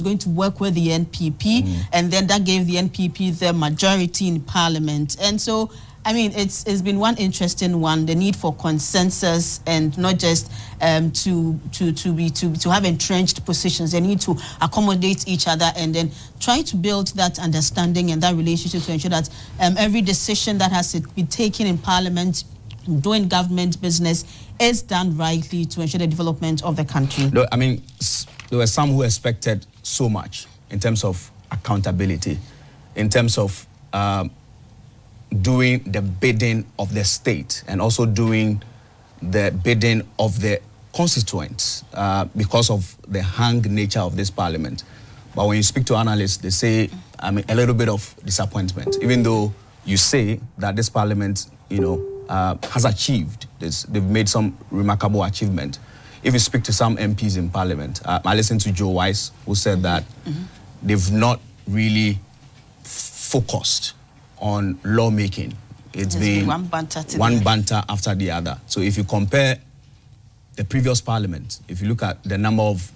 going to work with the NPP, and then that gave the NPP the majority in parliament. And so, I mean, it's been one interesting one, the need for consensus and not just to have entrenched positions. They need to accommodate each other and then try to build that understanding and that relationship to ensure that every decision that has to be taken in parliament, doing government business, is done rightly to ensure the development of the country. I mean, there were some who expected so much in terms of accountability, in terms of doing the bidding of the state and also doing the bidding of the constituents because of the hung nature of this parliament. But when you speak to analysts, they say, I mean, a little bit of disappointment, even though you say that this parliament, you know, has achieved this. They've made some remarkable achievement. If you speak to some MPs in parliament, I listened to Joe Wise, who said that they've not really focused on lawmaking. It's been one banter after the other. So if you compare the previous parliament, if you look at the number of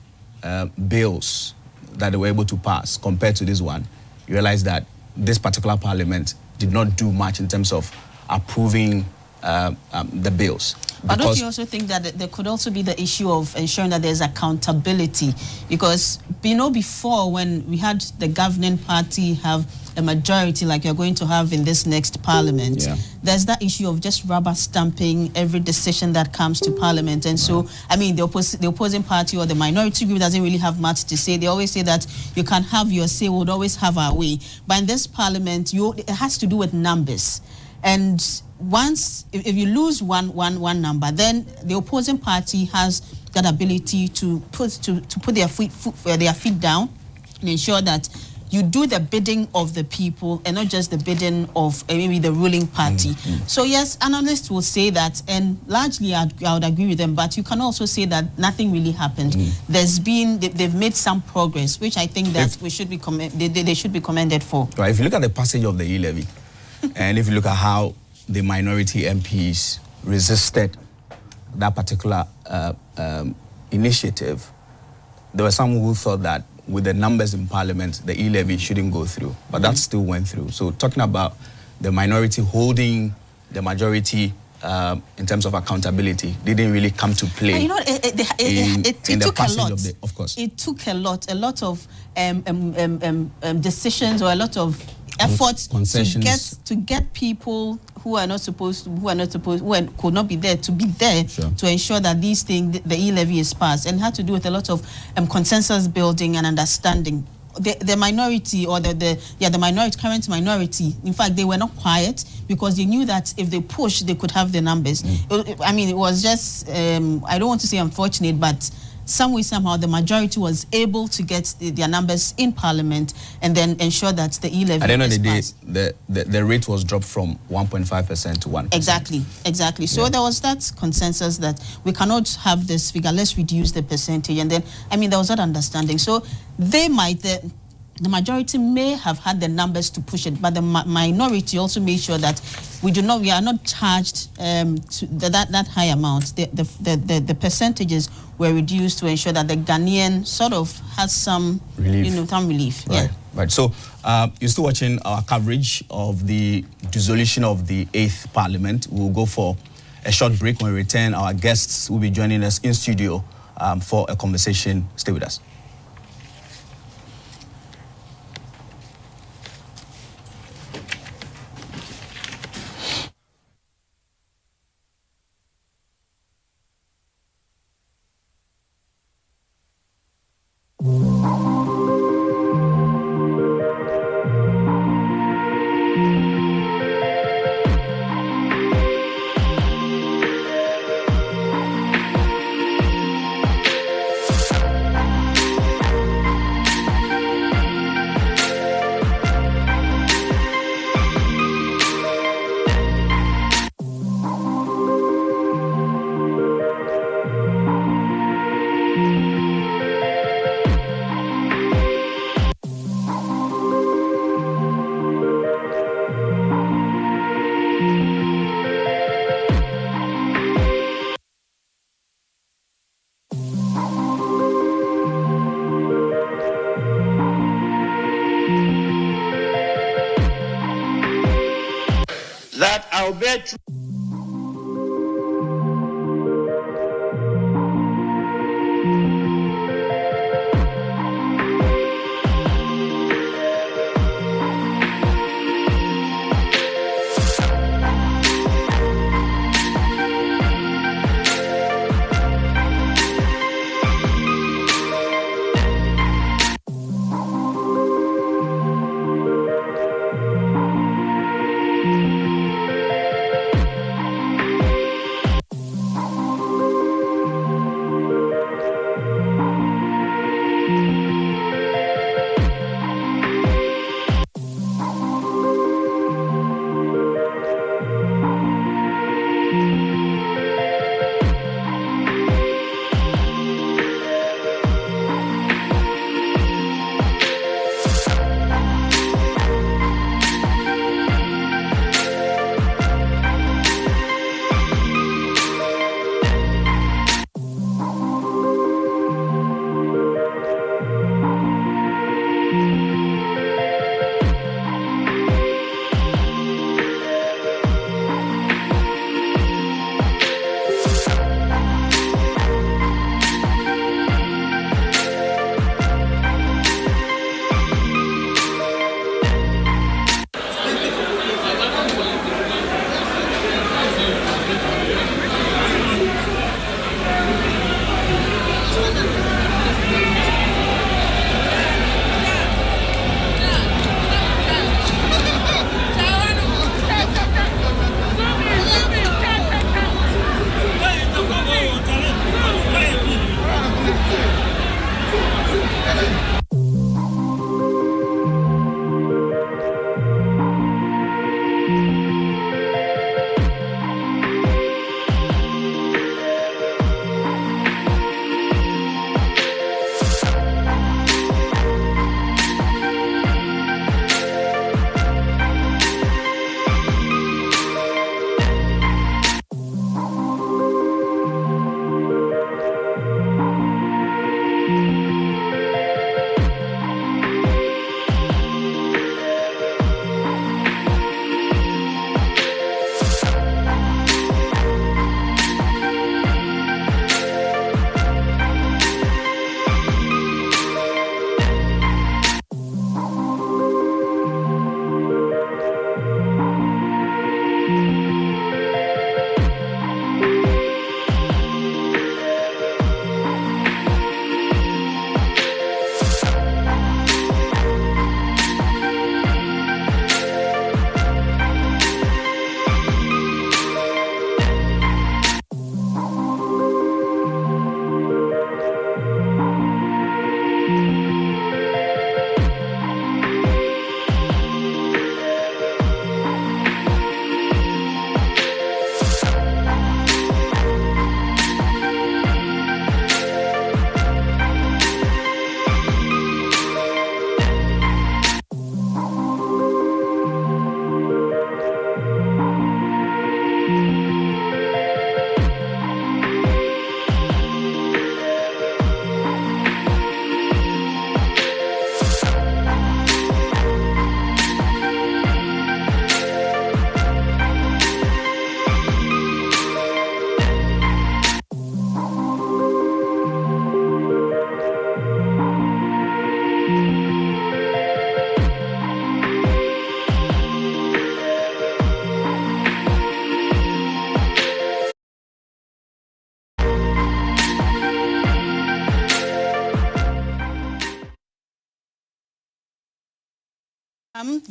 bills that they were able to pass compared to this one, you realize that this particular parliament did not do much in terms of approving the bills. But don't you also think that there could also be the issue of ensuring that there's accountability? Because, you know, before, when we had the governing party have a majority like you're going to have in this next parliament, there's that issue of just rubber stamping every decision that comes to parliament. And so, I mean, the opposing party or the minority group doesn't really have much to say. They always say that you can have your say, we'll always have our way. But in this parliament, it has to do with numbers. And once, if you lose one number, then the opposing party has that ability to put their feet down and ensure that you do the bidding of the people and not just the bidding of maybe the ruling party. So yes, analysts will say that, and largely I would agree with them, but you can also say that nothing really happened. They've made some progress, which I think that they should be commended for. Right, if you look at the passage of the e-levy, and if you look at how the minority MPs resisted that particular initiative, there were some who thought that with the numbers in parliament, the e-levy shouldn't go through, but that still went through. So talking about the minority holding the majority in terms of accountability didn't really come to play. But you know, it took a lot. Of course, it took a lot of decisions or a lot of efforts to get people who could not be there to be there to ensure that these things, the e-levy is passed, and had to do with a lot of consensus building and understanding. The minority or the current minority, in fact, they were not quiet because they knew that if they pushed, they could have the numbers. I mean, it was just, I don't want to say unfortunate, but some way, somehow, the majority was able to get their numbers in parliament and then ensure that the e-levy. At the end of the day, the rate was dropped from 1.5% to 1%. Exactly. So there was that consensus that we cannot have this figure, let's reduce the percentage. And then, I mean, there was that understanding. So they might, the majority may have had the numbers to push it, but the minority also made sure that we are not charged to that high amount. The percentages were reduced to ensure that the Ghanaian sort of has some relief. Some relief. Right. So you're still watching our coverage of the dissolution of the 8th Parliament. We'll go for a short break. When we return, our guests will be joining us in studio for a conversation. Stay with us. get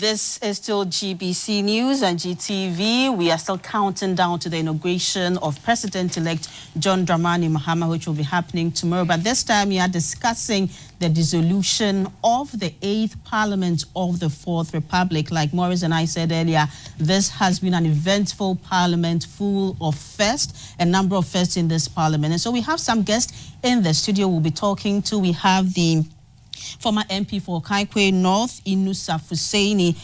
This is still GBC News and GTV. We are still counting down to the inauguration of President-elect John Dramani Mahama, which will be happening tomorrow. But this time we are discussing the dissolution of the 8th Parliament of the 4th Republic. Like Maurice and I said earlier, this has been an eventful Parliament full of firsts, a number of firsts in this Parliament. And so we have some guests in the studio we'll be talking to. We have the former MP for Kaikwe North, Isa Fuseini.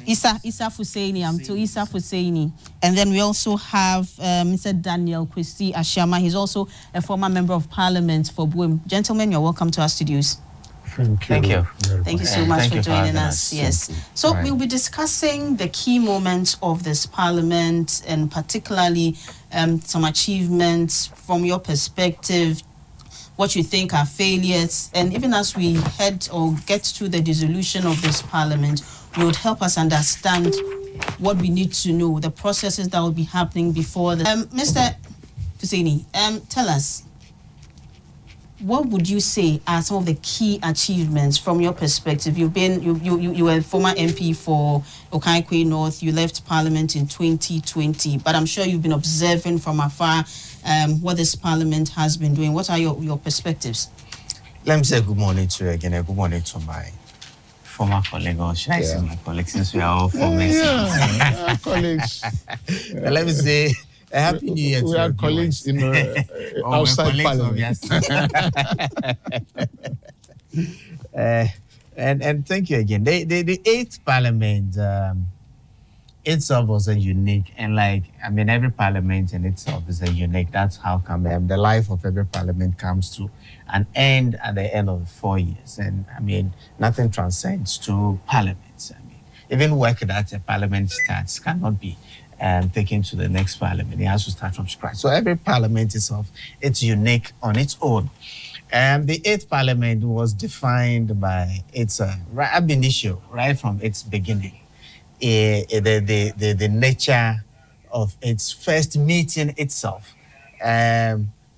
Isa Fuseini. And then we also have Mr. Daniel Kwesi Ashama. He's also a former member of Parliament for Buem. Gentlemen, you're welcome to our studios. Thank you. Thank you so much for joining us. Yes. So Right. we'll be discussing the key moments of this parliament and particularly some achievements from your perspective, what you think are failures, and even as we head or get to the dissolution of this parliament, you would help us understand what we need to know, the processes that will be happening before the... Mr. Hussaini, tell us, what would you say are some of the key achievements from your perspective? You were a former MP for Okaikwe North. You left Parliament in 2020, but I'm sure you've been observing from afar what this Parliament has been doing. What are your perspectives? Let me say good morning to you again, and good morning to my former colleague, or should I say my colleagues, since we are all former colleagues. Let me say a happy new year to we are colleagues in outside Parliament. And thank you again. The 8th Parliament itself was a unique, and every Parliament in itself is a unique. That's how come the life of every Parliament comes to an end at the end of 4 years. And nothing transcends to parliaments. Even work that a parliament starts cannot be taken to the next parliament. It has to start from scratch. So every parliament itself, it's unique on its own. The 8th Parliament was defined by its ab initio, right from its beginning. The nature of its first meeting itself.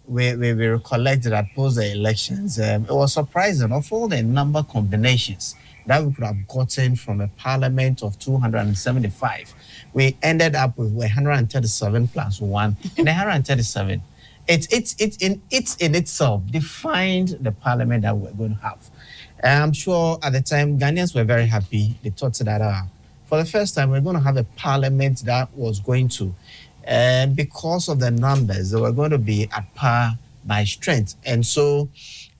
We recollect that post the elections, it was surprising of all the number combinations that we could have gotten from a parliament of 275. We ended up with 137 plus 1, and 137. It's in itself defined the parliament that we're going to have. I'm sure at the time Ghanaians were very happy. They thought that for the first time we're going to have a parliament that was going to, because of the numbers, they were going to be at par by strength, and so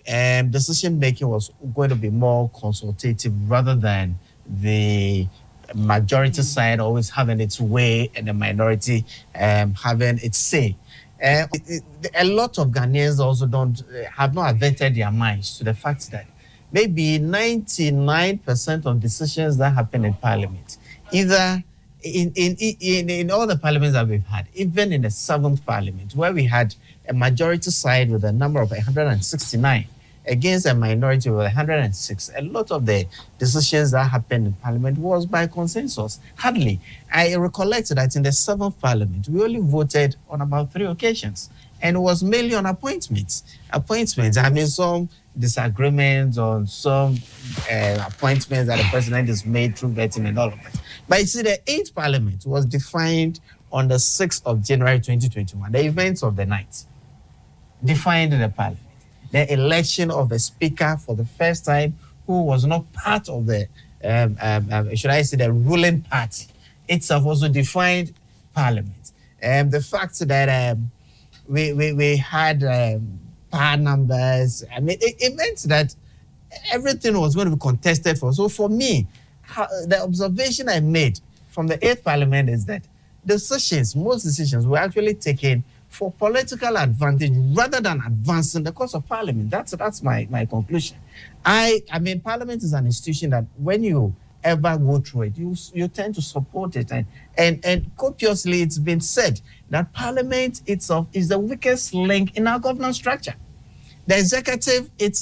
decision making was going to be more consultative rather than the majority side always having its way and the minority having its say. A lot of Ghanaians also have not averted their minds to the fact that maybe 99% of decisions that happen in Parliament, either in all the parliaments that we've had, even in the 7th Parliament, where we had a majority side with a number of 169 against a minority with 106, a lot of the decisions that happened in Parliament was by consensus. Hardly. I recollect that in the 7th Parliament, we only voted on about 3 occasions, and it was mainly on appointments. Some disagreements on some appointments that the president has made through vetting and all of that. But you see, the 8th Parliament was defined on the 6th of January 2021, the events of the night defined the Parliament. The election of a speaker for the first time who was not part of the, should I say, the ruling party itself also defined Parliament. The fact that we had power numbers, it meant that everything was going to be contested for. So for me, the observation I made from the 8th Parliament is that most decisions were actually taken for political advantage rather than advancing the cause of Parliament. That's my conclusion. Parliament is an institution that when you ever go through it, you tend to support it. And copiously, it's been said that Parliament itself is the weakest link in our governance structure. The executive, it's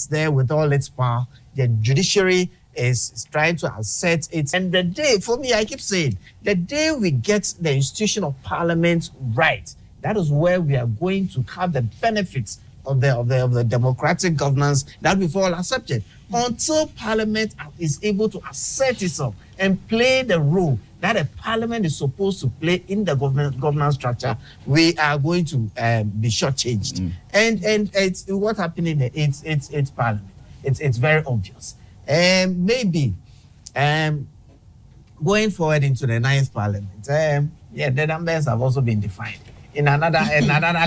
there with all its power. The judiciary is trying to assert it. And the day, for me, I keep saying, the day we get the institution of Parliament right, that is where we are going to have the benefits of the democratic governance that we've all accepted. Until Parliament is able to assert itself and play the role that a Parliament is supposed to play in the governance structure, we are going to be shortchanged. And it's what happened in the 8th Parliament. It's very obvious. Maybe going forward into the 9th Parliament, the numbers have also been defined in another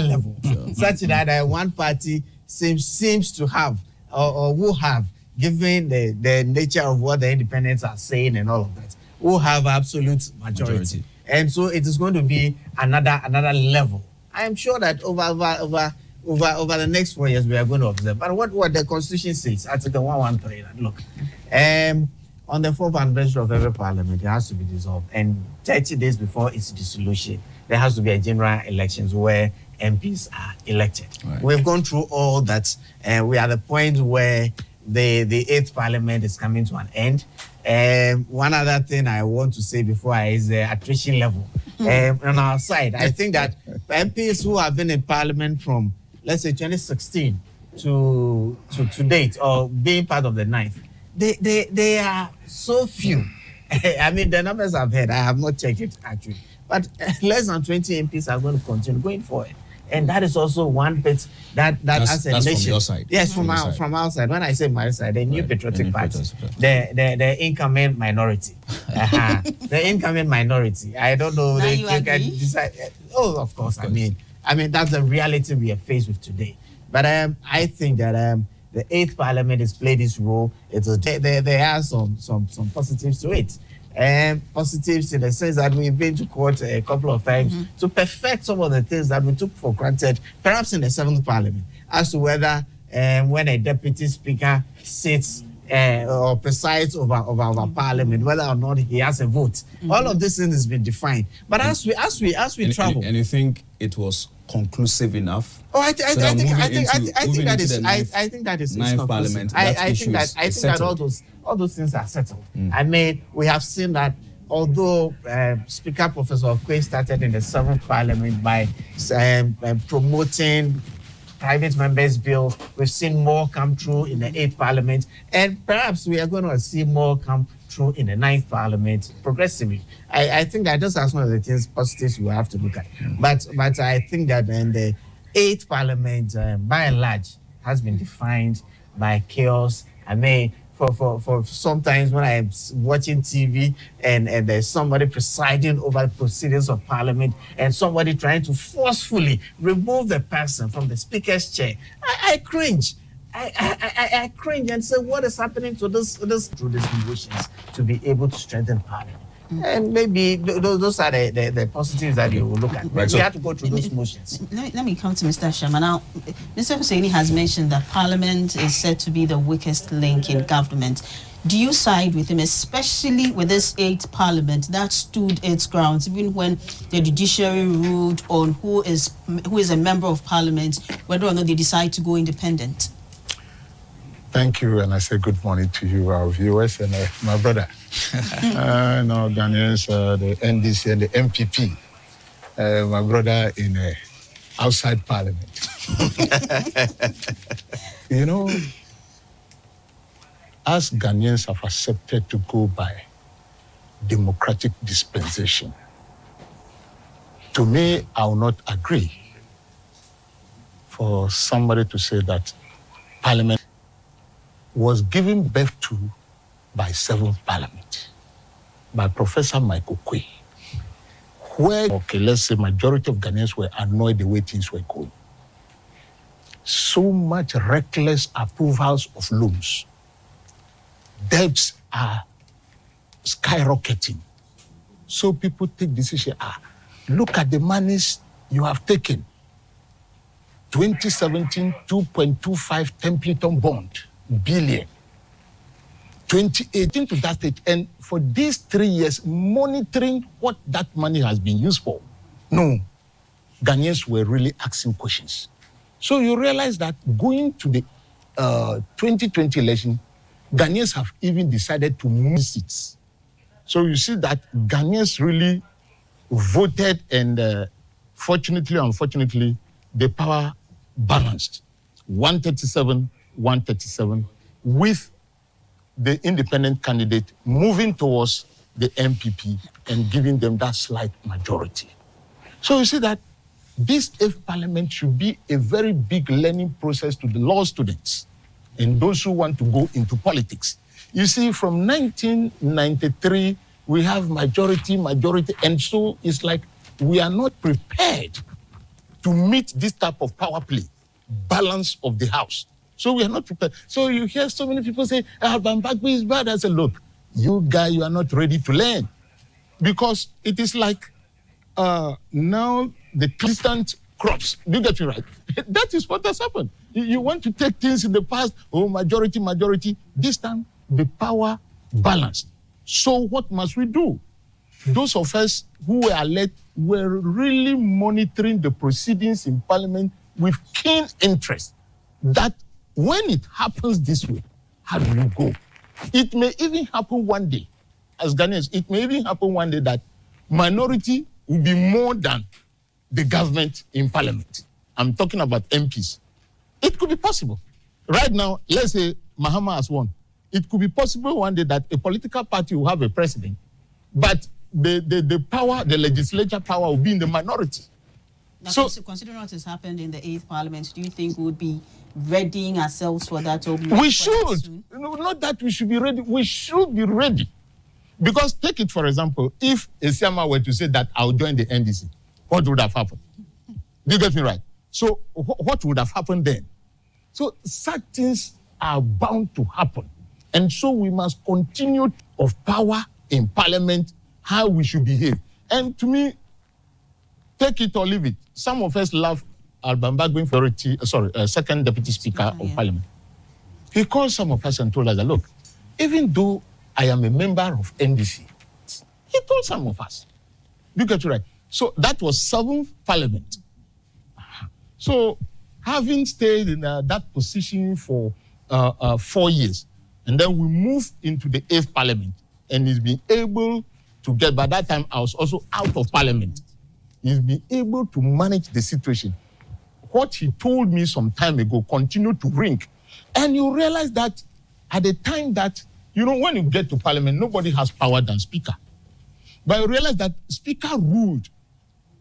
level, such that one party seems to have or will have, given the nature of what the independents are saying and all of that, will have absolute majority. And so it is going to be another level. I am sure that over over the next 4 years, we are going to observe. But what the Constitution says, Article 113, look, on the 4th anniversary of every parliament, it has to be dissolved. And 30 days before its dissolution, there has to be a general elections where MPs are elected. Right. We've gone through all that, and we are at the point where the 8th parliament is coming to an end. One other thing I want to say before is the attrition level. On our side, I think that MPs who have been in parliament from, let's say, 2016 to date, or being part of the 9th, they are so few. I mean, the numbers I've heard, I have not checked it actually, but less than 20 MPs are going to continue going forward. And that is also one bit that as a nation. From your side. Yes, from our side. When I say my side, the New Patriotic Party, the incoming minority. The incoming minority. I don't know. They can decide. Oh, of course. I mean, that's the reality we are faced with today. But I think that the 8th Parliament has played this role. There are some positives to it. Positives in the sense that we've been to court a couple of times to perfect some of the things that we took for granted, perhaps in the 7th Parliament, as to whether when a deputy speaker sits or presides over Parliament, whether or not he has a vote. All of this thing has been defined. But as we travel, and you think it was conclusive enough? Oh, I think that is 9th Parliament. I think that all those things are settled. I mean, we have seen that although Speaker Professor Okwe started in the 7th Parliament by promoting private members' bills, we've seen more come through in the 8th Parliament, and perhaps we are going to see more come through in the 9th Parliament progressively. I think that those are some of the things, positives we have to look at. But I think that in the 8th Parliament, by and large, has been defined by chaos. I mean, for sometimes when I'm watching TV and there's somebody presiding over the proceedings of Parliament and somebody trying to forcefully remove the person from the Speaker's chair, I cringe. I cringe and say, what is happening to this through these motions to be able to strengthen Parliament? And maybe those are the positives that you will look at. Right, we have to go through those motions. Let me come to Mr. Sharma. Now, Mr. Hussaini has mentioned that Parliament is said to be the weakest link in government. Do you side with him, especially with this 8th Parliament that stood its grounds, even when the judiciary ruled on who is a member of Parliament, whether or not they decide to go independent? Thank you, and I say good morning to you, our viewers, and my brother. No, Ghanaians, the NDC and the MPP, my brother in outside Parliament. You know, as Ghanaians have accepted to go by democratic dispensation, to me, I will not agree for somebody to say that Parliament was given birth to by 7th Parliament, by Professor Michael Okwe, where, let's say majority of Ghanaians were annoyed the way things were going. So much reckless approvals of loans. Debts are skyrocketing. So people take decision, look at the monies you have taken. 2017, 2.25 Templeton bond. Billion. 2018 to that stage, and for these 3 years, monitoring what that money has been used for. No, Ghanaians were really asking questions. So you realize that going to the 2020 election, Ghanaians have even decided to move seats. So you see that Ghanaians really voted, and fortunately, unfortunately, the power balanced. 137, with the independent candidate moving towards the MPP and giving them that slight majority. So you see that this 8th Parliament should be a very big learning process to the law students and those who want to go into politics. You see, from 1993, we have majority, and so it's like we are not prepared to meet this type of power play, balance of the House. So we are not prepared. So you hear so many people say, Bambagbe is bad. I say, look, you are not ready to learn. Because it is like now the constant crops. Do you get me right? That is what has happened. You want to take things in the past, majority. This time, the power balanced. So what must we do? Those of us who were elected were really monitoring the proceedings in Parliament with keen interest that when it happens this way, how do you go? It may even happen one day, as Ghanaians, it may even happen one day that minority will be more than the government in Parliament. I'm talking about MPs. It could be possible. Right now, let's say Mahama has won. It could be possible one day that a political party will have a president, but the power, the legislature power will be in the minority. Now, so, considering what has happened in the 8th Parliament, do you think we would be readying ourselves for that? We should. No, not that we should be ready. We should be ready. Because take it, for example, if Isiama were to say that I'll join the NDC, what would have happened? Do you get me right? So what would have happened then? So such things are bound to happen. And so we must continue of power in Parliament, how we should behave. And to me, take it or leave it. Some of us love Albamba going for second deputy speaker of Parliament. He called some of us and told us that, look, even though I am a member of NDC, he told some of us. You get it right. So that was 7th Parliament. So having stayed in that position for 4 years, and then we moved into the 8th Parliament, and he's been able to get, by that time I was also out of Parliament. He's been able to manage the situation. What he told me some time ago continued to ring. And you realize that at the time that, when you get to Parliament, nobody has power than Speaker. But you realize that Speaker ruled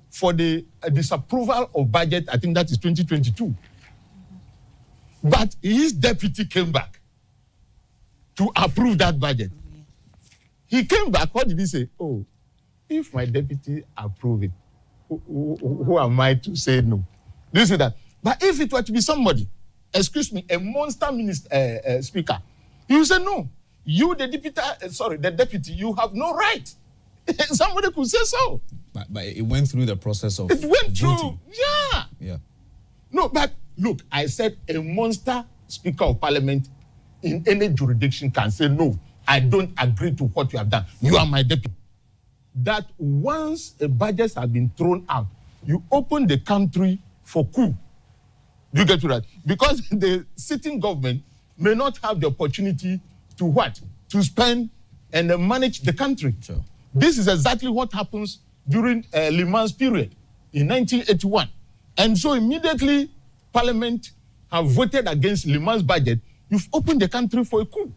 for the disapproval of budget, I think that is 2022. But his deputy came back to approve that budget. He came back, what did he say? Oh, if my deputy approve it, who am I to say no? Do you see that? But if it were to be somebody, a monster minister, speaker, he will say no. You, the deputy, you have no right. Somebody could say so. But it went through the process of It went voting. through, Yeah. No, but look, I said a monster speaker of Parliament in any jurisdiction can say no. I don't agree to what you have done. You are my deputy. That once a budget has been thrown out, you open the country for coup. Do you get to that? Because the sitting government may not have the opportunity to what? To spend and manage the country. Sure. This is exactly what happens during Liman's period in 1981. And so immediately Parliament have voted against Liman's budget. You've opened the country for a coup.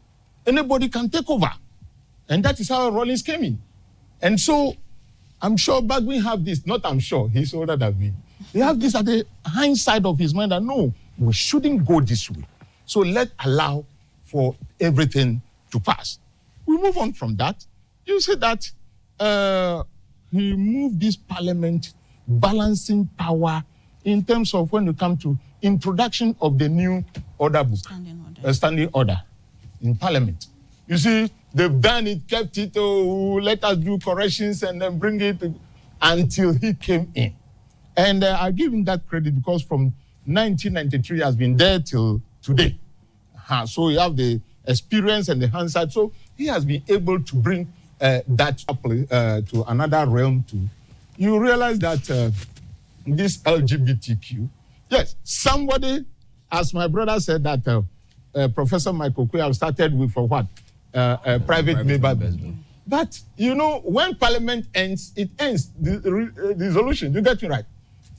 Anybody can take over. And that is how Rawlings came in. And so I'm sure Bagwin have this, not I'm sure, he's older than me. He have this at the hindsight of his mind that no, we shouldn't go this way. So let's allow for everything to pass. We move on from that. You see that he moved this Parliament balancing power in terms of when you come to introduction of the new order book, standing order in Parliament. You see, they've done it, kept it, let us do corrections and then bring it until he came in. And I give him that credit because from 1993 has been there till today. So you have the experience and the hindsight. So he has been able to bring that up to another realm too. You realize that this LGBTQ, yes, somebody, as my brother said, that Professor Michael Kwe started with for what? Private member. But, when Parliament ends, it ends. The dissolution, you get me right?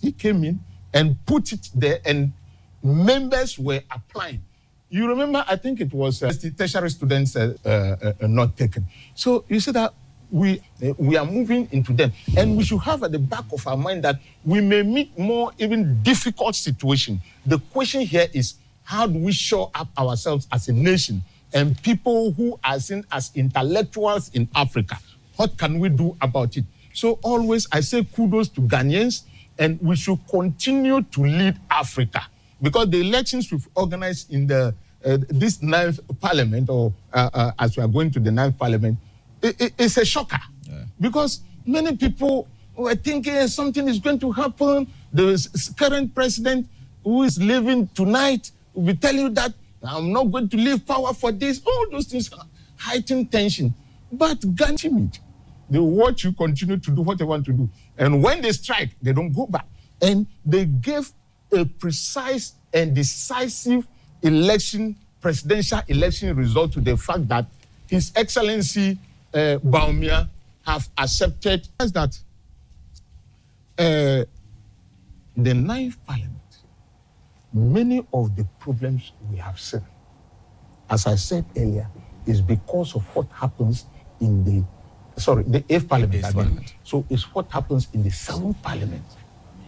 He came in and put it there, and members were applying. You remember, I think it was the tertiary students not taken. So you see that we are moving into them. And we should have at the back of our mind that we may meet more even difficult situations. The question here is, how do we show up ourselves as a nation and people who are seen as intellectuals in Africa? What can we do about it? So always I say kudos to Ghanaians, and we should continue to lead Africa, because the elections we've organized in this 9th Parliament, or as we are going to the 9th Parliament, it's a shocker. Yeah. Because many people were thinking something is going to happen, The current president who is leaving tonight will be telling you that I'm not going to leave power for this. All those things heighten tension. But Gantimid, they watch you continue to do what they want to do. And when they strike, they don't go back. And they gave a precise and decisive presidential election result to the fact that His Excellency Baumia have accepted that the 9th Parliament, many of the problems we have seen, as I said earlier, is because of what happens in the 8th Parliament. So it's what happens in the 7th Parliament.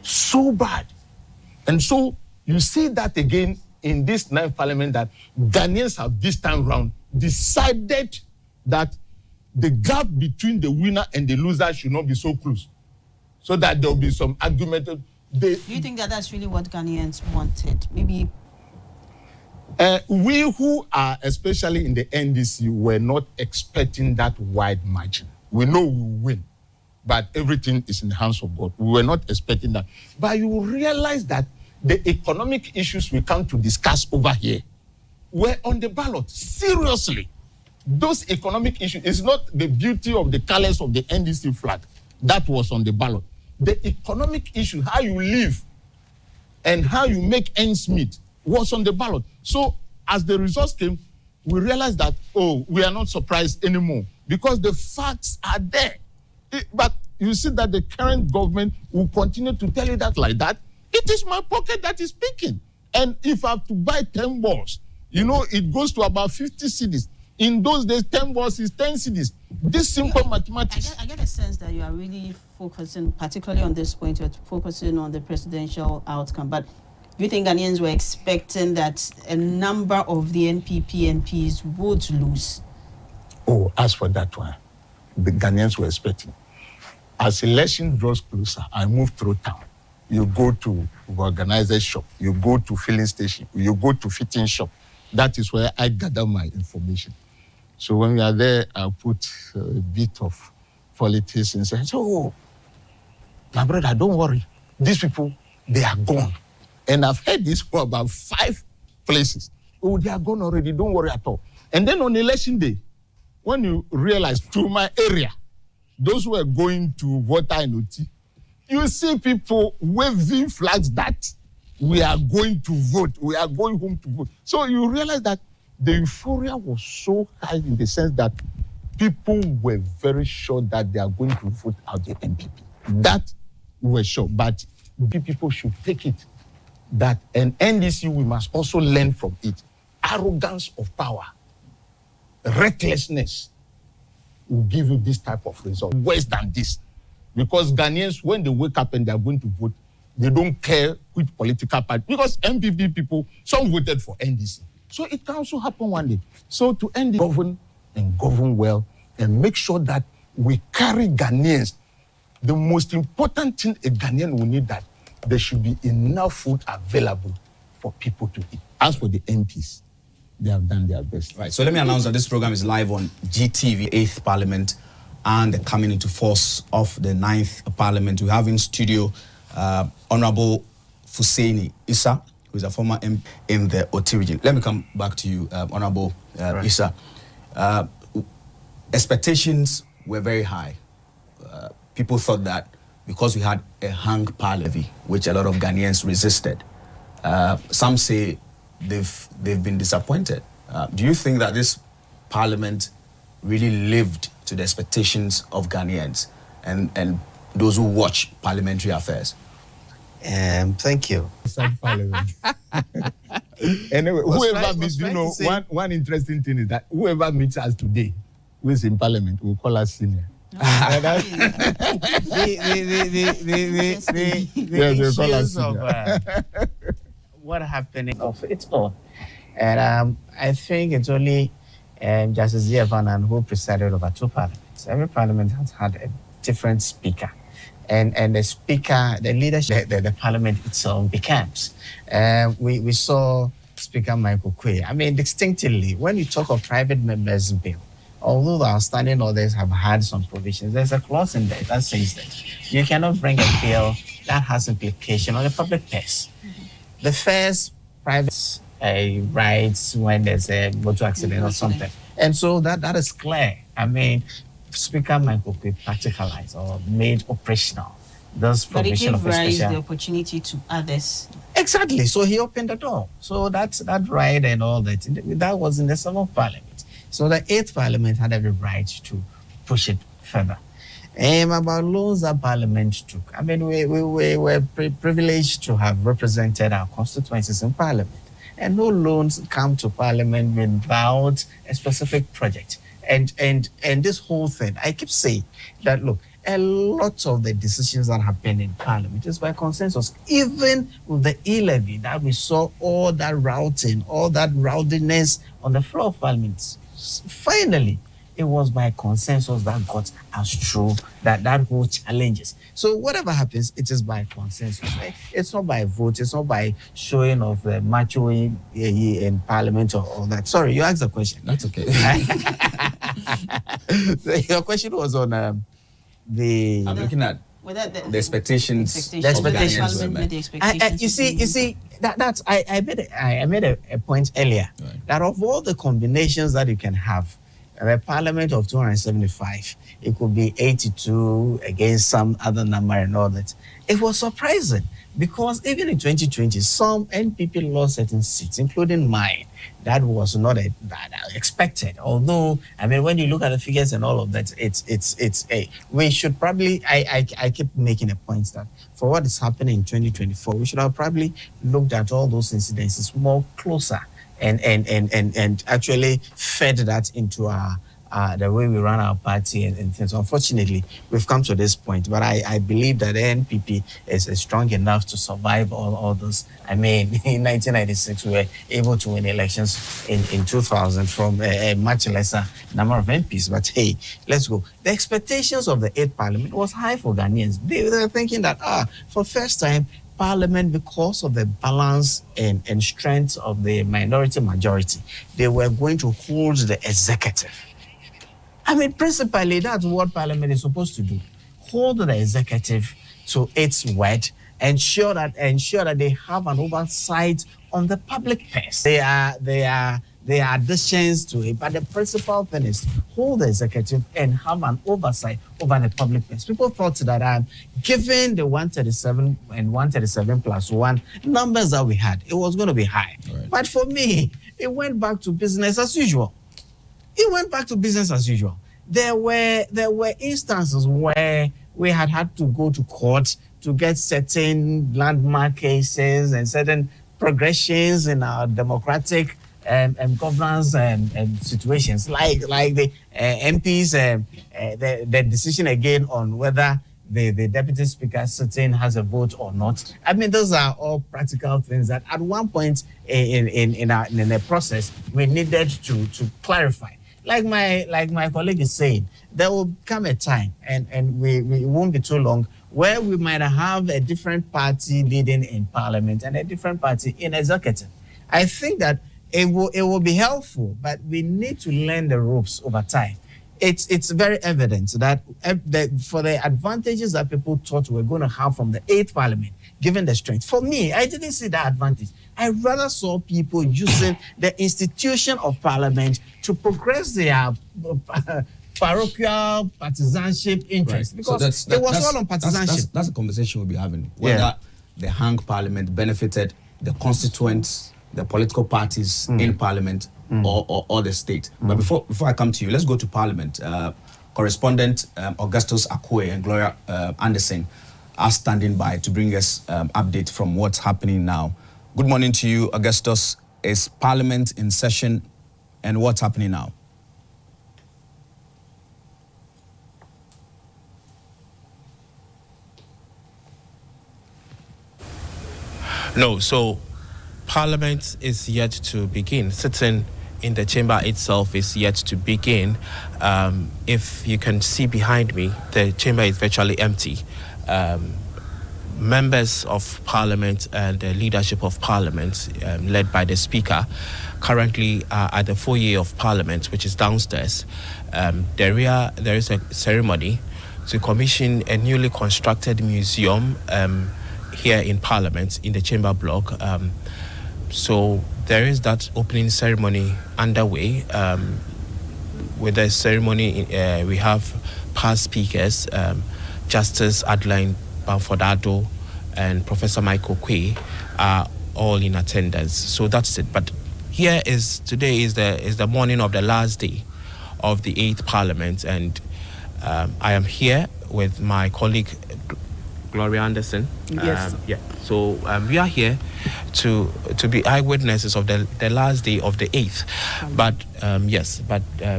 So bad. And so you see that again in this 9th Parliament, that Ghanaians have this time round decided that the gap between the winner and the loser should not be so close, so that there will be some argument. Do you think that that's really what Ghanaians wanted? Maybe we who are especially in the NDC were not expecting that wide margin. We know we will win, but everything is in the hands of God. We were not expecting that. But you realize that the economic issues we come to discuss over here were on the ballot. Seriously. Those economic issues, it's not the beauty of the colors of the NDC flag that was on the ballot. The economic issue, how you live and how you make ends meet, was on the ballot. So as the results came, we realized that, we are not surprised anymore because the facts are there. But you see that the current government will continue to tell you that like that. It is my pocket that is speaking. And if I have to buy 10 balls, it goes to about 50 cedis. In those days, 10 balls is 10 cedis. This simple mathematics. I get a sense that you are really focusing, particularly on this point, you're focusing on the presidential outcome. But do you think Ghanaians were expecting that a number of the NPP MPs would lose? As for that one, the Ghanaians were expecting. As election draws closer, I move through town. You go to organizer shop, you go to filling station, you go to fitting shop. That is where I gather my information. So when we are there, I put a bit of politics and say, my brother, don't worry. These people, they are gone. And I've heard this for about 5 places. They are gone already, don't worry at all. And then on election day, when you realize to my area, those who are going to voter INOT, you see people waving flags that we are going to vote, we are going home to vote. So you realize that the euphoria was so high in the sense that people were very sure that they are going to vote out the NPP. That we were sure, but people should take it that an NDC, we must also learn from it. Arrogance of power, recklessness will give you this type of result. Worse than this. Because Ghanaians, when they wake up and they are going to vote, they don't care which political party. Because MPP people, some voted for NDC. So it can also happen one day. So to end it, govern and govern well and make sure that we carry Ghanaians. The most important thing a Ghanaian will need, that there should be enough food available for people to eat. As for the MPs, they have done their best. Right, so let me announce that this program is live on GTV, 8th Parliament, and the coming into force of the 9th Parliament. We have in studio Honorable Fuseni Issa, who is a former MP in the Oti region. Let me come back to you, Honorable Issa. Expectations were very high. People thought that because we had a hung parliament, which a lot of Ghanaians resisted, some say they've been disappointed. Do you think that this parliament really lived to the expectations of Ghanaians and those who watch parliamentary affairs? Thank you. Anyway, whoever meets, one interesting thing is that whoever meets us today, who is in parliament, will call us senior. The issues of what happened of it all. And I think it's only Justice Zievanan who presided over 2 parliaments. Every parliament has had a different speaker. And the speaker, the leadership, the parliament itself becomes. We saw Speaker Michael Quay. I mean, distinctly, when you talk of private members' bill, although the outstanding orders have had some provisions, there's a clause in there that says that you cannot bring a bill that has implication on the public purse. The first private rights when there's a motor accident or something. And so that is clear. I mean, Speaker Michael could practicalize or made operational this provision of a special. But it gave rise the opportunity to others. Exactly. So he opened the door. So that right and all that was in the 7th Parliament. So the 8th Parliament had every right to push it further. About loans that Parliament took. I mean, we were privileged to have represented our constituencies in Parliament. And no loans come to Parliament without a specific project. And this whole thing, I keep saying that, look, a lot of the decisions that happen in Parliament is by consensus. Even with the e-levy that we saw, all that routing, all that rowdiness on the floor of Parliament, finally, it was by consensus that got us through that whole challenges. So whatever happens, it is by consensus. Right? It's not by vote. It's not by showing of macho in Parliament or all that. Sorry, you asked a question. That's okay. So your question was on I'm looking at the expectations. The expectations. You see, that's I made a point earlier, right, that of all the combinations that you can have, a Parliament of 275, it could be 82 against some other number and all that. It was surprising because even in 2020, some NPP lost certain seats, including mine. That was not expected. Although, I mean, when you look at the figures and all of that, we should probably, I keep making a point that for what is happening in 2024, we should have probably looked at all those incidences more closer and actually fed that into the way we run our party and things. Unfortunately, we've come to this point, but I believe that the NPP is strong enough to survive all those. I mean, in 1996, we were able to win elections in 2000 from a much lesser number of MPs. But hey, let's go. The expectations of the 8th Parliament was high for Ghanaians. They were thinking that, for the first time, Parliament, because of the balance and strength of the minority majority, they were going to hold the executive. I mean, principally, that's what Parliament is supposed to do. Hold the executive to its word, ensure that they have an oversight on the public purse. There are additions to it, but the principal thing is hold the executive and have an oversight over the public purse. People thought that given the 137 and 137 plus 1 numbers that we had, it was going to be high. Right. But for me, it went back to business as usual. There were instances where we had to go to court to get certain landmark cases and certain progressions in our democratic governance situations, like the MPs, the decision again on whether the deputy speaker sitting has a vote or not. I mean, those are all practical things that at one point in a process we needed to clarify. Like my colleague is saying, there will come a time, and we won't be too long, where we might have a different party leading in Parliament and a different party in executive. I think that it will be helpful, but we need to learn the ropes over time. It's very evident that for the advantages that people thought we were going to have from the 8th Parliament, given the strength, for me, I didn't see that advantage. I rather saw people using the institution of Parliament to progress their parochial partisanship interest, right, because so it was all on partisanship. That's a conversation we'll be having. Whether the hang Parliament benefited the constituents, the political parties in Parliament, or the state. But before I come to you, let's go to Parliament. Correspondent Augustus Akwe and Gloria Anderson are standing by to bring us update from what's happening now. Good morning to you, Augustus. Is Parliament in session, and what's happening now? No, so Parliament is yet to begin. Sitting in the chamber itself is yet to begin. If you can see behind me, the chamber is virtually empty. members of Parliament and the leadership of Parliament, led by the Speaker, currently are at the foyer of Parliament, which is downstairs. There is a ceremony to commission a newly constructed museum here in Parliament, in the Chamber Block. So there is that opening ceremony underway. With the ceremony, we have past speakers, Justice Adeline Bamford-Addo and Professor Michael Quay are all in attendance. So that's it. But today is the morning of the last day of the 8th Parliament, and I am here with my colleague Gloria Anderson. Yes. So we are here to be eyewitnesses of the last day of the 8th. But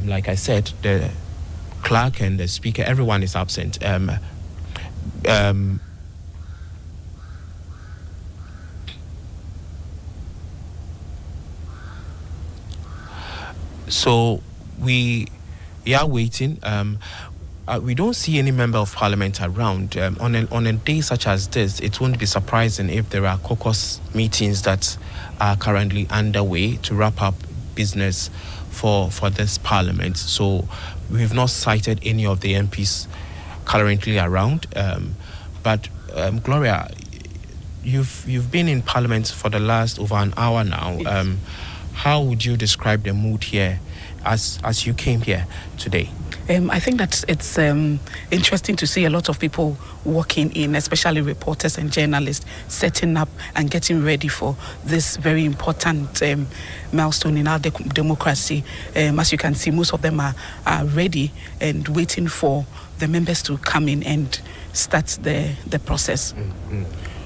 like I said, the clerk and the speaker, everyone is absent. So we are waiting. We don't see any member of Parliament around. On a day such as this, it won't be surprising if there are caucus meetings that are currently underway to wrap up business for this Parliament. So we've not cited any of the MPs currently around. But Gloria, you've been in Parliament for the last over an hour now. How would you describe the mood here as you came here today? I think that it's interesting to see a lot of people walking in, especially reporters and journalists, setting up and getting ready for this very important milestone in our democracy. As you can see, most of them are ready and waiting for the members to come in and start the process.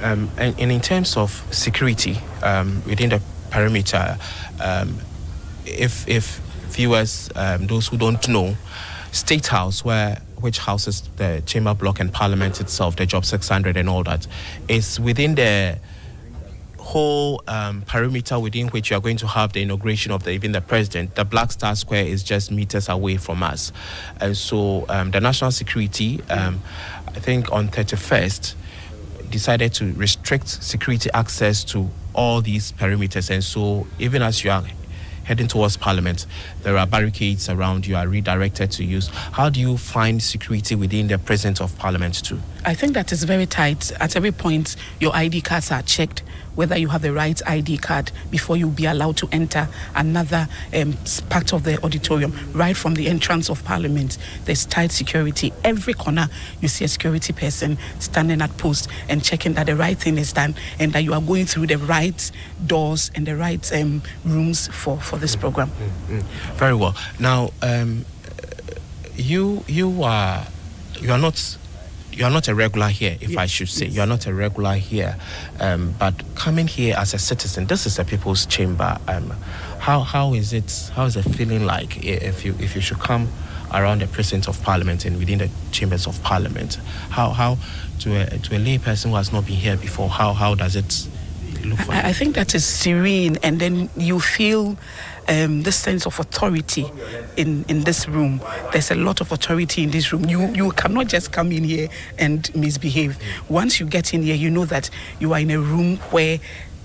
And in terms of security within the perimeter, if viewers, those who don't know, State House, which houses the Chamber Block and Parliament itself, the Job 600 and all that, is within the whole perimeter within which you are going to have the inauguration of even the president. The Black Star Square is just meters away from us. And so the national security, I think on 31st, decided to restrict security access to all these perimeters. And so even as you are heading towards Parliament, there are barricades around you, are redirected to use. How do you find security within the presence of Parliament too? I think that is very tight. At every point, your ID cards are checked, whether you have the right ID card before you'll be allowed to enter another part of the auditorium. Right from the entrance of Parliament, there's tight security. Every corner, you see a security person standing at post and checking that the right thing is done and that you are going through the right doors and the right rooms for this program. Very well. Now, you are not a regular here, if I should say. You are not a regular here, but coming here as a citizen, this is a people's chamber. How is it? How is it feeling like if you should come around the presence of Parliament and within the chambers of Parliament? How to a lay person who has not been here before? How does it look for you? I think that is serene, and then you feel this sense of authority in this room. There's a lot of authority in this room. You cannot just come in here and misbehave. Once you get in here, you know that you are in a room where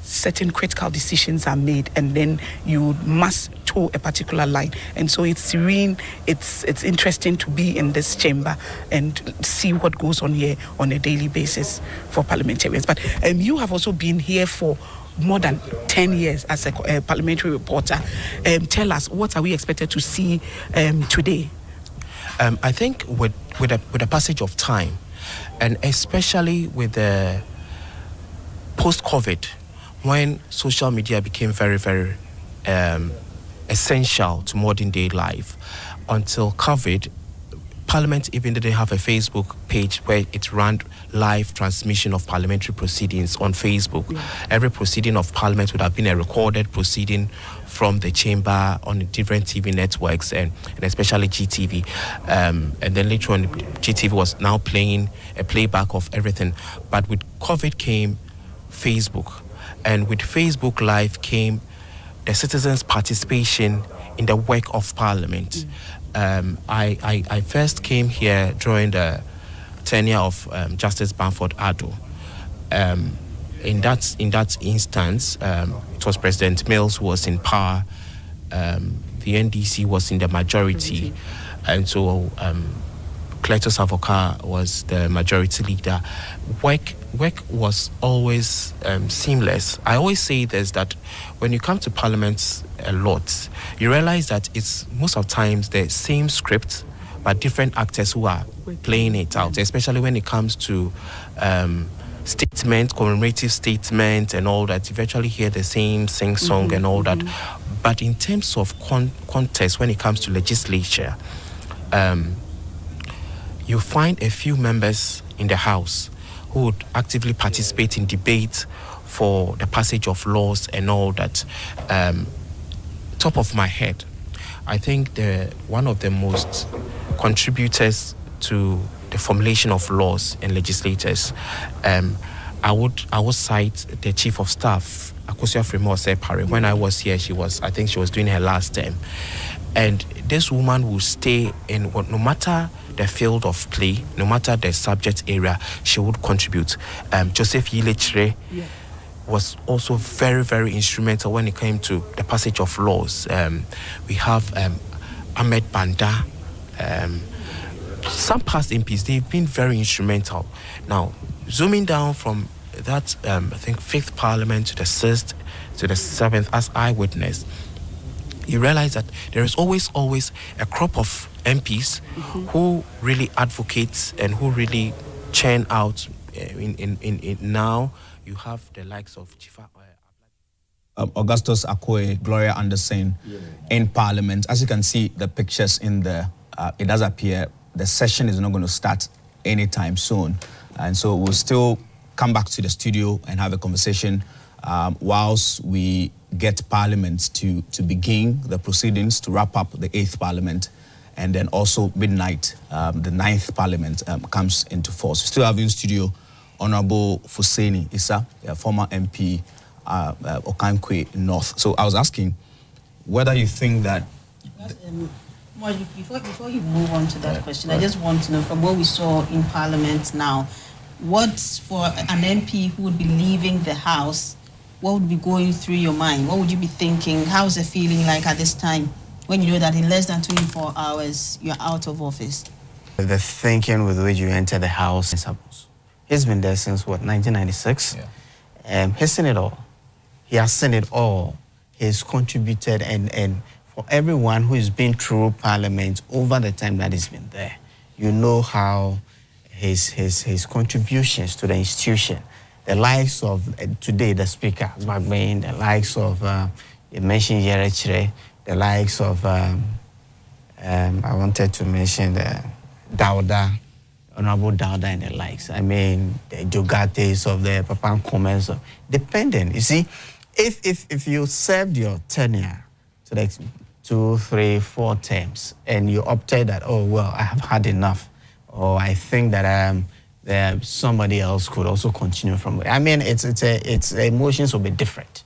certain critical decisions are made, and then you must toe a particular line. And so it's serene. It's interesting to be in this chamber and see what goes on here on a daily basis for parliamentarians. But you have also been here for more than 10 years as a parliamentary reporter. Tell us, what are we expected to see today? I think with the passage of time, and especially with the post-COVID, when social media became very, very essential to modern day life, until COVID, Parliament even didn't have a Facebook page where it ran live transmission of parliamentary proceedings on Facebook. Yeah. Every proceeding of Parliament would have been a recorded proceeding from the chamber on different TV networks and especially GTV. And then later on, GTV was now playing a playback of everything. But with COVID came Facebook. And with Facebook Live came the citizens' participation in the work of Parliament. I first came here during the tenure of Justice Bamford-Addo. In that instance, it was President Mills who was in power. The NDC was in the majority, and so Cletus Avoka was the majority leader. Work was always seamless. I always say this, that when you come to Parliament a lot, you realize that it's most of times the same script, but different actors who are playing it out, especially when it comes to statement, commemorative statement and all that. You virtually hear the same sing-song and all that. But in terms of context, when it comes to legislature, you find a few members in the House who would actively participate in debate for the passage of laws and all that. Top of my head, I think one of the most contributors to the formulation of laws and legislators, I would cite the Chief of Staff, Akosua Fremor. When I was here, I think she was doing her last term. And this woman will stay in no matter the field of play, no matter the subject area, she would contribute. Joseph Yilechre was also very, very instrumental when it came to the passage of laws. We have Ahmed Banda, some past MPs, they've been very instrumental. Now, zooming down from that, I think, 5th Parliament to the 6th to the 7th, as I witnessed, you realize that there is always a crop of MPs who really advocate and who really churn out. In now, you have the likes of Chifa. Augustus Akwe, Gloria Anderson in Parliament. As you can see, the pictures in there, it does appear the session is not going to start anytime soon. And so we'll still come back to the studio and have a conversation whilst we get Parliament to begin the proceedings, to wrap up the 8th Parliament. And then also midnight, the 9th Parliament comes into force. We still have in studio Honorable Fuseni Issa, a former MP, Okankwe North. So I was asking whether you think that... Before you move on to that question, I just want to know, from what we saw in Parliament now, what's for an MP who would be leaving the House, what would be going through your mind? What would you be thinking? How's the feeling like at this time when you know that in less than 24 hours you're out of office? The thinking with which you enter the House, he's been there since, 1996? Yeah. He's seen it all. He has seen it all. He's contributed, and for everyone who has been through Parliament over the time that he's been there, you know how his contributions to the institution, the likes of today, the Speaker, Magbain, the likes of, you mentioned Yerechre, the likes of, I wanted to mention the Dauda, Honorable Dauda and the likes. I mean, the Jogates of the Papan Comments, dependent. You see, if you served your tenure to the 2, 3, 4 terms and you opted that, oh, well, I have had enough, or I think that somebody else could also continue from. I mean, its emotions will be different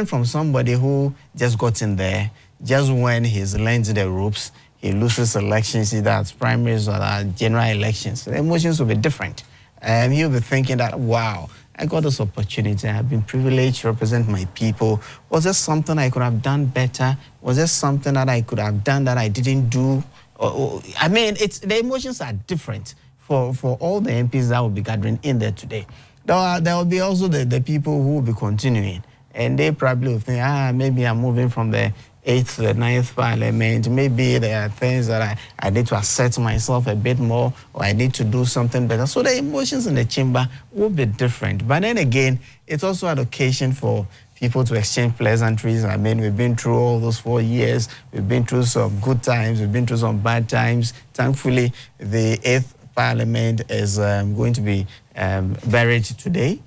from somebody who just got in there, just when he's learned the ropes, he loses elections, either at primaries or at general elections. The emotions will be different. And he'll be thinking that, wow, I got this opportunity. I've been privileged to represent my people. Was there something I could have done better? Was there something that I could have done that I didn't do? I mean, the emotions are different for all the MPs that will be gathering in there today. There will be also the people who will be continuing. And they probably will think, maybe I'm moving from the 8th to the 9th Parliament. Maybe there are things that I need to assert myself a bit more, or I need to do something better. So the emotions in the chamber will be different. But then again, it's also an occasion for people to exchange pleasantries. I mean, we've been through all those 4 years. We've been through some good times. We've been through some bad times. Thankfully, the 8th Parliament is going to be buried today.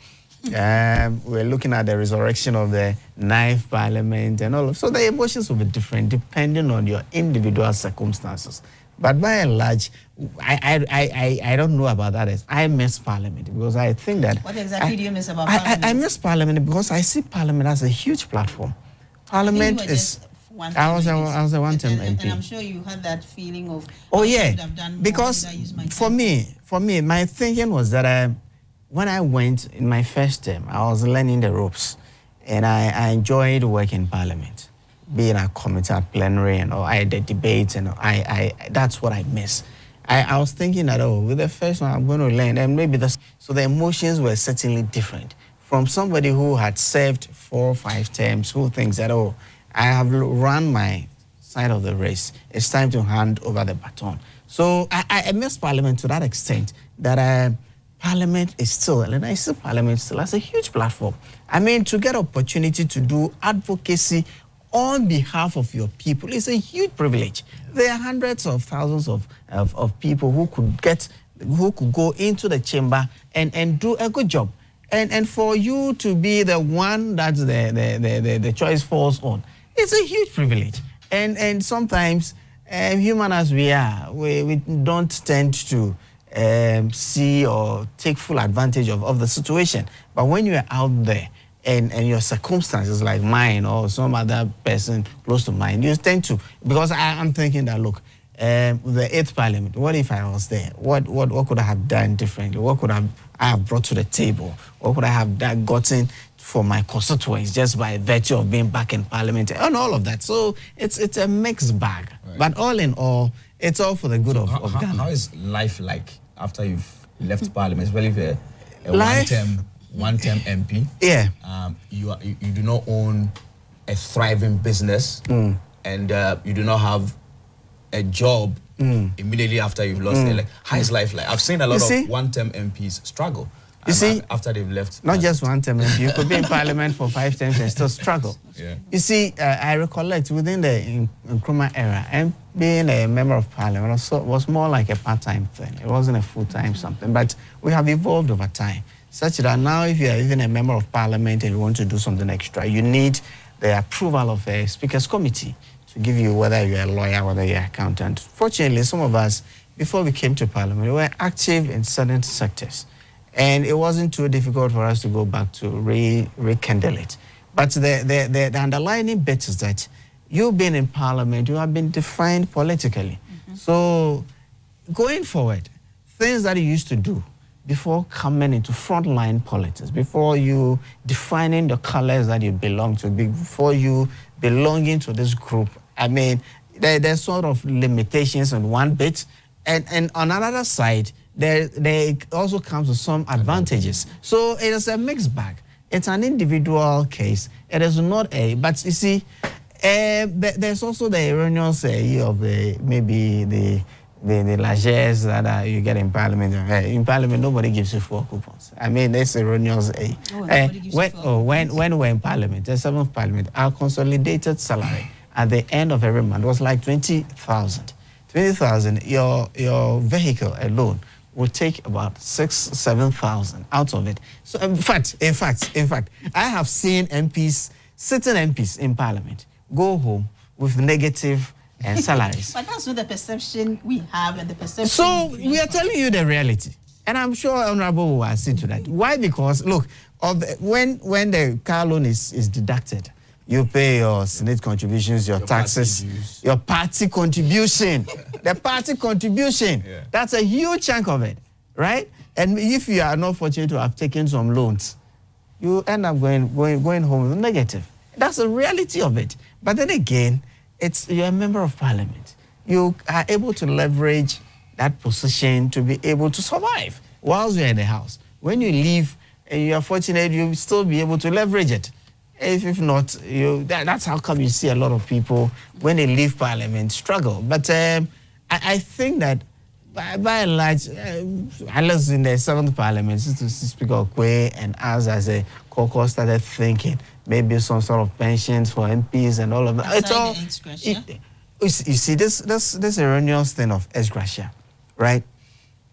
We're looking at the resurrection of the 9th Parliament and all of. So the emotions will be different depending on your individual circumstances. But by and large, I don't know about that. I miss Parliament because I think that... What exactly do you miss about Parliament? I miss Parliament because I see Parliament as a huge platform. Parliament is... I was a one-term MP. And I'm sure you had that feeling of... Oh, yeah. Because for me, my thinking was that when I went in my first term, I was learning the ropes, and I enjoyed working in Parliament, being a committee at plenary and all, the debates, and that's what I miss. I was thinking that, with the first one, I'm going to learn, and maybe so the emotions were certainly different from somebody who had served 4 or 5 terms, who thinks that, I have run my side of the race. It's time to hand over the baton. So I miss Parliament to that extent that Parliament is still, and I see Parliament still as a huge platform. I mean, to get opportunity to do advocacy on behalf of your people is a huge privilege. There are hundreds of thousands of people who could go into the chamber and do a good job. And for you to be the one that the choice falls on, it's a huge privilege. And sometimes, human as we are, we don't tend to see or take full advantage of the situation. But when you are out there and your circumstances like mine or some other person close to mine, you tend to, because I'm thinking that, look, the 8th Parliament, what if I was there? What could I have done differently? What could I have brought to the table? What could I have gotten for my constituents just by virtue of being back in Parliament and all of that? So it's a mixed bag. Right. But all in all, it's all for the good of Ghana. How is life like after you've left Parliament, especially if a one-term MP? Yeah. You do not own a thriving business, and you do not have a job immediately after you've lost it. Like, how is life like? I've seen a lot of one-term MPs struggle. You see, after they've left. Not just one-term MP, you could be in Parliament for 5 terms and still struggle. Yeah. You see, I recollect within the Nkrumah era, and being a member of Parliament was more like a part-time thing. It wasn't a full-time something, but we have evolved over time, such that now if you're even a member of Parliament and you want to do something extra, you need the approval of a Speaker's Committee to give you, whether you're a lawyer, whether you're an accountant. Fortunately, some of us, before we came to Parliament, we were active in certain sectors. And it wasn't too difficult for us to go back to rekindle it. But the underlying bit is that you've been in Parliament, you have been defined politically. So going forward, things that you used to do before coming into frontline politics, before you defining the colors that you belong to, before you belonging to this group, I mean, there's sort of limitations on one bit. And on another side, there also comes with some advantages. So it is a mixed bag. It's an individual case. It is not but you see, there's also the erroneous of maybe the largesse that you get in Parliament. In Parliament, nobody gives you 4 coupons. I mean, that's erroneous. When we're in Parliament, the 7th Parliament, our consolidated salary at the end of every month was like 20,000. 20,000, your vehicle alone will take about 6,000-7,000 out of it. So in fact, I have seen sitting MPs in Parliament go home with negative salaries. But that's not the perception we have and the perception. So we are telling you the reality, and I'm sure Honorable will accede to that. Why? Because look, when the car loan is deducted, you pay your Senate contributions, your taxes, your party contribution. The party contribution, that's a huge chunk of it, right? And if you are not fortunate to have taken some loans, you end up going home with negative. That's the reality of it. But then again, you're a member of Parliament. You are able to leverage that position to be able to survive whilst you're in the house. When you leave and you are fortunate, you'll still be able to leverage it. If not, that's how come you see a lot of people, when they leave Parliament, struggle. But I think that, by and large, unless in the 7th Parliament, Speaker Okwe and us as a caucus started thinking maybe some sort of pensions for MPs and all of that. It's all, you see, this erroneous thing of ex gratia, right?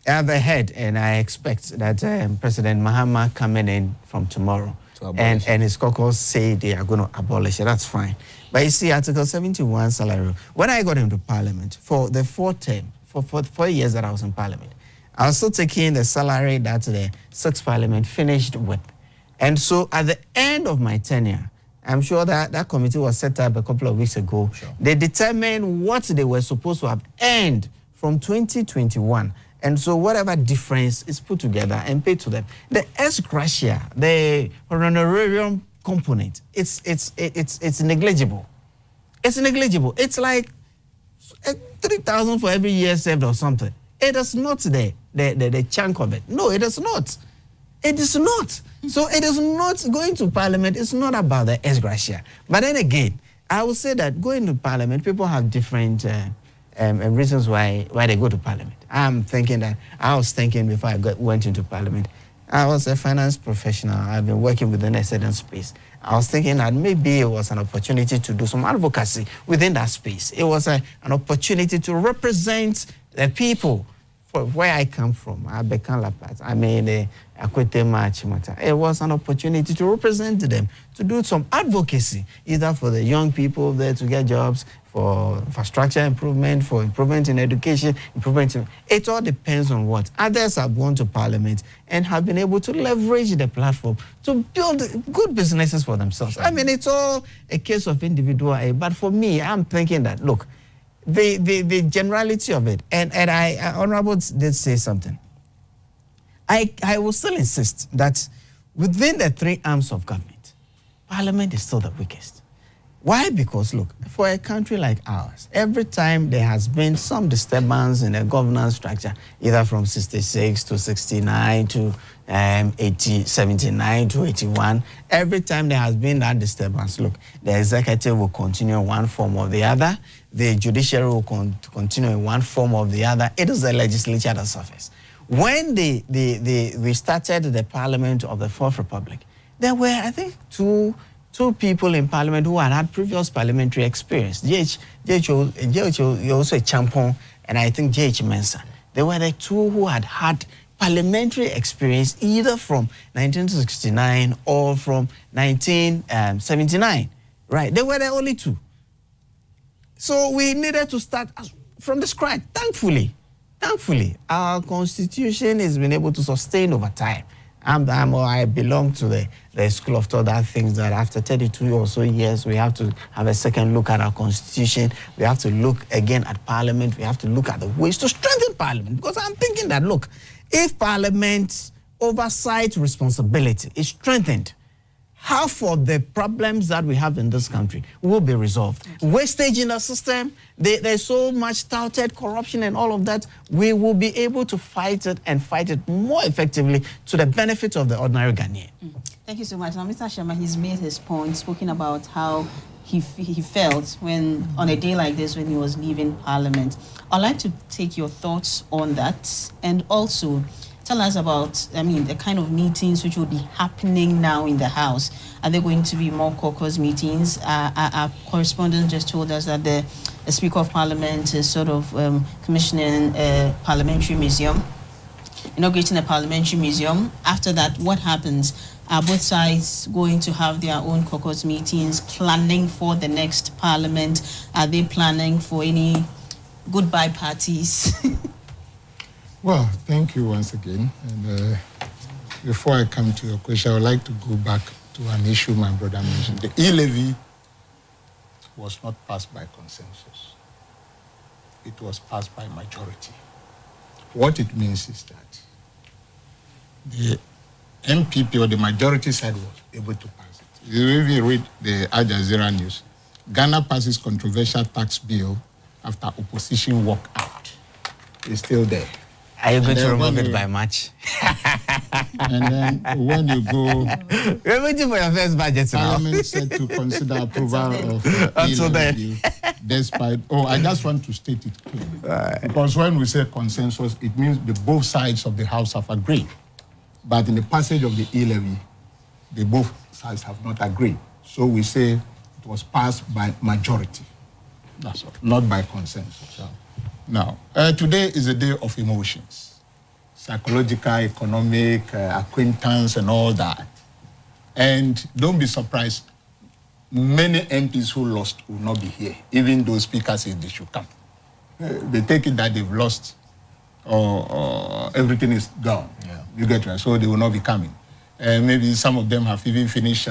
I have heard, and I expect that President Mahama coming in from tomorrow, and his caucus say they are going to abolish it. That's fine. But you see, Article 71 salary, when I got into Parliament for the 4th term, for 4 years that I was in Parliament, I was still taking the salary that the 6th Parliament finished with. And so at the end of my tenure, I'm sure that committee was set up a couple of weeks ago. Sure. They determined what they were supposed to have earned from 2021 And so whatever difference is put together and paid to them. The ex gratia, the honorarium component, it's negligible. It's negligible. It's like 3,000 for every year served or something. It is not the chunk of it. No, it is not. It is not. So it is not going to parliament. It's not about the ex gratia. But then again, I would say that going to parliament, people have different reasons why they go to parliament. I was thinking before I went into parliament, I was a finance professional. I've been working within a certain space. I was thinking that maybe it was an opportunity to do some advocacy within that space. It was an opportunity to represent the people from where I come from. I became Lapat. I mean, it was an opportunity to represent them, to do some advocacy, either for the young people there to get jobs, for infrastructure improvement, for improvement in education, it all depends on what. Others have gone to parliament and have been able to leverage the platform to build good businesses for themselves. Sure. I mean, it's all a case of individual aid. But for me, I'm thinking that, look, the generality of it, and Honorable did say something. I will still insist that within the three arms of government, parliament is still the weakest. Why? Because, look, for a country like ours, every time there has been some disturbance in the governance structure, either from 66 to 69 to 79 to 81, every time there has been that disturbance, look, the executive will continue in one form or the other, the judiciary will continue in one form or the other. It is the legislature that suffers. When we started the parliament of the Fourth Republic, there were, I think, two people in parliament who had previous parliamentary experience. JH also a champion, and I think JH Mensah. They were the two who had parliamentary experience either from 1969 or from 1979. Right? They were the only two. So we needed to start from the scratch. Thankfully, our constitution has been able to sustain over time. I belong to the school of thought that thinks that after 32 or so years, we have to have a second look at our constitution. We have to look again at parliament. We have to look at the ways to strengthen parliament. Because I'm thinking that, look, if parliament's oversight responsibility is strengthened, half of the problems that we have in this country will be resolved. Wastage in the system, there's so much touted corruption and all of that, we will be able to fight it and fight it more effectively to the benefit of the ordinary Ghanaian. Thank you so much. Now, Mr. Sharma, he's made his point, spoken about how he felt when, on a day like this, when he was leaving Parliament. I'd like to take your thoughts on that, and also tell us about, the kind of meetings which will be happening now in the House. Are there going to be more caucus meetings? Our correspondent just told us that the Speaker of Parliament is sort of commissioning a parliamentary museum, inaugurating a parliamentary museum. After that, what happens? Are both sides going to have their own caucus meetings, planning for the next Parliament? Are they planning for any goodbye parties? Well, thank you once again. And before I come to your question, I would like to go back to an issue my brother mentioned. The e-levy was not passed by consensus. It was passed by majority. What it means is that the MPP or the majority side was able to pass it. If you read the Al Jazeera news, Ghana passes controversial tax bill after opposition walk out. It's still there. Are you going to remove it by March? And then when you go... We're waiting for your first budget now. Parliament said to consider approval of the bill despite... I just want to state it clearly. Because when we say consensus, it means both sides of the House have agreed. But in the passage of the e-levy, both sides have not agreed. So we say it was passed by majority. That's all, not by consensus. So, now, today is a day of emotions. Psychological, economic, acquaintance, and all that. And don't be surprised, many MPs who lost will not be here, even though speakers say they should come. They take it that they've lost or everything is gone. Yeah. You get right, so they will not be coming. Maybe some of them have even finished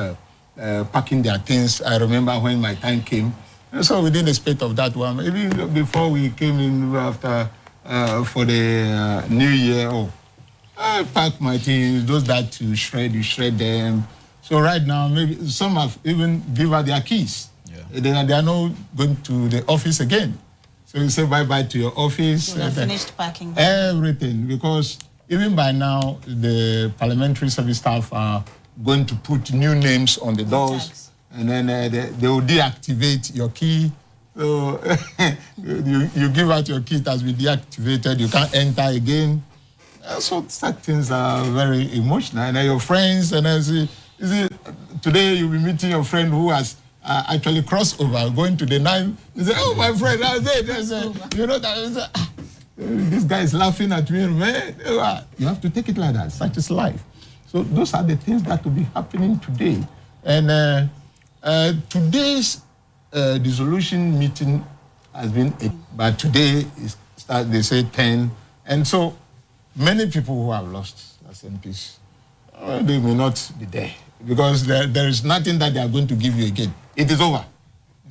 packing their things. I remember when my time came. So within the space of that one, even before we came in after for the new year. Oh, I pack my things, those that you shred them. So right now, maybe some have even given out their keys. Yeah. They are not going to the office again. So you say bye-bye to your office. So they're finished packing. Everything, because even by now, the parliamentary service staff are going to put new names on the doors, and then they will deactivate your key. So you give out your key, it has been deactivated, you can't enter again. So such things are very emotional. And then your friends, and I see, today you'll be meeting your friend who has actually crossed over, going to the 9. You say, oh, my friend, that's it. You know, this guy is laughing at me, man. You have to take it like that. Such is life. So those are the things that will be happening today. And today's dissolution meeting has been 8, but today they say 10. And so many people who have lost as MPs, they may not be there because there is nothing that they are going to give you again. It is over.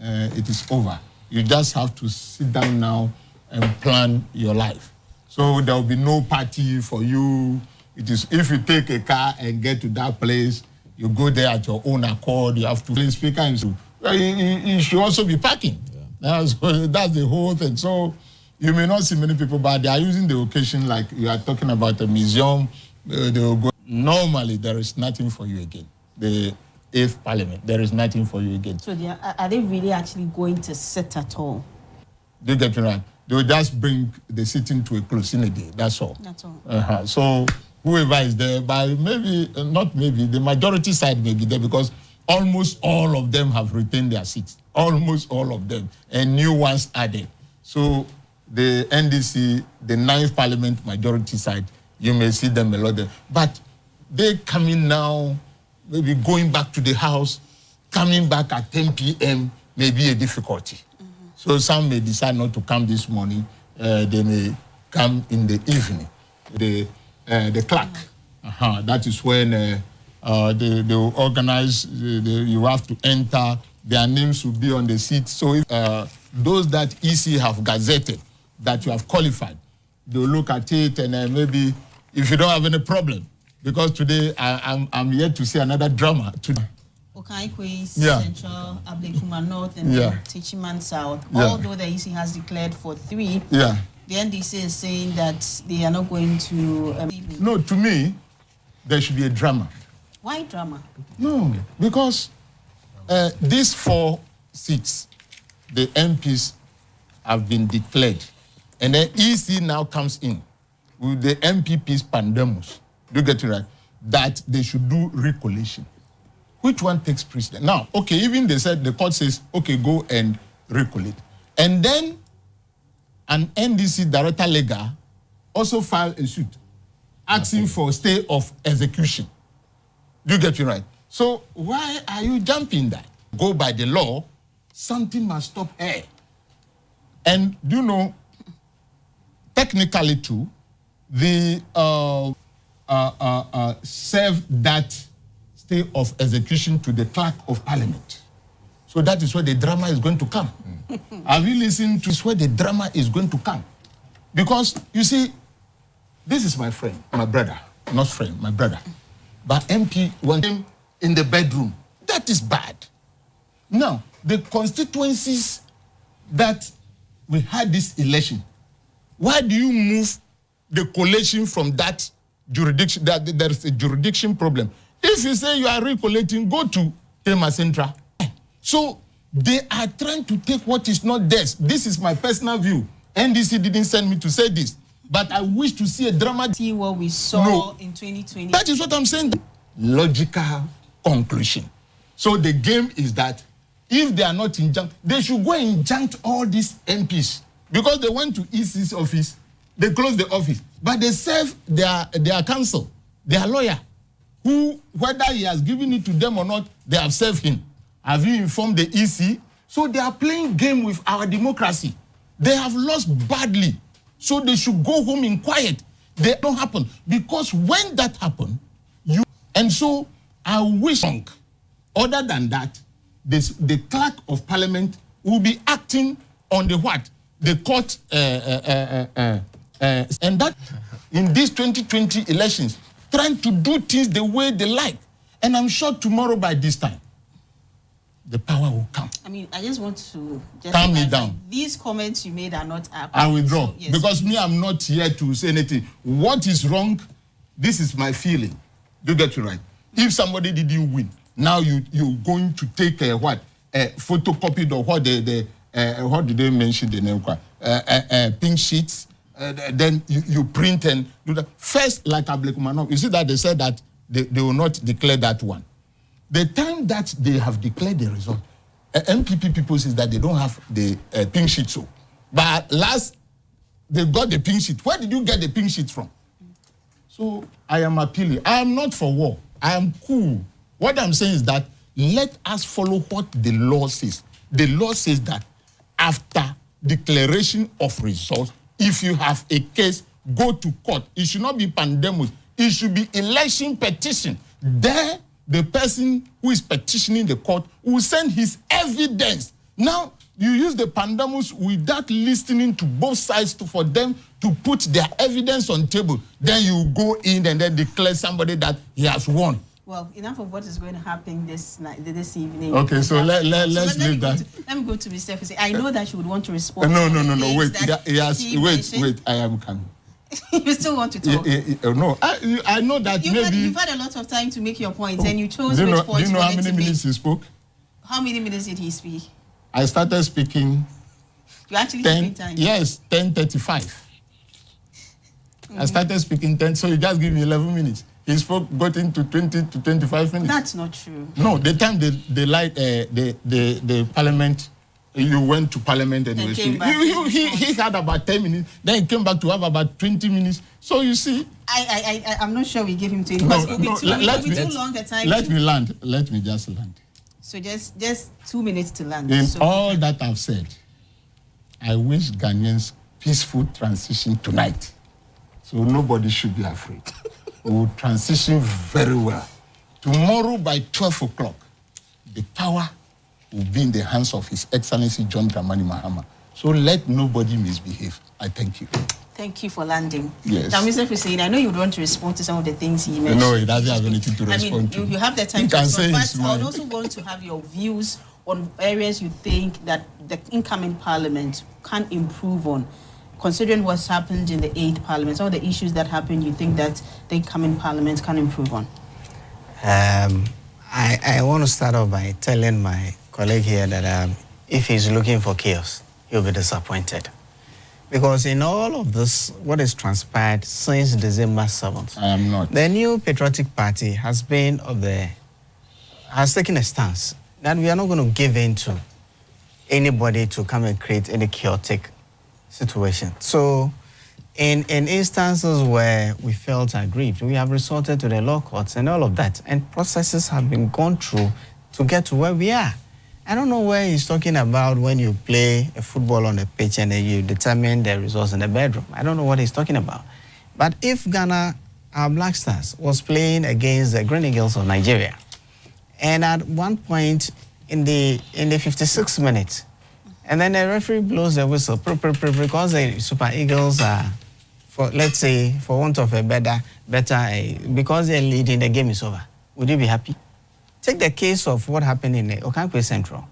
It is over. You just have to sit down now and plan your life. So there will be no party for you. It is if you take a car and get to that place, you go there at your own accord. You have to play speaker and so you should also be parking. Yeah. That's the whole thing. So you may not see many people, but they are using the occasion like you are talking about a museum. They will go. Normally, there is nothing for you again. The 8th Parliament, there is nothing for you again. So are they really actually going to sit at all? Do you get me right? They will just bring the sitting to a close in a day. That's all. That's all. So whoever is there, but maybe, not maybe, the majority side may be there because almost all of them have retained their seats. Almost all of them. And new ones added. So the NDC, the 9th Parliament majority side, you may see them a lot there. But they coming now, maybe going back to the house, coming back at 10 p.m. may be a difficulty. Mm-hmm. So some may decide not to come this morning. They may come in the evening. The clerk, that is when they will organize, you have to enter, their names will be on the seat. So if those that EC have gazetted, that you have qualified, they'll look at it and maybe if you don't have any problem, because today I'm yet to see another drama. Okaikwe Central, Ablekuma North, and Techiman South. Although the EC has declared for 3, the NDC is saying that they are not going to... No, to me, there should be a drama. Why drama? No, because these 4 seats, the MPs have been declared. And then EC now comes in with the MPP's pandemus. Do you get it right? That they should do recollation. Which one takes precedence? Now, okay, even they said, the court says, okay, go and recollate. And then an NDC director legal also filed a suit asking for stay of execution. Do you get it right? So why are you jumping that? Go by the law, something must stop here. And do you know, technically too, the serve that stay of execution to the clerk of parliament. So that is where the drama is going to come. Have you listened to where the drama is going to come? Because, you see, this is my friend, my brother, not friend, my brother. But MP want him in the bedroom. That is bad. Now, the constituencies that we had this election, why do you move the collation from that jurisdiction? That there is a jurisdiction problem. If you say you are recollating, go to Tema Central. So they are trying to take what is not theirs. This is my personal view. NDC didn't send me to say this, but I wish to see a drama. See what we saw in 2020. That is what I'm saying. Logical conclusion. So the game is that if they are not injunct, they should go and injunct all these MPs because they went to EC's office, they closed the office, but they serve their counsel, their lawyer, who, whether he has given it to them or not, they have served him. Have you informed the EC? So they are playing game with our democracy. They have lost badly. So they should go home in quiet. They don't happen. Because when that happens, and so I wish, other than that, the clerk of parliament will be acting on the what? The court and that in these 2020 elections, trying to do things the way they like. And I'm sure tomorrow by this time, the power will come. I mean, I just want to just calm me down. These comments you made are not I withdraw. So, yes, because me, I'm not here to say anything. What is wrong? This is my feeling. You get it right. If somebody didn't win, now you're going to take what? Photocopied or what what did they mention the name? Pink sheets. Then you print and do that. First, like Ablekumanov, you see that they said that they will not declare that one. The time that they have declared the result, MPP people says that they don't have the pink sheet. So, but last they got the pink sheet. Where did you get the pink sheet from? So I am appealing. I am not for war. I am cool. What I'm saying is that let us follow what the law says. The law says that after declaration of results, if you have a case, go to court. It should not be pandemic. It should be election petition. There, the person who is petitioning the court will send his evidence. Now, you use the pandamus without listening to both sides for them to put their evidence on table. Then you go in and then declare somebody that he has won. Well, enough of what is going to happen this evening. Okay, so let's leave that. Let me go to Mr. Fuse. I know that you would want to respond. No. Wait. Wait. I am coming. You still want to talk? No, I know that you've had a lot of time to make your points, and you chose do which points. Do you know how many minutes he spoke? How many minutes did he speak? I started speaking. You actually speak time? Yes, 10:35. I started speaking 10, so you just give me 11 minutes. He got into 20 to 25 minutes. That's not true. No, the time the parliament, you went to parliament and he had about 10 minutes. Then he came back to have about 20 minutes. So you see, I'm not sure we give him 20 because it will be too long a time. Let me land. Let me just land. So just 2 minutes to land. In all that I've said, I wish Ghanaians peaceful transition tonight. So nobody should be afraid. We will transition very well. Tomorrow by 12 o'clock, the power will be in the hands of His Excellency John Dramani Mahama. So let nobody misbehave. I thank you. Thank you for landing. Yes. Now, Mr. Hussein, I know you would want to respond to some of the things he mentioned. No, he doesn't have anything to respond to. You have the time to respond, but I would also want to have your views on areas you think that the incoming parliament can improve on, considering what's happened in the 8th parliament, some of the issues that happened, you think that the incoming parliament can improve on? I want to start off by telling my colleague here that if he's looking for chaos, he'll be disappointed. Because in all of this, what has transpired since December 7th, I am not. The new Patriotic Party has taken a stance that we are not going to give in to anybody to come and create any chaotic situation. So in instances where we felt aggrieved, we have resorted to the law courts and all of that, and processes have been gone through to get to where we are. I don't know where he's talking about when you play a football on the pitch and then you determine the results in the bedroom. I don't know what he's talking about. But if Ghana, our Black Stars, was playing against the Green Eagles of Nigeria, and at one point in the 56th minute, and then the referee blows the whistle because the Super Eagles are, let's say, for want of a better, because they're leading, the game is over. Would you be happy? Take the case of what happened in Okankwe Central.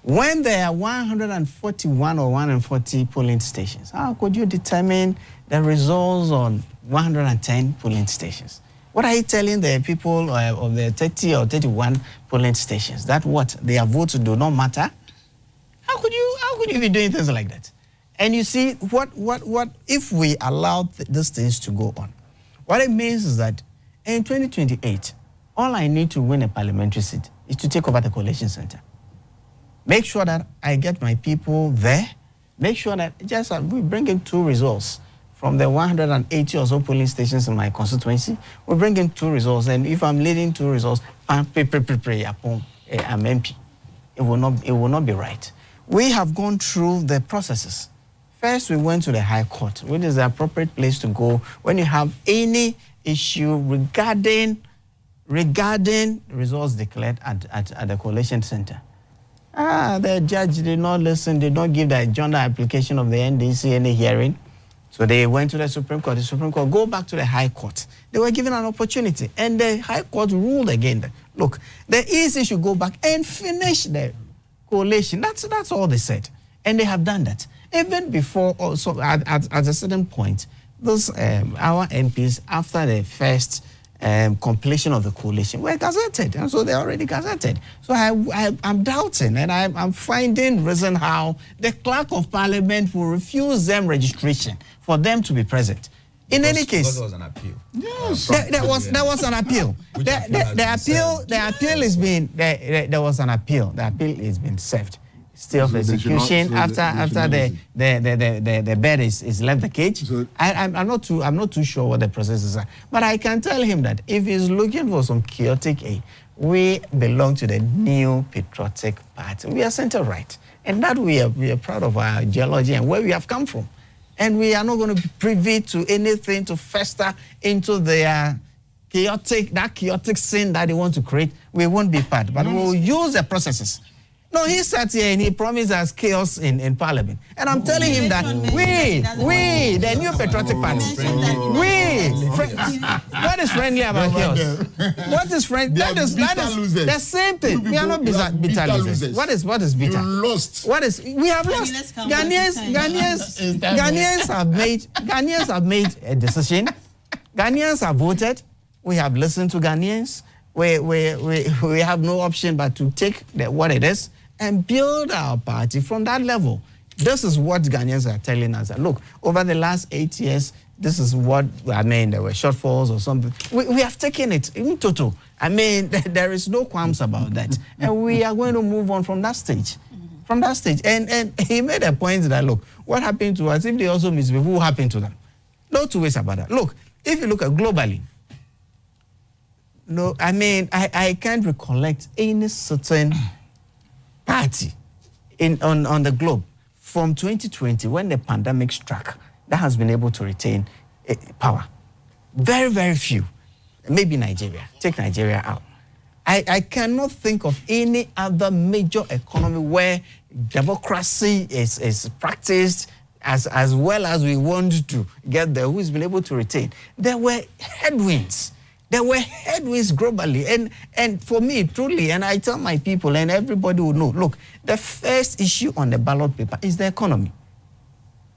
When there are 141 or 140 polling stations, how could you determine the results on 110 polling stations? What are you telling the people of the 30 or 31 polling stations? That what their votes do not matter? How could you be doing things like that? And you see, what if we allow these things to go on? What it means is that in 2028, all I need to win a parliamentary seat is to take over the collation center. Make sure that I get my people there. Make sure that we bring in 2 results from the 180 or so polling stations in my constituency. We bring in 2 results, and if I'm leading 2 results, I'm MP. It will not be right. We have gone through the processes. First, we went to the High Court, which is the appropriate place to go when you have any issue regarding results declared at the collation center. The judge did not listen, did not give the agenda application of the NDC any hearing. So they went to the Supreme Court. The Supreme Court go back to the High Court. They were given an opportunity, and the High Court ruled again. Look, the EC should go back and finish the coalition. That's all they said, and they have done that. Even before, also at a certain point, those our MPs, after the first completion of the coalition, were gazetted, and so they're already gazetted. So I'm doubting, and I'm finding reason how the Clerk of Parliament will refuse them registration for them to be present. In any case, there was an appeal. Yes, there was an appeal. The appeal is being there was an appeal. The appeal is being served. Stay of execution after the bird is left the cage. So I'm not too sure what the processes are. But I can tell him that if he's looking for some chaotic aid, we belong to the New Patriotic Party. We are center right, and that we are proud of our geology and where we have come from. And we are not going to be privy to anything to fester into their chaotic sin that they want to create. We won't be part, but we'll use the processes. No, he sat here and he promised us chaos in Parliament. And I'm telling him that we, the New Patriotic Party, what is friendly about chaos? What is friendly? That is the same thing. We are not bitter losers. What is bitter? You lost. We have lost. Ghanaians have made a decision. Ghanaians have voted. We have listened to Ghanaians. We have no option but to take what it is and build our party from that level. This is what Ghanaians are telling us. Look, over the last 8 years, this is what, there were shortfalls or something. We have taken it in total. There is no qualms about that. And we are going to move on from that stage. And he made a point that, look, what happened to us, if they also misbehave, what will happen to them? No two ways about that. Look, if you look at globally, no, I can't recollect any certain party on the globe from 2020 when the pandemic struck that has been able to retain power. Very, very few. Maybe Nigeria. Take Nigeria out. I cannot think of any other major economy where democracy is practiced as well as we want to get there, who's been able to retain. There were headwinds. There were headwinds globally. And for me, truly, and I tell my people, and everybody will know, look, the first issue on the ballot paper is the economy.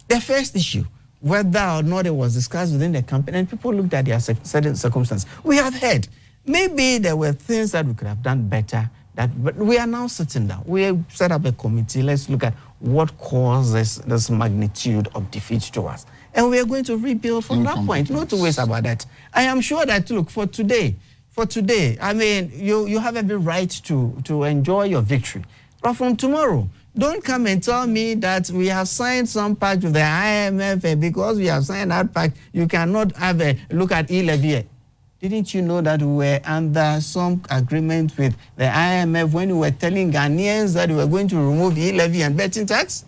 The first issue, whether or not it was discussed within the campaign, and people looked at their certain circumstances. We have heard, maybe there were things that we could have done better, but we are now sitting down. We set up a committee. Let's look at what causes this magnitude of defeat to us. And we are going to rebuild from that point. No two ways about that. I am sure that, look, for today, you have every right to enjoy your victory. But from tomorrow, don't come and tell me that we have signed some pact with the IMF, and because we have signed that pact, you cannot have a look at e-levy. Didn't you know that we were under some agreement with the IMF when we were telling Ghanaians that we were going to remove e-levy and betting tax?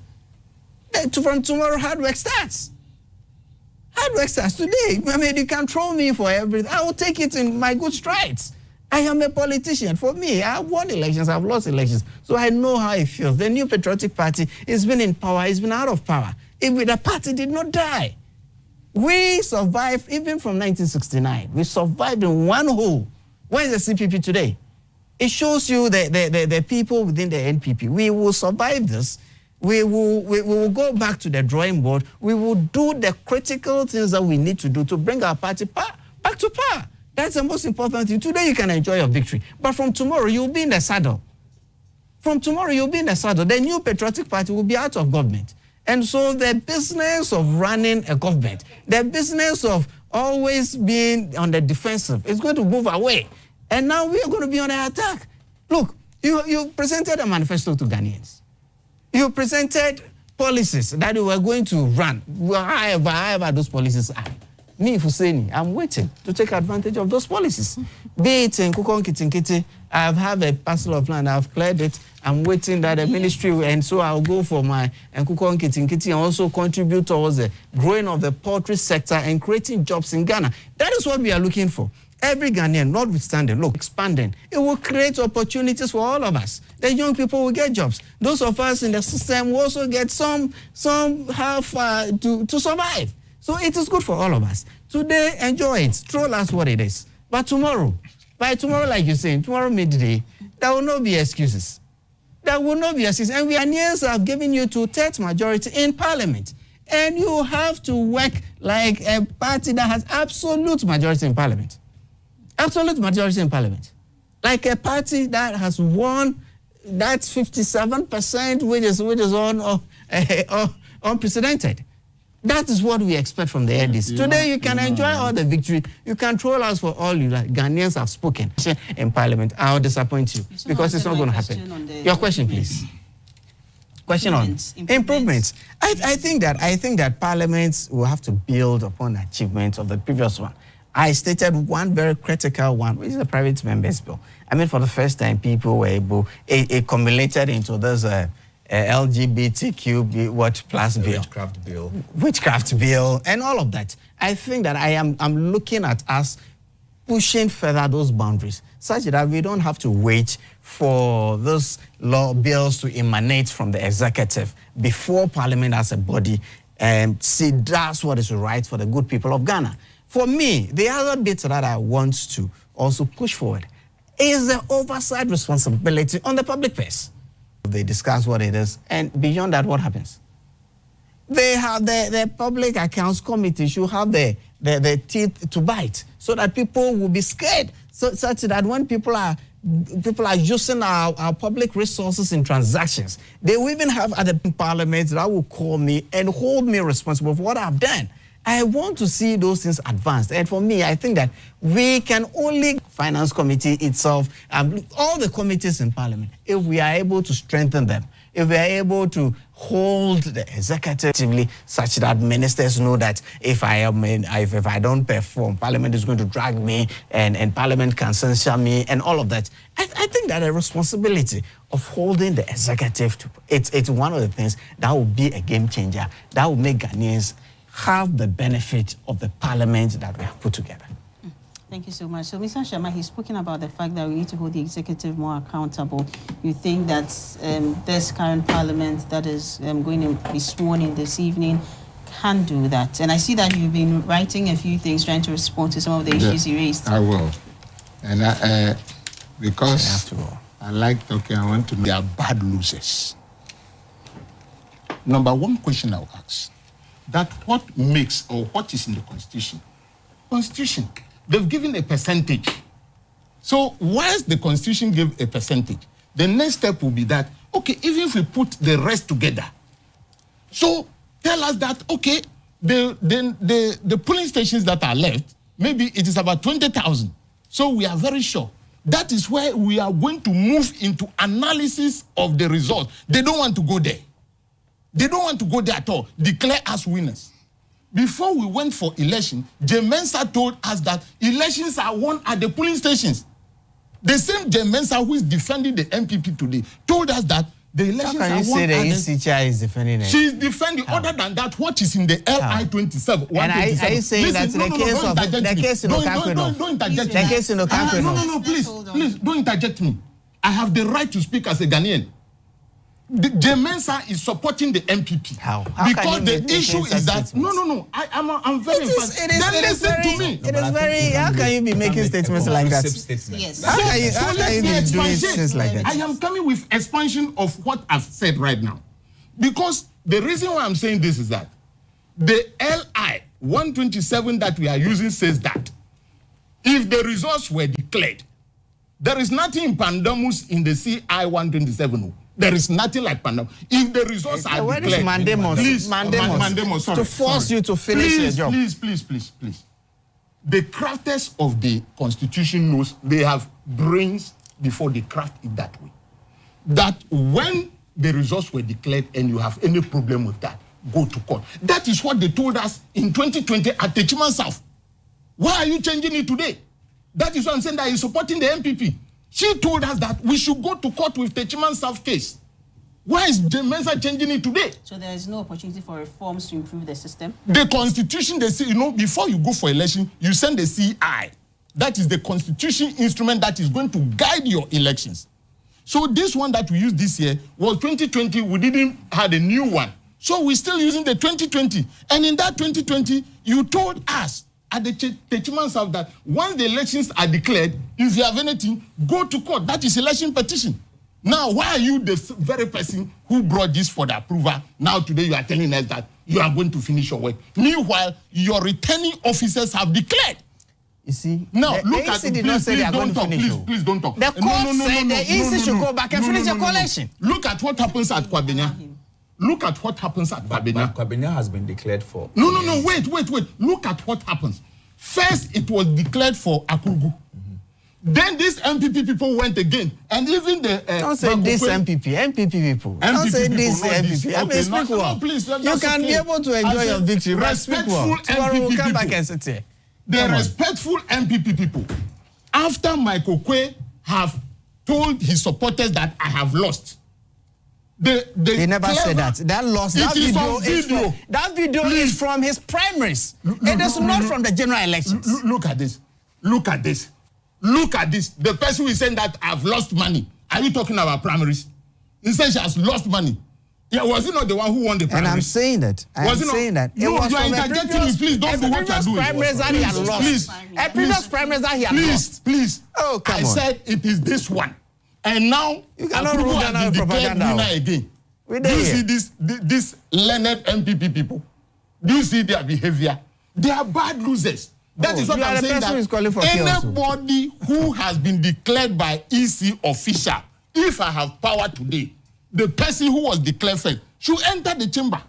From tomorrow, hard work starts. Hard work starts today. You can throw me for everything. I will take it in my good strides. I am a politician. For me, I have won elections, I've lost elections. So I know how it feels. The New Patriotic Party has been in power, it's been out of power. The party did not die. We survived even from 1969. We survived in one hole. Where is the CPP today? It shows you the people within the NPP. We will survive this. We will go back to the drawing board. We will do the critical things that we need to do to bring our party back to power. That's the most important thing. Today you can enjoy your victory. But from tomorrow, you'll be in the saddle. The New Patriotic Party will be out of government. And so the business of running a government, the business of always being on the defensive is going to move away. And now we are going to be on the attack. Look, you presented a manifesto to Ghanaians. You presented policies that you were going to run, however those policies are. Me, Husseini, I'm waiting to take advantage of those policies. Be it in Kukon Kitinkiti, I have a parcel of land, I've cleared it. I'm waiting that the ministry, and so I'll go for my Kukon Kitinkiti and also contribute towards the growing of the poultry sector and creating jobs in Ghana. That is what we are looking for. Every Ghanaian, notwithstanding, look, expanding, it will create opportunities for all of us. The young people will get jobs. Those of us in the system will also get some help to survive. So it is good for all of us. Today, enjoy it. Troll us what it is. But tomorrow, by tomorrow, like you're saying, tomorrow midday, there will not be excuses. There will not be excuses. And Ghanaians have given you 2/3 majority in parliament. And you have to work like a party that has absolute majority in parliament. Absolute majority in parliament. Like a party that has won that 57%, which is unprecedented. That is what we expect from the NDC. Today, you can enjoy all the victory. You can troll us for all you like. Ghanaians have spoken in parliament. I'll disappoint you because it's not going to happen. Your question, please. Question on improvements. I think that parliaments will have to build upon the achievements of the previous one. I stated one very critical one, which is the private members bill. I mean, for the first time, people were able, it accumulated into this LGBTQ plus bill. Witchcraft bill, and all of that. I think that I'm looking at us pushing further those boundaries, such that we don't have to wait for those law bills to emanate from the executive before Parliament as a body and see that's what is right for the good people of Ghana. For me, the other bit that I want to also push forward is the oversight responsibility on the public purse. They discuss what it is, and beyond that, what happens? They have the public accounts committee should have the teeth to bite, so that people will be scared, such that when people are using our public resources in transactions, they will even have other parliaments that will call me and hold me responsible for what I've done. I want to see those things advanced. And for me, I think that we can only finance committee itself, all the committees in parliament, if we are able to strengthen them, if we are able to hold the executive such that ministers know that if I don't perform, parliament is going to drag me and parliament can censure me and all of that. I think that the responsibility of holding the executive, it's one of the things that will be a game changer, that will make Ghanaians have the benefit of the parliament that we have put together. Thank you so much. So, Mr. Sharma, he's spoken about the fact that we need to hold the executive more accountable. You think that this current parliament that is going to be sworn in this evening can do that? And I see that you've been writing a few things, trying to respond to some of the issues you raised. I will. And because I like talking, I want to know they are bad losers. Number one question I'll ask, that what makes or what is in the Constitution? Constitution, they've given a percentage. So once the Constitution gave a percentage, the next step will be that, okay, even if we put the rest together, so tell us that, okay, the polling stations that are left, maybe it is about 20,000. So we are very sure. That is where we are going to move into analysis of the results. They don't want to go there. They don't want to go there at all. Declare us winners. Before we went for election, J. Mensah told us that elections are won at the polling stations. The same J. Mensah who is defending the MPP today told us that the elections are won at the... How can you say the ECHR is defending it? She is defending. Other than that, what is in the LI-27? And are you saying that the case in Okakweno? Don't interject me. The case in Okakweno. No, please, don't interject me. I have the right to speak as a Ghanaian. J. Mensah is supporting the MPP. How because the issue is that no. I'm very emphatic. Then listen to me. It is very. How can you be making statements like that? Yes. How can you be doing things like that? I am coming with expansion of what I've said right now, because the reason why I'm saying this is that the LI 127 that we are using says that if the results were declared, there is nothing in Pandamus in the CI 127. There is nothing like Panama. If the results are declared, please, Mandemos, to force you to finish your job. Please. The crafters of the Constitution knows they have brains before they craft it that way. That when the results were declared and you have any problem with that, go to court. That is what they told us in 2020 at Techiman South. Why are you changing it today? That is what I'm saying, that he's supporting the MPP. She told us that we should go to court with Techiman South case. Why is J. Mensah changing it today? So there is no opportunity for reforms to improve the system? The Constitution, they say, before you go for election, you send the CI. That is the Constitution instrument that is going to guide your elections. So this one that we used this year was 2020. We didn't have a new one. So we're still using the 2020. And in that 2020, you told us at the Techiman South that once the elections are declared, if you have anything, go to court. That is election petition. Now, why are you the very person who brought this for the approval? Now today you are telling us that you are going to finish your work. Meanwhile, your returning officers have declared. You see, now the look EC at did please, not say please they are going don't to talk. finish. Please don't talk. The court said the EC should go back and finish the collection. Look at what happens at Kwabena. Look at what happens at Kwabena. Kwabena has been declared for. No. Wait. Look at what happens. First, it was declared for Akurugu. Then these MPP people went again, and even the don't say this MPP people. Don't say this MPP. I mean, speak well. Please, you can be able to enjoy your victory, but speak well. Tomorrow we'll come back and sit here. The respectful MPP people, after Michael Kwe have told his supporters that I have lost, they never said that. That loss. That video Please. is from his primaries. It is not from the general elections. Look at this. Look at this. Look at this. The person who is saying that I've lost money. Are you talking about primaries? He said she has lost money. Yeah, was he not the one who won the primaries? And I'm saying that. I'm saying that. No, you are interjecting me. Please don't do what you are doing. Primaries that he had lost. Please. A previous primaries that he had lost. Please. Oh, come on. I said it is this one. And now you cannot rule Ghana with propaganda again. Do you see this learned MPP people? Do you see their behavior? They are bad losers. That is what I'm saying. That anybody who has been declared by EC official, if I have power today, the person who was declared first should enter the chamber.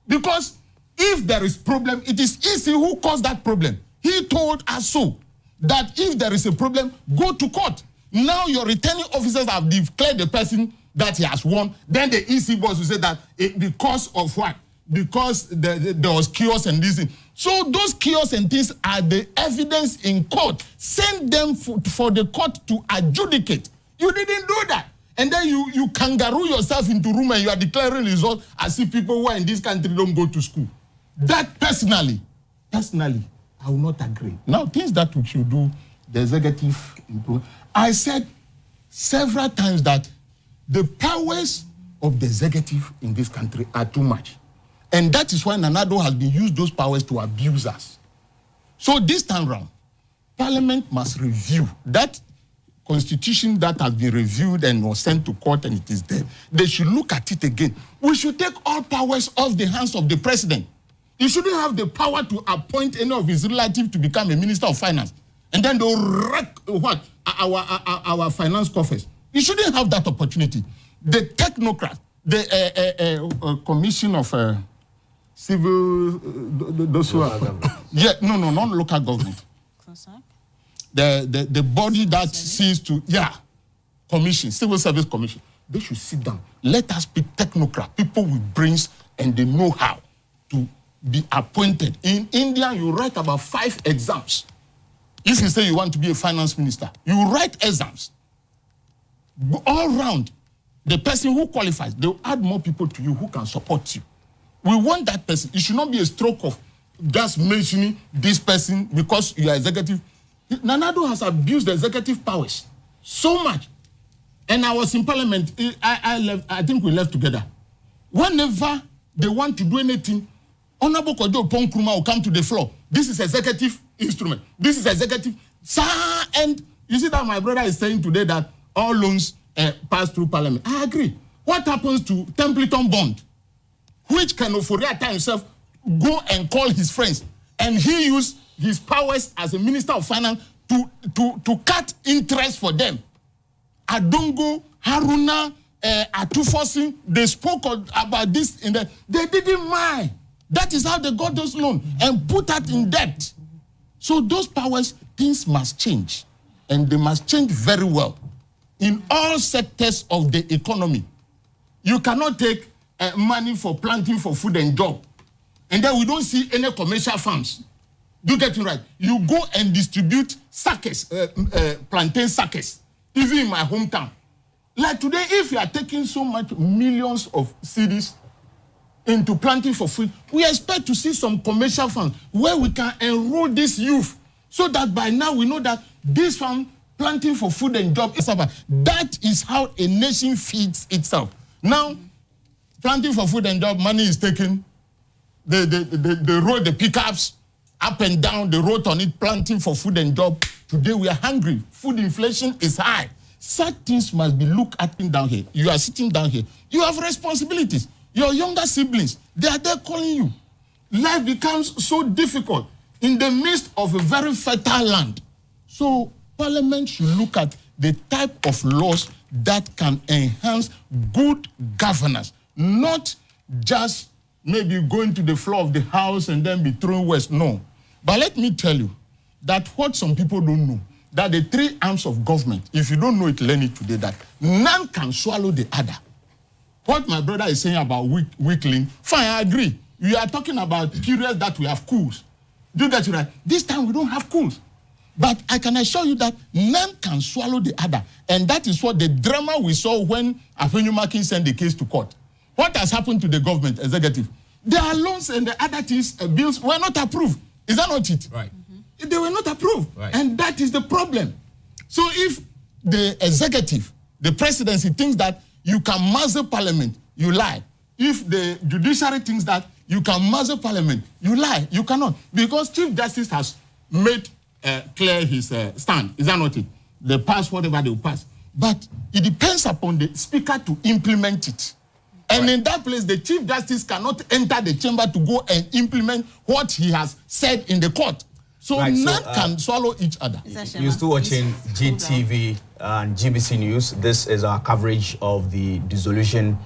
Because if there is problem, it is EC who caused that problem. He told us so, that if there is a problem, go to court. Now your returning officers have declared the person that he has won. Then the EC boss will say that because of what? Because there was chaos and this thing. So those chaos and things are the evidence in court. Send them for the court to adjudicate. You didn't do that. And then you kangaroo yourself into room and you are declaring results as if people who are in this country don't go to school. That personally, I will not agree. Now, things that we should do, the executive improve. I said several times that the powers of the executive in this country are too much. And that is why Nanado has been used those powers to abuse us. So this time round, Parliament must review that constitution that has been reviewed and was sent to court and it is there. They should look at it again. We should take all powers off the hands of the president. He shouldn't have the power to appoint any of his relatives to become a minister of finance. And then they'll wreck our finance coffers. He shouldn't have that opportunity. The technocrat, the commission of civil, those who are, not local government. The body that sees to, commission, civil service commission. They should sit down. Let us be technocrat, people with brains and the know-how to be appointed. In India, you write about 5 exams. If you say you want to be a finance minister, you write exams. All round, the person who qualifies, they'll add more people to you who can support you. We want that person. It should not be a stroke of just mentioning this person because you are executive. Nanado has abused the executive powers so much. And I was in Parliament. I think we left together. Whenever they want to do anything, Honorable Kojo Ponkruma will come to the floor. This is executive instrument. This is executive. And you see that my brother is saying today that all loans pass through Parliament. I agree. What happens to Templeton Bond, which can Oforiata himself go and call his friends, and he used his powers as a minister of finance to cut interest for them? Adongo, Haruna, Atufosin, they spoke about this in the. They didn't mind. That is how they got those loans and put that in debt. So those powers, things must change, and they must change very well in all sectors of the economy. You cannot take money for planting for food and job, and then we don't see any commercial farms. Do you get it right? You go and distribute suckers, plantain suckers, even in my hometown. Like today, if you are taking so much millions of cedis into planting for food, we expect to see some commercial farms where we can enroll this youth so that by now we know that this farm planting for food and job is about. That is how a nation feeds itself. Now, planting for food and job, money is taken. The road, the pickups, up and down, the road on it, planting for food and job. Today we are hungry. Food inflation is high. Such things must be looked at down here. You are sitting down here. You have responsibilities. Your younger siblings, they are there calling you. Life becomes so difficult in the midst of a very fertile land. So Parliament should look at the type of laws that can enhance good governance, not just maybe going to the floor of the House and then be thrown west. No. But let me tell you that what some people don't know, that the three arms of government, if you don't know it, learn it today, that none can swallow the other. What my brother is saying about weakling, fine, I agree. We are talking about periods that we have coups. Do that right. This time we don't have coups. But I can assure you that none can swallow the other. And that is what the drama we saw when Afenyomakin sent the case to court. What has happened to the government executive? Their loans and the other things, bills were not approved. Is that not it? Right. They were not approved. Right. And that is the problem. So if the executive, the presidency thinks that you can muzzle parliament, you lie. If the judiciary thinks that you can muzzle parliament, you lie. You cannot. Because Chief Justice has made clear his stand. Is that not it? They pass whatever they will pass. But it depends upon the speaker to implement it. And in that place, the Chief Justice cannot enter the chamber to go and implement what he has said in the court. So none can swallow each other. You're still watching GTV and GBC News. This is our coverage of the dissolution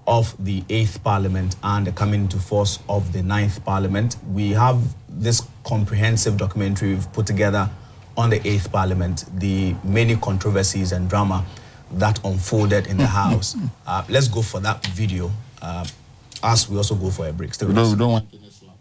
of the 8th Parliament and the coming into force of the 9th Parliament. We have this comprehensive documentary we've put together on the 8th Parliament, the many controversies and drama that unfolded in the House. Let's go for that video as we also go for a break. We don't want any slap.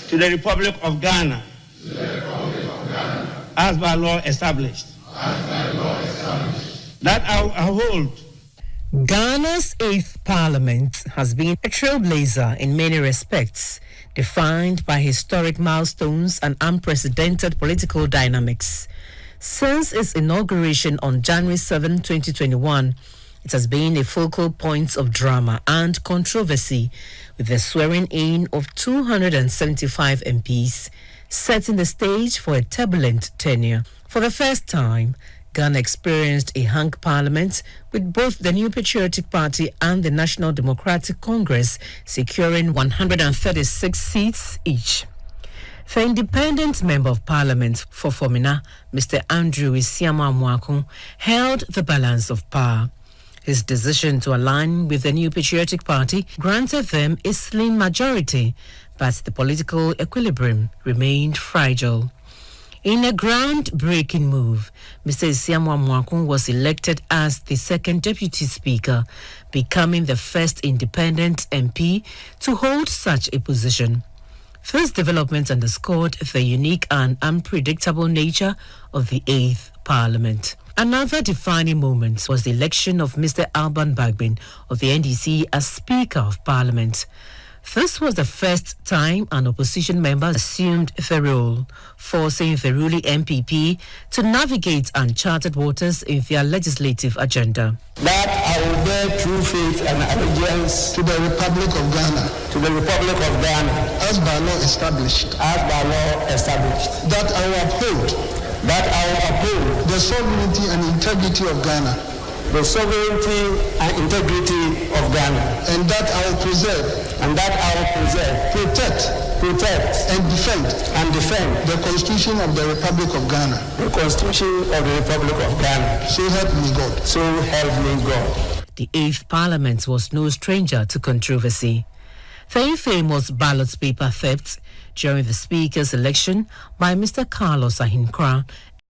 to the Republic of Ghana, as by law established, that I hold. Ghana's 8th Parliament has been a trailblazer in many respects, defined by historic milestones and unprecedented political dynamics. Since its inauguration on January 7, 2021, it has been a focal point of drama and controversy, with the swearing in of 275 MPs, setting the stage for a turbulent tenure. For the first time, Ghana experienced a hung parliament, with both the New Patriotic Party and the National Democratic Congress securing 136 seats each. The independent Member of Parliament for Fomina, Mr. Andrew Isiama Mwaku, held the balance of power. His decision to align with the New Patriotic Party granted them a slim majority, but the political equilibrium remained fragile. In a groundbreaking move, Mr. Isiama Mwaku was elected as the second Deputy Speaker, becoming the first independent MP to hold such a position. This development underscored the unique and unpredictable nature of the 8th Parliament. Another defining moment was the election of Mr. Alban Bagbin of the NDC as Speaker of Parliament. This was the first time an opposition member assumed the role, forcing the ruling MPP to navigate uncharted waters in their legislative agenda. That I will bear true faith and allegiance to the Republic of Ghana, as by law established, that I will uphold the the sovereignty and integrity of Ghana, and that I will preserve, protect, and defend the Constitution of the Republic of Ghana. So help me God. The 8th Parliament was no stranger to controversy. The infamous ballot paper theft during the Speaker's election by Mr. Carlos Ahinkra,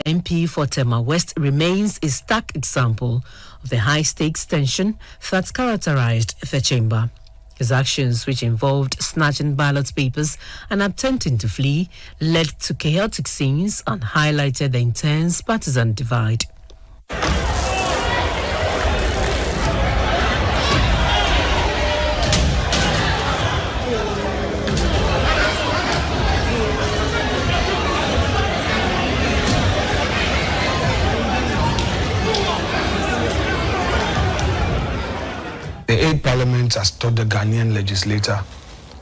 MP for Tema West, remains a stark example of the high-stakes tension that characterized the chamber. His actions, which involved snatching ballot papers and attempting to flee, led to chaotic scenes and highlighted the intense partisan divide. The 8th Parliament has taught the Ghanaian legislator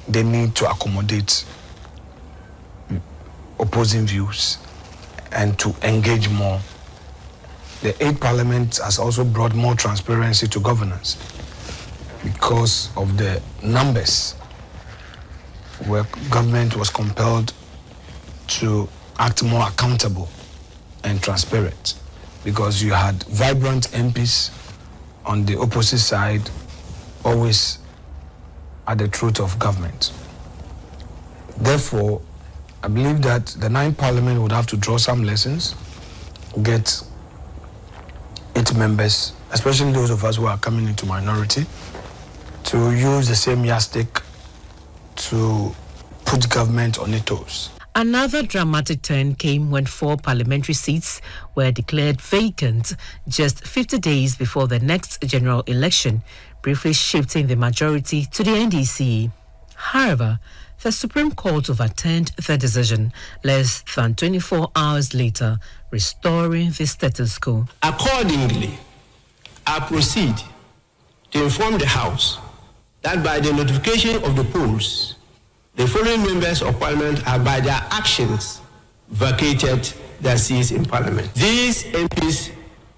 they need to accommodate opposing views and to engage more. The 8th Parliament has also brought more transparency to governance because of the numbers where government was compelled to act more accountable and transparent, because you had vibrant MPs on the opposite side always at the truth of government. Therefore, I believe that the 9th Parliament would have to draw some lessons, get its members, especially those of us who are coming into minority, to use the same yardstick to put government on its toes. Another dramatic turn came when 4 parliamentary seats were declared vacant just 50 days before the next general election, briefly shifting the majority to the NDC. However, the Supreme Court overturned the decision less than 24 hours later, restoring the status quo. Accordingly, I proceed to inform the House that by the notification of the polls, the following members of Parliament have by their actions vacated their seats in Parliament. These MPs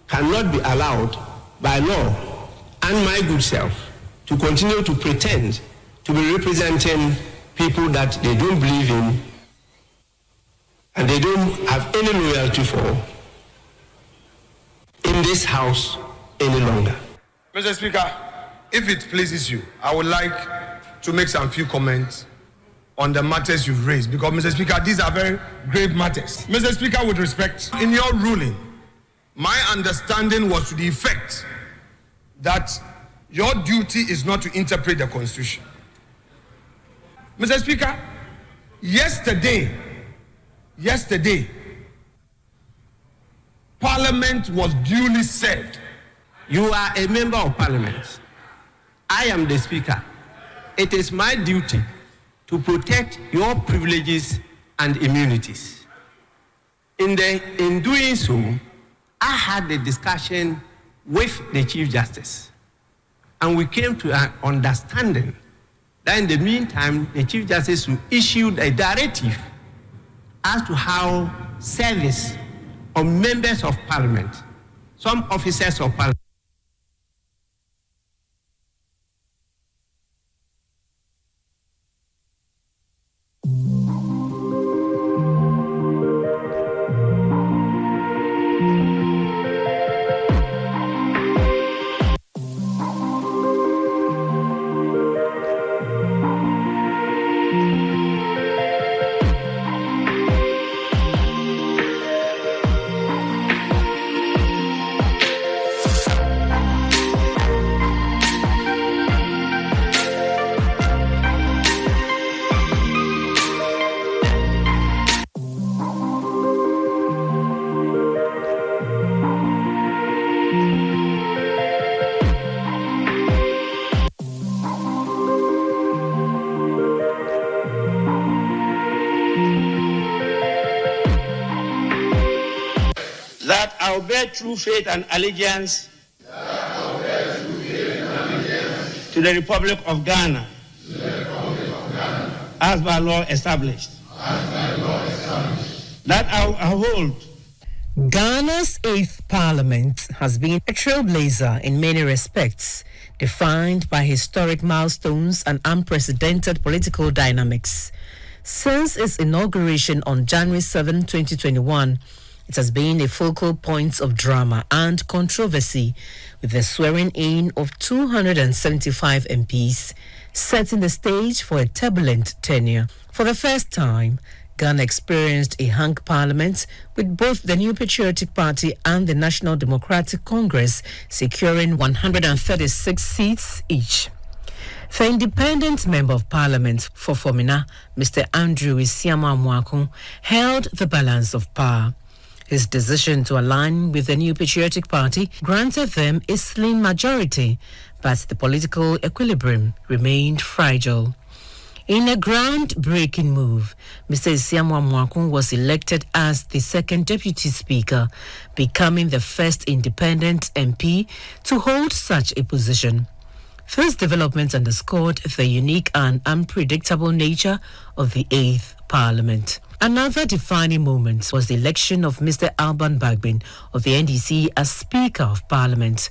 cannot be allowed by law and my good self to continue to pretend to be representing people that they don't believe in and they don't have any loyalty for in this House any longer. Mr. Speaker, if it pleases you, I would like to make some few comments on the matters you've raised, because, Mr. Speaker, these are very grave matters. Mr. Speaker, with respect, in your ruling, my understanding was to the effect that your duty is not to interpret the Constitution. Mr. Speaker, yesterday, Parliament was duly served. You are a member of Parliament. I am the Speaker. It is my duty to protect your privileges and immunities. In doing so, I had a discussion with the Chief Justice, and we came to an understanding that in the meantime, the Chief Justice issued a directive as to how service of members of Parliament, some officers of Parliament, that I will bear true faith and allegiance to the Republic of Ghana, as by law established. That I will uphold. Ghana's 8th Parliament has been a trailblazer in many respects, defined by historic milestones and unprecedented political dynamics. Since its inauguration on January 7, 2021, it has been a focal point of drama and controversy, with the swearing-in of 275 MPs, setting the stage for a turbulent tenure. For the first time, Ghana experienced a hung parliament, with both the New Patriotic Party and the National Democratic Congress securing 136 seats each. The independent member of parliament for Fomina, Mr. Andrew Isiama Mwakun, held the balance of power. His decision to align with the New Patriotic Party granted them a slim majority, but the political equilibrium remained fragile. In a groundbreaking move, Mr. Isiama Mwakun was elected as the second deputy speaker, becoming the first independent MP to hold such a position. This development underscored the unique and unpredictable nature of the 8th Parliament. Another defining moment was the election of Mr. Alban Bagbin of the NDC as Speaker of Parliament.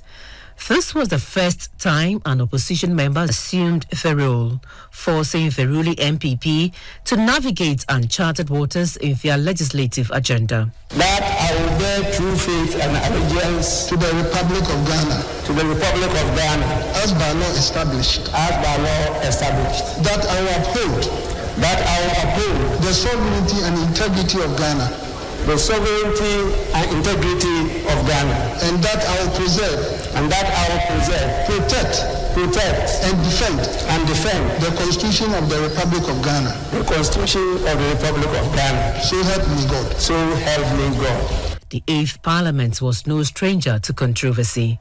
This was the first time an opposition member assumed the role, forcing the ruling MPP to navigate uncharted waters in their legislative agenda. That I will bear true faith and allegiance to the Republic of Ghana, as by law established, that I will uphold the sovereignty and integrity of Ghana, and that I will preserve, protect, and defend the Constitution of the Republic of Ghana. So help me God. The 8th Parliament was no stranger to controversy.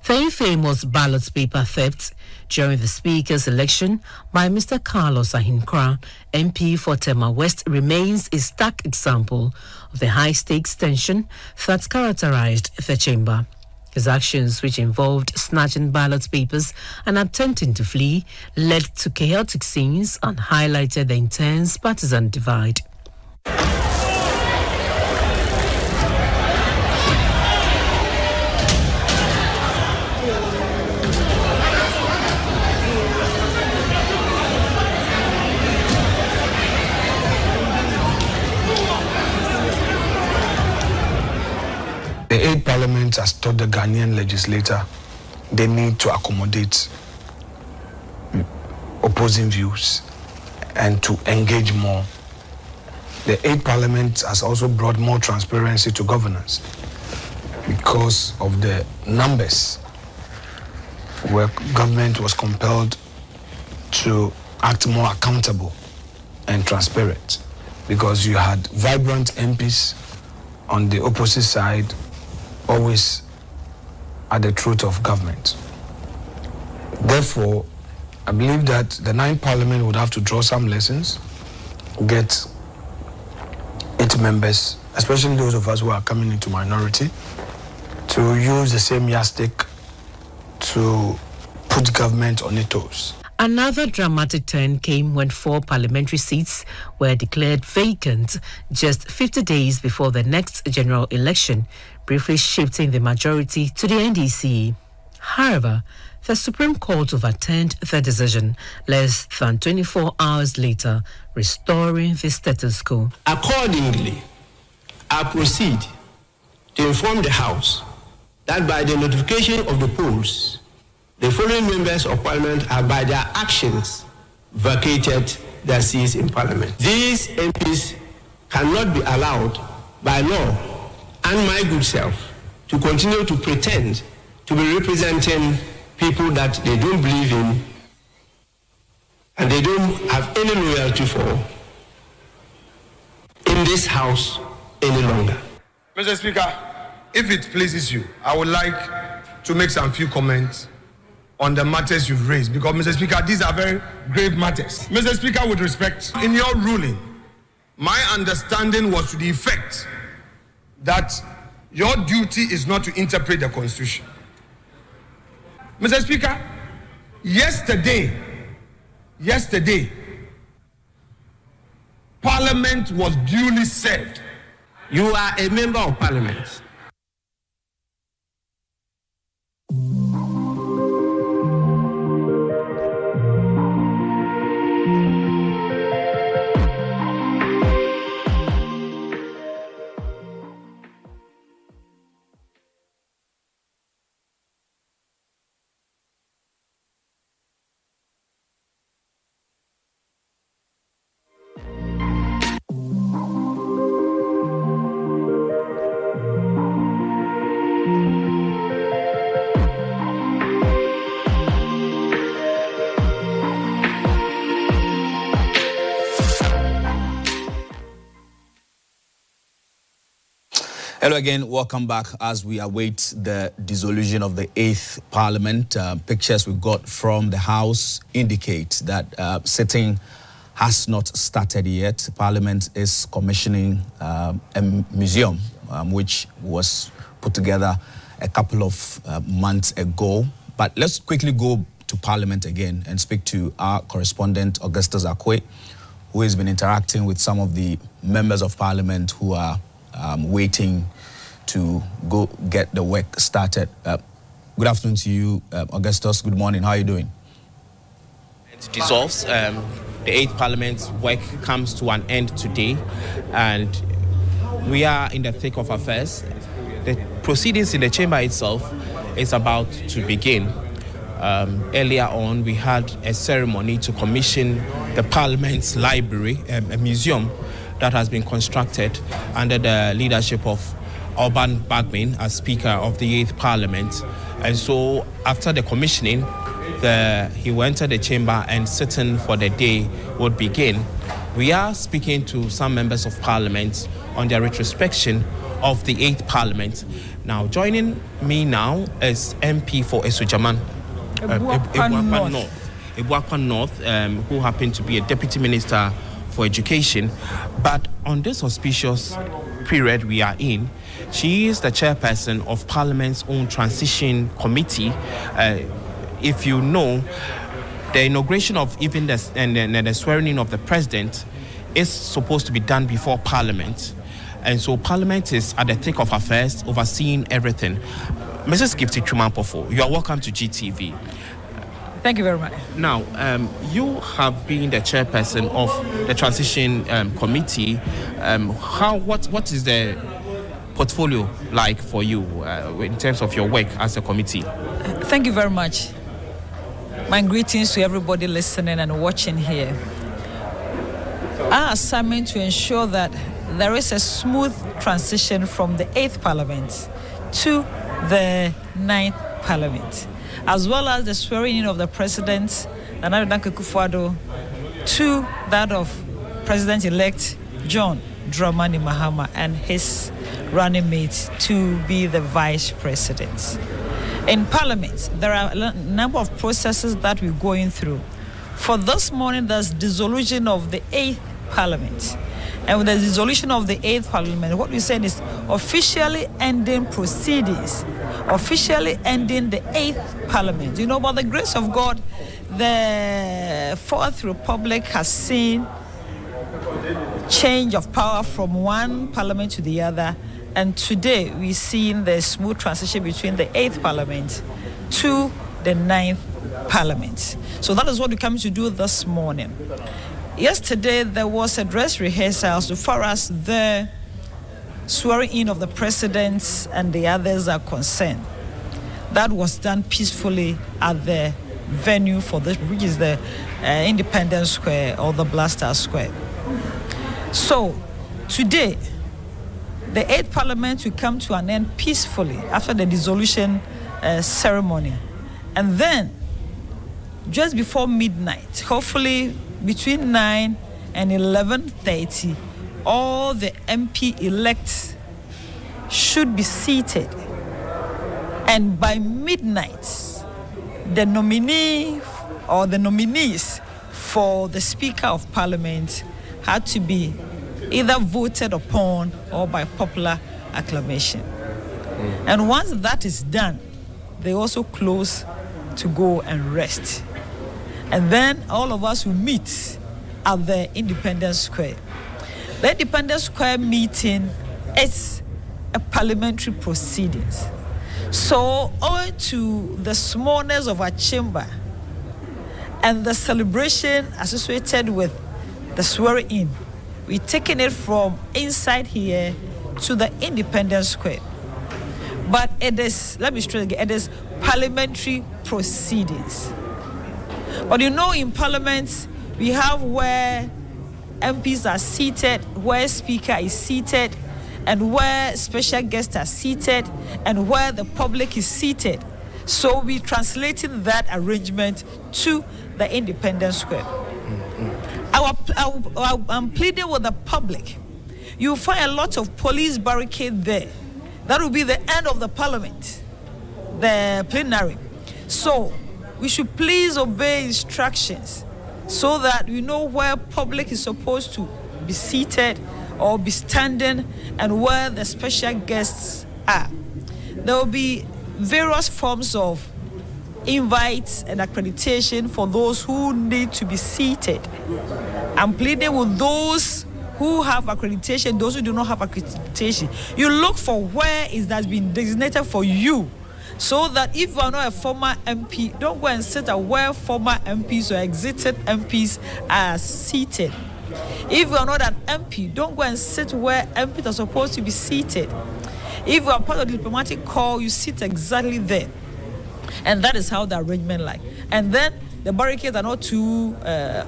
The infamous ballot paper theft during the Speaker's election by Mr. Carlos Ahinkra, MP for Tema West, remains a stark example of the high-stakes tension that characterized the chamber. His actions, which involved snatching ballot papers and attempting to flee, led to chaotic scenes and highlighted the intense partisan divide. The 8th Parliament has taught the Ghanaian legislator they need to accommodate opposing views and to engage more. The 8th Parliament has also brought more transparency to governance because of the numbers where government was compelled to act more accountable and transparent, because you had vibrant MPs on the opposite side, always at the throat of government. Therefore, I believe that the 9th Parliament would have to draw some lessons, get 8 members, especially those of us who are coming into minority, to use the same yardstick to put government on its toes. Another dramatic turn came when 4 parliamentary seats were declared vacant just 50 days before the next general election, briefly shifting the majority to the NDC. However, the Supreme Court overturned the decision less than 24 hours later, restoring the status quo. Accordingly, I proceed to inform the House that by the notification of the polls, the following members of Parliament have by their actions vacated their seats in Parliament. These MPs cannot be allowed by law and my good self to continue to pretend to be representing people that they don't believe in and they don't have any loyalty for in this House any longer. Mr. Speaker, if it pleases you, I would like to make some few comments on the matters you've raised, because, Mr. Speaker, these are very grave matters. Mr. Speaker, with respect, in your ruling, my understanding was to the effect that your duty is not to interpret the Constitution. Mr. Speaker, yesterday, Parliament was duly served. You are a member of Parliament. Hello again, welcome back as we await the dissolution of the 8th Parliament. Pictures we got from the House indicate that sitting has not started yet. Parliament is commissioning a museum which was put together a couple of months ago. But let's quickly go to Parliament again and speak to our correspondent, Augustus Akwe, who has been interacting with some of the members of Parliament who are waiting to go get the work started. Good afternoon to you, Augustus. Good morning. How are you doing? It dissolves. The 8th Parliament's work comes to an end today, and we are in the thick of affairs. The proceedings in the chamber itself is about to begin. Earlier on, we had a ceremony to commission the Parliament's library, a museum that has been constructed under the leadership of Alban Bagmin as Speaker of the 8th Parliament. And so after the commissioning, he will enter the chamber and sitting for the day would begin. We are speaking to some members of Parliament on their retrospection of the 8th Parliament. Now, joining me now is MP for Esujaman, Ebuakwan North, who happened to be a Deputy Minister for Education. But on this auspicious period we are in, she is the chairperson of Parliament's own transition committee. If you know, the inauguration of even the swearing in of the president is supposed to be done before Parliament. And so Parliament is at the thick of affairs, overseeing everything. Mrs. Gifty Trumampofo, you are welcome to GTV. Thank you very much. Now, you have been the chairperson of the transition committee. What is the portfolio like for you in terms of your work as a committee? Thank you very much. My greetings to everybody listening and watching here. Our assignment to ensure that there is a smooth transition from the 8th Parliament to the 9th Parliament. as well as the swearing in of the president, Nana Danke Akufo-Addo, to that of President-elect John Dramani Mahama and his running mate to be the vice president. In Parliament, there are a number of processes that we're going through. For this morning, there's dissolution of the 8th Parliament. And with the dissolution of the 8th Parliament, what we're saying is officially ending proceedings, officially ending the 8th Parliament. You know, by the grace of God, the 4th Republic has seen change of power from one parliament to the other. And today, we're seeing the smooth transition between the 8th Parliament to the 9th Parliament. So that is what we're coming to do this morning. Yesterday, there was a dress rehearsal so far as the swearing in of the president and the others are concerned. That was done peacefully at the venue for this, which is the Independence Square or the Blaster Square. So today, the 8th Parliament will come to an end peacefully after the dissolution ceremony. And then, just before midnight, hopefully between 9 and 11:30, all the MP-elects should be seated. And by midnight, the nominee or the nominees for the Speaker of Parliament had to be either voted upon or by popular acclamation. And once that is done, they also close to go and rest. And then all of us will meet at the Independence Square. The Independence Square meeting is a parliamentary proceedings. So owing to the smallness of our chamber and the celebration associated with the swearing in, we're taking it from inside here to the Independence Square. But it is, let me stress again, it is parliamentary proceedings. But you know, in Parliament, we have where MPs are seated, where Speaker is seated, and where special guests are seated, and where the public is seated. So we're translating that arrangement to the Independence Square. I'm pleading with the public. You'll find a lot of police barricade there. That will be the end of the Parliament, the plenary. So we should please obey instructions so that we know where public is supposed to be seated or be standing and where the special guests are. There will be various forms of invites and accreditation for those who need to be seated. I'm pleading with those who have accreditation, those who do not have accreditation. You look for where it has been designated for you, so that if you are not a former MP, don't go and sit at where former MPs or exited MPs are seated. If you are not an MP, don't go and sit where MPs are supposed to be seated. If you are part of the diplomatic corps, you sit exactly there. And that is how the arrangement like. And then the barricades are not too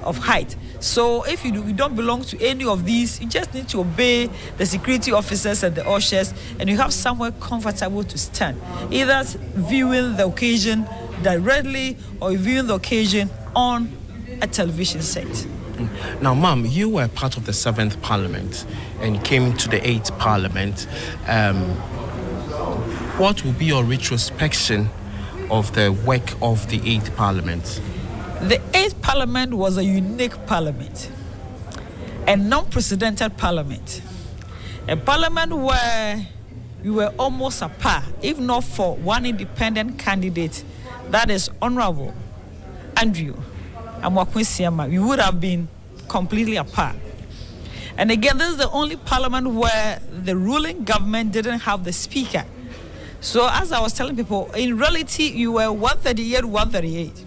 of height. So if you don't belong to any of these, you just need to obey the security officers and the ushers, and you have somewhere comfortable to stand, either viewing the occasion directly or viewing the occasion on a television set. Now, Ma'am, you were part of the 7th Parliament and came to the 8th Parliament. What will be your retrospection of the work of the 8th Parliament? The 8th Parliament was a unique parliament, a non-precedented parliament, a parliament where we were almost apart, if not for one independent candidate, that is Honorable Andrew Amwakwesiama, we would have been completely apart. And again, this is the only parliament where the ruling government didn't have the speaker. So as I was telling people, in reality, you were 138, 138.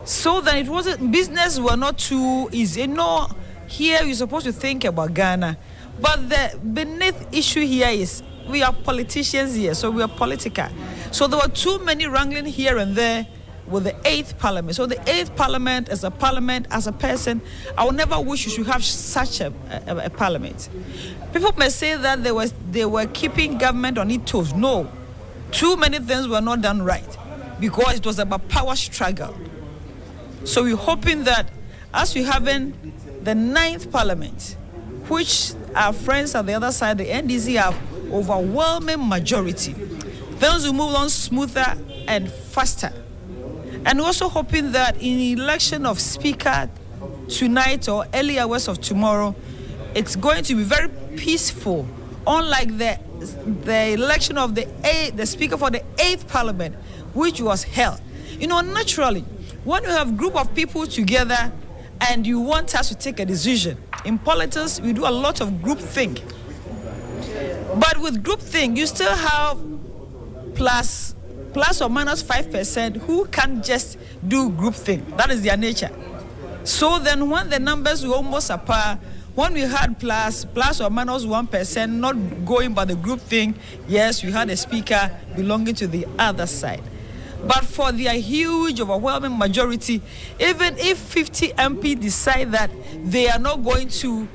So that it wasn't, business were not too easy. You know, here you're supposed to think about Ghana. But the beneath issue here is we are politicians here, so we are political. So there were too many wrangling here and there with the 8th Parliament. So the 8th Parliament, as a person, I would never wish you should have such a parliament. People may say that they were keeping government on its toes. No, too many things were not done right. because it was about power struggle. So we're hoping that as we have in the 9th Parliament, which our friends at the other side, the NDC, have overwhelming majority, things will move on smoother and faster. And we're also hoping that in the election of Speaker tonight or early hours of tomorrow, it's going to be very peaceful, unlike the election of the Speaker for the 8th Parliament, which was held. Naturally, when you have a group of people together and you want us to take a decision, in politics, we do a lot of group think. But with group think, you still have plus or minus 5% who can just do group think. That is their nature. So then when the numbers were almost apart, when we had plus or minus 1% not going by the group thing, yes, we had a speaker belonging to the other side. But for their huge, overwhelming majority, even if 50 MP decide that they are not going to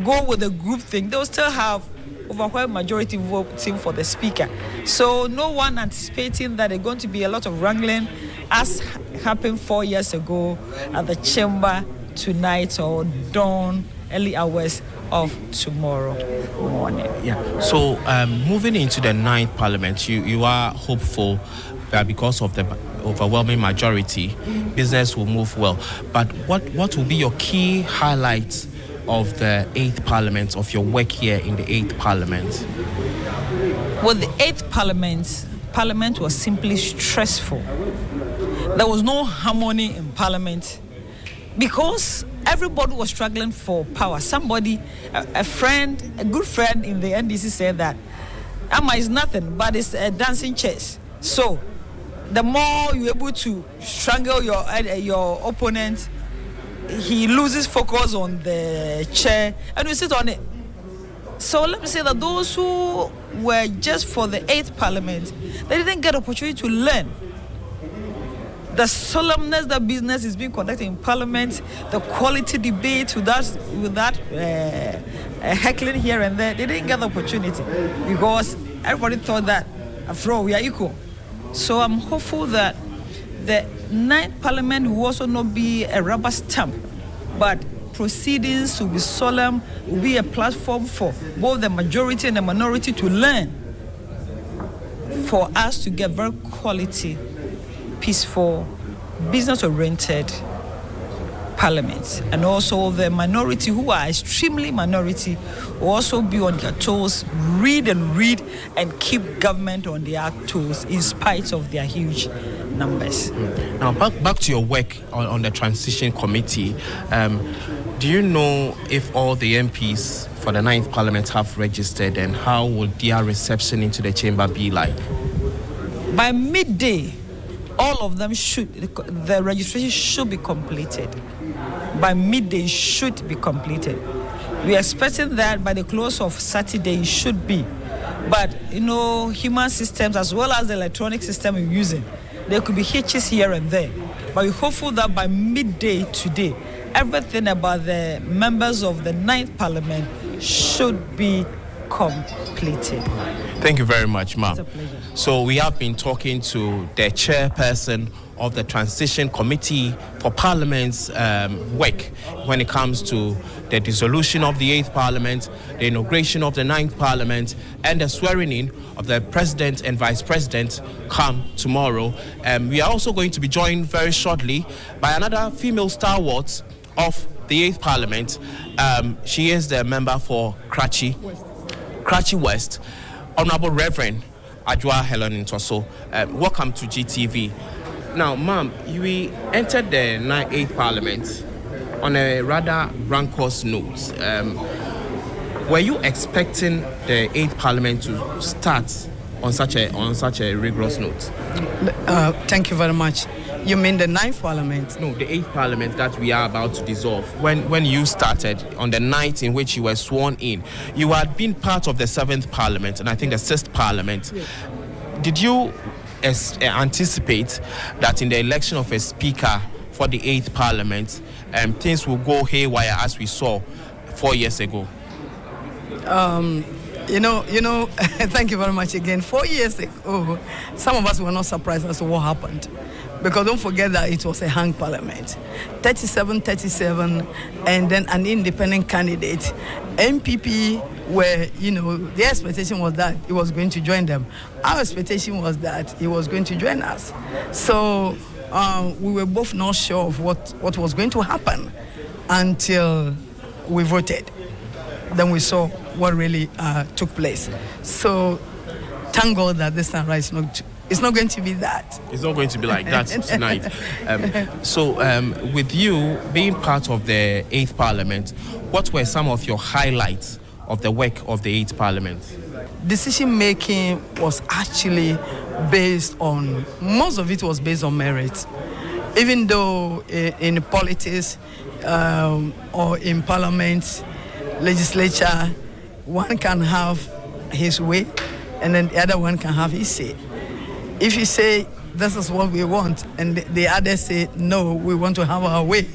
go with the group thing, they'll still have overwhelming majority voting for the speaker. So no one anticipating that there's going to be a lot of wrangling as happened 4 years ago at the chamber tonight or dawn, early hours of tomorrow morning. Yeah. So moving into the 9th Parliament, you are hopeful that because of the overwhelming majority, business will move well. But what will be your key highlights of the 8th Parliament, of your work here in the 8th Parliament? Well, the 8th Parliament was simply stressful. There was no harmony in Parliament because everybody was struggling for power. Somebody, a good friend in the NDC said that AMA is nothing but it's a dancing chess. So the more you're able to strangle your opponent, he loses focus on the chair and you sit on it. So let me say that those who were just for the 8th Parliament, they didn't get opportunity to learn the solemnness that business is being conducted in Parliament, the quality debate without heckling here and there. They didn't get the opportunity because everybody thought that, after all, we are equal. So I'm hopeful that the 9th Parliament will also not be a rubber stamp, but proceedings will be solemn, will be a platform for both the majority and the minority to learn, for us to get very quality, peaceful, business-oriented parliaments. And also the minority, who are extremely minority, will also be on their toes, read and keep government on their toes in spite of their huge numbers. Now, back to your work on the transition committee. Do you know if all the MPs for the 9th Parliament have registered, and how will their reception into the chamber be like? By midday, all of them the registration should be completed. By midday, it should be completed. We are expecting that by the close of Saturday, it should be. But, human systems as well as the electronic system we're using, there could be hitches here and there. But we're hopeful that by midday today, everything about the members of the 9th Parliament should be completed. Thank you very much, ma'am. It's a pleasure. So we have been talking to the chairperson of the Transition Committee for Parliament's work when it comes to the dissolution of the 8th Parliament, the inauguration of the 9th Parliament, and the swearing in of the President and Vice President come tomorrow. We are also going to be joined very shortly by another female stalwart of the 8th Parliament. She is the member for Kratchi West, Honorable Reverend Adwoa Helen Ntoso. Welcome to GTV. Now, ma'am, we entered the 8th Parliament on a rather rancorous note. Were you expecting the 8th Parliament to start on such a rigorous note? Thank you very much. You mean the 9th Parliament? No, the 8th Parliament that we are about to dissolve. When you started, on the night in which you were sworn in, you had been part of the 7th Parliament and I think the 6th Parliament. Yes. Did you anticipate that in the election of a speaker for the 8th Parliament, things will go haywire as we saw 4 years ago? You know, thank you very much again. 4 years ago, some of us were not surprised as to what happened. Because don't forget that it was a hung parliament. 37, and then an independent candidate. MPP were, their expectation was that he was going to join them. Our expectation was that he was going to join us. So we were both not sure of what was going to happen until we voted. Then we saw what really took place. So thank God that this time right, it's not going to be that. It's not going to be like that tonight. So with you being part of the 8th Parliament, what were some of your highlights of the work of the 8th Parliament? Decision making was actually based on, most of it was based on merit. Even though in politics or in Parliament, legislature, one can have his way and then the other one can have his say. If you say this is what we want and the others say no, we want to have our way,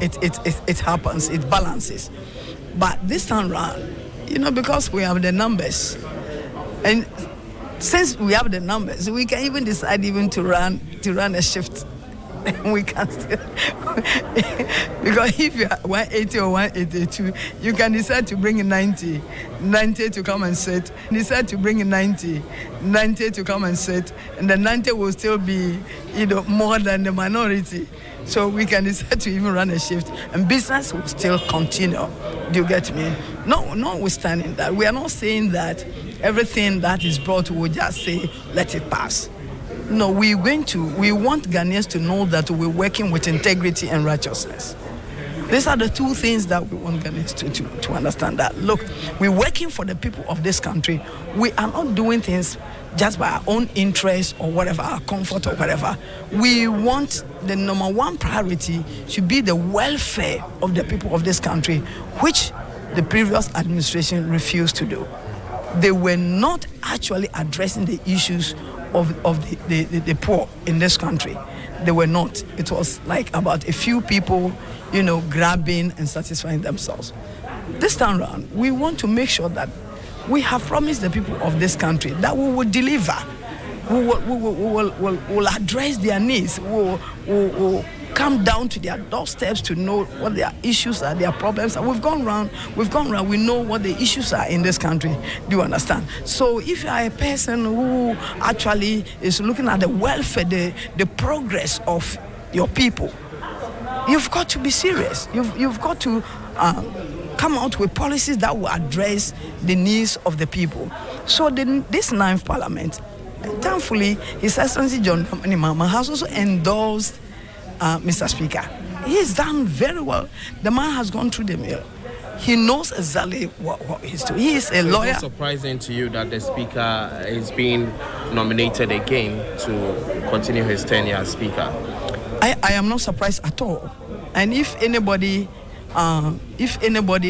it happens, it balances. But this time around, because we have the numbers, and since we have the numbers, we can even decide even to run a shift. We can still because if you are 180 or 182, you can decide to bring in 90 to come and sit. Decide to bring in 90 to come and sit, and the 90 will still be more than the minority. So we can decide to even run a shift, and business will still continue. Do you get me? No, notwithstanding that, we are not saying that everything that is brought will just say let it pass. No, we want Ghanaians to know that we're working with integrity and righteousness. These are the two things that we want Ghanaians to understand that. Look, we're working for the people of this country. We are not doing things just by our own interest or whatever, our comfort or whatever. We want the number one priority should be the welfare of the people of this country, which the previous administration refused to do. They were not actually addressing the issues of the poor in this country. They were not. It was like about a few people, grabbing and satisfying themselves. This time around, we want to make sure that we have promised the people of this country that we will deliver. We will address their needs. We will come down to their doorsteps to know what their issues are, their problems are. We've gone around, we know what the issues are in this country. Do you understand? So if you are a person who actually is looking at the welfare, the progress of your people, you've got to be serious. You've got to come out with policies that will address the needs of the people. So this 9th Parliament, thankfully, His Excellency John Dramani Mahama has also endorsed Mr. Speaker. He's done very well. The man has gone through the mill. He knows exactly what he's doing. He is a lawyer. It's not surprising to you that the Speaker is being nominated again to continue his tenure as Speaker? I am not surprised at all. And if anybody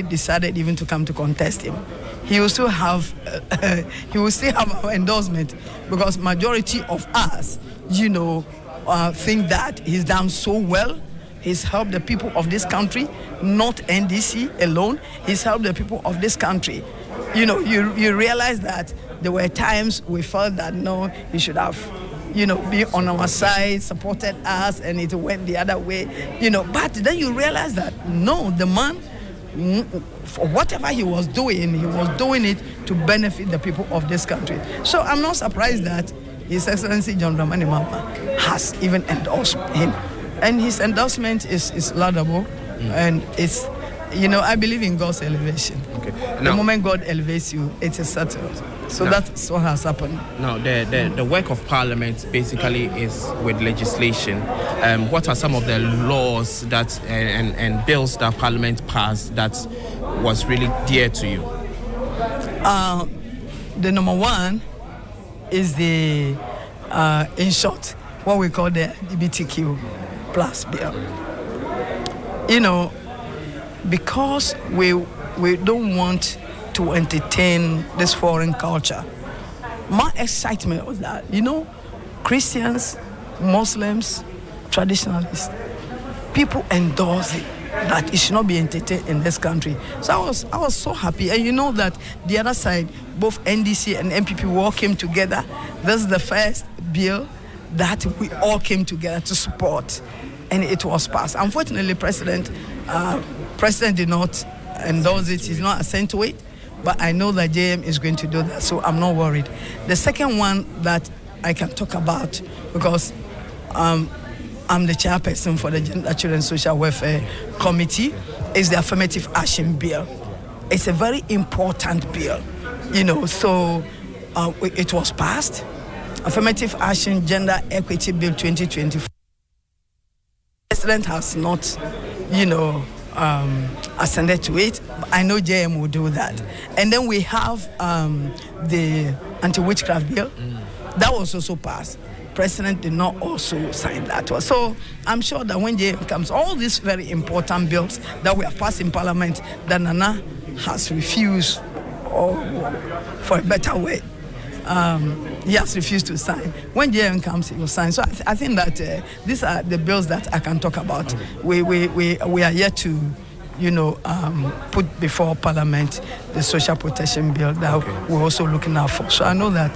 decided even to come to contest him, he will still have our endorsement, because majority of us, think that he's done so well. He's helped the people of this country, not NDC alone. He's helped the people of this country. You realize that there were times we felt that no, he should have, been on our side, supported us, and it went the other way. But then you realize that no, the man, for whatever he was doing it to benefit the people of this country. So I'm not surprised that His Excellency John Dramani Mahama has even endorsed him. And his endorsement is laudable, and it's, I believe in God's elevation. Okay. The moment God elevates you, it is settled. So that's what has happened. Now, the work of Parliament basically is with legislation. What are some of the laws that and bills that Parliament passed that was really dear to you? The number one is the, in short, what we call the LGBTQ plus bill. Because we don't want to entertain this foreign culture. My excitement was that, Christians, Muslims, traditionalists, people endorse it. that it should not be entertained in this country. So I was so happy. And you know that the other side, both NDC and MPP, we all came together. This is the first bill that we all came together to support, and it was passed. Unfortunately, President did not endorse it. He's not assent to it, but I know that JM is going to do that, so I'm not worried. The second one that I can talk about, because I'm the chairperson for the Gender, Children, Social Welfare Committee, is the Affirmative Action Bill. It's a very important bill, so it was passed. Affirmative Action Gender Equity Bill 2024. The President has not, ascended to it. I know JM will do that. And then we have the Anti-Witchcraft Bill. That was also passed. President did not also sign that one. So I'm sure that when JM comes, all these very important bills that we have passed in Parliament that Nana has refused, or for a better way, he has refused to sign. When JM comes, he will sign. So I think that these are the bills that I can talk about. We are yet to, put before Parliament the social protection bill that we're also looking out for. So I know that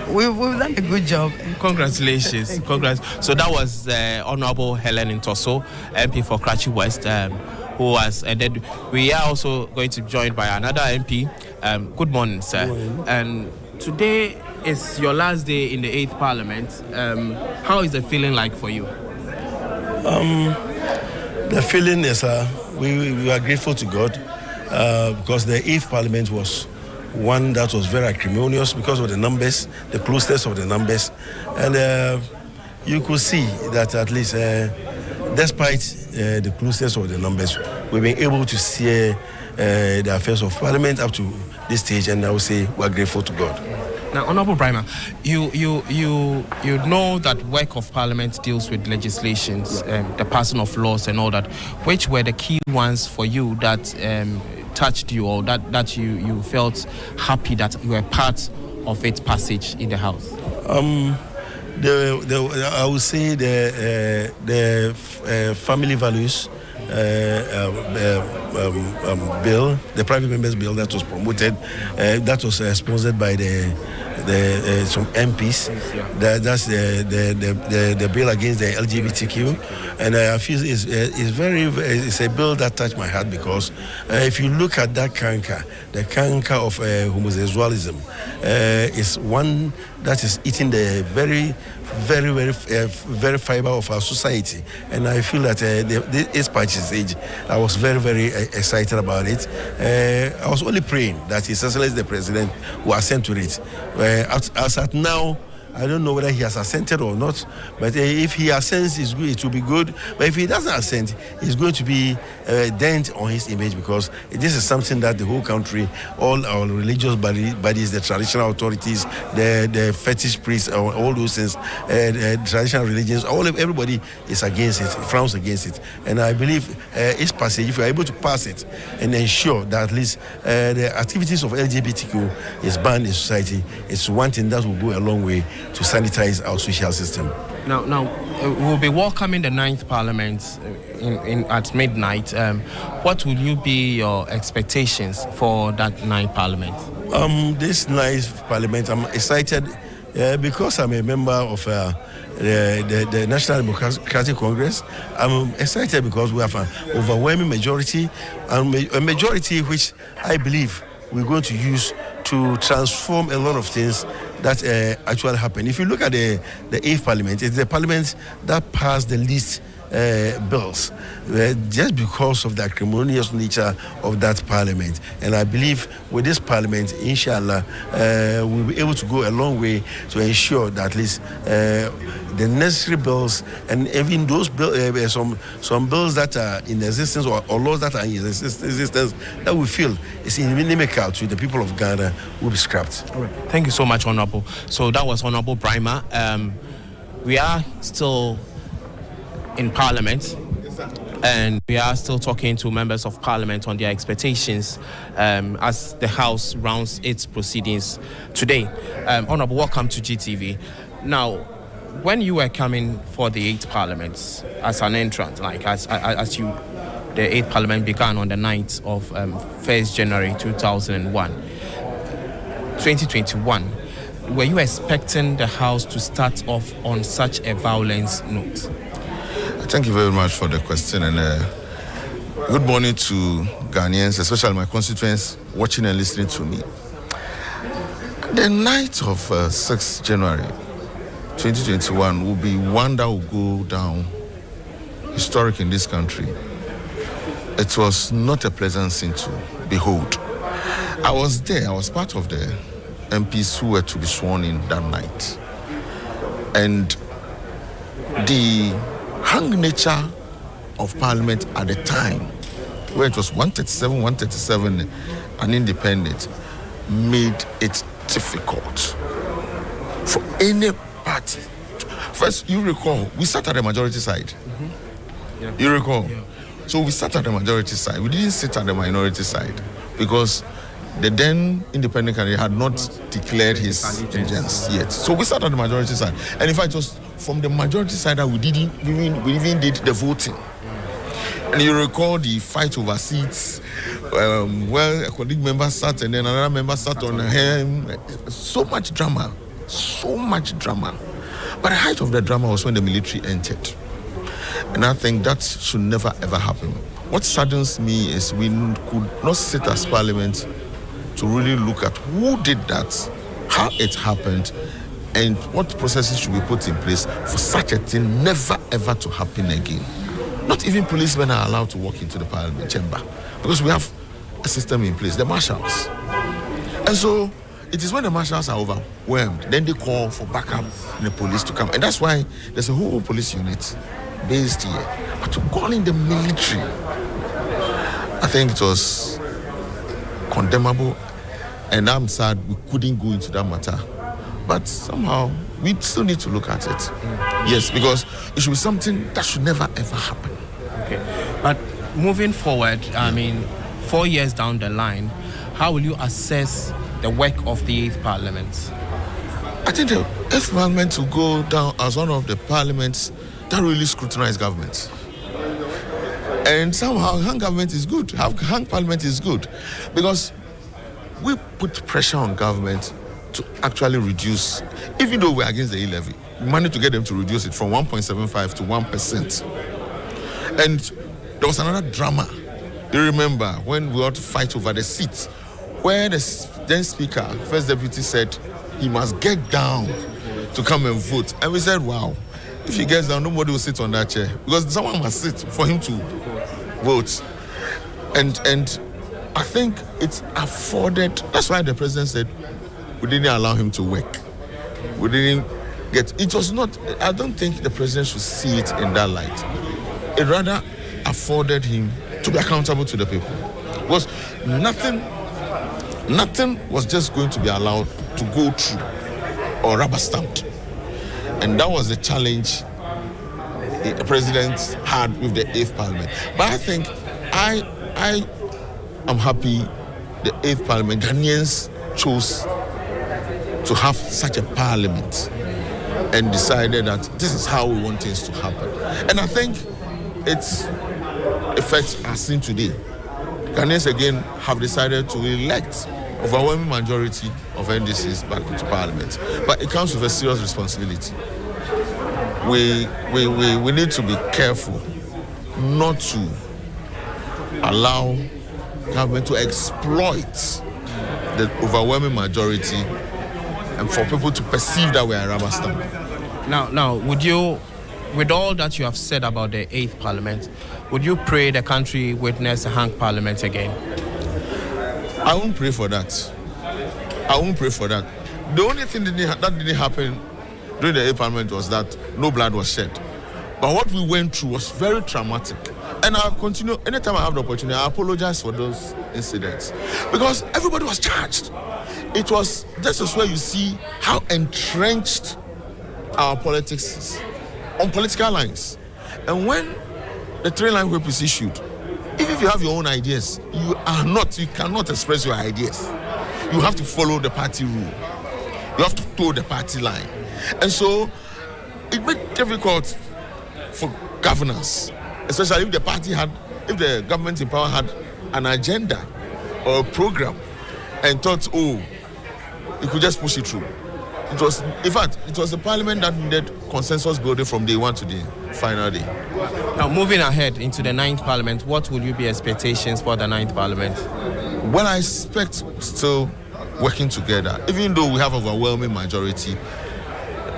we've done a good job. Congratulations. Congrats. So that was Honorable Helen Ntoso, MP for Karachi West, who was, and then we are also going to be joined by another MP. Good morning, sir. Good morning. And today is your last day in the 8th Parliament. How is the feeling like for you? The feeling is we are grateful to God because the 8th Parliament was one that was very acrimonious because of the numbers, the closeness of the numbers. And you could see that at least despite the closeness of the numbers, we've been able to see the affairs of Parliament up to this stage, and I would say we're grateful to God. Now, Honorable Brima, you know that work of Parliament deals with legislations, the passing of laws and all that. Which were the key ones for you that touched you, or that you felt happy that you were part of its passage in the House? I would say the family values bill, the private members bill that was promoted, that was sponsored by some MPs. That's the bill against the LGBTQ, and I feel it's a bill that touched my heart because if you look at that the canker of homosexualism is one that is eating the very fiber of our society, and I feel that this passage, I was very excited about it. I was only praying that His Excellency the President will assent to it. As at now, I don't know whether he has assented or not, but if he assents, it will be good. But if he doesn't assent, it's going to be a dent on his image, because this is something that the whole country, all our religious bodies, the traditional authorities, the fetish priests, all those things, traditional religions, everybody is against it, frowns against it. And I believe its passage, if we are able to pass it and ensure that at least the activities of LGBTQ is banned in society, it's one thing that will go a long way to sanitize our social system. Now we'll be welcoming the 9th Parliament at midnight. What will you be your expectations for that 9th Parliament? This 9th Parliament, I'm excited because I'm a member of the National Democratic Congress. I'm excited because we have an overwhelming majority, and a majority which I believe we're going to use to transform a lot of things that actually happen. If you look at the 8th Parliament, it's the Parliament that passed the least bills, just because of the acrimonious nature of that Parliament. And I believe with this Parliament, inshallah, we'll be able to go a long way to ensure that at least the necessary bills, and even those bills, some bills that are in existence, or laws that are in existence that we feel is inimical to the people of Ghana, will be scrapped. All right. Thank you so much, Honorable. So that was Honorable Brima. We are still in Parliament, and we are still talking to members of Parliament on their expectations as the House rounds its proceedings today. Honorable, welcome to GTV. Now, when you were coming for the 8th Parliament as an entrant, like as you the 8th Parliament began on the 9th of 1st January 2001. 2021. Were you expecting the House to start off on such a violence note? Thank you very much for the question, and good morning to Ghanaians, especially my constituents watching and listening to me. The night of 6th January 2021 will be one that will go down historic in this country. It was not a pleasant scene to behold. I was there, I was part of the MPs who were to be sworn in that night. And the hung nature of Parliament at the time, where it was 137 and independent, made it difficult for any party. First, you recall, we sat at the majority side. Yeah. You recall? Yeah. So we sat at the majority side. We didn't sit at the minority side because the then independent candidate had not declared his allegiance yet. So we sat at the majority side. And in fact, it was from the majority side that we even did the voting. And you recall the fight over seats, where a colleague member sat and then another member sat on him. So much drama. But the height of the drama was when the military entered. And I think that should never ever happen. What saddens me is we could not sit as Parliament to really look at who did that, how it happened, and what processes should be put in place for such a thing never ever to happen again. Not even policemen are allowed to walk into the Parliament chamber because we have a system in place, the marshals. And so it is when the marshals are overwhelmed, then they call for backup and the police to come. And that's why there's a whole police unit based here. But to call in the military, I think it was condemnable, and I'm sad we couldn't go into that matter. But somehow we still need to look at it. Yes, because it should be something that should never ever happen. Okay, but moving forward, I mean, 4 years down the line, how will you assess the work of the 8th Parliament? I think the 8th Parliament will go down as one of the parliaments that really scrutinize government. And somehow hung government is good, hung Parliament is good, because we put pressure on government to actually reduce, even though we're against the e-levy, we managed to get them to reduce it from 1.75 to 1%. And there was another drama. You remember when we had to fight over the seat, where the then Speaker, First Deputy, said he must get down to come and vote. And we said, wow, if he gets down, nobody will sit on that chair because someone must sit for him to vote. And I think it's afforded. That's why the President said we didn't allow him to work. We didn't get. It was not. I don't think the President should see it in that light. It rather afforded him to be accountable to the people. Because nothing was just going to be allowed to go through or rubber stamped. And that was the challenge the President had with the 8th Parliament. But I think I am happy the 8th Parliament, Ghanaians chose to have such a parliament and decided that this is how we want things to happen. And I think its effects are seen today. Ghanaians again have decided to elect overwhelming majority of NDCs back into Parliament. But it comes with a serious responsibility. We need to be careful not to allow government to exploit the overwhelming majority and for people to perceive that we are a rubber stamp. Now, would you, with all that you have said about the 8th Parliament, would you pray the country witness a hung Parliament again? I won't pray for that. The only thing that didn't happen during the 8th Parliament was that no blood was shed. But what we went through was very traumatic. And I'll continue, anytime I have the opportunity, I apologize for those incidents. Because everybody was charged. It was, this is where you see how entrenched our politics is, on political lines. And when the 3-line whip is issued, even if you have your own ideas, you cannot express your ideas. You have to follow the party rule. You have to toe the party line. And so it made it difficult for governors especially if the government in power had an agenda or a program and thought, oh, you could just push it through. It was the parliament that needed consensus building from day one to the final day. Now, moving ahead into the 9th parliament, what will you be expectations for the 9th parliament? Well, I expect still working together. Even though we have overwhelming majority,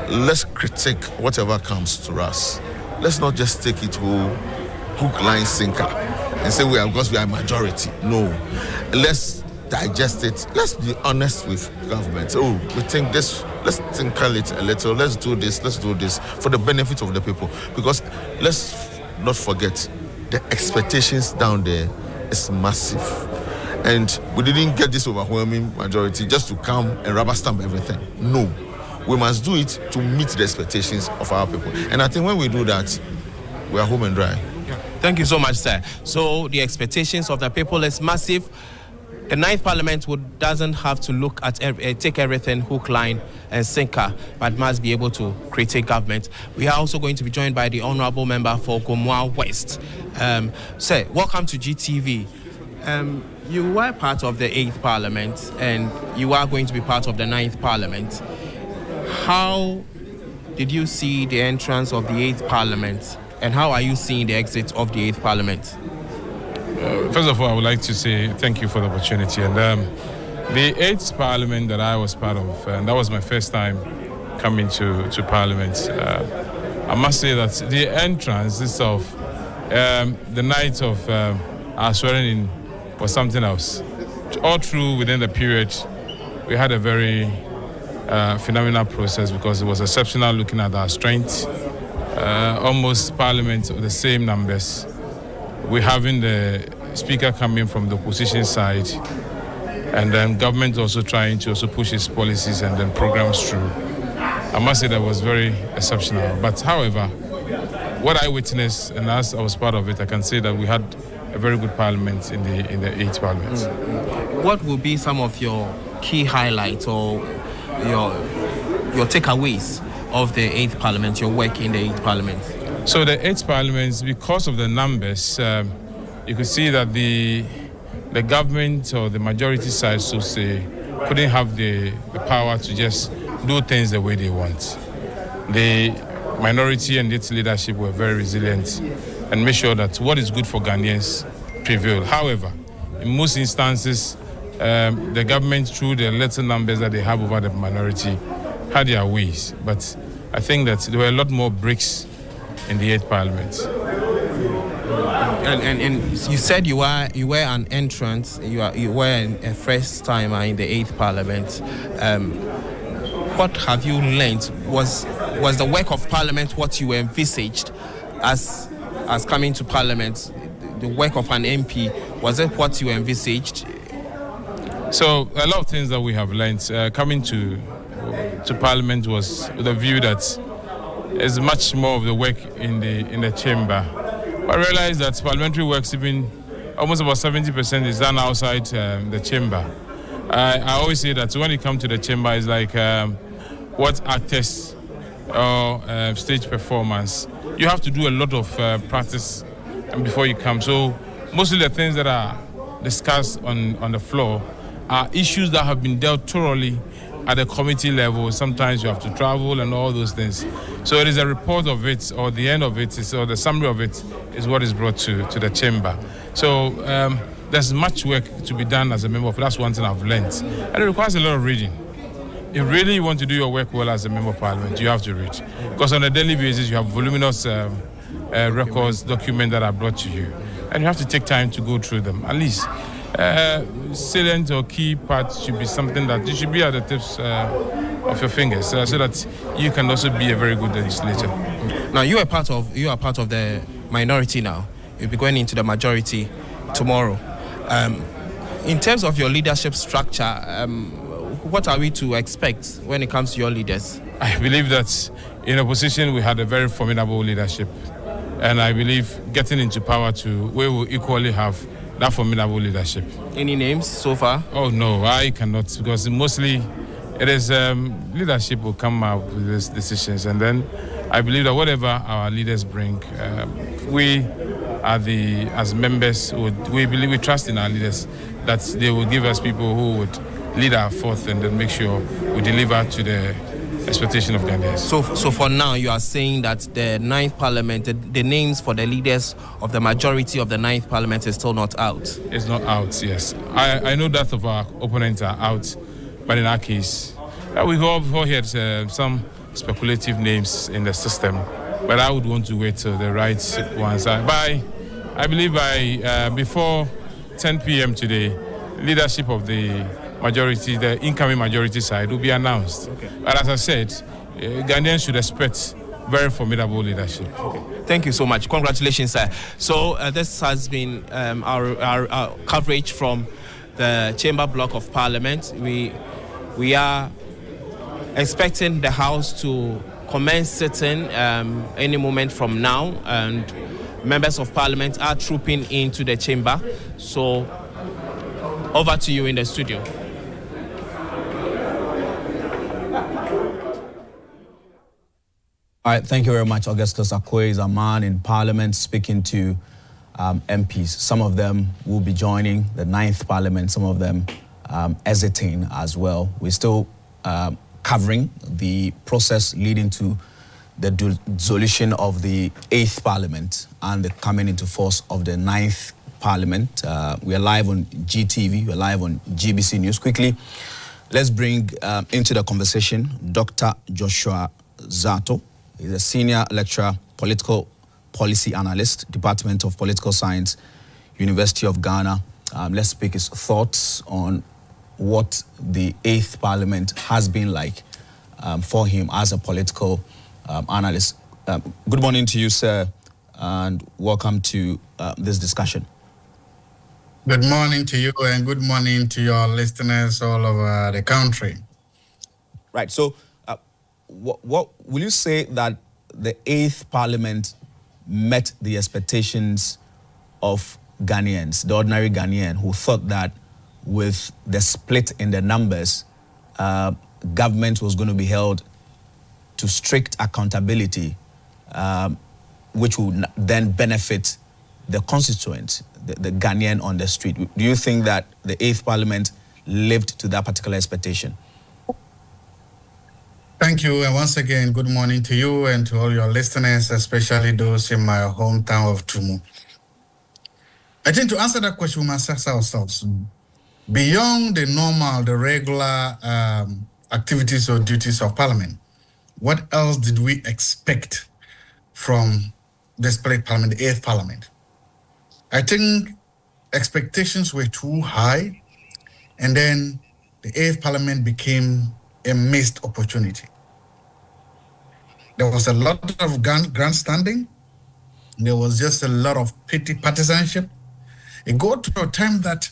let's critique whatever comes to us. Let's not just take it to hook, line, sinker and say because we are a majority. No. Let's digest it. Let's be honest with government. Oh, we think this, let's tinkle it a little. Let's do this for the benefit of the people. Because let's not forget, the expectations down there is massive. And we didn't get this overwhelming majority just to come and rubber stamp everything. No. We must do it to meet the expectations of our people. And I think when we do that, we are home and dry. Thank you so much, sir. So the expectations of the people is massive. The 9th parliament doesn't have to take everything hook, line, and sinker, but must be able to critique government. We are also going to be joined by the honourable member for Gomoa West. Sir, welcome to GTV. You were part of the 8th parliament, and you are going to be part of the 9th parliament. How did you see the entrance of the 8th parliament, and how are you seeing the exit of the 8th parliament? First of all, I would like to say thank you for the opportunity. And the 8th parliament that I was part of, and that was my first time coming to parliament. I must say that the entrance of the night of our swearing in was something else. All through within the period, we had a very phenomenal process because it was exceptional looking at our strength. Almost parliament of the same numbers. We're having the speaker coming from the opposition side, and then government also trying to also push its policies and then programs through. I must say that was very exceptional. But however, what I witnessed, and as I was part of it, I can say that we had a very good parliament in the 8th parliament. What will be some of your key highlights or your takeaways of the 8th parliament, your work in the 8th parliament? So the 8th parliament, because of the numbers, you could see that the government or the majority side, so say, couldn't have the power to just do things the way they want. The minority and its leadership were very resilient and made sure that what is good for Ghanaians prevailed. However, in most instances, the government, through the little numbers that they have over the minority, had their ways. But I think that there were a lot more bricks in the 8th parliament. And you said you were an entrant, you were a first timer in the 8th parliament. What have you learned? Was the work of parliament what you envisaged as coming to parliament? The work of an MP, was it what you envisaged? So a lot of things that we have learned coming to parliament was the view that there's much more of the work in the chamber. I realized that parliamentary works, even almost about 70% is done outside the chamber. I always say that when you come to the chamber, it's like what actors or stage performance. You have to do a lot of practice before you come. So mostly the things that are discussed on the floor are issues that have been dealt thoroughly at the committee level. Sometimes you have to travel and all those things. So it is a report of it, or the end of it, or the summary of it is what is brought to the chamber. So there's much work to be done as a member of. That's one thing I've learned. And it requires a lot of reading. If you really want to do your work well as a member of parliament, you have to read. Because on a daily basis, you have voluminous records, documents that are brought to you. And you have to take time to go through them. At least salient or key parts should be something that you should be at the tips of your fingers, so that you can also be a very good legislator. Now you are part of the minority now. You'll be going into the majority tomorrow. In terms of your leadership structure, what are we to expect when it comes to your leaders? I believe that in opposition we had a very formidable leadership, and I believe getting into power we will equally have that formidable leadership. Any names so far? Oh no, I cannot, because mostly it is leadership will come out with these decisions, and then I believe that whatever our leaders bring, we as members, we trust in our leaders that they will give us people who would lead our forth and then make sure we deliver to the expectation of Ghanaians. So for now, you are saying that the 9th Parliament, the names for the leaders of the majority of the 9th Parliament is still not out? It's not out, yes. I know that of our opponents are out, but in our case, we all heard some speculative names in the system, but I would want to wait till the right ones are. I believe by before 10 p.m. today, leadership of the majority, the incoming majority side, will be announced. Okay. But as I said, Ghanaians should expect very formidable leadership. Okay. Thank you so much. Congratulations, sir. So this has been our coverage from the Chamber Block of Parliament. We are expecting the House to commence sitting any moment from now, and members of Parliament are trooping into the chamber. So over to you in the studio. All right, thank you very much. Augustus Akwe is a man in Parliament speaking to MPs. Some of them will be joining the 9th Parliament, some of them exiting as well. We're still covering the process leading to the dissolution of the 8th Parliament and the coming into force of the 9th Parliament. We are live on GTV, we're live on GBC News. Quickly, let's bring into the conversation Dr. Joshua Zato. He's a senior lecturer, political policy analyst, Department of Political Science, University of Ghana. Let's speak his thoughts on what the 8th Parliament has been like for him as a political analyst. Good morning to you, sir, and welcome to this discussion. Good morning to you and good morning to your listeners all over the country. Right, so what will you say that the 8th Parliament met the expectations of Ghanaians, the ordinary Ghanaian, who thought that with the split in the numbers, government was going to be held to strict accountability, which would then benefit the constituent, the Ghanaian on the street? Do you think that the 8th Parliament lived to that particular expectation? Thank you, and once again, good morning to you and to all your listeners, especially those in my hometown of Tumu. I think to answer that question, we must ask ourselves, beyond the regular activities or duties of Parliament, what else did we expect from the split Parliament, the 8th Parliament? I think expectations were too high, and then the 8th Parliament became a missed opportunity. There was a lot of grandstanding. There was just a lot of petty partisanship. It got to a time that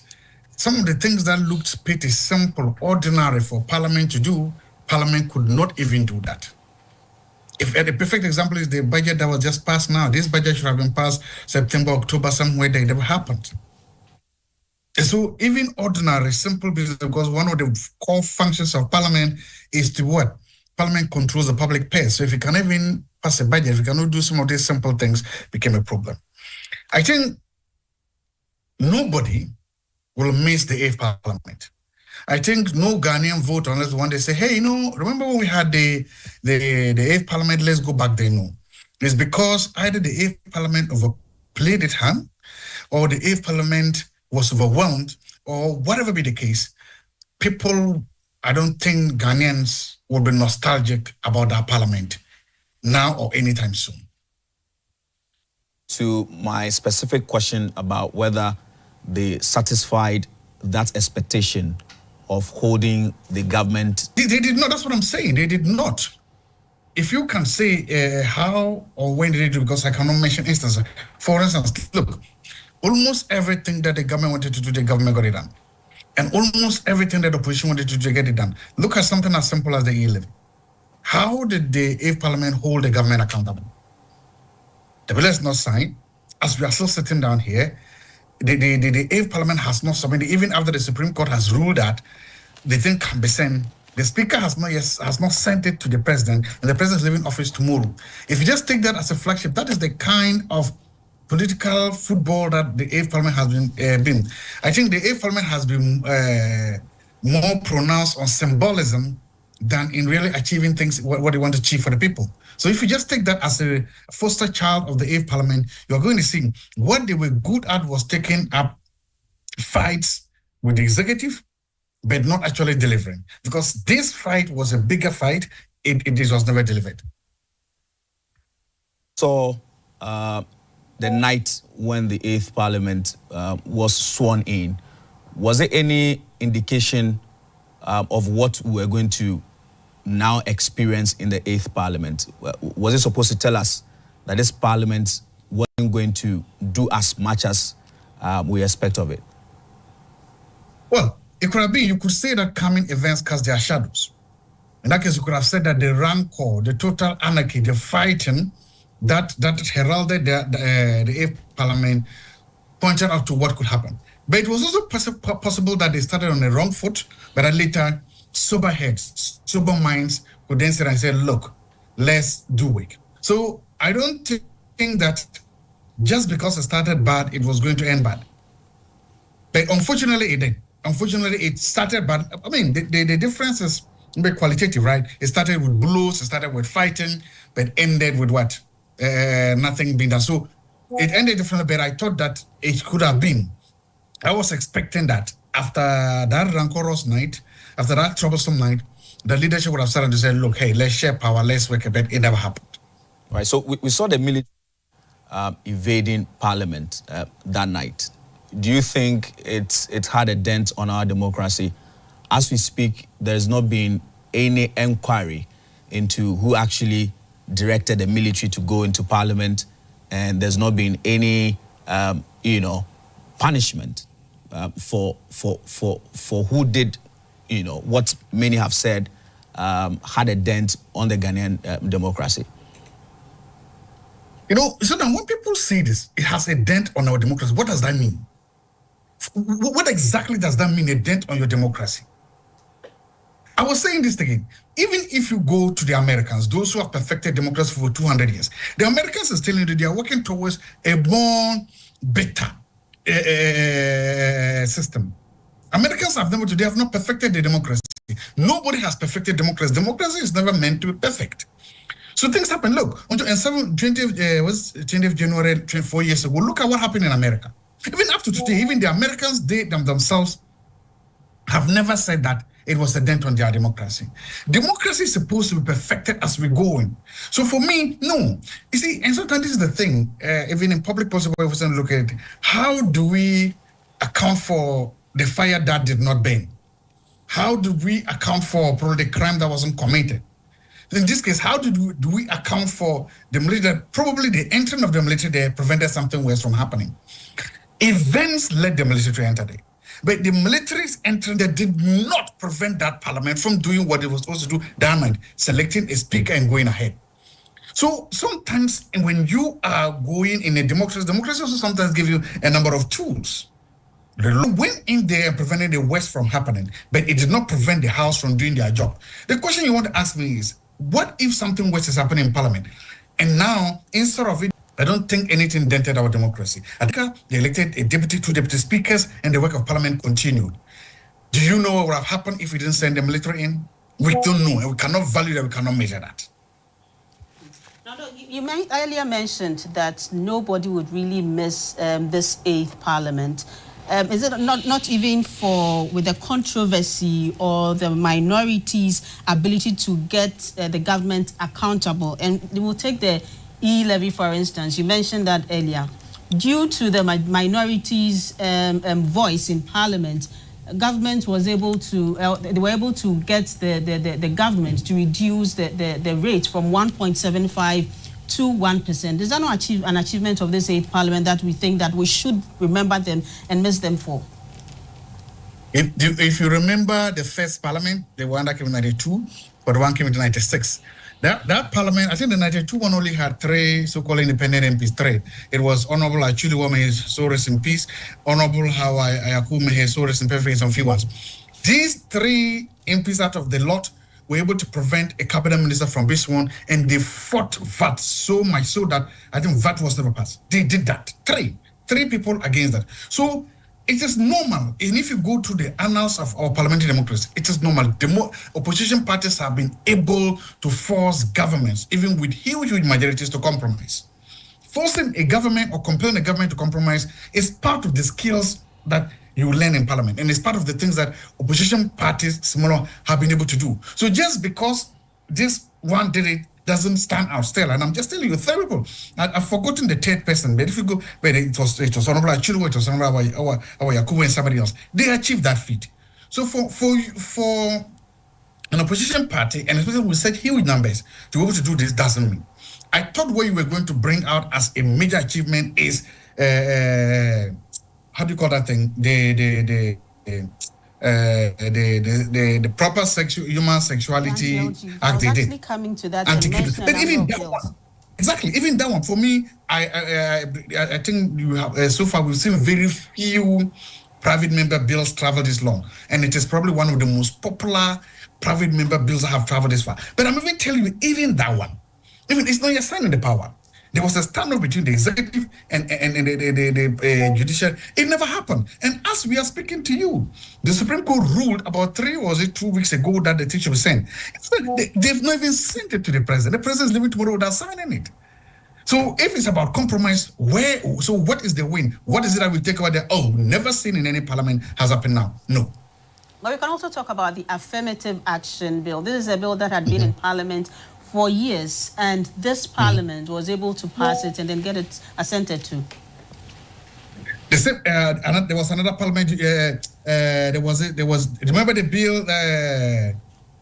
some of the things that looked pretty simple, ordinary for Parliament to do, Parliament could not even do that. If a perfect example is the budget that was just passed now. This budget should have been passed September, October, somewhere that it never happened. And so even ordinary, simple business, because one of the core functions of Parliament is to what? Parliament controls the public purse. So if you can even pass a budget, if you cannot do some of these simple things, became a problem. I think nobody will miss the 8th Parliament. I think no Ghanaian vote unless one day say, hey, remember when we had the 8th Parliament, let's go back there. No. It's because either the 8th Parliament overplayed its hand, or the 8th Parliament was overwhelmed, or whatever be the case, people, I don't think Ghanaians will be nostalgic about that Parliament now or anytime soon. To my specific question about whether they satisfied that expectation of holding the government. They did not, that's what I'm saying, they did not. If you can say how or when did they do, because I cannot mention instances. For instance, look, almost everything that the government wanted to do, the government got it done. And almost everything that the opposition wanted to do, they get it done. Look at something as simple as the E-levy. How did the 8th Parliament hold the government accountable? The bill is not signed. As we are still sitting down here, the 8th Parliament has not submitted, even after the Supreme Court has ruled that the thing can be sent The speaker has not sent it to the president, and the president is leaving office tomorrow. If you just take that as a flagship, that is the kind of political football that the 8th Parliament has been. I think the 8th Parliament has been more pronounced on symbolism than in really achieving things, what they want to achieve for the people. So if you just take that as a foster child of the 8th Parliament, you're going to see what they were good at was taking up fights with the executive, but not actually delivering. Because this fight was a bigger fight, it was never delivered. So the night when the 8th Parliament was sworn in, was there any indication of what we're going to now experience in the 8th Parliament? Was it supposed to tell us that this Parliament wasn't going to do as much as we expect of it? Well, it could have been, you could say that coming events cast their shadows. In that case, you could have said that the rancor, the total anarchy, the fighting that heralded the 8th Parliament pointed out to what could happen. But it was also possible that they started on the wrong foot, but that later sober heads, sober minds could then sit and say, look, let's do it. So I don't think that just because it started bad, it was going to end bad. But unfortunately, it did. Unfortunately, it started bad. I mean, the difference is very qualitative, right? It started with blows, it started with fighting, but ended with what? Nothing being done. So it ended differently, but I thought that it could have been. I was expecting that after that rancorous night, after that troublesome night, the leadership would have started to say, look, hey, let's share power, let's work a bit. It never happened. Right, so we saw the military invading Parliament that night. Do you think it's had a dent on our democracy? As we speak, there's not been any inquiry into who actually directed the military to go into Parliament, and there's not been any, punishment for who did, what many have said had a dent on the Ghanaian democracy. So now when people say this, it has a dent on our democracy, what does that mean? What exactly does that mean, a dent on your democracy? I was saying this again. Even if you go to the Americans, those who have perfected democracy for 200 years, the Americans is telling you they are working towards a more better system. Americans have not perfected the democracy. Nobody has perfected democracy. Democracy is never meant to be perfect. So things happen. Look, on 20th January, 24 years ago, look at what happened in America. Even up to today, even the Americans, they themselves have never said that it was a dent on their democracy. Democracy is supposed to be perfected as we go in. So for me, no. You see, and sometimes this is the thing, even in public policy, we look at it, how do we account for the fire that did not burn? How do we account for probably the crime that wasn't committed? In this case, how do we account for the military? Probably the entry of the military there prevented something worse from happening. Events led the military to enter there. But the military's entry there did not prevent that parliament from doing what it was supposed to do that night, selecting a speaker and going ahead. So sometimes when you are going in a democracy also sometimes gives you a number of tools. The law went in there and prevented the worst from happening, but it did not prevent the House from doing their job. The question you want to ask me is, what if something worse is happening in Parliament? And now, instead of it, I don't think anything dented our democracy. I think they elected a deputy, 2 deputy speakers, and the work of Parliament continued. Do you know what would have happened if we didn't send the military in? We don't know, and we cannot value that, we cannot measure that. Now, you earlier mentioned that nobody would really miss this 8th Parliament. Is it not even with the controversy or the minorities' ability to get the government accountable? And we will take the e-levy, for instance. You mentioned that earlier. Due to the minorities' voice in Parliament, government was able to, they were able to get the government to reduce the rate from 1.75 to 1%. Is that not an achievement of this 8th Parliament that we think that we should remember them and miss them for? If you remember the first Parliament, the one that came in 92, but the one came in 96. That Parliament, I think the 92 one only had 3 so-called independent MPs, 3. It was Honorable Achuli Wame, so rest in peace, Honorable Hawa Ayaku Mehe, so rest in peace, and few ones. These 3 MPs out of the lot were able to prevent a cabinet minister from being sworn, and they fought VAT so much so that I think VAT was never passed. They did that. Three people against that. So it is normal. And if you go to the annals of our parliamentary democracy, it is normal. The more opposition parties have been able to force governments, even with huge majorities, to compromise. Forcing a government or compelling a government to compromise is part of the skills that you learn in parliament, and it's part of the things that opposition parties similar have been able to do. So just because this one did it doesn't stand out still. And I'm just telling you, three people. I've forgotten the third person, but if you go, but it was Honorable Achilwa, it was Honorable our Yakubu and somebody else. They achieved that feat. So for an opposition party, and especially with such huge numbers, to be able to do this doesn't mean. I thought what you were going to bring out as a major achievement is how do you call that thing? The proper human sexuality act they did. Coming to that, but even that one, exactly, even that one for me, I think you have so far we've seen very few private member bills travel this long, and it is probably one of the most popular private member bills that have traveled this far. But I'm even telling you, even that one, even it's not your sign in the power. There was a standoff between the executive and the judiciary. It never happened. And as we are speaking to you, the Supreme Court ruled about 2 weeks ago that the thing should be sent. They've not even sent it to the president. The president is leaving tomorrow without signing it. So if it's about compromise, what is the win? What is it that we take away there? Oh, never seen in any parliament has happened now. No. But we can also talk about the affirmative action bill. This is a bill that had been in parliament for years, and this parliament was able to pass it and then get it assented to. There was another parliament. There was. Remember the bill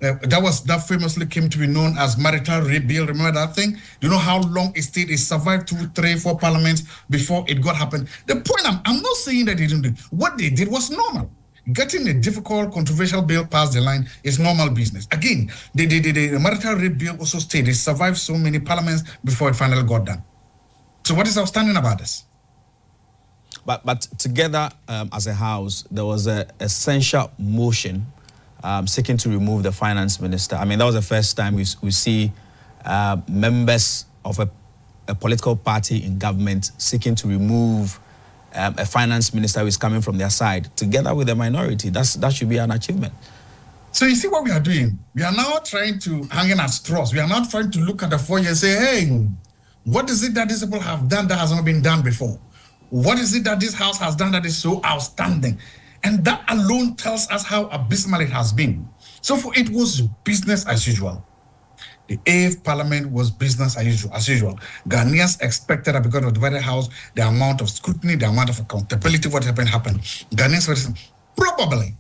that famously came to be known as marital rape bill. Remember that thing? You know how long it stayed? It survived 2, 3, 4 parliaments before it got happened. The point I'm not saying that they didn't do. What they did was normal. Getting a difficult, controversial bill past the line is normal business. Again, the marital rape bill also stayed. It survived so many parliaments before it finally got done. So what is outstanding about this? But together as a house, there was an essential motion seeking to remove the finance minister. I mean, that was the first time we see members of a political party in government seeking to remove a finance minister who is coming from their side, together with the minority. That should be an achievement. So you see what we are doing? We are now trying to hang in at straws. We are now trying to look at the 4 years and say, hey, what is it that these people have done that has not been done before? What is it that this house has done that is so outstanding? And that alone tells us how abysmal it has been. So it was business as usual. The 8th Parliament was business as usual. Ghanaians expected that because of the divided house, the amount of scrutiny, the amount of accountability, what happened. Ghanaians were probably.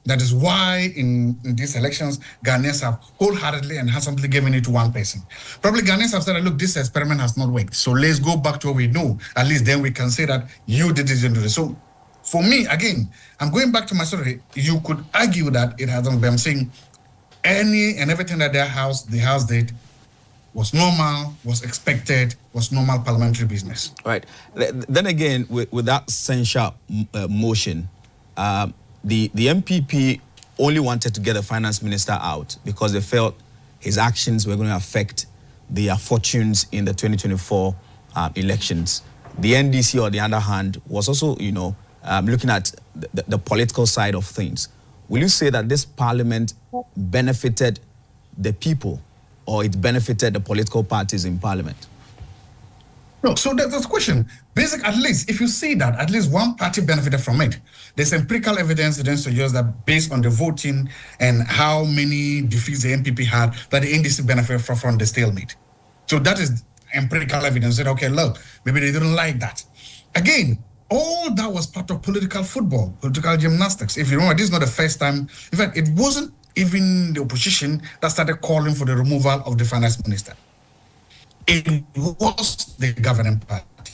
That is why in these elections, Ghanaians have wholeheartedly and handsomely given it to one person. Probably Ghanaians have said, look, this experiment has not worked. So let's go back to what we know. At least then we can say that you did this and do this. So for me, again, I'm going back to my story. You could argue that it hasn't been. I'm saying any and everything that the house did was normal, was expected, was normal parliamentary business. Right. Then again, with that censure motion, the MPP only wanted to get the finance minister out because they felt his actions were going to affect their fortunes in the 2024 elections. The NDC, on the other hand, was also, looking at the political side of things. Will you say that this parliament benefited the people, or it benefited the political parties in parliament? No, so that's the question. At least, if you see that, at least one party benefited from it. There's empirical evidence to suggest that based on the voting and how many defeats the MPP had, that the NDC benefited from the stalemate. So that is empirical evidence that, okay, look, maybe they didn't like that. Again, all that was part of political football, political gymnastics. If you remember, this is not the first time. In fact, it wasn't even the opposition that started calling for the removal of the finance minister. It was the governing party.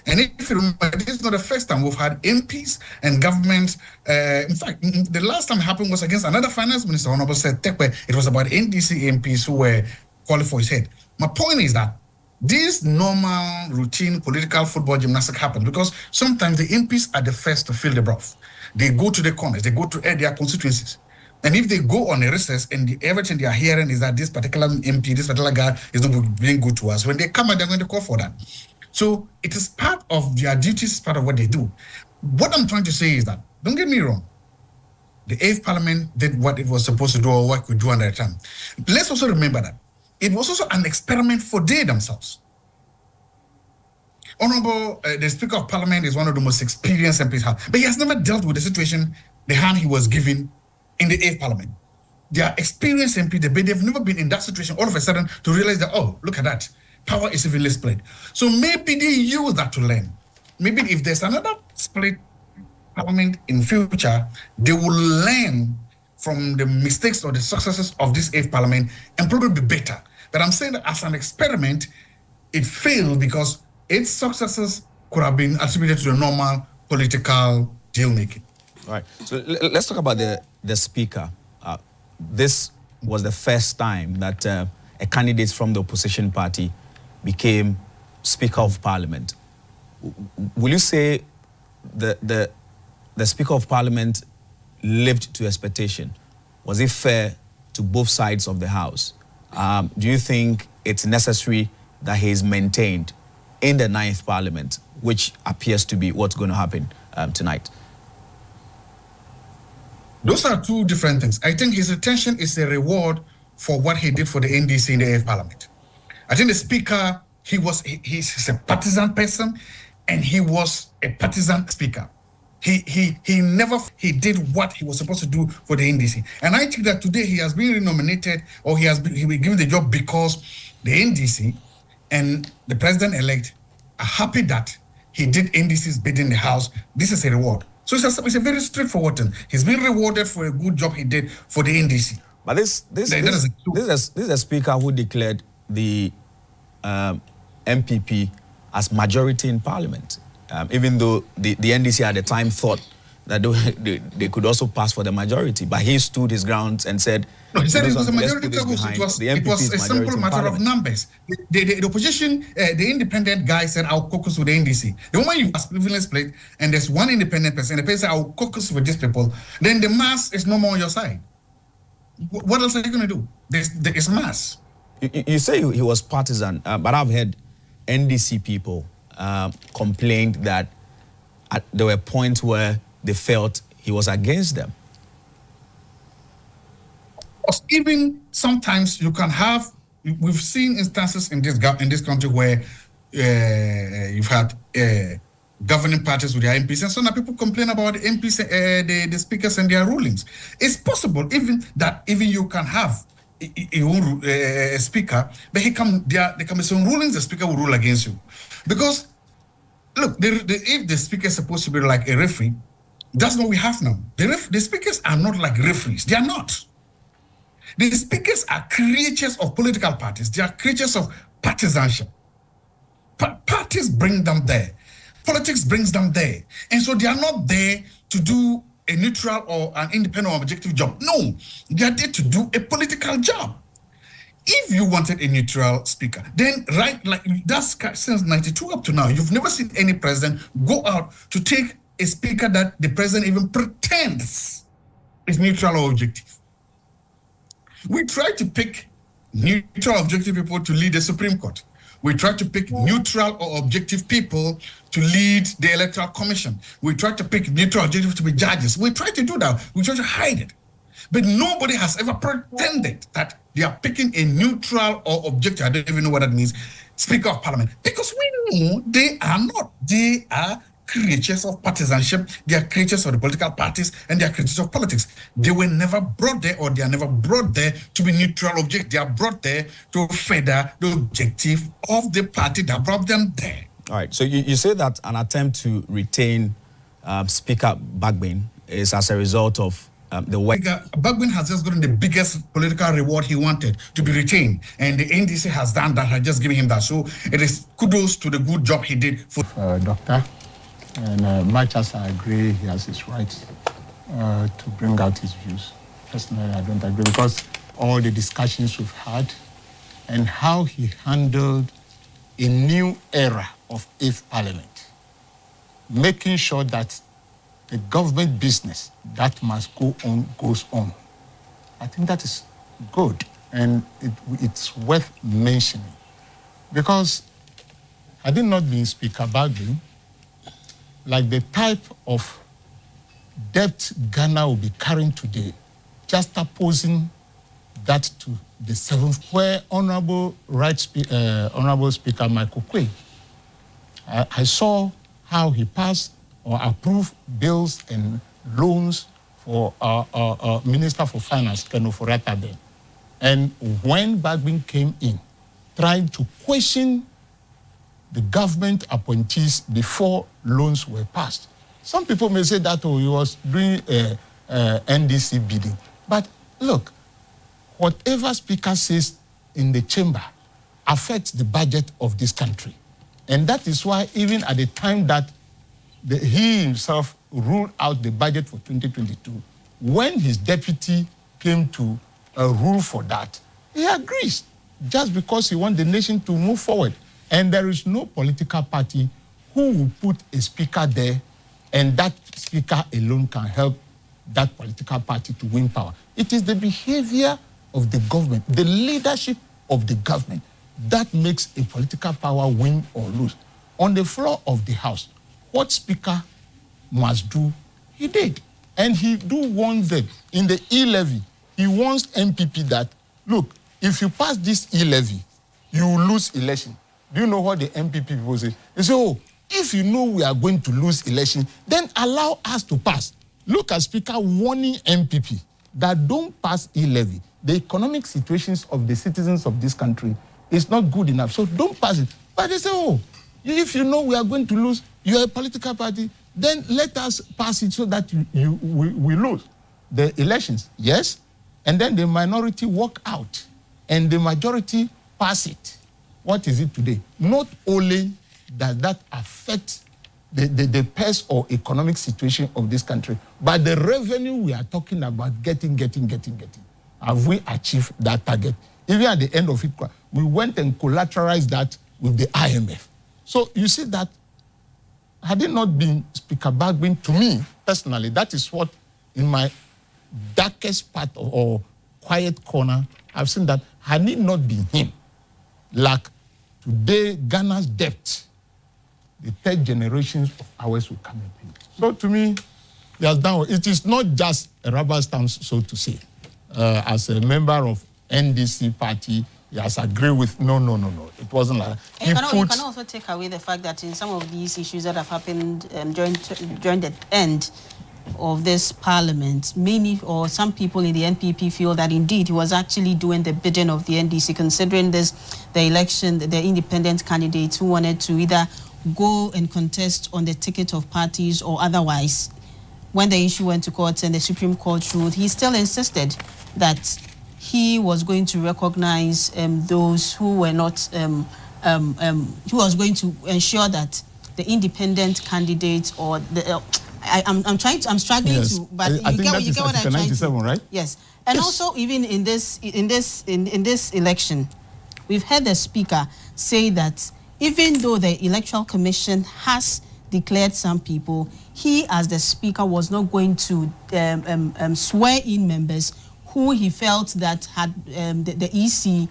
And if you remember, this is not the first time we've had MPs and governments. In fact, the last time it happened was against another finance minister, Honorable said Tekwe. It was about NDC MPs who were calling for his head. My point is that this normal, routine political football gymnastics happen because sometimes the MPs are the first to feel the broth. They go to the corners, they go to their constituencies. And if they go on a recess and everything they are hearing is that this particular MP, this particular guy is not being good to us, when they come and they're going to call for that. So it is part of their duties, part of what they do. What I'm trying to say is that, don't get me wrong, the 8th Parliament did what it was supposed to do or what it could do under the time. Let's also remember that it was also an experiment for they themselves. Honorable, the Speaker of Parliament is one of the most experienced MPs, but he has never dealt with the situation, the hand he was given in the 8th Parliament. They are experienced MPs, but they've never been in that situation all of a sudden to realize that, oh, look at that, power is evenly split. So maybe they use that to learn. Maybe if there's another split Parliament in future, they will learn from the mistakes or the successes of this 8th Parliament and probably be better. But I'm saying that as an experiment, it failed because its successes could have been attributed to the normal political deal making. All right. So let's talk about the Speaker. This was the first time that a candidate from the opposition party became Speaker of Parliament. Will you say the Speaker of Parliament lived to expectation? Was it fair to both sides of the House? Do you think it's necessary that he is maintained in the 9th Parliament, which appears to be what's going to happen tonight? Those are two different things. I think his retention is a reward for what he did for the NDC in the 8th Parliament. I think the Speaker, he's a partisan person, and he was a partisan Speaker. He did what he was supposed to do for the NDC. And I think that today he has been renominated, or he been given the job because the NDC and the president-elect are happy that he did NDC's bid in the House. This is a reward. So it's a very straightforward thing. He's been rewarded for a good job he did for the NDC. But this is a Speaker who declared the MPP as majority in Parliament, even though the NDC at the time thought that they could also pass for the majority. But he stood his ground and said, no, he said it was a majority because it was a simple matter of numbers. The opposition, the independent guy said, I'll caucus with the NDC. The moment you are evenly split and there's one independent person, and the person said, I'll caucus with these people, then the mass is no more on your side. What else are you going to do? There's mass. You say he was partisan, but I've heard NDC people complained that there were points where they felt he was against them. Even sometimes you can have, we've seen instances in this country where you've had governing parties with their MPs, and so now people complain about the MPs, the speakers and their rulings. It's possible even you can have a speaker, but there can be some rulings the speaker will rule against you. Because, look, if the speaker is supposed to be like a referee, that's what we have now. The speakers are not like referees. They are not. The speakers are creatures of political parties. They are creatures of partisanship. Parties bring them there. Politics brings them there. And so they are not there to do a neutral or an independent or objective job. No, they are there to do a political job. If you wanted a neutral speaker, then that's since 92 up to now, you've never seen any president go out to take a speaker that the president even pretends is neutral or objective. We try to pick neutral, objective people to lead the Supreme Court. We try to pick neutral or objective people to lead the Electoral Commission. We try to pick neutral, objective to be judges. We try to do that. We try to hide it. But nobody has ever pretended that they are picking a neutral or objective, I don't even know what that means, Speaker of Parliament. Because we know they are not. They are creatures of partisanship, they are creatures of the political parties, and they are creatures of politics. They were never brought there, or they are never brought there to be neutral object. They are brought there to further the objective of the party that brought them there. All right, so you say that an attempt to retain Speaker Bagbin is as a result of the way... Bagbin has just gotten the biggest political reward he wanted, to be retained, and the NDC has done that, has just given him that. So it is kudos to the good job he did for... Doctor. And much as I agree, he has his right to bring out his views. Personally, I don't agree, because all the discussions we've had and how he handled a new era of 8th Parliament, making sure that the government business that must go on goes on. I think that is good, and it's worth mentioning. Because had it not been Speaker Bagbin, like the type of debt Ghana will be carrying today, just opposing that to the 7th, where Honorable Speaker Michael Quay, I saw how he passed or approved bills and loans for Minister for Finance, Keno Foreta then. And when Bagbin came in, trying to question the government appointees before loans were passed. Some people may say that, he was doing NDC bidding. But look, whatever Speaker says in the chamber affects the budget of this country. And that is why even at the time that he himself ruled out the budget for 2022, when his deputy came to rule for that, he agrees, just because he wants the nation to move forward. And there is no political party who will put a speaker there, and that speaker alone can help that political party to win power. It is the behavior of the government, the leadership of the government, that makes a political power win or lose. On the floor of the House, what speaker must do, he did. And he do warn them in the e-levy. He warns MPP that, look, if you pass this e-levy, you will lose election. Do you know what the MPP people say? They say, oh, if you know we are going to lose election, then allow us to pass. Look at Speaker warning MPP that don't pass e-levy. The economic situations of the citizens of this country is not good enough, so don't pass it. But they say, oh, if you know we are going to lose, you're a political party, then let us pass it so that we lose the elections. Yes? And then the minority walk out and the majority pass it. What is it today? Not only does that affect the purse or economic situation of this country, but the revenue we are talking about getting. Have we achieved that target? Even at the end of it, we went and collateralized that with the IMF. So you see that had it not been Speaker Bagbin, to me, personally, that is what in my darkest part or quiet corner, I've seen that had it not been him, like today, Ghana's debt, the third generations of ours will come and pay. So to me, he has done. It is not just a rubber stamp, so to say. As a member of NDC party, he has agreed with, no. It wasn't like that. You can also take away the fact that in some of these issues that have happened during the end of this parliament, many or some people in the NPP feel that indeed he was actually doing the bidding of the NDC, considering the election, the independent candidates who wanted to either go and contest on the ticket of parties or otherwise. When the issue went to court and the Supreme Court ruled, he still insisted that he was going to recognize those who were not, he was going to ensure that the independent candidates or the, I'm struggling yes. to, but I you get what I'm trying to. Right? Yes, and yes. Also even in this election, we've heard the speaker say that even though the Electoral Commission has declared some people, he as the speaker was not going to swear in members who he felt that had the EC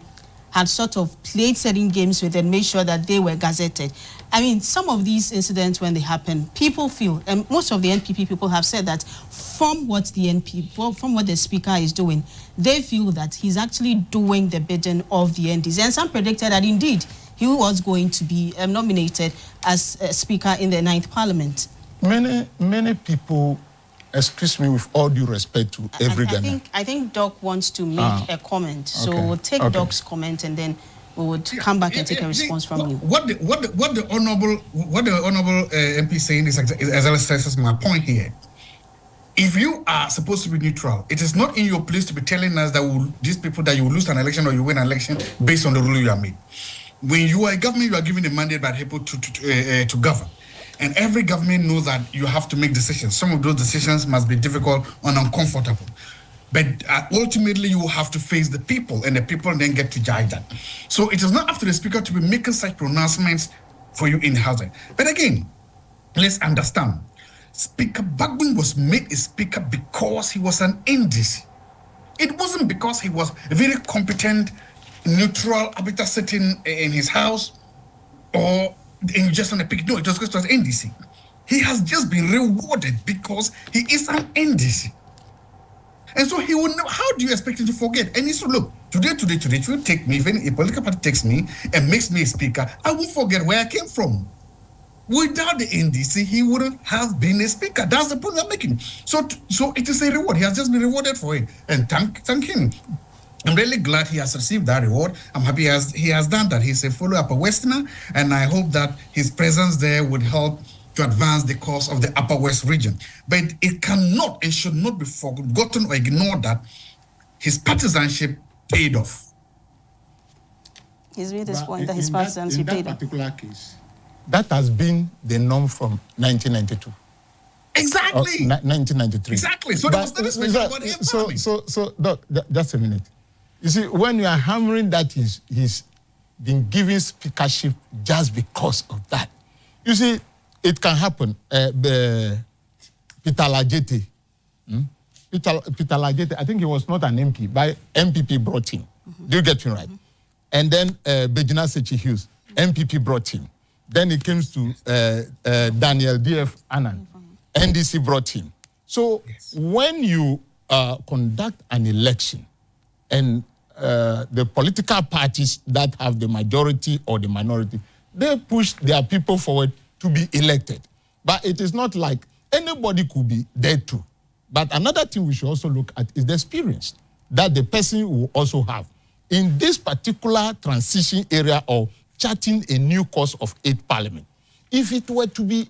had sort of played certain games with and made sure that they were gazetted. I mean, some of these incidents, when they happen, people feel, and most of the NPP people have said that from what the speaker is doing, they feel that he's actually doing the bidding of the NDC. And some predicted that indeed he was going to be nominated as a speaker in the 9th Parliament. Many people, excuse me with all due respect to every Ghanaian. I think Doc wants to make a comment. So we'll take Doc's comment and then we would come back and take a response from you. What the honorable MP saying is exactly my point here. If you are supposed to be neutral, it is not in your place to be telling us that these people that you will lose an election or you win an election based on the rule you have made. When you are a government, you are given a mandate by people to govern. And every government knows that you have to make decisions. Some of those decisions must be difficult and uncomfortable. But ultimately, you will have to face the people, and the people then get to judge that. So it is not up to the speaker to be making such pronouncements for you in the House. But again, let's understand. Speaker Bagbin was made a speaker because he was an NDC. It wasn't because he was a very competent, neutral arbiter sitting in his house or just on a pick. No, it was because it was NDC. He has just been rewarded because he is an NDC. And so he will know, how do you expect him to forget? And he said, look, today, if you take me, if any political party takes me and makes me a speaker, I won't forget where I came from. Without the NDC, he wouldn't have been a speaker. That's the point I'm making. So it is a reward. He has just been rewarded for it. And thank him. I'm really glad he has received that reward. I'm happy he has done that. He's a fellow Upper Westerner, and I hope that his presence there would help to advance the cause of the Upper West region. But it cannot and should not be forgotten or ignored that his partisanship paid off. He's made this point that his partisanship paid off. In that particular case, that has been the norm from 1992. Exactly. 1993. Exactly. So there was no special about him. So Doc, just a minute. You see, when you are hammering that he's been given speakership just because of that, you see, it can happen. Peter Lajete, Peter Lajete, I think he was not an MP, but MPP brought him. Do you get me right? And then Bejina Sechi Hughes, MPP brought him. Then it comes to Daniel D.F. Annan, NDC brought him. So when you conduct an election and the political parties that have the majority or the minority, they push their people forward to be elected. But it is not like anybody could be there too. But another thing we should also look at is the experience that the person will also have in this particular transition area of charting a new course of 8th Parliament. If it were to be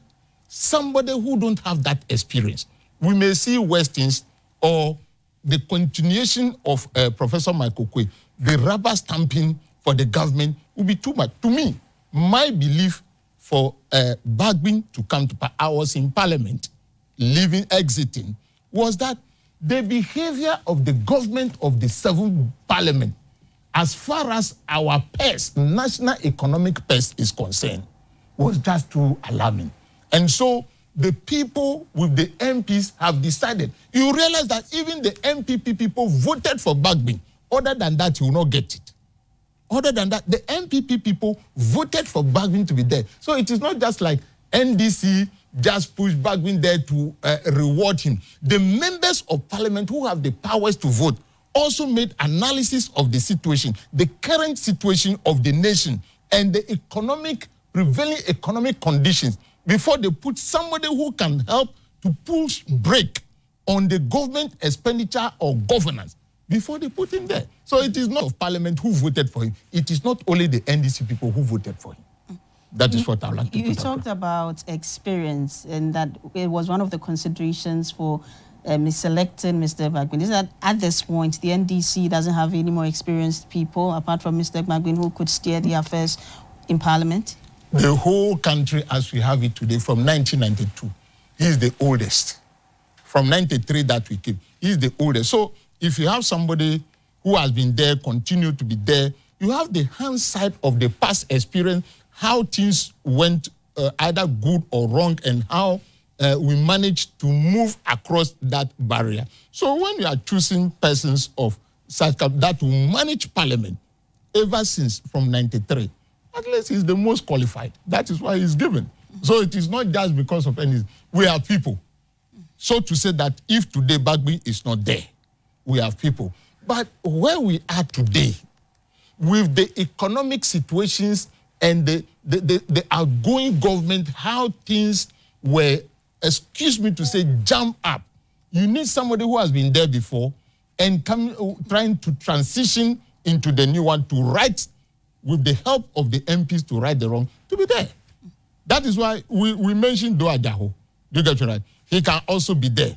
somebody who don't have that experience, we may see Westings or the continuation of Professor Michael Kwe, the rubber stamping for the government will be too much. To me, my belief for Bagbin to come to power, I was in Parliament, exiting, was that the behavior of the government of the 7th Parliament, as far as our PES, national economic PES, is concerned, was just too alarming. And so the people with the MPs have decided. You realize that even the MPP people voted for Bagbin. Other than that, you will not get it. Other than that, the MPP people voted for Bagbin to be there. So it is not just like NDC just pushed Bagbin there to reward him. The members of parliament who have the powers to vote also made analysis of the situation, the current situation of the nation, and the prevailing economic conditions before they put somebody who can help to push brake on the government expenditure or governance before they put him there. So it is not of parliament who voted for him. It is not only the NDC people who voted for him. That is what I would like to put. You talked about experience, and that it was one of the considerations for selecting Mr. Bagbin. Is that at this point, the NDC doesn't have any more experienced people, apart from Mr. Bagbin, who could steer the affairs in parliament? The whole country as we have it today, from 1992, he is the oldest. From 93 that we keep, he is the oldest. So if you have somebody who has been there, continue to be there, you have the hindsight of the past experience, how things went either good or wrong, and how we managed to move across that barrier. So when you are choosing persons of such that will manage parliament ever since from 93, at least he's the most qualified. That is why he's given. So it is not just because of anything. We are people. So to say that if today Bagbin is not there, we have people. But where we are today, with the economic situations and the outgoing government, how things were, excuse me to say, jump up. You need somebody who has been there before and trying to transition into the new one to right, with the help of the MPs to right the wrong, to be there. That is why we mentioned Doa Jaho. Do you get me right? He can also be there.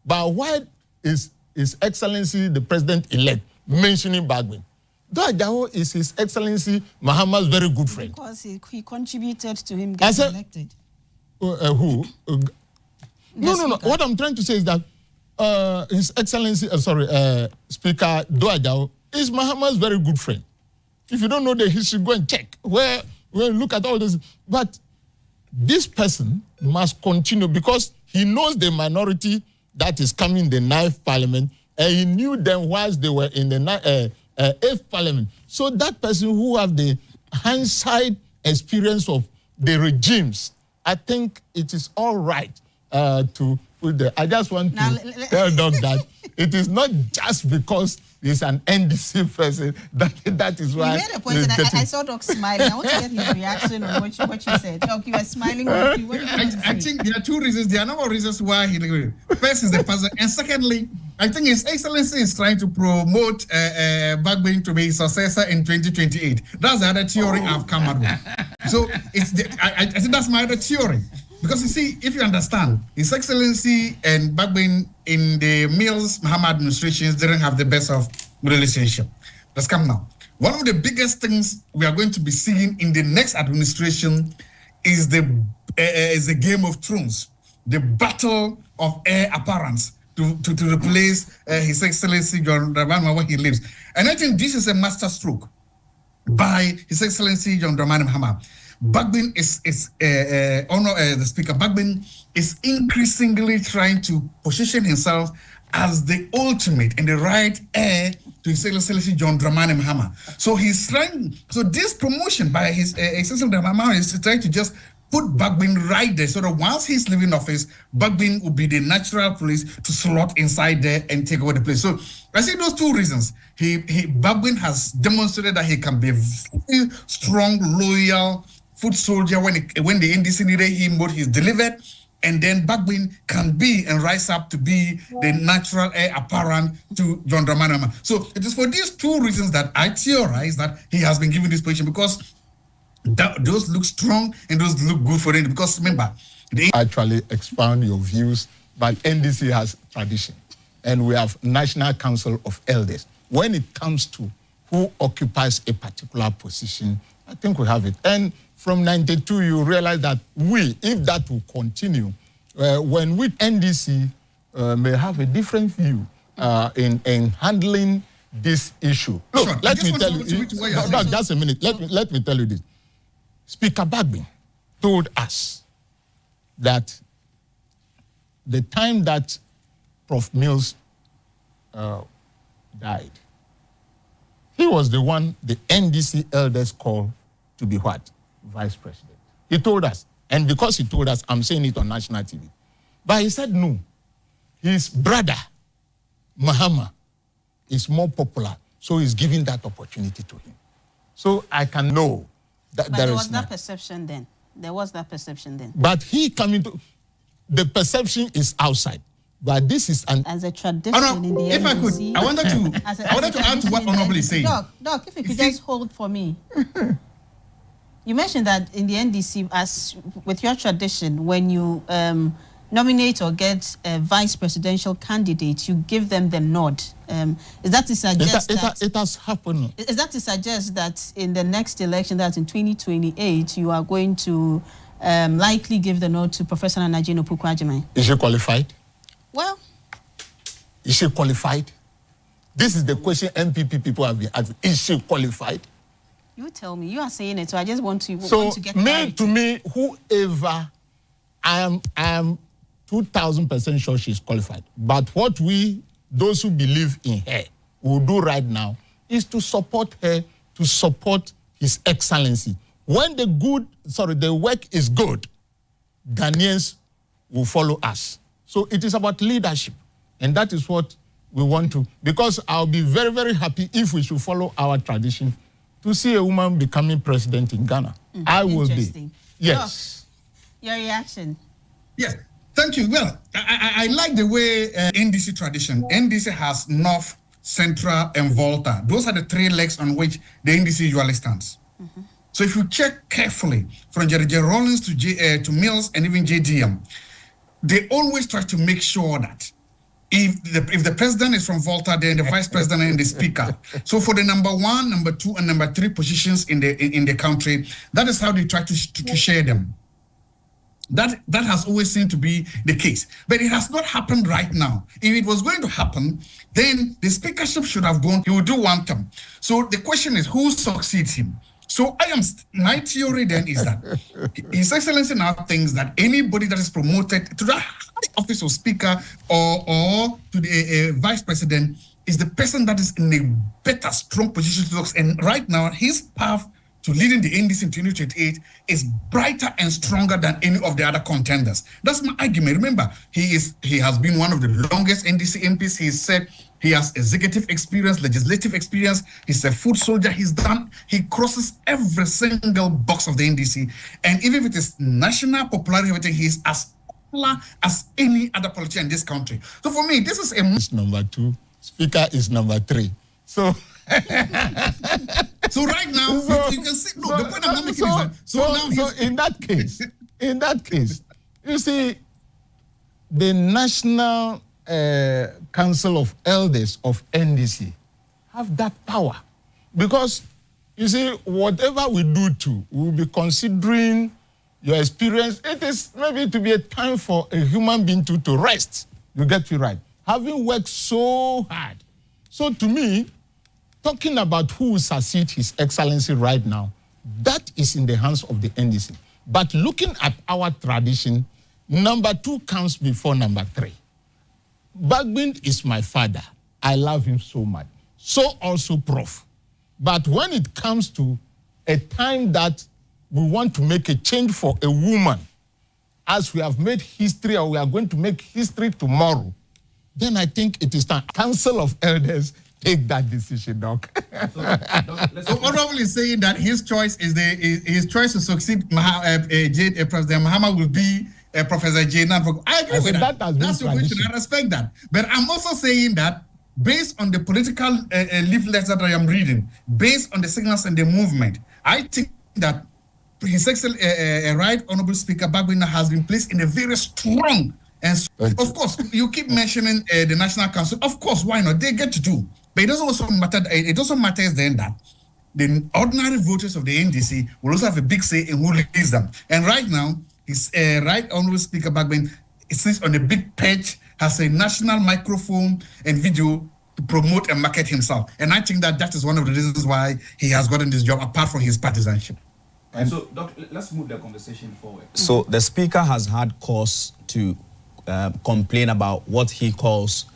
But why is His Excellency the President-elect mentioning Bagbin? Doa Jaho is His Excellency Mahama's very good friend. Because he contributed to him getting elected. Who? No. What I'm trying to say is that His Excellency, Speaker Doa Jaho is Mahama's very good friend. If you don't know the history, go and check. Where look at all this. But this person must continue because he knows the minority that is coming in the 9th Parliament and he knew them whilst they were in the 8th Parliament. So that person who have the hindsight experience of the regimes, I think it is all right to put there. I just want to tell Doc that it is not just because he's an NDC person that is why. You made a point, and I saw Doc smiling. I want to get his reaction on what you said. Doc, you were smiling. I think there are two reasons. There are a number of reasons why he agreed. First is the puzzle, and secondly, I think His Excellency is trying to promote Bagbin to be his successor in 2028. That's the other theory I've come up with. So I think that's my other theory. Because you see, if you understand, His Excellency and Bagbin in the Mills Mahama administrations didn't have the best of relationship. Let's come now. One of the biggest things we are going to be seeing in the next administration is the Game of Thrones, the battle of heir apparents to replace His Excellency John Dramani where he lives. And I think this is a master stroke by His Excellency John Dramani Mahama. Bagbin the Speaker, Bagbin is increasingly trying to position himself as the ultimate and the right heir to His Excellency John Dramani Mahama. So he's trying, so this promotion by His Excellency Mahama is trying to just put Bagbin right there, so that once he's leaving office, Bagbin will be the natural place to slot inside there and take over the place. So I see those two reasons. Bagbin has demonstrated that he can be a very strong, loyal foot soldier when the NDC needed him, but he's delivered. And then Bagbin can be and rise up to be the natural heir apparent to John Dramani Mahama. So it is for these two reasons that I theorize that he has been given this position, because those look strong and those look good for him. Because remember, they actually expound your views, but NDC has tradition, and we have National Council of Elders. When it comes to who occupies a particular position, I think we have it. And from 92, you realize that if that will continue, when we NDC may have a different view in handling this issue. Look, sure. Let me tell you. No, just a minute. Let me tell you this. Speaker Bagbin told us that the time that Prof. Mills died, he was the one the NDC elders called to be what? Vice President. He told us. And because he told us, I'm saying it on national TV. But he said no. His brother, Mahama, is more popular. So he's giving that opportunity to him. So I can know that there was that perception then. There was that perception then. But he coming to... The perception is outside. But this is as a tradition in the if NDC, I wanted to add to what Honorable is saying. Doc, if you could just hold for me. You mentioned that in the NDC, as with your tradition, when you nominate or get a vice presidential candidate, you give them the nod. Is that to suggest that it has happened? Is that to suggest that in the next election, that's in 2028, you are going to likely give the nod to Professor Nanaji Nopukwu-Agyeman? Is she qualified? Well, is she qualified? This is the question MPP people have been asking. Is she qualified? You tell me. You are saying it, so I just want to get to me, whoever, I am 2,000% sure she's qualified. But what those who believe in her, will do right now is to support her, to support His Excellency. When the work is good, Ghanaians will follow us. So it is about leadership. And that is what we want to, because I'll be very, very happy if we should follow our tradition to see a woman becoming president in Ghana. I will be. Yes. Your reaction? Yes. Thank you. Well, I like the way NDC tradition. NDC has North, Central, and Volta. Those are the three legs on which the NDC usually stands. So if you check carefully, from Jerry Rawlings to Mills and even JDM, they always try to make sure that if the president is from Volta, then the vice president and the speaker. So for the number 1, number 2, and number 3 positions in the country, that is how they try to share them. That has always seemed to be the case. But it has not happened right now. If it was going to happen, then the speakership should have gone, he would do one term. So the question is, who succeeds him? So my theory then is that His Excellency now thinks that anybody that is promoted to the high office of Speaker or to the Vice President is the person that is in a better, strong position to talk. And right now, his path to leading the NDC in 2028 is brighter and stronger than any of the other contenders. That's my argument. Remember, he has been one of the longest NDC MPs. He said he has executive experience, legislative experience. He's a foot soldier. He crosses every single box of the NDC. And even if it is national popularity, everything, he's as popular as any other politician in this country. So for me, this is It's number 2. Speaker is number 3. So so right now, you can see, the point I'm not making is that, so in that case, you see, the National Council of Elders of NDC have that power. Because, you see, whatever we do we'll be considering your experience. It is maybe to be a time for a human being to rest. You get me right? Having worked so hard. So to me, talking about who will succeed His Excellency right now, that is in the hands of the NDC. But looking at our tradition, number 2 comes before number 3. Bagbin is my father. I love him so much. So also Prof. But when it comes to a time that we want to make a change for a woman, as we have made history or we are going to make history tomorrow, then I think it is time. Council of Elders, take that decision, Doc. So Honorable is saying that his choice is his choice to succeed President Mahama will be Professor Jane. I agree with that. That's your question. I respect that. But I'm also saying that based on the political leaflets that I am reading, based on the signals and the movement, I think that His Excellency, Right Honorable Speaker Bagbin has been placed in a very strong. And of course, you keep mentioning the National Council. Of course, why not? They get to do. But it doesn't also matter. It also matters then that the ordinary voters of the NDC will also have a big say in who leads them. And right now, his Right Honorable Speaker Bagbin sits on a big perch, has a national microphone and video to promote and market himself. And I think that is one of the reasons why he has gotten this job, apart from his partisanship. And so, Doc, let's move the conversation forward. So the Speaker has had cause to complain about what he calls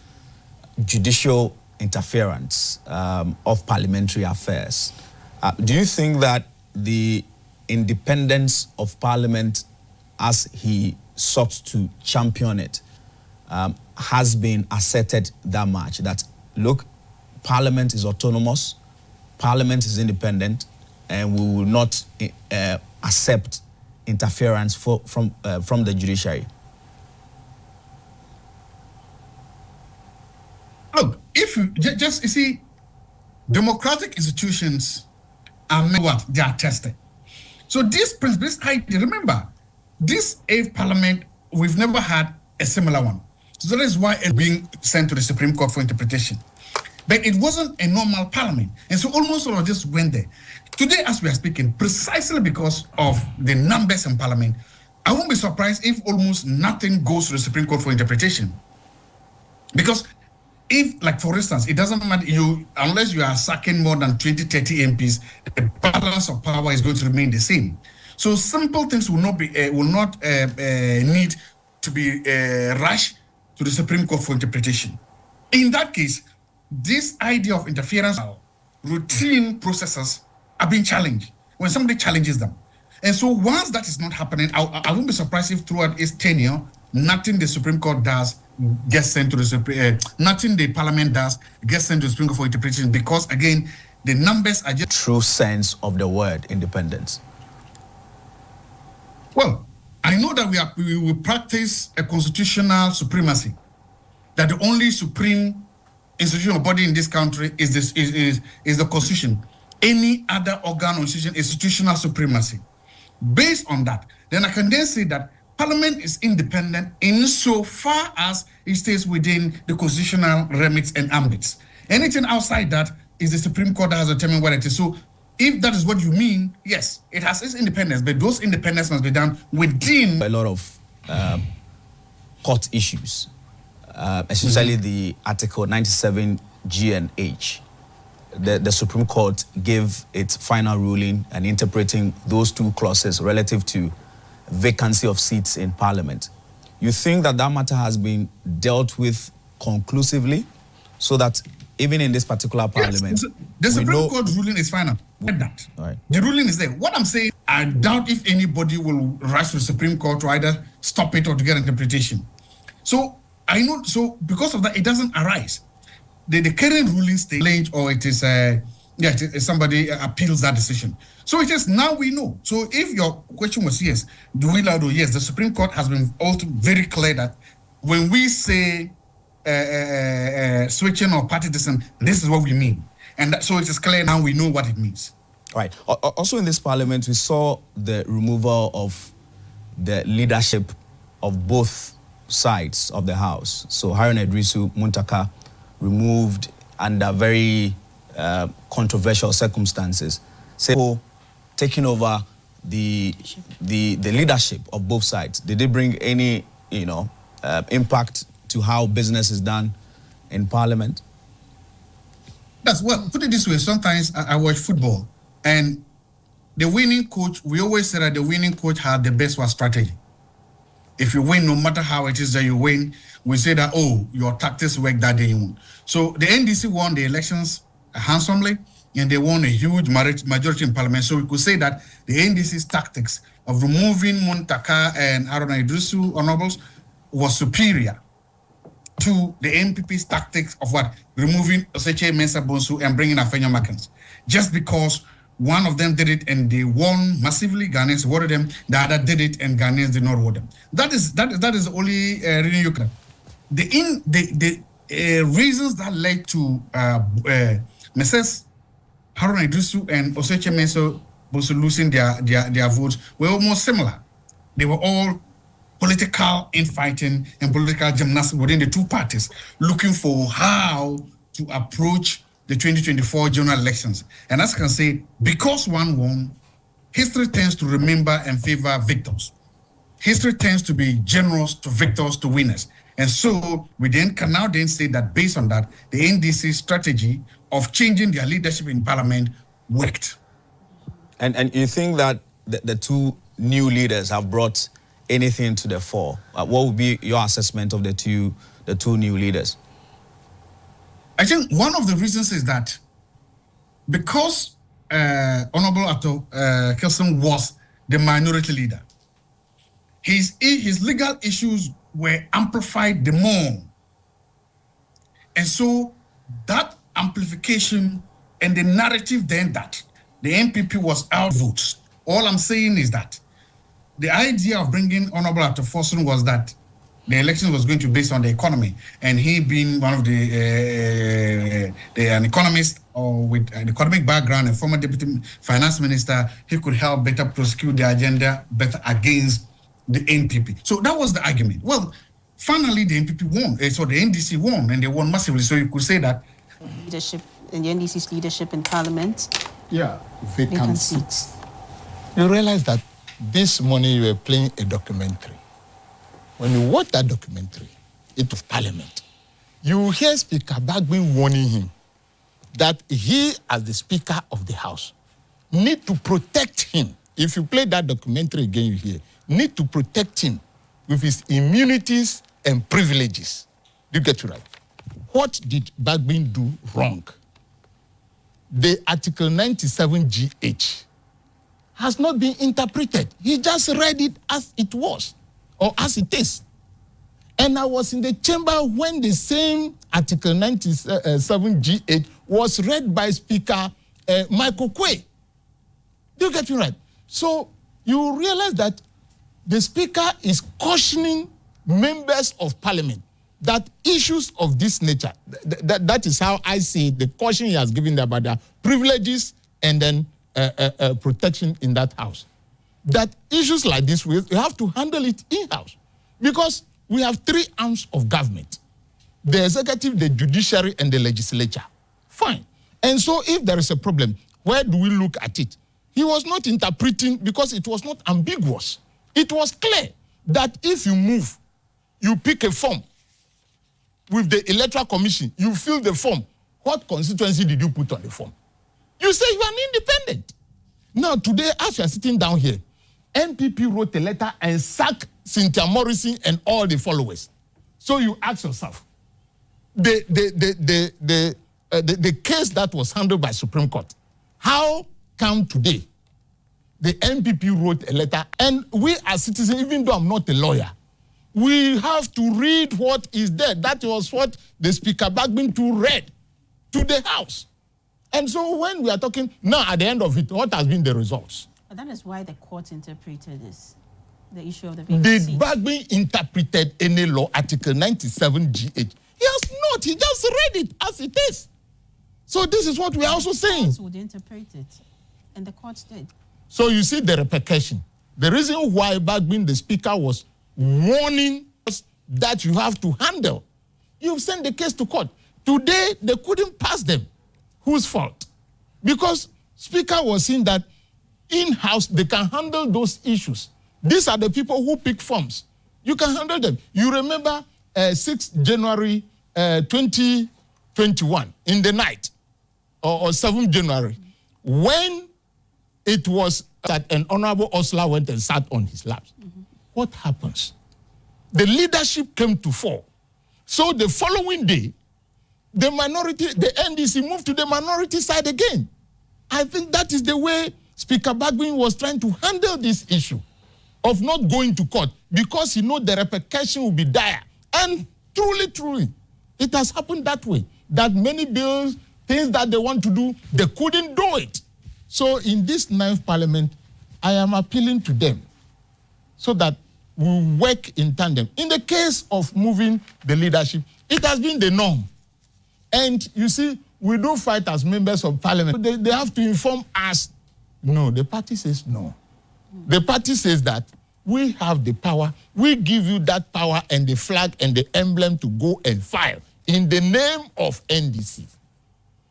judicial interference of parliamentary affairs. Do you think that the independence of Parliament, as he sought to champion it, has been asserted that much? That, look, Parliament is autonomous, Parliament is independent, and we will not accept interference from the judiciary? Look, if you you see, democratic institutions are what they are tested. So this idea, remember, this 8th Parliament, we've never had a similar one. So that is why it's being sent to the Supreme Court for interpretation. But it wasn't a normal Parliament, and so almost all of this went there. Today, as we are speaking, precisely because of the numbers in Parliament, I won't be surprised if almost nothing goes to the Supreme Court for interpretation, because if, like, for instance, it doesn't matter, unless you are sacking more than 20, 30 MPs, the balance of power is going to remain the same. So simple things will not need to be rushed to the Supreme Court for interpretation. In that case, this idea of interference, routine processes are being challenged when somebody challenges them. And so once that is not happening, I won't be surprised if throughout its tenure, nothing the Supreme Court does gets sent to the Supreme, nothing the Parliament does gets sent to the Supreme Court for interpretation, because again, the numbers are just true sense of the word independence. Well, I know that we will practice a constitutional supremacy, that the only supreme institutional body in this country is the Constitution. Any other organ or institution is institutional supremacy. Based on that, then I can then say that Parliament is independent insofar as it stays within the constitutional remits and ambits. Anything outside that is the Supreme Court that has determined what it is. So if that is what you mean, yes, it has its independence, but those independence must be done within a lot of court issues, especially the Article 97 G and H. the Supreme Court gave its final ruling and interpreting those two clauses relative to vacancy of seats in Parliament. You think that that matter has been dealt with conclusively so that even in this particular Parliament... Yes, the Supreme Court ruling is final. That. Right. The ruling is there. What I'm saying, I doubt if anybody will rush to the Supreme Court to either stop it or to get interpretation. So I know, so because of that, it doesn't arise. The current ruling stage, or it is somebody appeals that decision. So it is now we know. So if your question was yes, do we allow? Yes, the Supreme Court has been also very clear that when we say switching or partisan, this is what we mean. And so it is clear now we know what it means. Right. Also in this Parliament, we saw the removal of the leadership of both sides of the House. So Harun Idrisu Muntaka removed under very controversial circumstances. So taking over the leadership of both sides, did it bring any impact to how business is done in Parliament? That's well, put it this way, sometimes I watch football and the winning coach, we always say that the winning coach had the best one strategy. If you win, no matter how it is that you win, we say that, oh, your tactics work that day you won. So the NDC won the elections handsomely and they won a huge majority in Parliament. So we could say that the NDC's tactics of removing Muntaka and Harun Idrisu honorables was superior to the NPP's tactics of what? Removing Oseche Mensah Bonsu and bringing Afenyo Makens. Just because one of them did it and they won massively, Ghanaians voted them, the other did it and Ghanaians did not vote them. That is the only reason you can. The reasons that led to Mrs. Harun Idrisu and Oseche Mensah Bonsu losing their votes were almost similar. They were all political infighting and political gymnastics within the two parties, looking for how to approach the 2024 general elections. And as I can say, because one won, history tends to remember and favor victors. History tends to be generous to victors, to winners. And so we then can now then say that based on that, the NDC strategy of changing their leadership in Parliament worked. And you think that the two new leaders have brought anything to the fore? What would be your assessment of the two new leaders? I think one of the reasons is that because Honorable Ato Kelson was the minority leader, his legal issues were amplified the more. And so that amplification and the narrative then that the NPP was outvoted. All I'm saying is that the idea of bringing Honorable Ato Fosun was that the election was going to be based on the economy, and he being one of an economist or with an economic background and former deputy finance minister, he could help better prosecute the agenda better against the NPP. So that was the argument. Well, finally the NPP won, so the NDC won, and they won massively. So you could say that leadership in the NDC's leadership in Parliament. Yeah, vacant seats. You realize that this morning you were playing a documentary. When you watch that documentary, it was Parliament. You hear Speaker Bagbin warning him that he, as the Speaker of the House, need to protect him. If you play that documentary again, you hear, need to protect him with his immunities and privileges. You get it right. What did Bagbin do wrong? The Article 97GH has not been interpreted. He just read it as it was, or as it is. And I was in the chamber when the same Article 97GH was read by Speaker Michael Quay. Do you get me right? So you realize that the Speaker is cautioning members of Parliament that issues of this nature, that is how I see the caution he has given about the privileges and then protection in that house. That issues like this, we have to handle it in-house because we have three arms of government: the executive, the judiciary, and the legislature. Fine. And so if there is a problem, where do we look at it? He was not interpreting because it was not ambiguous. It was clear that if you move, you pick a form with the Electoral Commission, you fill the form, what constituency did you put on the form? You say you are an independent. Now, today, as you are sitting down here, NPP wrote a letter and sacked Cynthia Morrison and all the followers. So you ask yourself, the case that was handled by Supreme Court, how come today the NPP wrote a letter, and we as citizens, even though I'm not a lawyer, we have to read what is there. That was what the Speaker Bagbin too read to the House. And so when we are talking, now at the end of it, what has been the results? But that is why the court interpreted this, the issue of the Did vacancy. Bagbin interpreted any law, Article 97 G8? He has not. He just read it as it is. So this is what we are also saying. The courts would interpret it, and the court did. So you see the repercussion. The reason why Bagbin, the Speaker, was warning us that you have to handle. You've sent the case to court. Today, they couldn't pass them. Whose fault? Because Speaker was saying that in-house, they can handle those issues. These are the people who pick forms. You can handle them. You remember 6 January 2021, in the night, or 7 January, when it was that an Honorable Osler went and sat on his laps. What happens? The leadership came to fall. So the following day, the minority, the NDC moved to the minority side again. I think that is the way Speaker Bagbin was trying to handle this issue of not going to court, because he knows the repercussion will be dire. And truly, it has happened that way, that many bills, things that they want to do, they couldn't do it. So in this 9th Parliament, I am appealing to them so that we work in tandem. In the case of moving the leadership, it has been the norm. And you see, we do fight as members of Parliament. They have to inform us. No, the party says no. The party says that we have the power. We give you that power and the flag and the emblem to go and file in the name of NDC.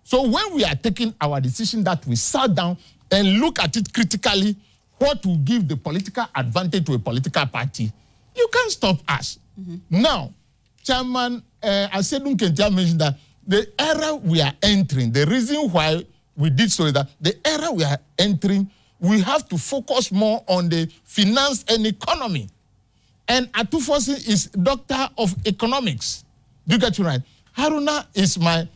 So when we are taking our decision, that we sit down and look at it critically, what will give the political advantage to a political party, you can't stop us. Now, Chairman Asedun Kentia mentioned that the era we are entering, the reason why we did so is that the era we are entering, we have to focus more on the finance and economy. And Atufosi is Doctor of Economics. Do you get it right? Haruna is my,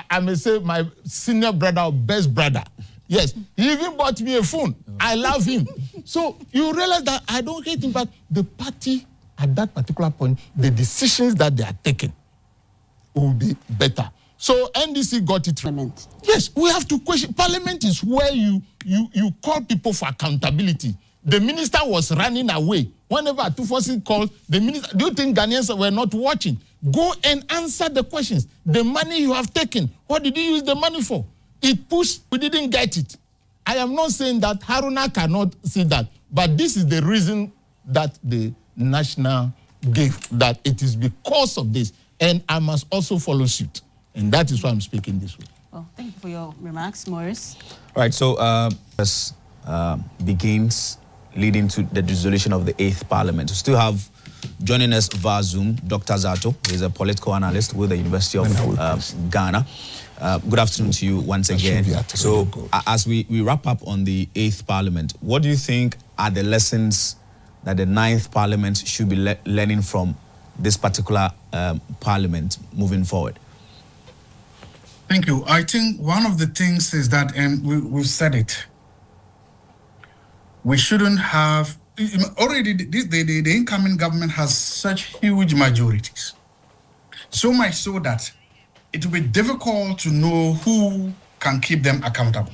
I may say, my senior brother or best brother. Yes, he even bought me a phone. I love him. So you realize that I don't hate him, but the party at that particular point, the decisions that they are taking will be better. So NDC got it. Parliament. Yes, we have to question. Parliament is where you call people for accountability. The minister was running away. Whenever Atufosi called, the minister, do you think Ghanaians were not watching? Go and answer the questions. The money you have taken, what did you use the money for? It pushed, we didn't get it. I am not saying that Haruna cannot see that, but this is the reason that the national gave, that it is because of this, and I must also follow suit. And that is why I'm speaking this way. Well, thank you for your remarks, Morris. All right, so this begins leading to the dissolution of the 8th Parliament. We still have joining us via Zoom, Dr. Zato, who is a political analyst with the University of Ghana. Good afternoon to you once again. So as we wrap up on the 8th Parliament, what do you think are the lessons that the 9th Parliament should be learning from this particular Parliament moving forward? Thank you. I think one of the things is that, and we've said it, we shouldn't have, already the incoming government has such huge majorities. So much so that it will be difficult to know who can keep them accountable.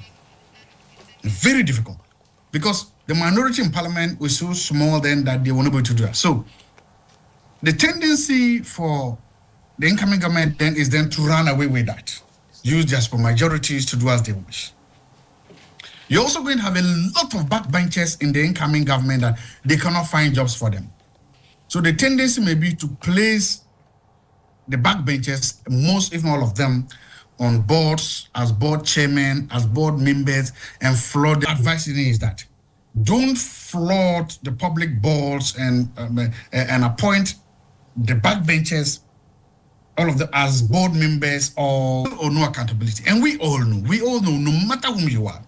Very difficult. Because the minority in parliament was so small then that they were not able to do that. So the tendency for the incoming government then is then to run away with that. Use just for majorities to do as they wish. You're also going to have a lot of backbenchers in the incoming government that they cannot find jobs for them. So the tendency may be to place the backbenchers, most if not all of them, on boards, as board chairmen, as board members, and flood. The advice is that don't flood the public boards and appoint the backbenchers all of them as board members or no accountability. And we all know, no matter whom you are,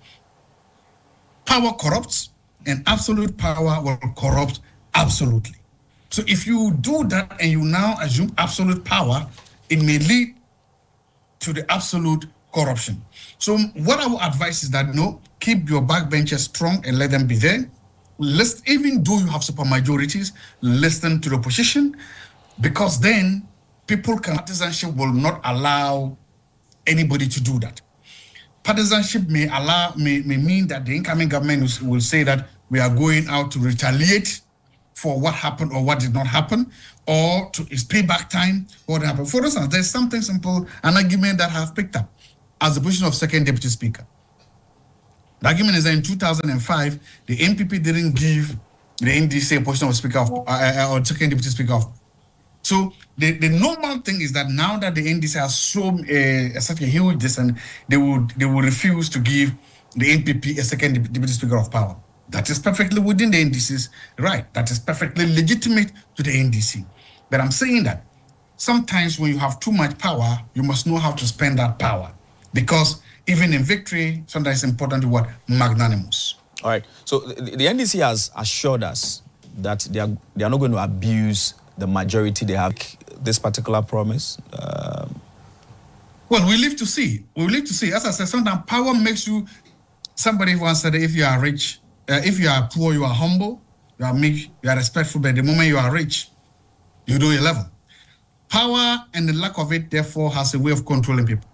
power corrupts, and absolute power will corrupt absolutely. So if you do that and you now assume absolute power, it may lead to the absolute corruption. So what I would advise is that, no, keep your backbenchers strong and let them be there. Even though you have supermajorities, listen to the opposition, because then partisanship will not allow anybody to do that. Partisanship may mean that the incoming government will say that we are going out to retaliate for what happened or what did not happen, or it's payback time, what happened. For instance, there's something simple, an argument that I have picked up as the position of second deputy speaker. The argument is that in 2005, the NPP didn't give the NDC a position of speaker of, or second deputy speaker of. So the normal thing is that now that the NDC has such a huge distance, they will refuse to give the NPP a second deputy speaker of power. That is perfectly within the NDC's right. That is perfectly legitimate to the NDC. But I'm saying that sometimes when you have too much power, you must know how to spend that power. Because even in victory, sometimes it's important to be magnanimous. All right. So the NDC has assured us that they are not going to abuse the majority they have. This particular promise. Well, we live to see. As I said, sometimes power makes you. Somebody once said, if you are rich, if you are poor, you are humble, you are meek, you are respectful. But the moment you are rich, you do a level. Power and the lack of it, therefore, has a way of controlling people.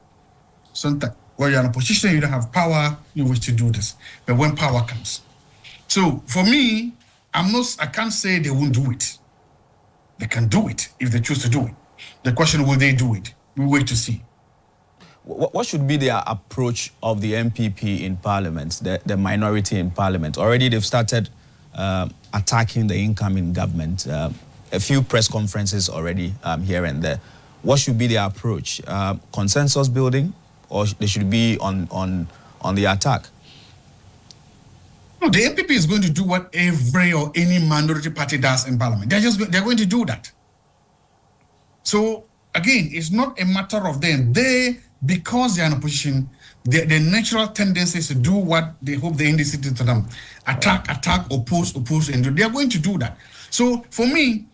Sometimes when you're in a position, you don't have power, you wish to do this. But when power comes. So for me, I can't say they won't do it. They can do it if they choose to do it. The question, will they do it? We wait to see. What should be their approach of the MPP in Parliament, the minority in Parliament? Already they've started attacking the incoming government. A few press conferences already here and there. What should be their approach? Consensus building, or they should be on the attack? No, the MPP is going to do what every or any minority party does in Parliament. They're going to do that. So again, it's not a matter of them. Because they're in opposition, their natural tendency is to do what they hope the NDC did to them. Attack, oppose, and they are going to do that. So for me,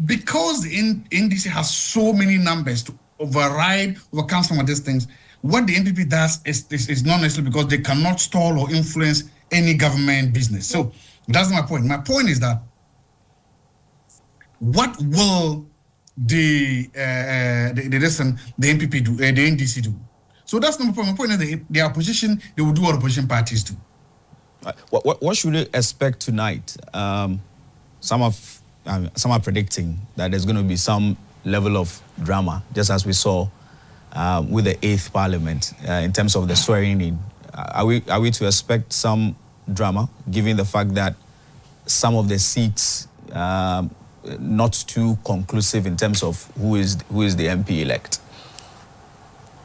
because the NDC has so many numbers to overcome some of these things, what the NPP does is not necessarily because they cannot stall or influence any government business. So that's my point. My point is that what will the NPP do, the NDC do? So that's not my point. My point is that the opposition, they will do what opposition parties do. What should we expect tonight? Some are predicting that there's going to be some level of drama, just as we saw with the 8th Parliament in terms of the swearing in. Are we to expect some drama, given the fact that some of the seats not too conclusive in terms of who is the MP elect?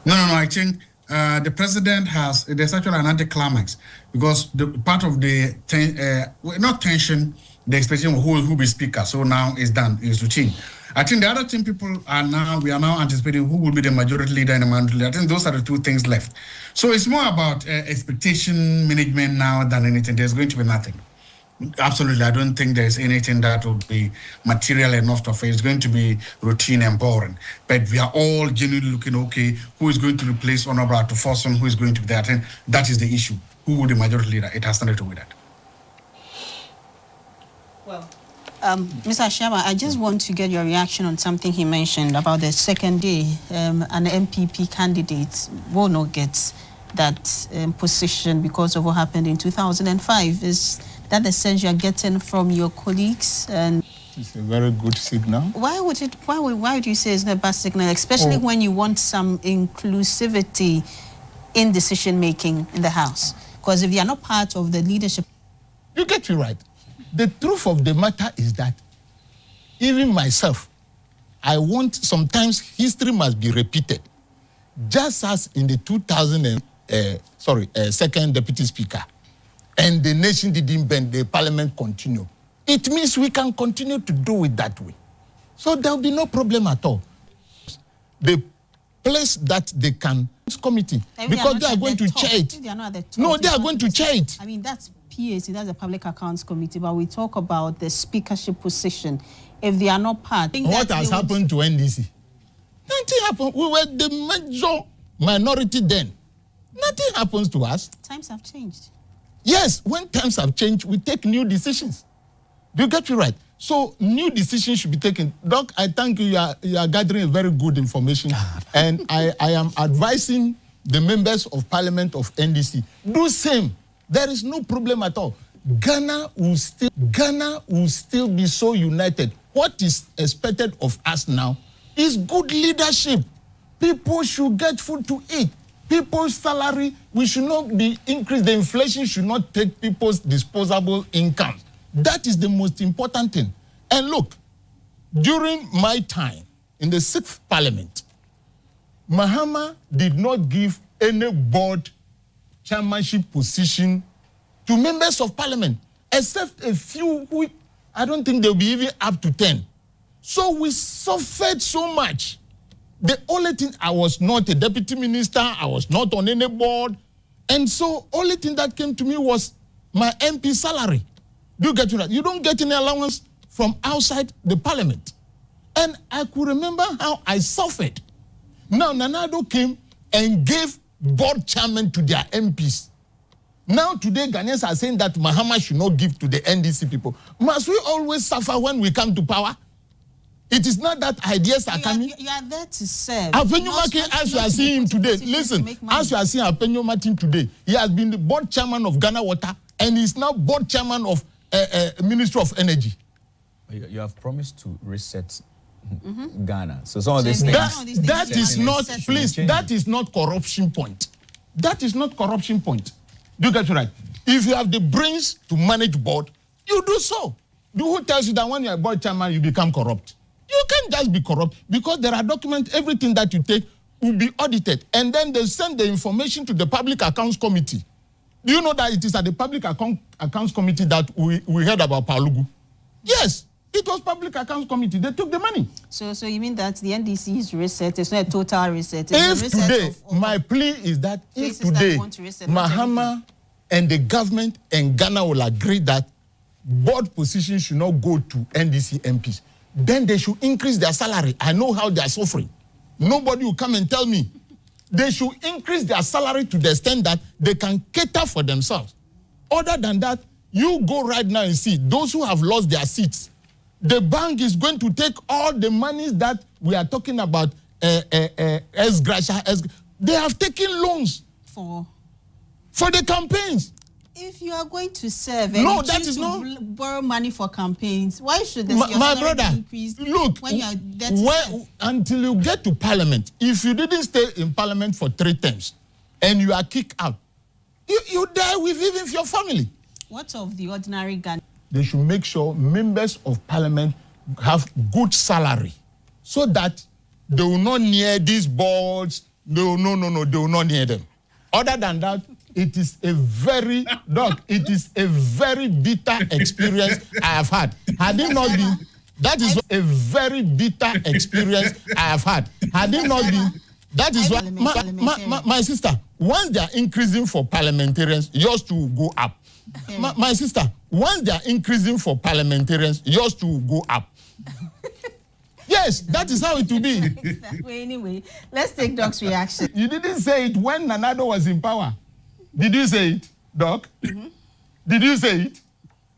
No. I think the president there's actually an anticlimax because the part of the not tension, the expectation of who will be speaker. So now it's done. It's routine. I think the other thing we are now anticipating who will be the majority leader and the minority leader. I think those are the two things left. So it's more about expectation management now than anything. There's going to be nothing. Absolutely, I don't think there's anything that will be material enough to face. It's going to be routine and boring. But we are all genuinely looking, okay, who is going to replace Honorable Atufosun, who is going to be there? I think that is the issue. Who will the majority leader? It has nothing to do with that. Well, Mr. Ashama, I just want to get your reaction on something he mentioned about the second day. An MPP candidate will not get that position because of what happened in 2005. Is that the sense you are getting from your colleagues? And it's a very good signal. Why would you say it's not a bad signal, especially when you want some inclusivity in decision making in the House? Because if you are not part of the leadership, you get it right. The truth of the matter is that even myself, I want sometimes history must be repeated. Just as in the 2nd Deputy Speaker, and the nation didn't bend, the Parliament continued. It means we can continue to do it that way. So there will be no problem at all. the place that they can committee because they are going to chair it. No, they are going to chair it. I mean, that's PAC, that's the Public Accounts Committee, but we talk about the speakership position. If they are not part, what has happened to NDC? Nothing happened. We were the major minority then. Nothing happens to us. Times have changed. Yes, when times have changed, we take new decisions. Do you get me right? So new decisions should be taken. Doc, I thank you. You are gathering very good information. And I am advising the members of parliament of NDC. Do same. There is no problem at all. Ghana will still be so united. What is expected of us now is good leadership. People should get food to eat. People's salary, we should not be increased. The inflation should not take people's disposable income. That is the most important thing. And look, during my time in the 6th Parliament, Mahama did not give any board chairmanship position to members of parliament, except a few who I don't think they'll be even up to 10. So we suffered so much. The only thing, I was not a deputy minister, I was not on any board, and so only thing that came to me was my MP salary. Do you get that? You don't get any allowance from outside the parliament. And I could remember how I suffered. Now Nanado came and gave board chairman to their MPs. Now today Ghanaians are saying that Mahama should not give to the NDC people. Must we always suffer when we come to power? It is not that ideas are coming. You are there to serve. Apenyo Martin, as you are seeing him today, listen, as you are seeing Apenyo Martin today, he has been the board chairman of Ghana Water and he's now board chairman of Ministry of Energy. You have promised to reset Ghana. So some of these things. That is not, please, that is not corruption point. That is not corruption point. Do you get it right? If you have the brains to manage board, you do so. Who tells you that when you are board chairman, you become corrupt? You can't just be corrupt because there are documents, everything that you take will be audited. And then they send the information to the Public Accounts Committee. Do you know that it is at the Public Accounts Committee that we heard about Palugu? Yes, it was Public Accounts Committee. They took the money. So you mean that the NDC is reset? It's not a total reset. If today, my plea is that if today, Mahama and the government and Ghana will agree that board positions should not go to NDC MPs, then they should increase their salary. I know how they are suffering. Nobody will come and tell me. They should increase their salary to the extent that they can cater for themselves. Other than that, you go right now and see those who have lost their seats. The bank is going to take all the monies that we are talking about, they have taken loans for the campaigns. If you are going to serve and you choose to borrow money for campaigns, why should the my brother increase? Look, when you are there until you get to parliament, if you didn't stay in parliament for 3 terms and you are kicked out, you die with even your family. What of the ordinary Ghanaian? They should make sure members of parliament have good salary so that they will not near these boards. No, they will not near them. Other than that, it is a very, it is a very bitter experience I have had. Had it not been, that is a very bitter experience I have had. Had it not been, that is why, my sister, once they are increasing for parliamentarians, yours to go up. My sister, once they are increasing for parliamentarians, yours to go up. Yes, that is how it will be. Anyway, let's take Doc's reaction. You didn't say it when Nanado was in power. Did you say it, Doc? Did you say it?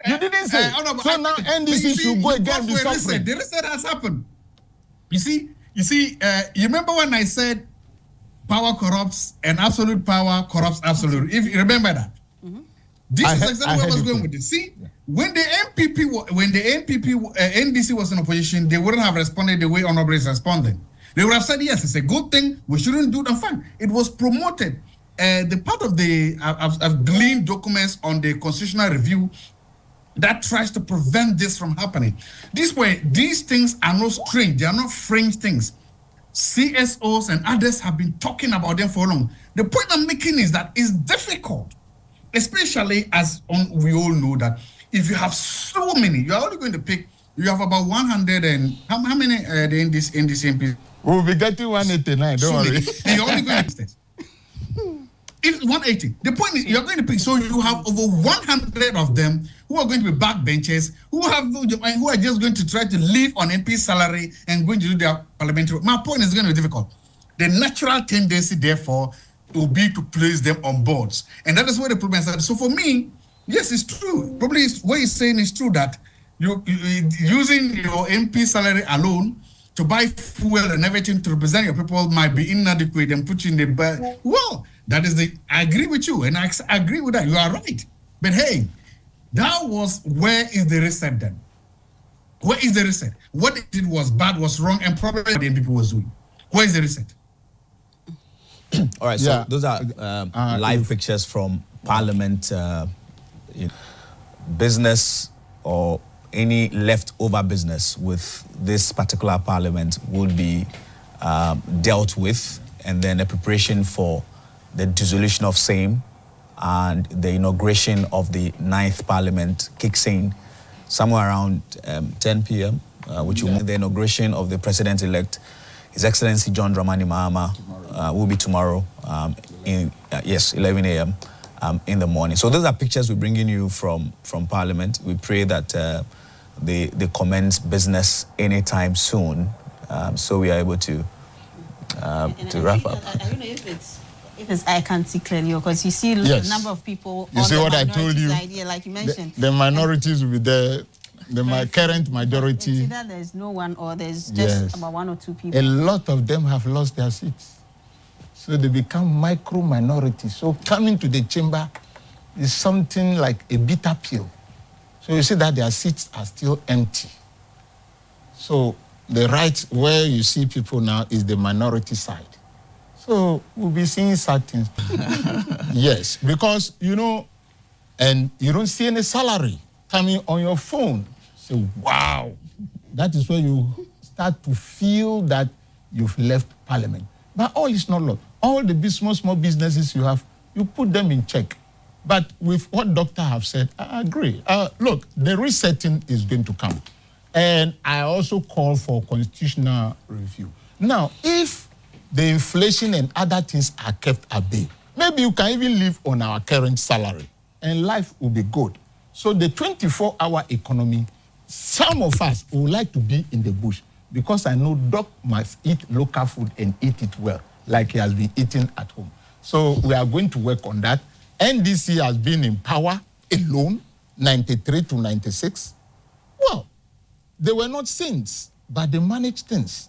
You didn't say it. So now NDC should go again and suffering. The reset has happened. You see, you remember when I said power corrupts and absolute power corrupts absolute? If you remember that. This is exactly where I was going with it. See, when the NDC was in opposition, they wouldn't have responded the way Honorable is responding. They would have said, yes, it's a good thing, we shouldn't do that. Fine. It was promoted. The part of I've gleaned documents on the constitutional review that tries to prevent this from happening. These things are not strange, they are not fringe things. CSOs and others have been talking about them for long. The point I'm making is that it's difficult, especially we all know that if you have so many, you're only going to pick You have about 100 and how many in this MP? We'll be getting 189. Don't worry. And you're only going to pick. It's 180. The point is, you're going to pick. So you have over 100 of them who are going to be backbenchers, who are just going to try to live on MP salary and going to do their parliamentary. My point is going to be difficult. The natural tendency, therefore, will be to place them on boards, and that is where the problem is. So for me, yes, it's true. Probably what you're saying is true that you using your MP salary alone to buy fuel and everything to represent your people might be inadequate and put you in the back. Well, that is I agree with you, and I agree with that. You are right. But hey, that was, where is the reset then? Where is the reset? What they did was bad, was wrong, and probably what the NPP was doing. Where is the reset? All right, so those are live pictures from Parliament. Business or any leftover business with this particular Parliament would be dealt with, and then a preparation for the dissolution of same and the inauguration of the 9th Parliament kicks in somewhere around 10 p.m., which will be the inauguration of the President-elect, His Excellency John Dramani Mahama, will be tomorrow, 11 a.m. In the morning. So those are pictures we're bringing you from Parliament. We pray that they commence business anytime soon, so we are able to wrap up. I don't know if it's I can't see clearly, because you see a number of people. You see what I told you? Idea, like you mentioned, the minorities will be there. The current majority. Either there's no one, or there's just about 1 or 2 people. A lot of them have lost their seats. So they become micro minorities. So coming to the chamber is something like a bitter pill. So you see that their seats are still empty. So the right where you see people now is the minority side. So we'll be seeing certain things. Yes, because, and you don't see any salary coming on your phone. So, wow. That is where you start to feel that you've left Parliament. But all is not lost. All the small businesses you have, you put them in check. But with what doctor have said, I agree. Look, the resetting is going to come. And I also call for constitutional review. Now, if the inflation and other things are kept at bay, maybe you can even live on our current salary and life will be good. So the 24-hour economy, some of us would like to be in the bush, because I know Doc must eat local food and eat it well, like he has been eating at home. So we are going to work on that. NDC has been in power alone, 93 to 96. Well, they were not saints, but they managed things.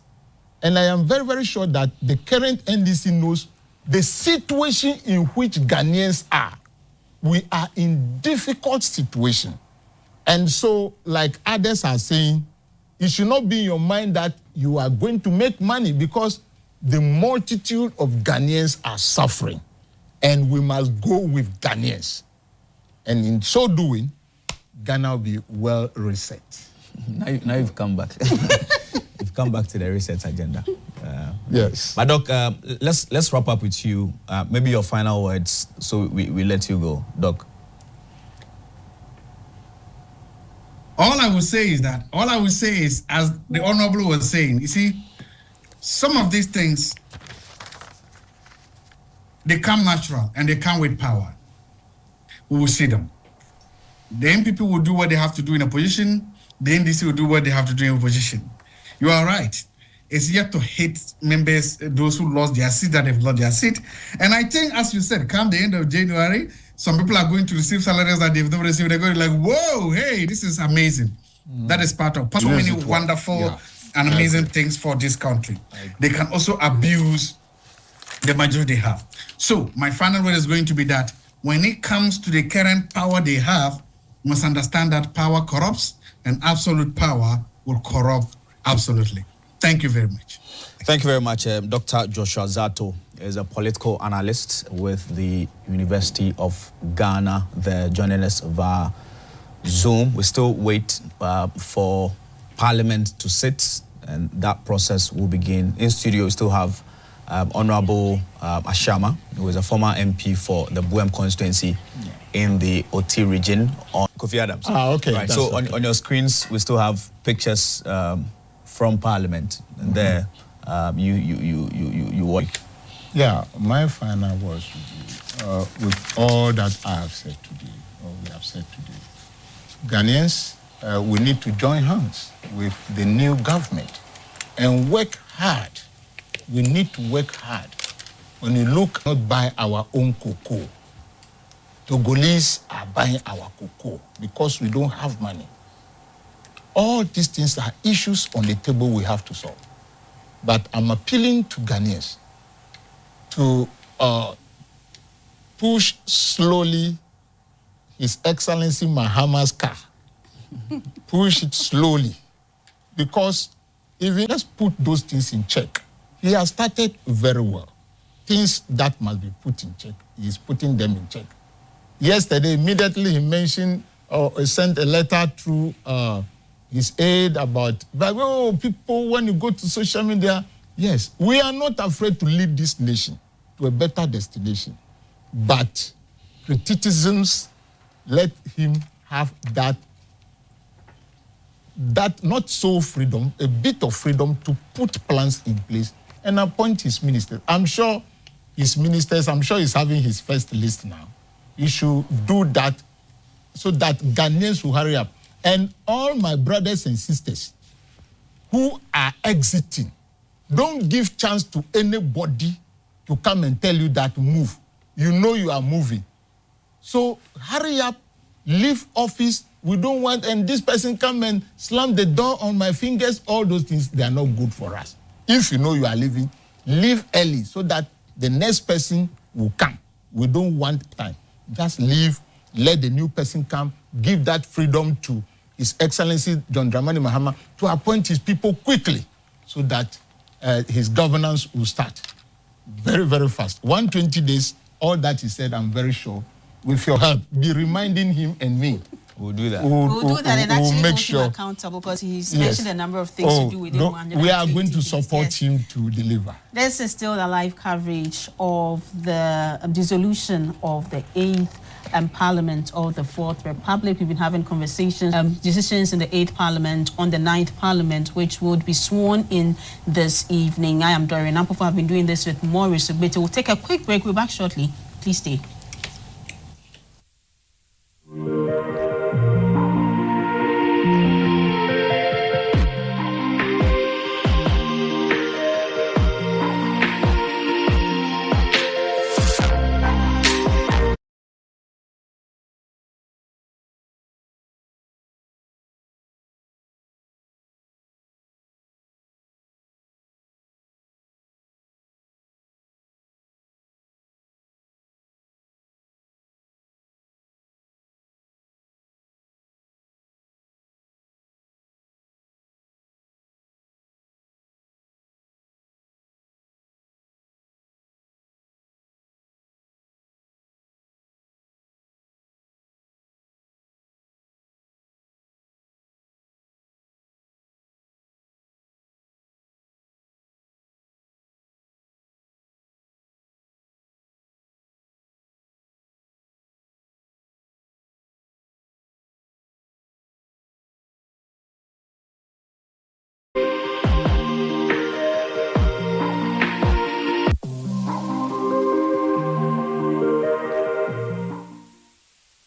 And I am very, very sure that the current NDC knows the situation in which Ghanaians are. We are in difficult situation. And so, like others are saying, it should not be in your mind that you are going to make money, because the multitude of Ghanaians are suffering. And we must go with Ghanaians. And in so doing, Ghana will be well reset. Now you've come back. You've come back to the reset agenda. Yes. But Doc, let's wrap up with you. Maybe your final words, so we let you go, Doc. All I will say is, as the Honorable was saying, you see, some of these things, they come natural and they come with power. We will see them. The MPP will do what they have to do in opposition. The NDC will do what they have to do in opposition. You are right. It's yet to hit members, those who lost their seat, that have lost their seat. And I think, as you said, come the end of January, some people are going to receive salaries that they've never received. They're going to be like, whoa, hey, this is amazing. That is part of so many wonderful and amazing things for this country. They can also abuse the majority they have. So my final word is going to be that when it comes to the current power they have, you must understand that power corrupts, and absolute power will corrupt absolutely. Thank you very much. Thank you very much. Dr. Joshua Zato is a political analyst with the University of Ghana. They're joining us via Zoom. We still wait for Parliament to sit, and that process will begin. In studio, we still have Honorable Ashama, who is a former MP for the Buem constituency in the Oti region. Kofi Adams. Okay. Right. So on your screens, we still have pictures from Parliament, and there you work. Yeah, my final words with all that I have said today, or we have said today. Ghanaians, we need to join hands with the new government and work hard. We need to work hard. When you look, not buy our own cocoa. Togolese are buying our cocoa because we don't have money. All these things are issues on the table we have to solve. But I'm appealing to Ghanaians to push slowly His Excellency Mahama's car. Push it slowly. Because if we just put those things in check, he has started very well. Things that must be put in check, he's putting them in check. Yesterday, immediately he mentioned or sent a letter through his aide about, people, when you go to social media, yes, we are not afraid to lead this nation to a better destination. But criticisms, let him have that not so freedom, a bit of freedom to put plans in place and appoint his ministers. I'm sure he's having his first list now. He should do that so that Ghanaians will hurry up. And all my brothers and sisters who are exiting, don't give chance to anybody to come and tell you that move. You know you are moving. So hurry up, leave office. We don't want, and this person come and slam the door on my fingers. All those things, they are not good for us. If you know you are leaving, leave early so that the next person will come. We don't want time. Just leave, let the new person come, give that freedom to His Excellency John Dramani Mahama to appoint his people quickly so that his governance will start very, very fast. 120 days, all that he said, I'm very sure, with your help, be reminding him and me. We'll do that. We'll do that and actually make hold sure him accountable because he's mentioned a number of things to do with him. We are going to support him to deliver. This is still the live coverage of the dissolution of the 8th Parliament of the 4th Republic. We've been having conversations, decisions in the 8th Parliament on the 9th Parliament, which would be sworn in this evening. I am Dorian Ampofo. I've been doing this with Maurice Ugbete. We'll take a quick break. We're back shortly. Please stay.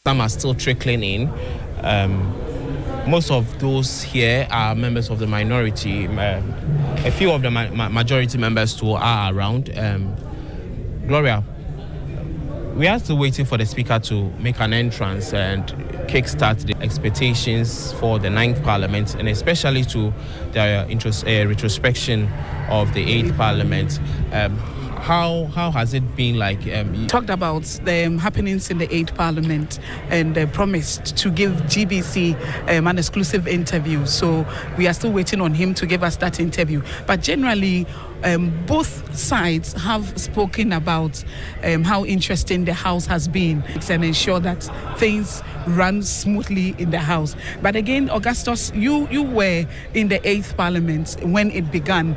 Some are still trickling in. Most of those here are members of the minority. A few of the majority members too are around. Gloria, we are still waiting for the Speaker to make an entrance and kickstart the expectations for the 9th Parliament, and especially to the retrospection of the 8th Parliament. How has it been like? You talked about the happenings in the 8th Parliament and promised to give GBC an exclusive interview. So we are still waiting on him to give us that interview. But generally, both sides have spoken about how interesting the House has been and ensure that things run smoothly in the House. But again, Augustus, you were in the 8th Parliament when it began.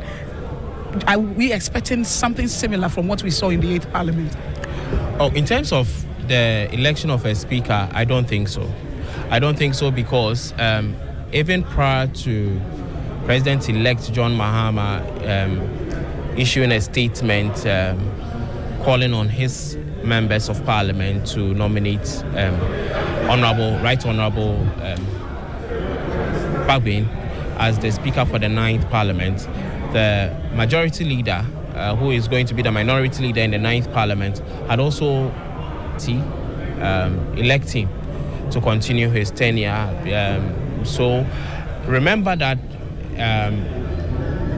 Are we expecting something similar from what we saw in the 8th Parliament? Oh, in terms of the election of a speaker, I don't think so. I don't think so, because even prior to President-elect John Mahama issuing a statement calling on his members of parliament to nominate Right Honorable Bagbin as the Speaker for the 9th Parliament, the majority leader, who is going to be the minority leader in the 9th Parliament, had also elected him to continue his tenure. So remember that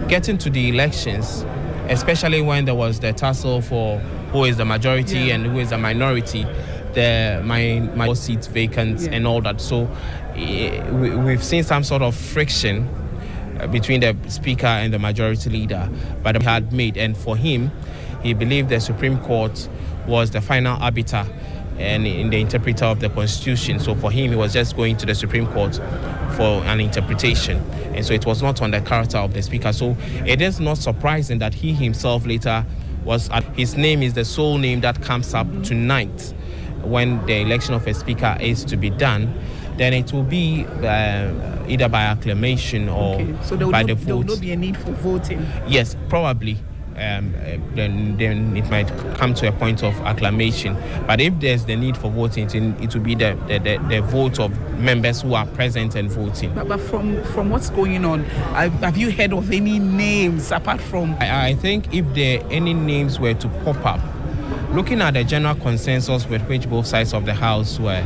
getting to the elections, especially when there was the tussle for who is the majority and who is the minority, my seats vacant and all that. So we've seen some sort of friction between the Speaker and the majority leader, but he had made, and for him, he believed the Supreme Court was the final arbiter and in the interpreter of the Constitution. So for him, he was just going to the Supreme Court for an interpretation. And so it was not on the character of the Speaker. So it is not surprising that he himself later his name is the sole name that comes up tonight when the election of a Speaker is to be done. Then it will be either by acclamation or by the vote. There will not be a need for voting? Yes, probably. Then it might come to a point of acclamation. But if there's the need for voting, it will be the vote of members who are present and voting. But from what's going on, have you heard of any names apart from... I think if any names were to pop up, looking at the general consensus with which both sides of the House were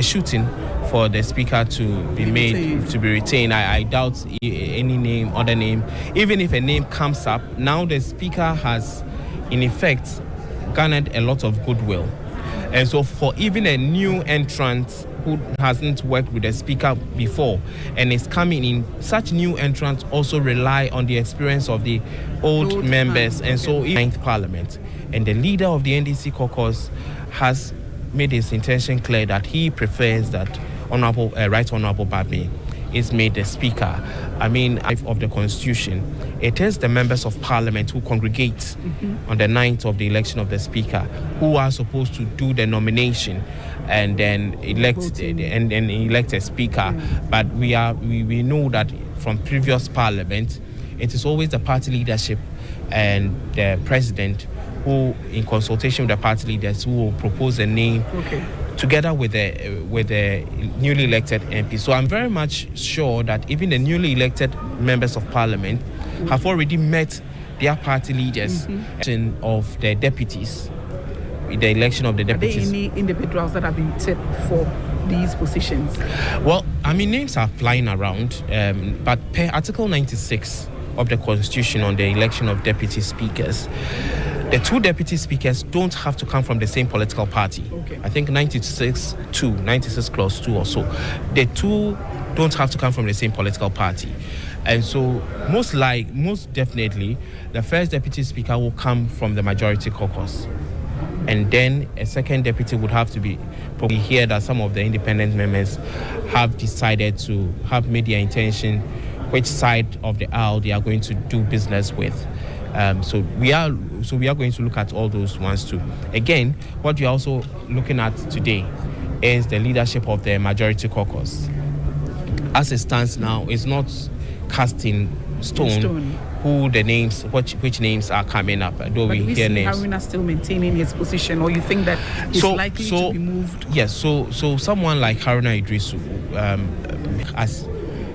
shooting for the Speaker to be retained, I doubt any other name. Even if a name comes up, now the Speaker has, in effect, garnered a lot of goodwill. And so for even a new entrant who hasn't worked with the Speaker before and is coming in, such new entrants also rely on the experience of the old members. And so in the 9th Parliament, and the leader of the NDC caucus has made his intention clear that he prefers that Right Honorable Bagbin is made the Speaker. I mean, of the Constitution, it is the members of Parliament who congregate on the 9th of the election of the Speaker who are supposed to do the nomination and then elect a Speaker. But we know that from previous Parliament, it is always the party leadership and the President who, in consultation with the party leaders, who will propose a name together with the newly elected MP. So I'm very much sure that even the newly elected members of Parliament have already met their party leaders of their deputies, the election of the deputies. Are there any individuals that have been set for these positions? Well, I mean, names are flying around, but per Article 96 of the Constitution on the election of deputy speakers, the two deputy speakers don't have to come from the same political party. I think 96 clause 2 or so. The two don't have to come from the same political party. And so most definitely, the first deputy speaker will come from the majority caucus. And then a second deputy would have to be probably here that some of the independent members have decided to have made their intention which side of the aisle they are going to do business with. So we are going to look at all those ones too. Again, what we are also looking at today is the leadership of the majority caucus. As it stands now, it's not cast in stone who the names, which names are coming up. Though we hear names. Haruna still maintaining his position, or you think that he's likely to be moved? Yes. So someone like Haruna Idrisu as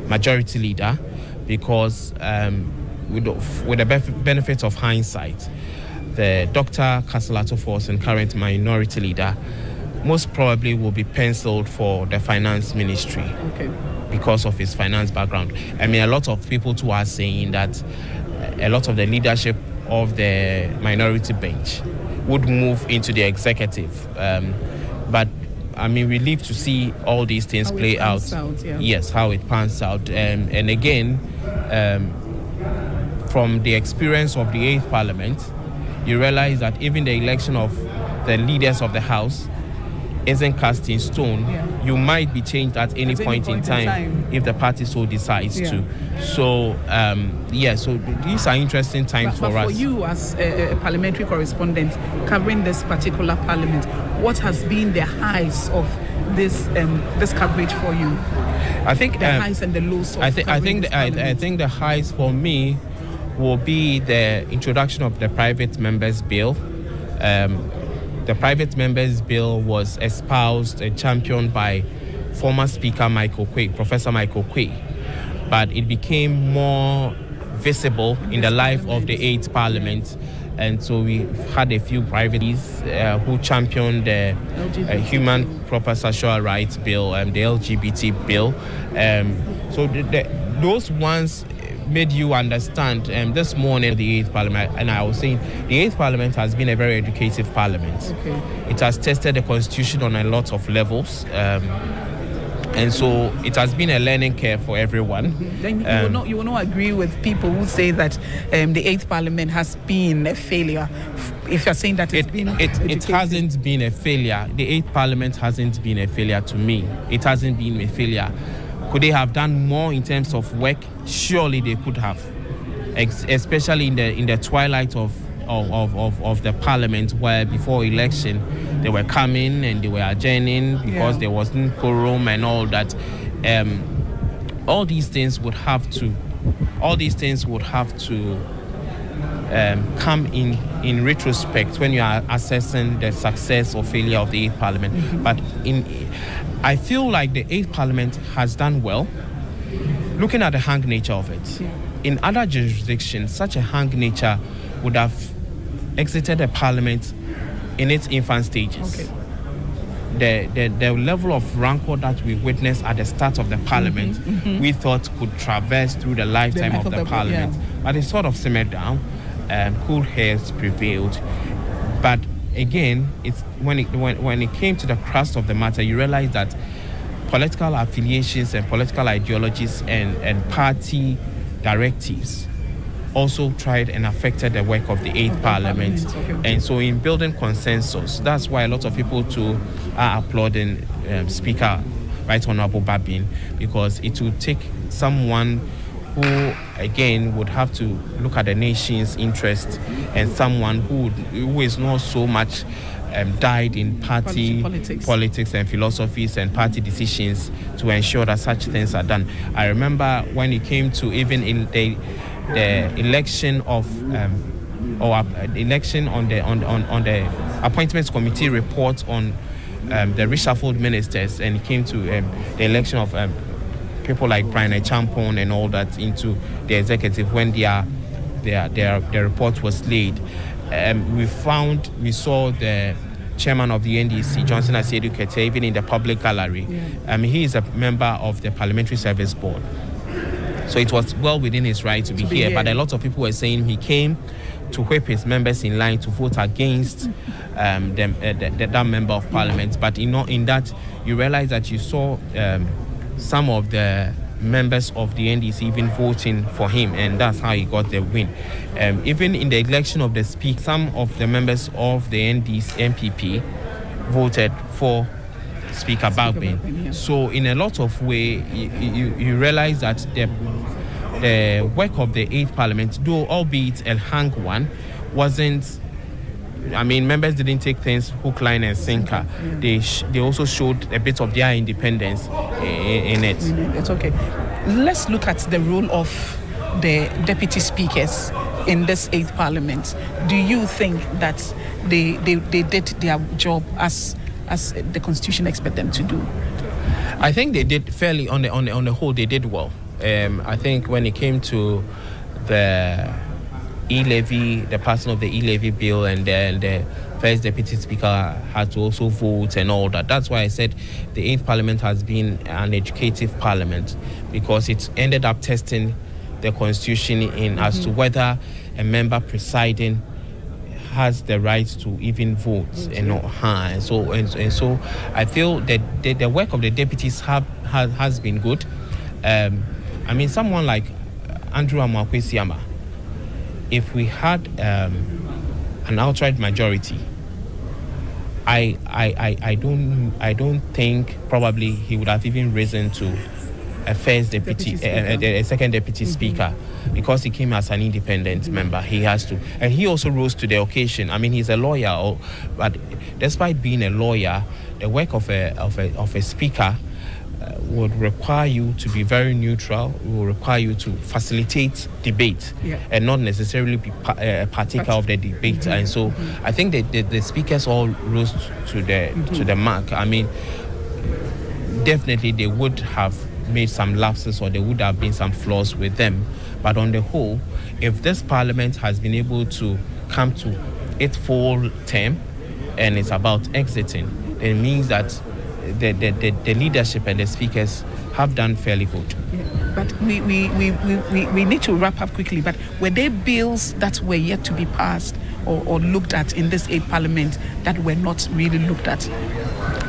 majority leader, because with the benefit of hindsight, the Dr. Kasalato Force and current minority leader most probably will be penciled for the finance ministry because of his finance background. I mean, a lot of people too are saying that a lot of the leadership of the minority bench would move into the executive. But I mean, we live to see all these things play out. Yes, how it pans out. And again, from the experience of the 8th Parliament, you realize that even the election of the leaders of the House, isn't cast in stone. You might be changed at any point in time if the party so decides to. So so these are interesting times for us. For you as a parliamentary correspondent covering this particular parliament, what has been the highs of this coverage for you? I think the highs and the lows. I think the highs for me will be the introduction of the private members bill. The private members bill was espoused and championed by former Speaker Professor Michael Quay, but it became more visible in the life of the 8th Parliament. And so we had a few privates who championed the Human Proper Sexual Rights Bill, the LGBT bill. So those ones made you understand. This morning, the 8th Parliament, and I was saying, the 8th Parliament has been a very educative parliament. Okay. It has tested the Constitution on a lot of levels. And so it has been a learning curve for everyone. Then you will not agree with people who say that the 8th Parliament has been a failure. If you're saying that it hasn't been a failure. The 8th Parliament hasn't been a failure to me. It hasn't been a failure. Could they have done more in terms of work? Surely they could have, especially in the twilight of the Parliament, where before election they were coming and they were adjourning because there wasn't quorum and all that. All these things would have to come in retrospect when you are assessing the success or failure of the 8th Parliament. Mm-hmm. But I feel like the 8th Parliament has done well. Looking at the hung nature of it, in other jurisdictions, such a hung nature would have exited the Parliament in its infant stages. Okay. The level of rancor that we witnessed at the start of the Parliament, we thought could traverse through the lifetime of the Parliament, but it sort of simmered down. Cool heads prevailed, but again, it's when it came to the crust of the matter, you realize that political affiliations and political ideologies and party directives also tried and affected the work of the 8th Parliament. And so in building consensus, that's why a lot of people too are applauding Speaker Right Honorable Babin, because it will take someone who, again, would have to look at the nation's interest, and someone who is not so much died in party politics and philosophies and party decisions to ensure that such things are done. I remember when it came to even in the election of election on the appointments committee report on the reshuffled ministers, and it came to the election of people like Brian Champon and all that into the executive when their report was laid. We saw the chairman of the NDC, Johnson Asiedu Kete, even in the public gallery. He is a member of the Parliamentary Service Board. So it was well within his right to be here. But a lot of people were saying he came to whip his members in line to vote against that member of Parliament. But in that, you realize that you saw some of the members of the NDC even voting for him, and that's how he got the win. Even in the election of the Speaker, some of the members of the NPP voted for Speaker Babin. So in a lot of ways, you realize that the work of the 8th Parliament, though albeit a hung one, wasn't. I mean, members didn't take things hook, line, and sinker. They also showed a bit of their independence in it. It's okay. Let's look at the role of the deputy speakers in this 8th Parliament. Do you think that they did their job as the Constitution expects them to do? I think they did fairly on the whole. They did well. I think when it came to the e-levy, the passing of the e-levy bill, and then the first deputy speaker had to also vote and all that. That's why I said the 8th Parliament has been an educative parliament, because it ended up testing the Constitution in as to whether a member presiding has the right to even vote and not. So I feel that the work of the deputies has been good. I mean, someone like Andrew Amakwesiama, if we had an outright majority, I don't think probably he would have even risen to a first deputy, a second deputy speaker, because he came as an independent member. He has to, and he also rose to the occasion. I mean, he's a lawyer, but despite being a lawyer, the work of a speaker would require you to be very neutral. Will require you to facilitate debate and not necessarily be a partaker of the debate. And so, I think that the speakers all rose to the mark. I mean, definitely they would have made some lapses, or there would have been some flaws with them. But on the whole, if this parliament has been able to come to its full term and it's about exiting, then it means that the leadership and the speakers have done fairly good. But we need to wrap up quickly. But were there bills that were yet to be passed or looked at in this 8th parliament that were not really looked at?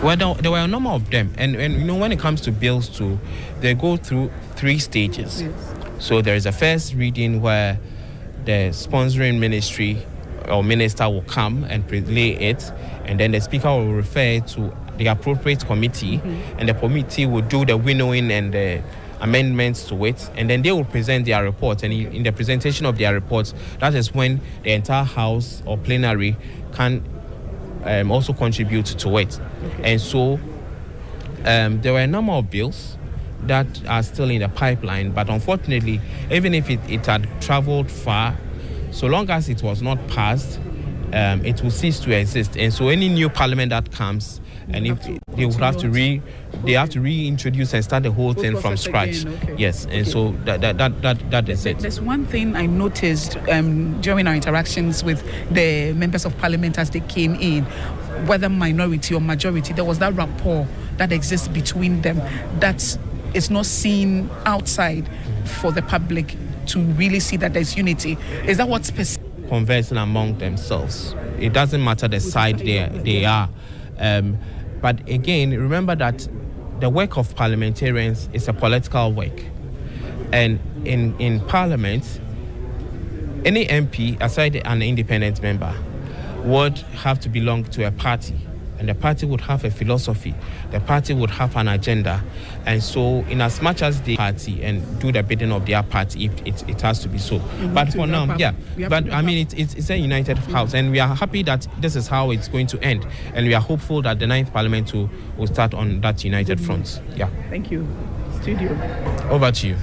Well, there were a number of them, and you know, when it comes to bills too, they go through 3 stages. Yes. So there is a first reading where the sponsoring ministry or minister will come and relay it, and then the speaker will refer to the appropriate committee, and the committee will do the winnowing and the amendments to it, and then they will present their report. And in the presentation of their reports, that is when the entire house or plenary can also contribute to it. And so there were a number of bills that are still in the pipeline, but unfortunately, even if it had traveled far, so long as it was not passed, it will cease to exist. And so any new parliament that comes, and if they would have to reintroduce and start the whole thing from scratch. Okay. Yes, and so that is it. There's one thing I noticed during our interactions with the members of parliament as they came in, whether minority or majority, there was that rapport that exists between them that is not seen outside for the public to really see that there's unity. Is that what's conversing among themselves? It doesn't matter the side they are. But again, remember that the work of parliamentarians is a political work. And in parliament, any MP, aside an independent member, would have to belong to a party. And the party would have a philosophy. The party would have an agenda. And so, in as much as the party and do the bidding of their party, it has to be so. But for now, But I mean, it's a united house. And we are happy that this is how it's going to end. And we are hopeful that the 9th parliament will start on that united front. Yeah. Thank you. Studio. Over to you.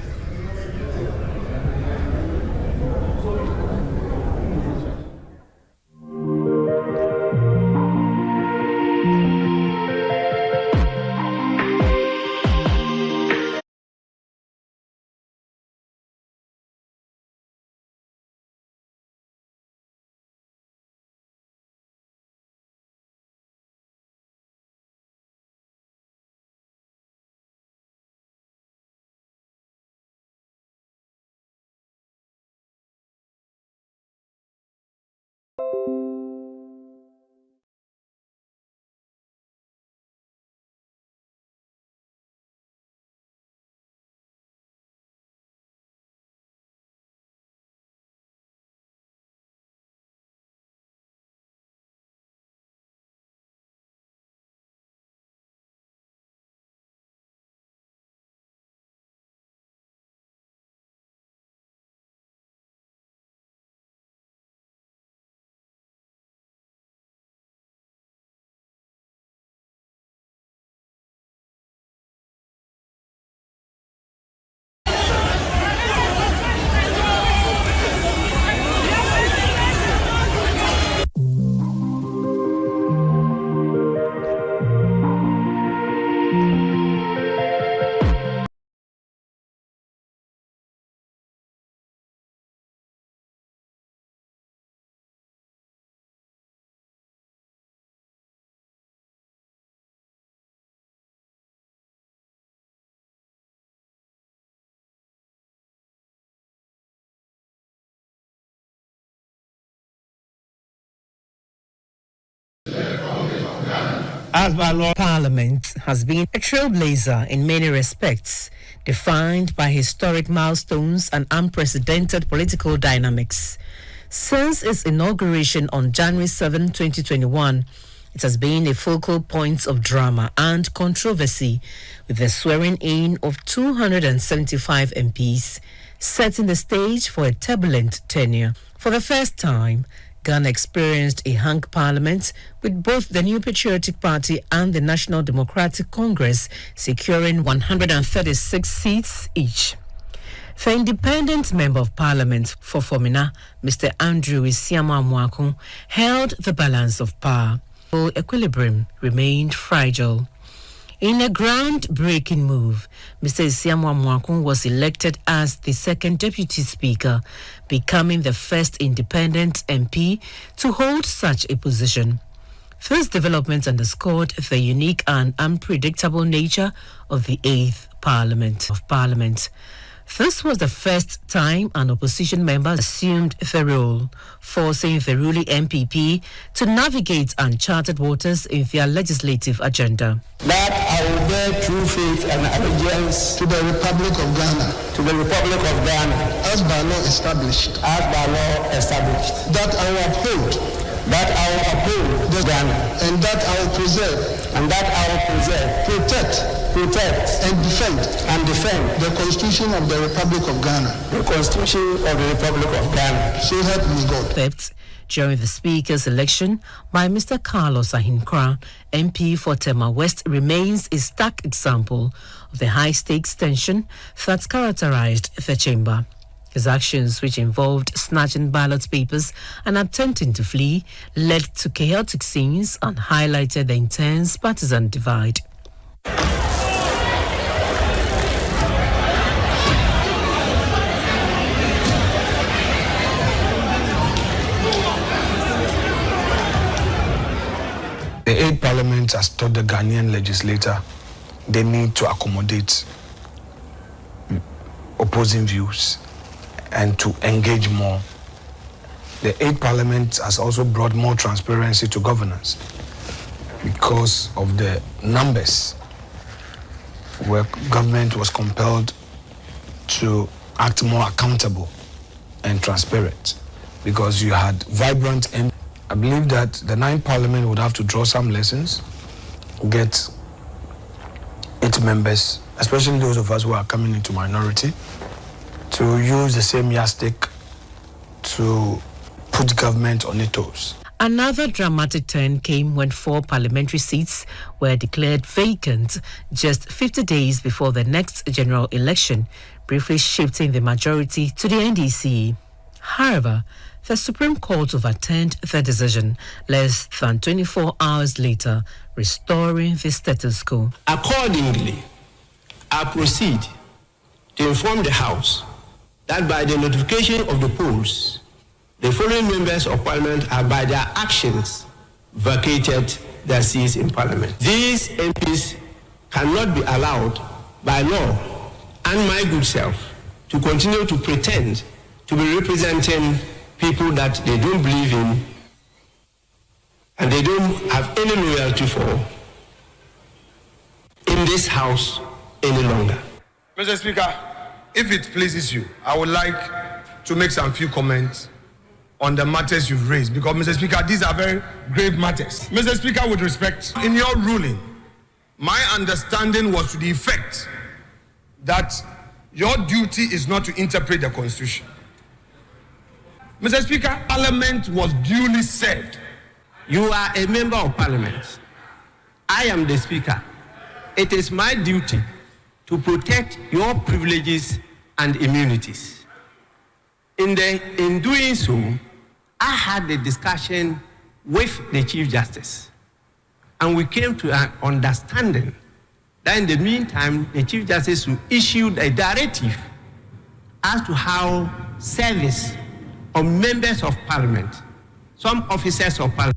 Parliament has been a trailblazer in many respects, defined by historic milestones and unprecedented political dynamics. Since its inauguration on January 7, 2021, It has been a focal point of drama and controversy, with the swearing in of 275 MPs, setting the stage for a turbulent tenure. For the first time, Ghana experienced a hung parliament, with both the New Patriotic Party and the National Democratic Congress securing 136 seats each. The independent member of parliament for Fomina, Mr. Andrew Isiamwa, held the balance of power. Equilibrium remained fragile. In a groundbreaking move, Mr. Isiamwa was elected as the second deputy speaker, becoming the first independent MP to hold such a position. This development underscored the unique and unpredictable nature of the 8th Parliament. This was the first time an opposition member assumed the role, forcing the ruling MPP to navigate uncharted waters in their legislative agenda. That I will bear true faith and allegiance to the Republic of Ghana. To the Republic of Ghana. As by law established. As by law established. That I will uphold. That I will uphold the Ghana. And that I will preserve. And that I will preserve. Protect and defend the Constitution of the Republic of Ghana. The Constitution of the Republic of Ghana. So help me God. During the Speaker's election by Mr. Carlos Ahinkra, MP for Tema West, remains a stark example of the high-stakes tension that characterized the chamber. His actions, which involved snatching ballot papers and attempting to flee, led to chaotic scenes and highlighted the intense partisan divide. The 8th Parliament has taught the Ghanaian legislator they need to accommodate opposing views and to engage more. The 8th Parliament has also brought more transparency to governance because of the numbers where government was compelled to act more accountable and transparent because you had vibrant and I believe that the 9th Parliament would have to draw some lessons, get 8 members, especially those of us who are coming into minority, to use the same yardstick to put government on its toes. Another dramatic turn came when 4 parliamentary seats were declared vacant just 50 days before the next general election, briefly shifting the majority to the NDC. However, the Supreme Court overturned the decision less than 24 hours later, restoring the status quo. Accordingly, I proceed to inform the House that by the notification of the polls, the following members of Parliament have by their actions vacated their seats in Parliament. These MPs cannot be allowed by law and my good self to continue to pretend to be representing people that they don't believe in and they don't have any loyalty for in this House any longer. Mr. Speaker, if it pleases you, I would like to make some few comments on the matters you've raised because, Mr. Speaker, these are very grave matters. Mr. Speaker, with respect, in your ruling, my understanding was to the effect that your duty is not to interpret the Constitution. Mr. Speaker, Parliament was duly served. You are a member of Parliament. I am the Speaker. It is my duty to protect your privileges and immunities. In doing so, I had a discussion with the Chief Justice, and we came to an understanding that in the meantime, the Chief Justice will issue a directive as to how service of members of Parliament, some officers of Parliament,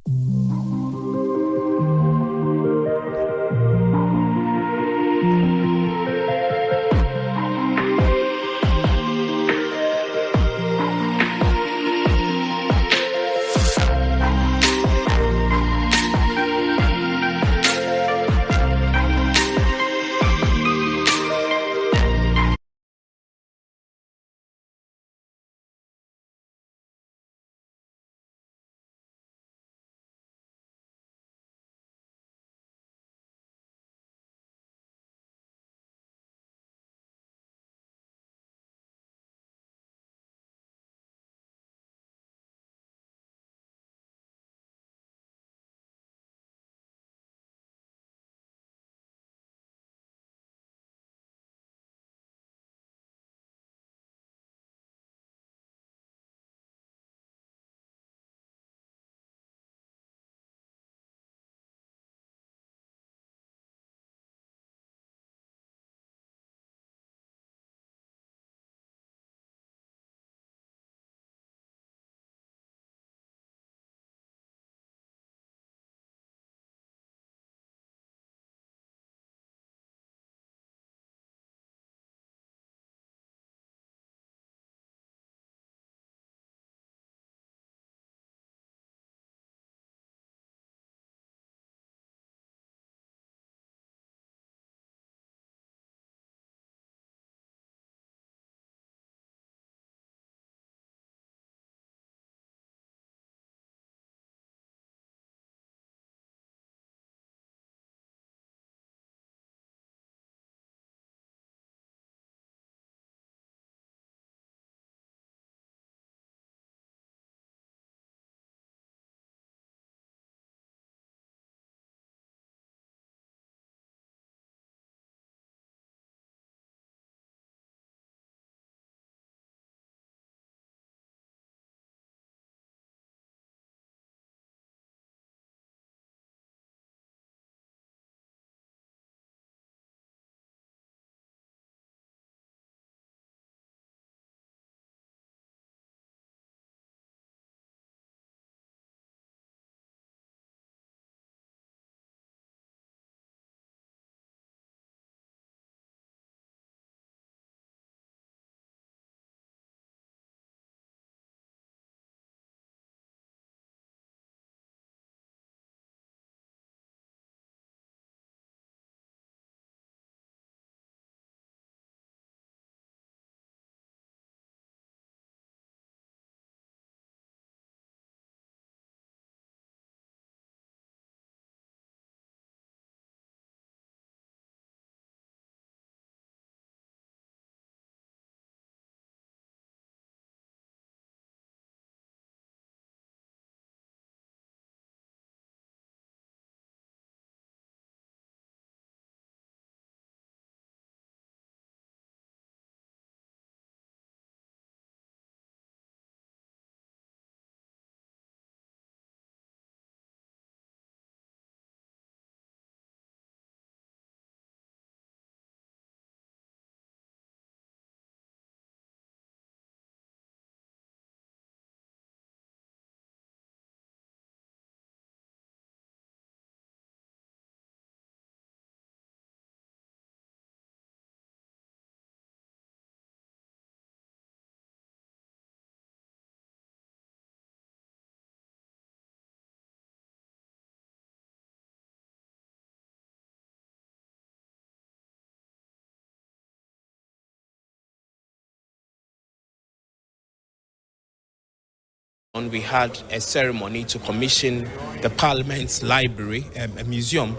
We had a ceremony to commission the Parliament's library, a museum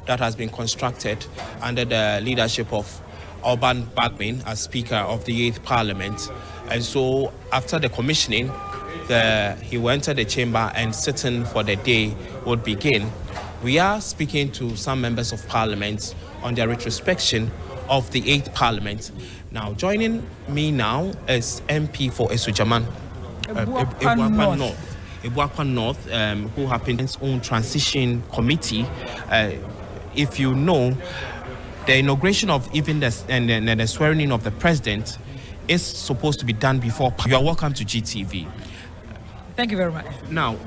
that has been constructed under the leadership of Alban Bagman as Speaker of the 8th Parliament. And so after the commissioning, he will enter the chamber and sitting for the day would begin. We are speaking to some members of Parliament on their retrospection of the 8th Parliament. Now, joining me now is MP for Esujaman, Ebuakwa North, who happened its own transition committee. If you know, the inauguration of even the swearing in of the president is supposed to be done before. You are welcome to GTV. Thank you very much. Now,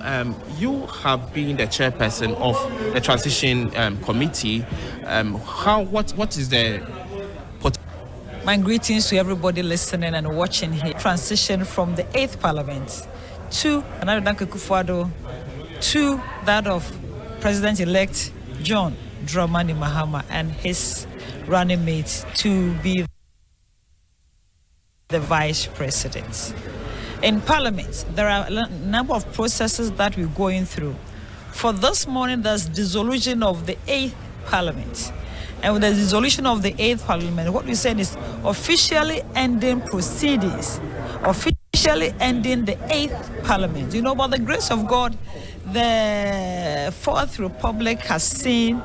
you have been the chairperson of the transition committee. What is the... My greetings to everybody listening and watching here. Transition from the 8th Parliament to Nana Akufo-Addo to that of President-elect John Dramani Mahama and his running mate to be the Vice President. In Parliament, there are a number of processes that we're going through. For this morning, there's dissolution of the 8th Parliament. And with the dissolution of the 8th Parliament, what we said is officially ending proceedings, officially ending the 8th Parliament. You know, by the grace of God, the 4th Republic has seen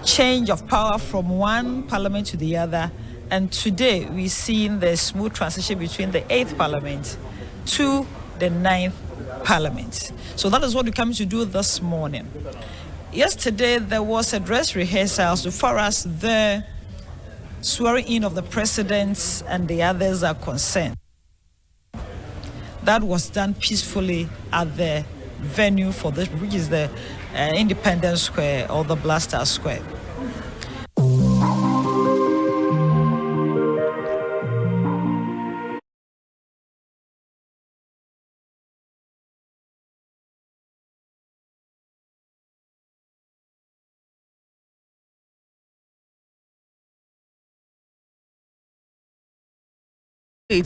change of power from one parliament to the other. And today, we're seeing the smooth transition between the 8th Parliament to the 9th Parliament. So that is what we're coming to do this morning. Yesterday, there was a dress rehearsal so far as the swearing in of the president and the others are concerned. That was done peacefully at the venue for this, which is the Independence Square or the Blaster Square.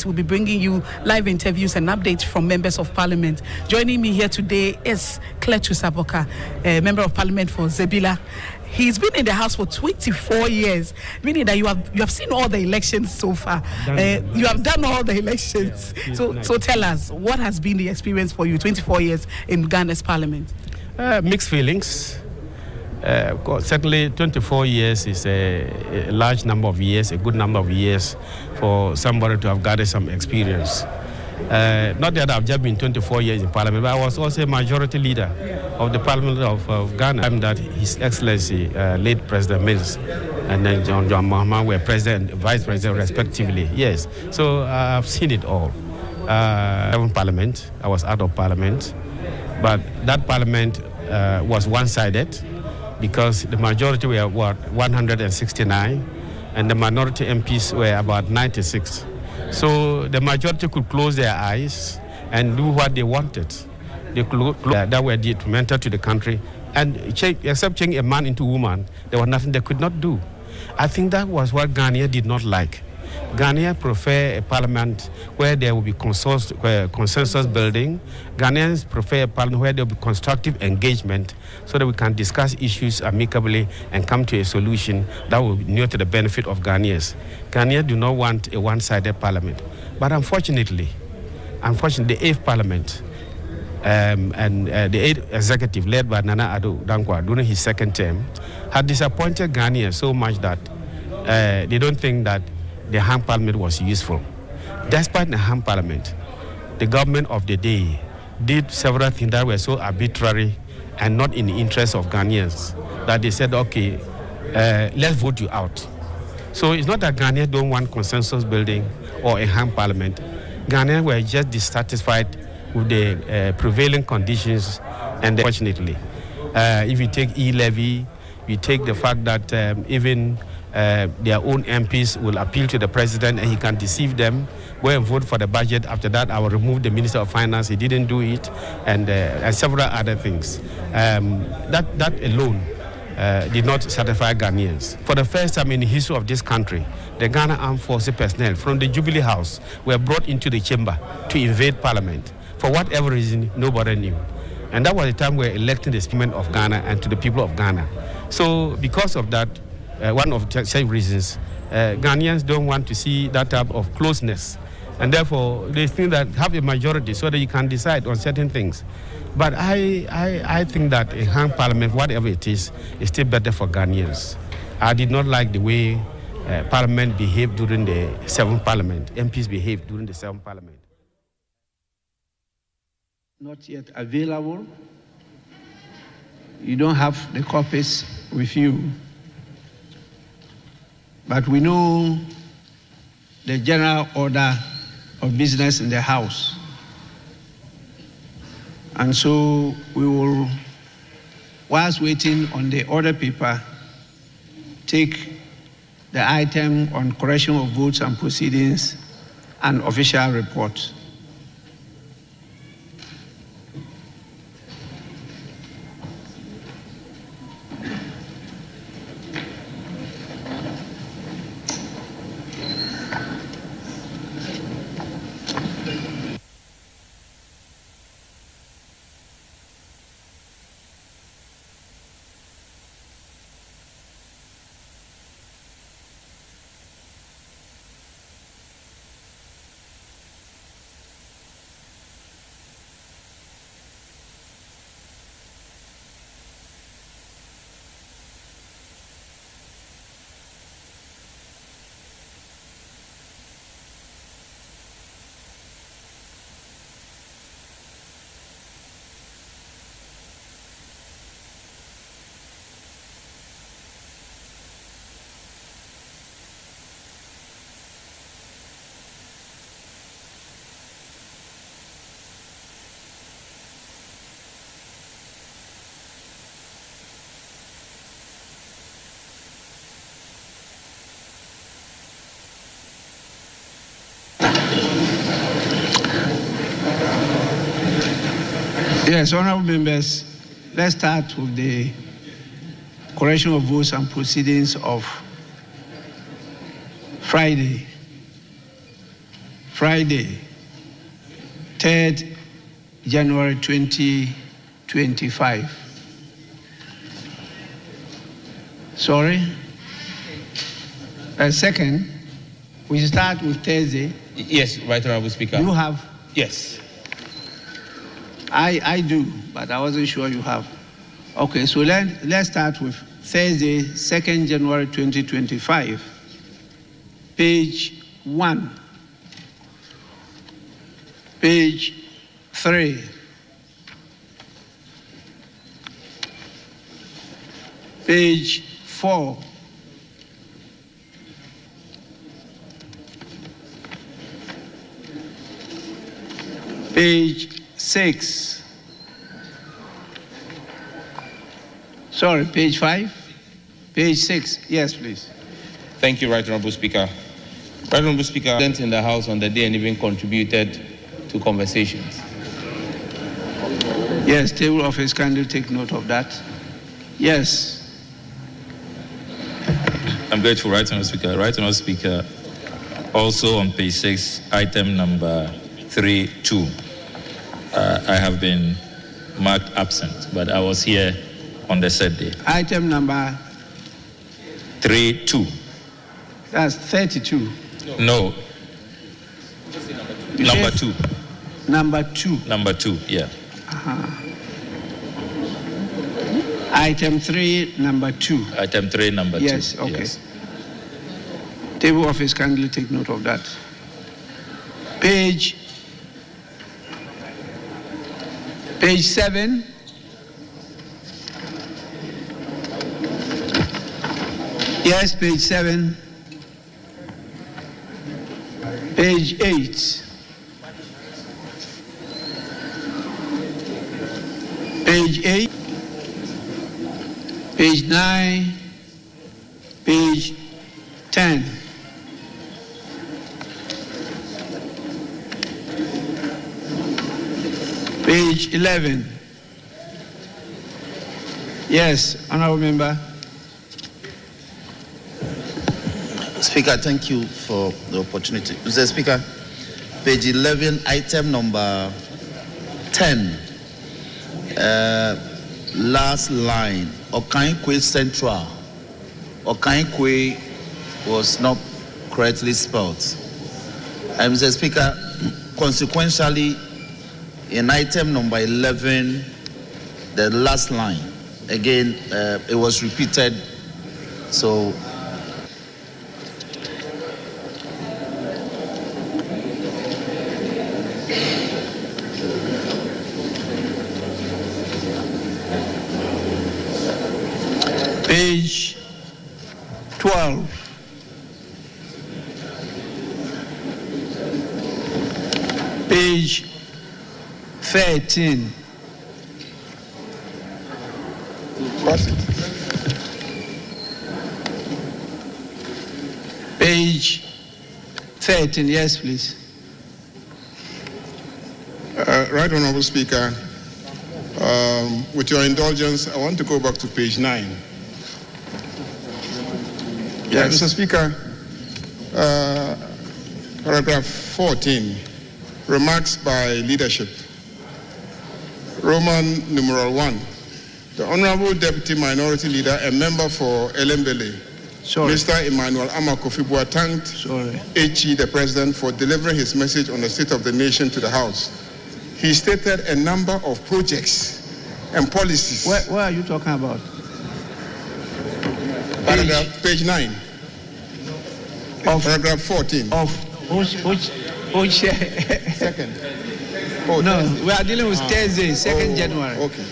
We'll be bringing you live interviews and updates from members of parliament. Joining me here today is Kletu Saboka, member of parliament for Zebila. He's been in the house for 24 years, meaning that you have seen all the elections so far. You have done all the elections. Yeah, so tell us, what has been the experience for you, 24 years in Ghana's parliament? Mixed feelings. Of course, certainly 24 years is a large number of years, a good number of years for somebody to have gathered some experience. Not that I've just been 24 years in Parliament, but I was also a majority leader of the Parliament of Ghana. That His Excellency, late President Mills, and then John Mahama were President and Vice President respectively. Yes, so I've seen it all. In Parliament, I was out of Parliament, but that Parliament was one-sided, because the majority were 169 and the minority MPs were about 96. So the majority could close their eyes and do what they wanted. They could that were detrimental to the country, and except changing a man into a woman, there was nothing they could not do. I think that was what Ghanaians did not like. Ghanaians prefer a parliament where there will be consensus building. Ghanaians prefer a parliament where there will be constructive engagement so that we can discuss issues amicably and come to a solution that will be near to the benefit of Ghanaians. Ghanaians do not want a one-sided parliament. But unfortunately, the 8th parliament and the 8th executive led by Nana Addo Dankwa during his second term had disappointed Ghanaians so much that they don't think that the hung parliament was useful. Despite the hung parliament, the government of the day did several things that were so arbitrary and not in the interest of Ghanaians that they said, okay, let's vote you out. So it's not that Ghanaians don't want consensus building or a hung parliament. Ghanaians were just dissatisfied with the prevailing conditions, and unfortunately, if you take e-levy, you take the fact that even their own MPs will appeal to the president and he can deceive them, go and vote for the budget. After that, I will remove the Minister of Finance. He didn't do it, and several other things. That alone did not satisfy Ghanaians. For the first time in the history of this country, the Ghana Armed Forces personnel from the Jubilee House were brought into the chamber to invade Parliament. for whatever reason, nobody knew. And that was the time we were electing the Speaker of Ghana and to the people of Ghana. So because of that, one of the same reasons, Ghanaians don't want to see that type of closeness. And therefore, they think that have a majority so that you can decide on certain things. But I think that a hung parliament, whatever it is still better for Ghanaians. I did not like the way Parliament behaved during the 7th Parliament, MPs behaved during the 7th Parliament. Not yet available. You don't have the copies with you. But we know the general order of business in the House. And so we will, whilst waiting on the order paper, take the item on correction of votes and proceedings and official report. Yes, honorable members, let's start with the correction of votes and proceedings of Friday, 3rd January 2025. Sorry? Second, we start with Thursday. Yes, Right Honorable Speaker. You have? Yes. I do, but I wasn't sure you have. Okay, so let's start with Thursday, 2nd January 2025, page 1, page 3, page 4, page 6. Sorry, page 5? Page 6. Yes, please. Thank you, Right Honorable Speaker. Right Honorable Speaker, present in the House on the day and even contributed to conversations. Yes, table office, kindly take note of that. Yes. I'm grateful, Right Honorable Speaker. Right Honorable Speaker, also on page 6, item number 3.2. I have been marked absent, but I was here on the said day. Item number 3.2. That's 32. No. Number 2. Number 2. Number 2, yeah. Item 3, number 2. Item 3, number 2. Yes, okay. Yes. Table office, kindly take note of that. Page 7. Yes, page 7. Page 8. Page 8. Page 9. Page 10. Page 11. Yes, honorable member. Speaker, thank you for the opportunity. Mr. Speaker, page 11, item number 10, last line, Okankwe Central. Okankwe was not correctly spelled. Mr. Speaker, consequentially, in item number 11, the last line, again, it was repeated, so page 12. Page 13. Page 13, yes, please. Right Honorable Speaker, with your indulgence, I want to go back to page 9. Yes. Mr. Speaker, paragraph 14, remarks by leadership. Roman numeral 1. The Honorable Deputy Minority Leader and member for Elembele, Mr. Emmanuel Amakofibua, thanked HE, the President, for delivering his message on the state of the nation to the House. He stated a number of projects and policies. Where are you talking about? Page 9. Paragraph 14. Of which Second. No, we are dealing with Thursday, 2nd January. Okay.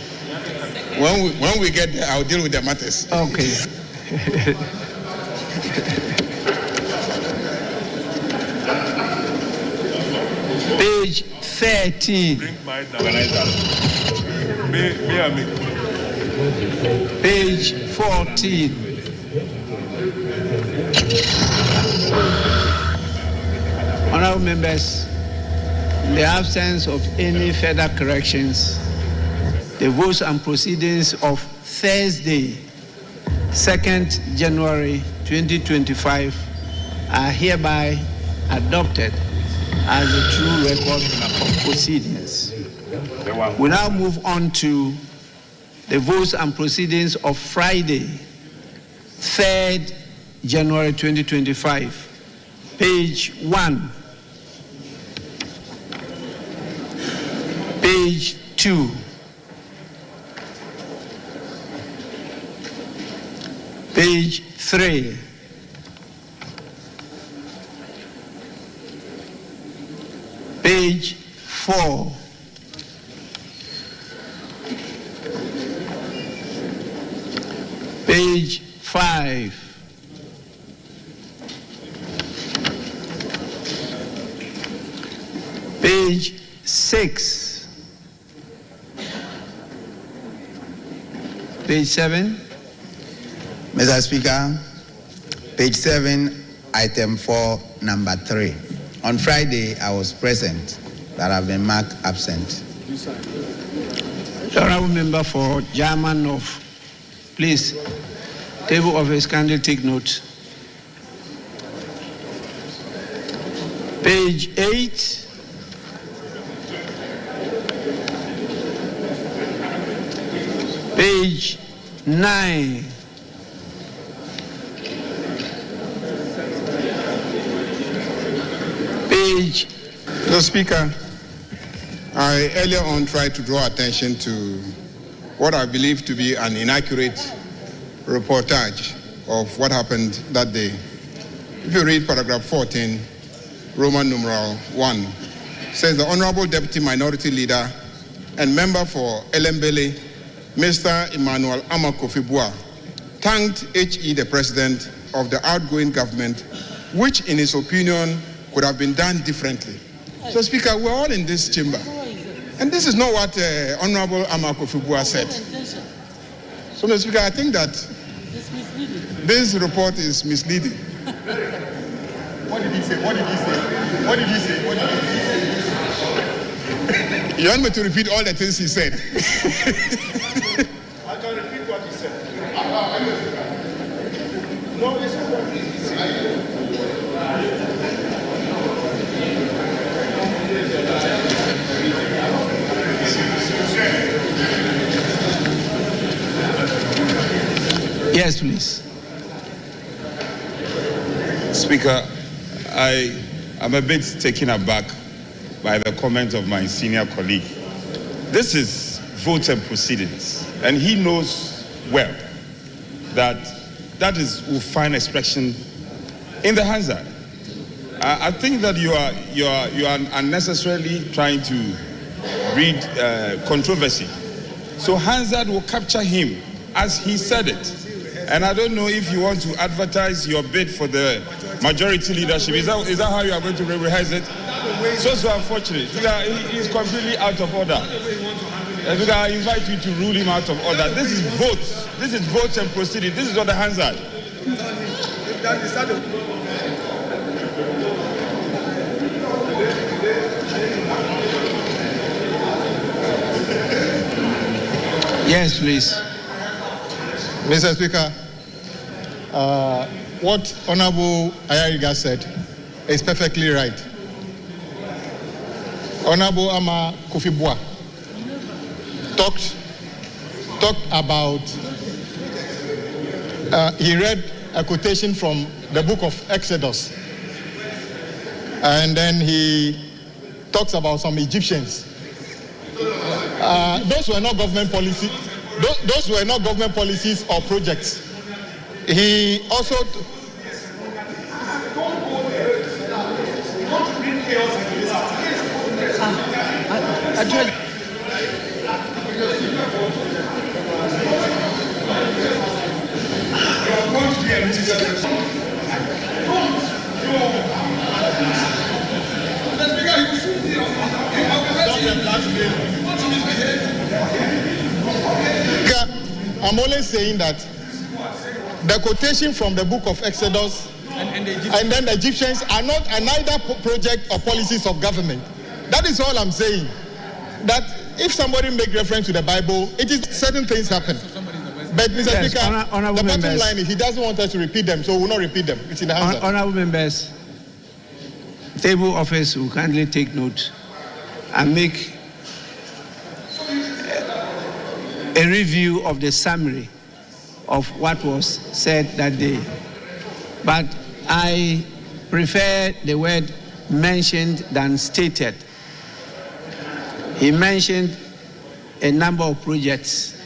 When we get there, I'll deal with the matters. Okay. Page 13. Page 14. Honorable members, in the absence of any further corrections, the votes and proceedings of Thursday, 2nd January 2025 are hereby adopted as a true record of proceedings. We now move on to the votes and proceedings of Friday, 3rd January 2025, page 1, page 2, page 3, page 4, page 5, page 6, page 7. Mr. Speaker, page 7, item 4, number 3. On Friday, I was present, but I've been marked absent. The honorable member for German North, please, table of his candidate, take note. Page 8, page 9, page. Mr. Speaker, I earlier on tried to draw attention to what I believe to be an inaccurate reportage of what happened that day. If you read paragraph 14, Roman numeral 1, says the Honorable Deputy Minority Leader and member for Elembele, Mr. Emmanuel Amakofibua, thanked HE, the President of the outgoing government, which in his opinion could have been done differently. So, Speaker, we're all in this chamber. And this is not what Honorable Amakofibua said. So, Mr. Speaker, I think that this report is misleading. What did he say? What did he say? What did he say? What did he say? You want me to repeat all the things he said? I can repeat what he said. No, it's not what he said. Yes, please. Speaker, I am a bit taken aback by the comment of my senior colleague. This is votes and proceedings, and he knows well that that will find expression in the Hansard. I think that you are unnecessarily trying to breed controversy. So Hansard will capture him as he said it. And I don't know if you want to advertise your bid for the majority leadership. Is that how you are going to rehearse it? So unfortunate. He is completely out of order. I invite you to rule him out of order. This is votes. This is votes and proceedings. This is what the Hansard. Yes, please. Mr. Speaker, what Honorable Ayariga said is perfectly right. Honorable Ama Kofi-Boa talked about, he read a quotation from the book of Exodus, and then he talks about some Egyptians. Those were not government policy. Those were not government policies or projects. He also I'm only saying that the quotation from the book of Exodus and then the Egyptians are not neither project or policies of government. That is all I'm saying. That if somebody make reference to the Bible, it is certain things happen. But Mr. Speaker, the bottom line is he doesn't want us to repeat them, so we'll not repeat them. It's in the hands. Honorable members, table office will kindly take note and make a review of the summary of what was said that day. But I prefer the word mentioned than stated. He mentioned a number of projects,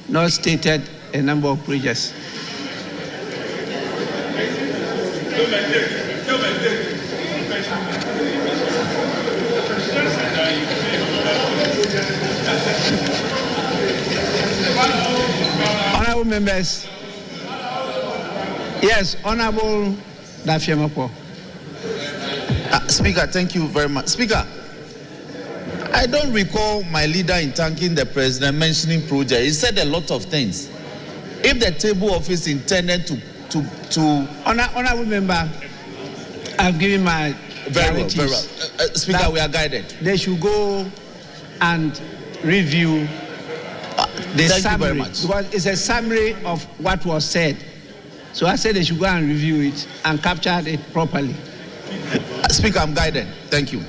not stated a number of projects. Honorable members, yes, Honorable Dafiamapo. Speaker, thank you very much. Speaker, I don't recall my leader in thanking the president mentioning project. He said a lot of things. If the table office intended to Honorable member, I've given my very well. Speaker, we are guided. They should go and review the thank summary, you very much. because it's a summary of what was said. So I said they should go and review it and capture it properly. Speaker, I'm guided. Thank you.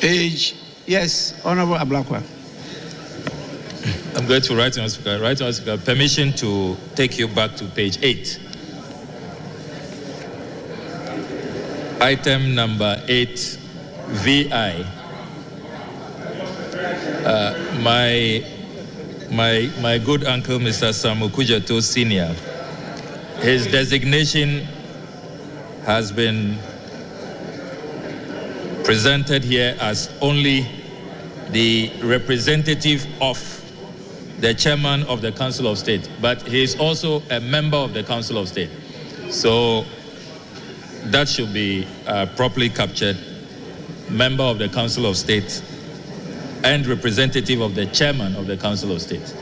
Page, yes, Honorable Ablakwa. I'm going to write on Speaker. Right on Speaker. Permission to take you back to page 8. Item number 8, VI. My good uncle, Mr. Samu Kujato Sr., his designation has been presented here as only the representative of the chairman of the Council of State, but he is also a member of the Council of State. So that should be properly captured. Member of the Council of State and representative of the chairman of the Council of State.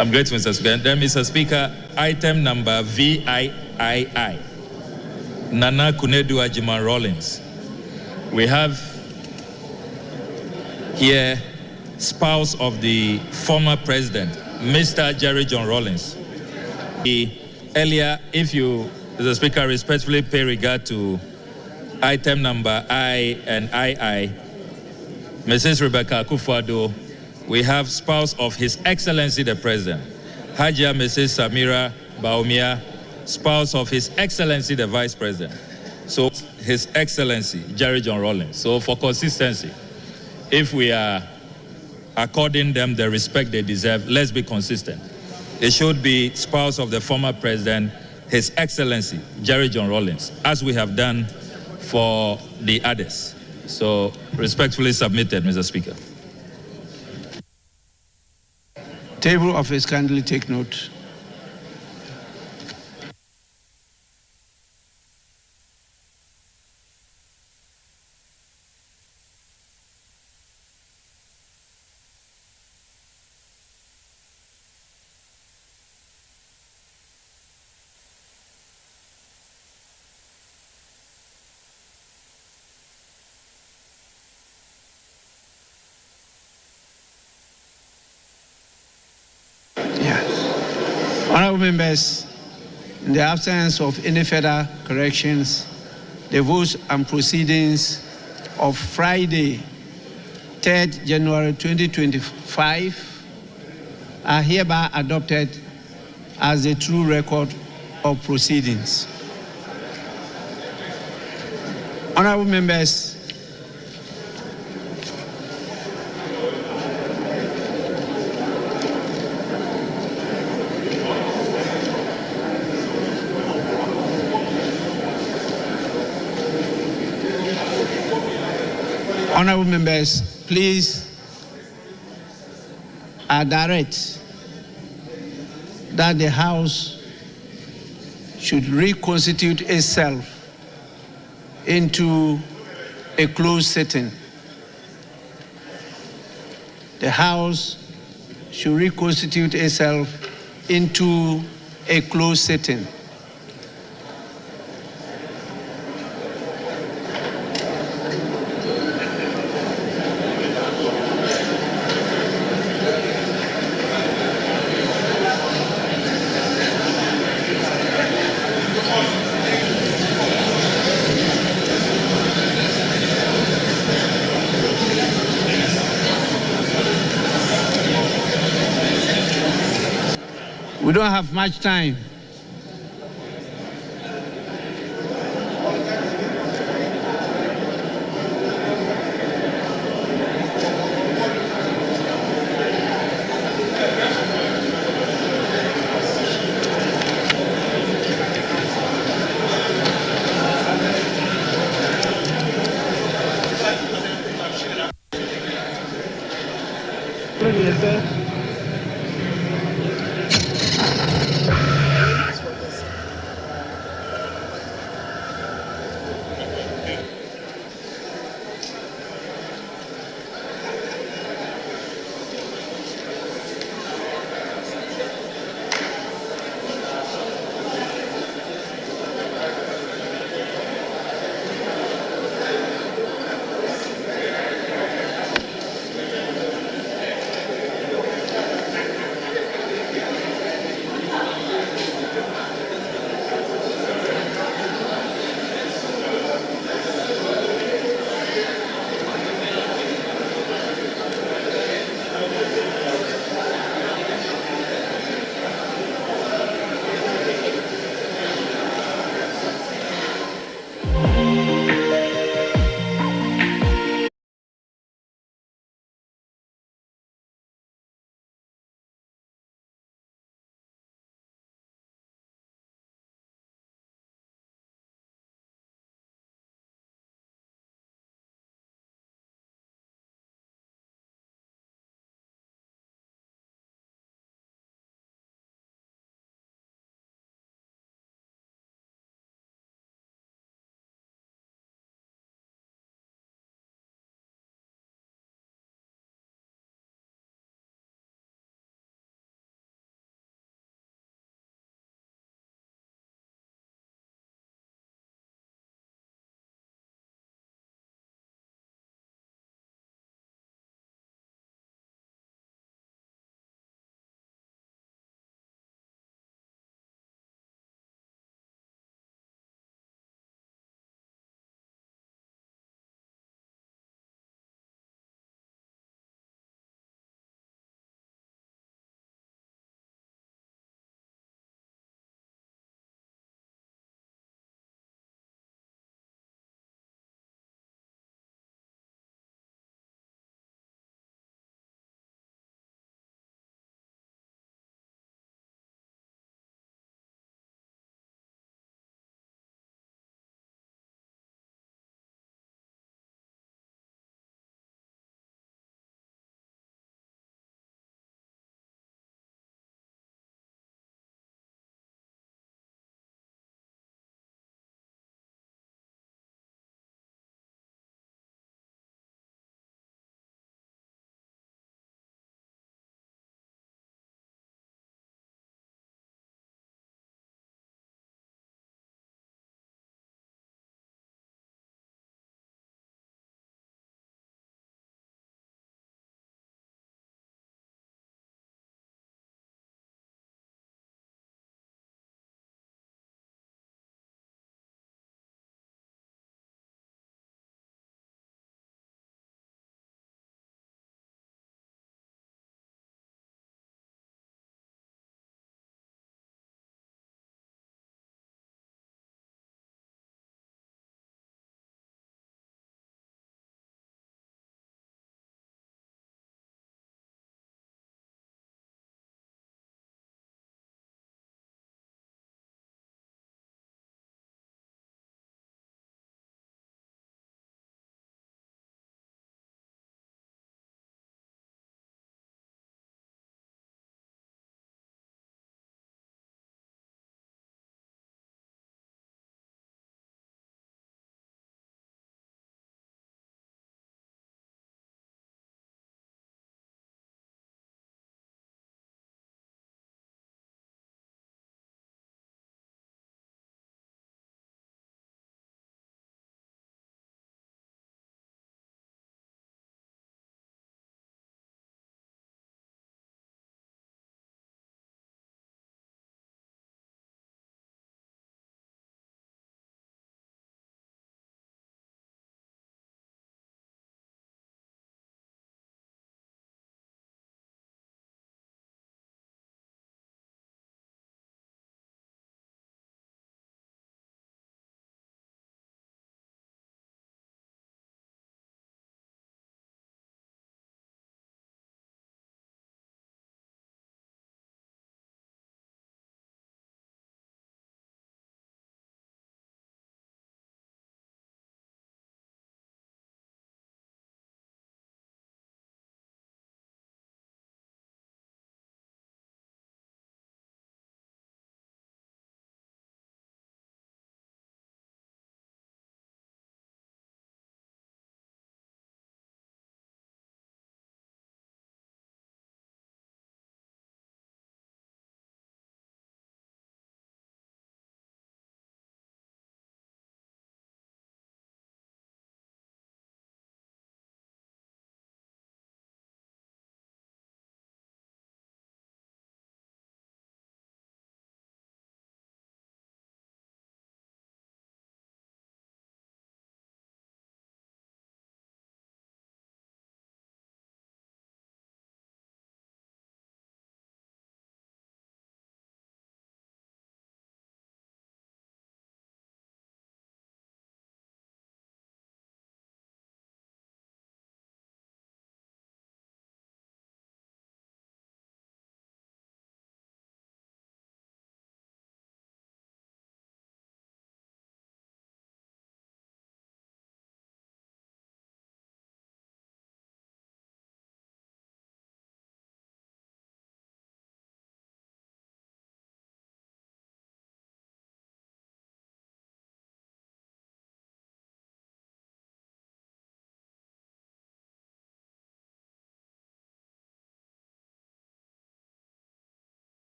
I'm grateful, Mr. Speaker. And then, Mr. Speaker, item number VIII, Nana Kunedu Ajima Rawlings. We have here spouse of the former president, Mr. Jerry John Rawlings. Earlier, if you, Mr. Speaker, respectfully pay regard to item number I and II, Mrs. Rebecca Akufo-Addo, we have spouse of His Excellency the President, Hajia Mrs. Samira Baumia, spouse of His Excellency the Vice President. So His Excellency Jerry John Rawlings. So for consistency, if we are according them the respect they deserve, let's be consistent. It should be spouse of the former president, His Excellency Jerry John Rawlings, as we have done for the others. So respectfully submitted, Mr. Speaker. Table office, kindly take note. Honourable members, in the absence of any further corrections, the votes and proceedings of Friday, 3rd January 2025 are hereby adopted as a true record of proceedings. Honourable members, Honourable members, please direct that the House should reconstitute itself into a closed sitting. The House should reconstitute itself into a closed sitting. We don't have much time.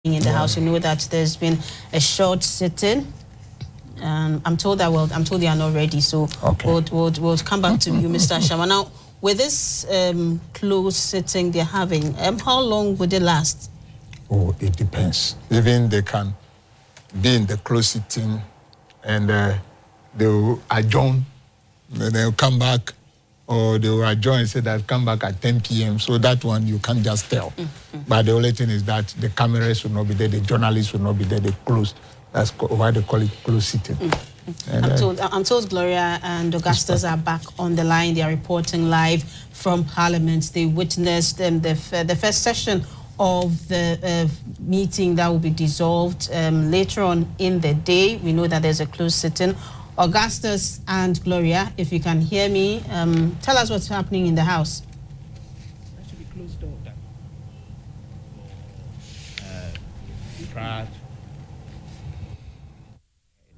in the House. You know that there's been a short sitting. I'm told they are not ready. So we'll come back to you, Mr. Sharma. Now, with this closed sitting they're having, how long would it last? Oh, it depends. Even they can be in the closed sitting and they will adjourn, then they'll come back, or they will adjourn and say that come back at 10 p.m. So that one you can't just tell. But the only thing is that the cameras will not be there, the journalists will not be there, they closed. That's why they call it closed sitting. I'm told Gloria and Augustus are back on the line. They are reporting live from Parliament. They witnessed the first session of the meeting that will be dissolved later on in the day. We know that there's a closed sitting. Augustus and Gloria, if you can hear me, tell us what's happening in the House. That should be closed door.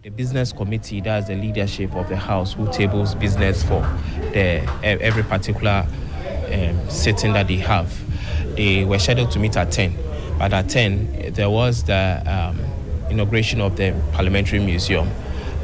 The business committee, that's the leadership of the House, who tables business for every particular sitting that they have. They were scheduled to meet at 10, but at 10 there was the inauguration of the Parliamentary Museum.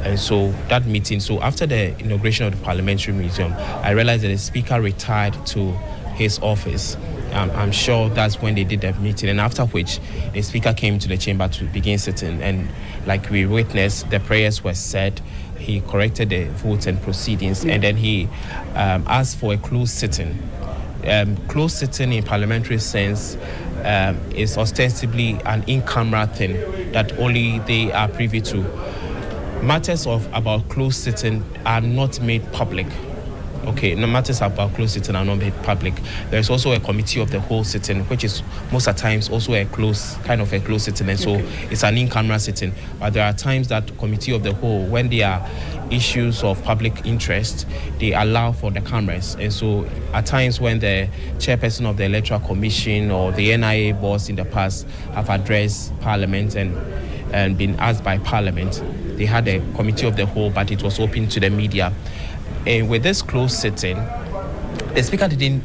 And so that meeting, so after the inauguration of the Parliamentary Museum, I realized that the Speaker retired to his office. I'm sure that's when they did the meeting, and after which the Speaker came to the chamber to begin sitting, and like we witnessed, the prayers were said, he corrected the votes and proceedings, and then he asked for a closed sitting. Closed sitting in parliamentary sense is ostensibly an in-camera thing that only they are privy to. Matters about closed sitting are not made public. Okay, no, matters about closed sitting are not made public. There is also a committee of the whole sitting, which is most of the times also a closed sitting, and so it's an in-camera sitting. But there are times that committee of the whole, when there are issues of public interest, they allow for the cameras. And so at times when the chairperson of the Electoral Commission or the NIA boss in the past have addressed Parliament and been asked by Parliament, they had a committee of the whole, but it was open to the media. And with this closed sitting, the Speaker didn't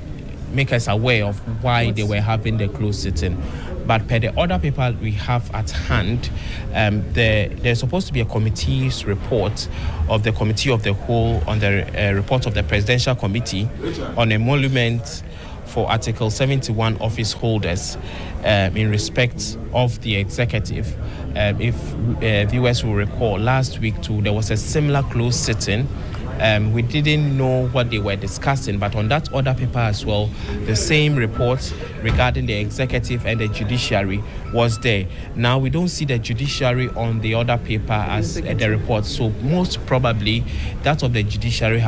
make us aware of why they were having the closed sitting. But per the other paper we have at hand, there's supposed to be a committee's report of the Committee of the Whole on the report of the Presidential Committee on emolument for Article 71 office holders in respect of the executive. If viewers will recall, last week too, there was a similar closed sitting. We didn't know what they were discussing, but on that other paper as well, the same report regarding the executive and the judiciary was there. Now we don't see the judiciary on the other paper as the report, so most probably that of the judiciary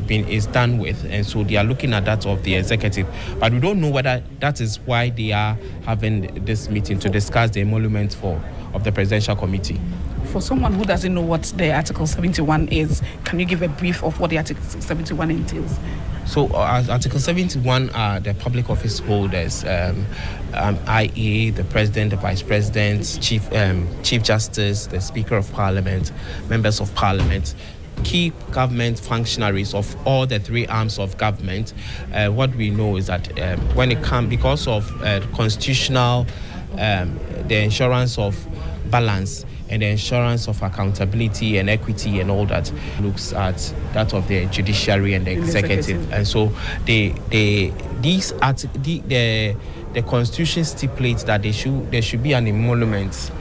is done with, and so they are looking at that of the executive. But we don't know whether that is why they are having this meeting to discuss the emolument of the Presidential Committee. For someone who doesn't know what the Article 71 is, can you give a brief of what the Article 71 entails? So Article 71 are the public office holders, i.e. the President, the Vice President, Chief Justice, the Speaker of Parliament, members of Parliament, key government functionaries of all the three arms of government. What we know is that when it comes, because of constitutional, the insurance of balance and the insurance of accountability and equity and all that looks at that of the judiciary and the executive. And so the Constitution stipulates that there should be an emolument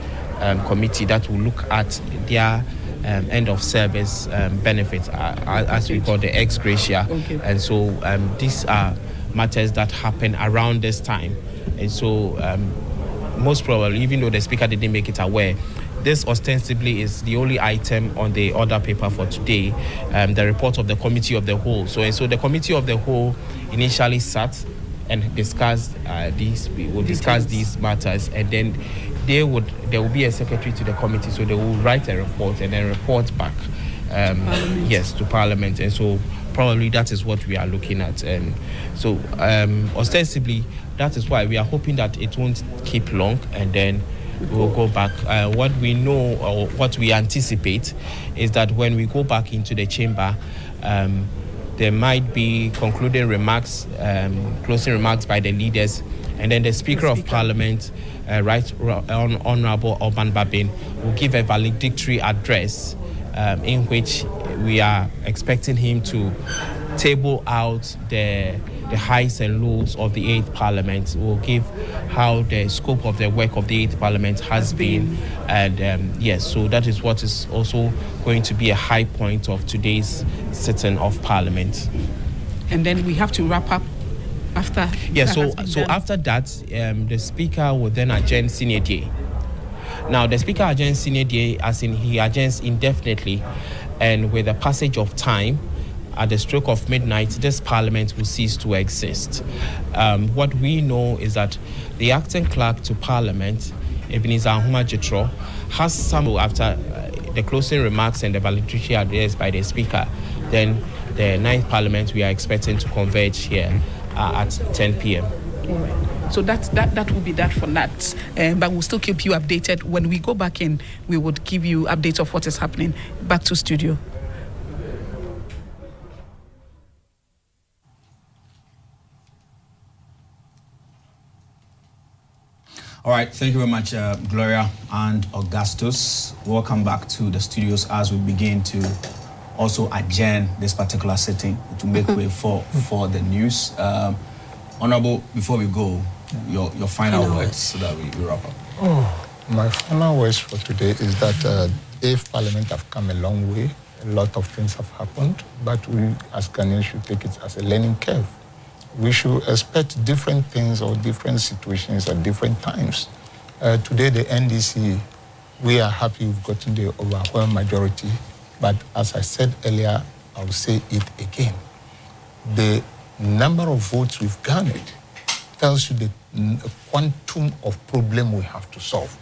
committee that will look at their end of service benefits, as we call the ex gratia. And so these are matters that happen around this time. And so most probably, even though the Speaker didn't make it aware, this ostensibly is the only item on the order paper for today, the report of the Committee of the Whole. So the Committee of the Whole initially sat and discussed these matters, and then there will be a secretary to the committee, so they will write a report and then report back to Parliament. And so probably that is what we are looking at. So ostensibly, that is why we are hoping that it won't keep long, and then we'll go back. What we know, or what we anticipate, is that when we go back into the chamber, there might be concluding remarks, closing remarks by the leaders, and then the Speaker of Parliament Right Honorable Oban Babin will give a valedictory address in which we are expecting him to table out the highs and lows of the 8th Parliament. We'll give how the scope of the work of the 8th Parliament has been. And yes, so that is what is also going to be a high point of today's sitting of Parliament. And then we have to wrap up after. Yeah, so after that, the Speaker will then adjourn senior day. Now, the Speaker adjourns senior day, as in he adjourns indefinitely, and with the passage of time, at the stroke of midnight, this Parliament will cease to exist. What we know is that the acting clerk to Parliament, Ebenezer Ahuma Jitro, has some after the closing remarks and the valedictory address by the Speaker. Then the 9th Parliament we are expecting to converge here at 10 p.m. All right. So that will be that for that. But we'll still keep you updated. When we go back in, we would give you updates of what is happening. Back to studio. All right, thank you very much, Gloria and Augustus. Welcome back to the studios as we begin to also adjourn this particular sitting to make way for the news. Honorable, before we go, your final words so that we wrap up. Oh, my final words for today is that if Parliament have come a long way, a lot of things have happened, but we as Ghanaians should take it as a learning curve. We should expect different things or different situations at different times. Today, the NDC, we are happy we've gotten the overwhelming majority, but as I said earlier, I will say it again. The number of votes we've garnered tells you the quantum of problem we have to solve.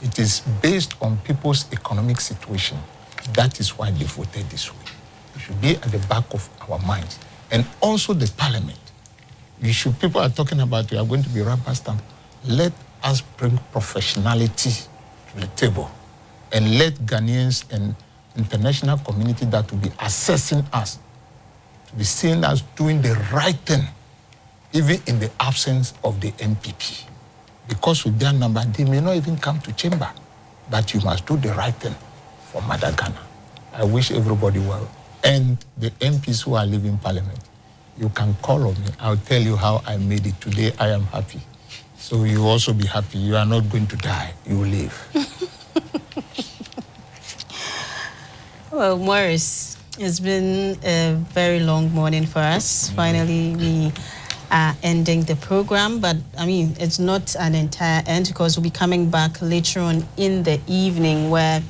It is based on people's economic situation. That is why they voted this way. It should be at the back of our minds. And also the Parliament. People are talking about we are going to be rubber stamp. Let us bring professionality to the table and let Ghanaians and international community that will be assessing us to be seeing us doing the right thing, even in the absence of the MPP. Because with their number, they may not even come to chamber, but you must do the right thing for Mother Ghana. I wish everybody well. And the MPs who are leaving Parliament, you can call on me. I'll tell you how I made it. Today, I am happy. So you also be happy. You are not going to die. You will live. Well, Morris, it's been a very long morning for us. Finally, we are ending the program. But, I mean, it's not an entire end because we'll be coming back later on in the evening where